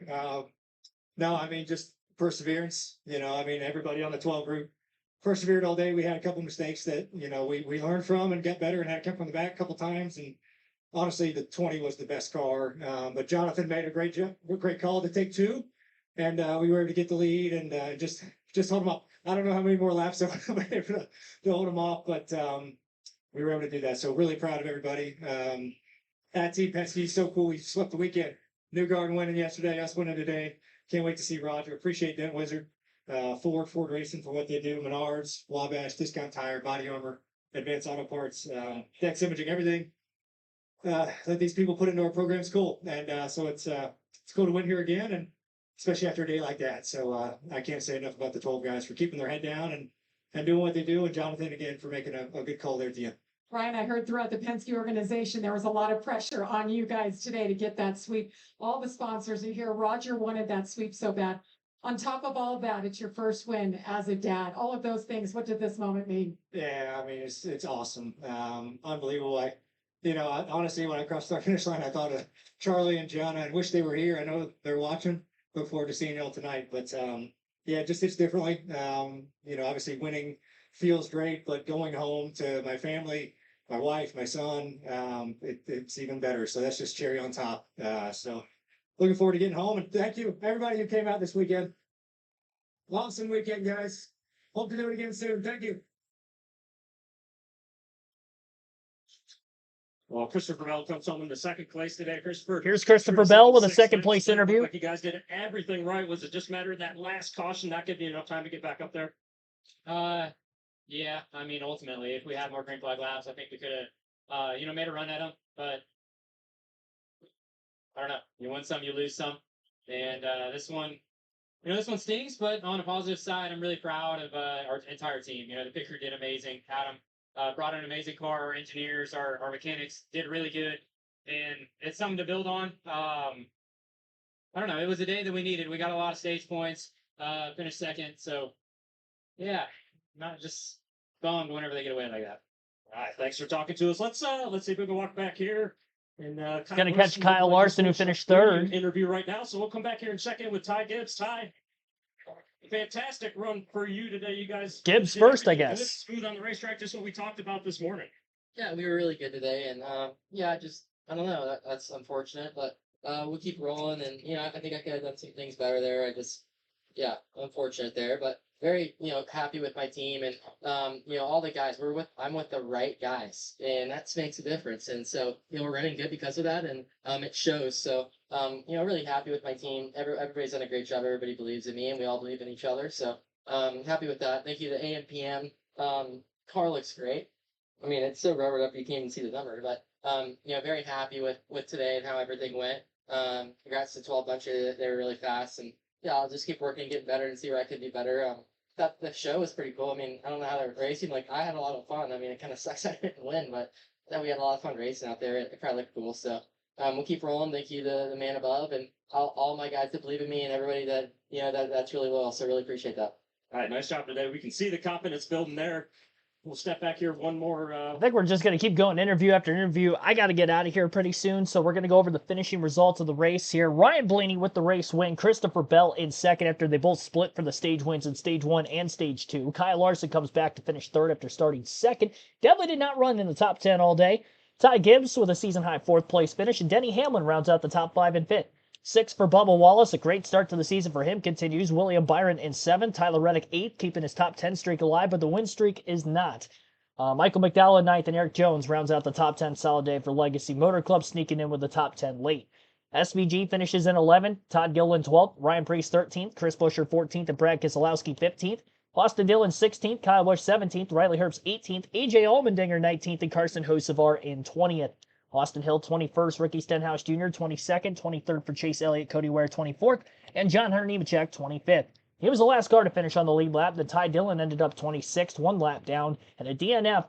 No, I mean, just perseverance. Everybody on the 12 group persevered all day. We had a couple mistakes that, we learned from and got better and had to come from the back a couple times. And honestly, the 20 was the best car. But Jonathan made a great call to take 2. And we were able to get the lead and just hold them up. I don't know how many more laps I would have been able to hold them off, but we were able to do that. So really proud of everybody. At Team Penske, so cool. We swept the weekend. Newgarden winning yesterday, us winning today. Can't wait to see Roger. Appreciate Dent Wizard, Ford Racing for what they do. Menards, Wabash, Discount Tire, Body Armor, Advanced Auto Parts, Dex Imaging, everything. That these people put into our program is cool. And so it's cool to win here again, and especially after a day like that. So I can't say enough about the 12 guys for keeping their head down and doing what they do. And Jonathan, again, for making a good call there at the end. Ryan, I heard throughout the Penske organization, there was a lot of pressure on you guys today to get that sweep. All the sponsors are here. Roger wanted that sweep so bad. On top of all of that, it's your first win as a dad. All of those things, what did this moment mean? Yeah, I mean, it's awesome. Unbelievable. Honestly, when I crossed the finish line, I thought of Charlie and John. I wish they were here. I know they're watching. Look forward to seeing y'all tonight. But yeah, just hits differently. Obviously winning feels great, but going home to my family, my wife, my son, it's even better. So that's just cherry on top. So looking forward to getting home. And thank you, everybody who came out this weekend. Awesome weekend, guys. Hope to do it again soon. Thank you. Well, Christopher Bell comes home in the second place today. Christopher. Here's Christopher Bell with a second place interview. Like you guys did everything right. Was it just a matter of that last caution not giving you enough time to get back up there? Yeah. I mean, ultimately, if we had more green flag laps, I think we could have, made a run at them. But I don't know. You win some, you lose some, and this one. This one stings, but on a positive side, I'm really proud of our entire team. The pit crew did amazing. Adam brought an amazing car. Our engineers, our mechanics did really good, and it's something to build on. I don't know. It was a day that we needed. We got a lot of stage points, finished second. So, yeah, not just bummed whenever they get away like that. All right, thanks for talking to us. Let's see if we can walk back here. And Gonna catch Kyle Larson, who finished third. Interview right now, so we'll come back here and check in with Ty Gibbs. Ty, fantastic run for you today, you guys. Gibbs did first, I everything guess. good, smooth on the racetrack, just what we talked about this morning. Yeah, we were really good today, and I don't know. That's unfortunate, but we'll keep rolling, and I think I could have done some things better there. Unfortunate there, but very happy with my team and all the guys. I'm with the right guys, and that makes a difference. And so we're running good because of that, and it shows. So really happy with my team. Everybody's done a great job. Everybody believes in me, and we all believe in each other. So happy with that. Thank you to AMPM. Car looks great. I mean, it's so rubbered up you can't even see the number, but very happy with today and how everything went. Congrats to 12 bunch. They were really fast, and I'll just keep working and get better and see where I could do better. Thought the show was pretty cool. I mean, I don't know how they're racing. Like, I had a lot of fun. I mean, it kind of sucks I didn't win, but then we had a lot of fun racing out there. It probably looked cool. So we'll keep rolling. Thank you to the man above and all my guys that believe in me and everybody that that's really loyal. So really appreciate that. All right, nice job today. We can see the confidence building there. We'll step back here one more. I think we're just going to keep going interview after interview. I got to get out of here pretty soon, so we're going to go over the finishing results of the race here. Ryan Blaney with the race win. Christopher Bell in second after they both split for the stage wins in stage 1 and stage 2. Kyle Larson comes back to finish third after starting second. Definitely did not run in the top 10 all day. Ty Gibbs with a season-high 4th place finish, and Denny Hamlin rounds out the top 5 and 5th. 6 for Bubba Wallace, a great start to the season for him, continues. William Byron in 7th, Tyler Reddick 8th, keeping his top 10 streak alive, but the win streak is not. Michael McDowell in 9th, and Eric Jones rounds out the top 10. Solid day for Legacy Motor Club, sneaking in with the top 10 late. SVG finishes in 11th, Todd Gilliland 12th, Ryan Priest 13th, Chris Buescher 14th, and Brad Keselowski 15th. Austin Dillon 16th, Kyle Busch 17th, Riley Herbst 18th, AJ Allmendinger 19th, and Carson Hocevar in 20th. Austin Hill 21st, Ricky Stenhouse Jr. 22nd, 23rd for Chase Elliott, Cody Ware 24th, and John Hunter Nemechek 25th. He was the last car to finish on the lead lap. The Ty Dillon ended up 26th, 1 lap down, and a DNF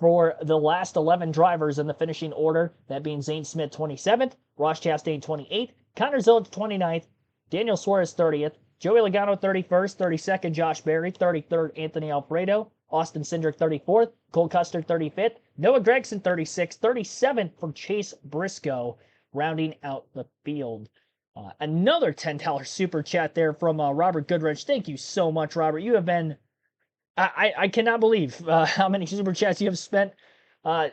for the last 11 drivers in the finishing order, that being Zane Smith 27th, Ross Chastain 28th, Connor Zilic 29th, Daniel Suarez 30th, Joey Logano 31st, 32nd Josh Berry, 33rd Anthony Alfredo, Austin Cindric 34th, Cole Custer 35th, Noah Gragson 36th, 37th for Chase Briscoe, rounding out the field. Another $10 super chat there from Robert Goodrich. Thank you so much, Robert. You have been, I cannot believe how many super chats you have spent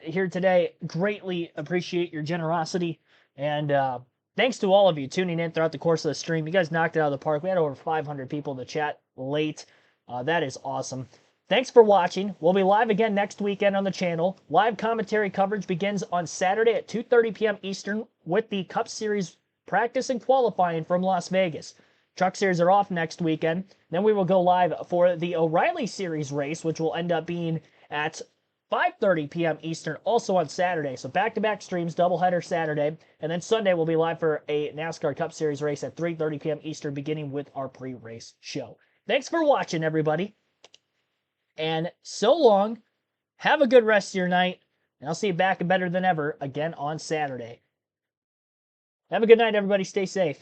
here today. Greatly appreciate your generosity. And thanks to all of you tuning in throughout the course of the stream. You guys knocked it out of the park. We had over 500 people in the chat late. That is awesome. Thanks for watching. We'll be live again next weekend on the channel. Live commentary coverage begins on Saturday at 2:30 p.m. Eastern with the Cup Series practice and qualifying from Las Vegas. Truck Series are off next weekend. Then we will go live for the O'Reilly Series race, which will end up being at 5:30 p.m. Eastern, also on Saturday. So back-to-back streams, doubleheader Saturday. And then Sunday we'll be live for a NASCAR Cup Series race at 3:30 p.m. Eastern, beginning with our pre-race show. Thanks for watching, everybody. And so long. Have a good rest of your night. And I'll see you back and better than ever again on Saturday. Have a good night, everybody. Stay safe.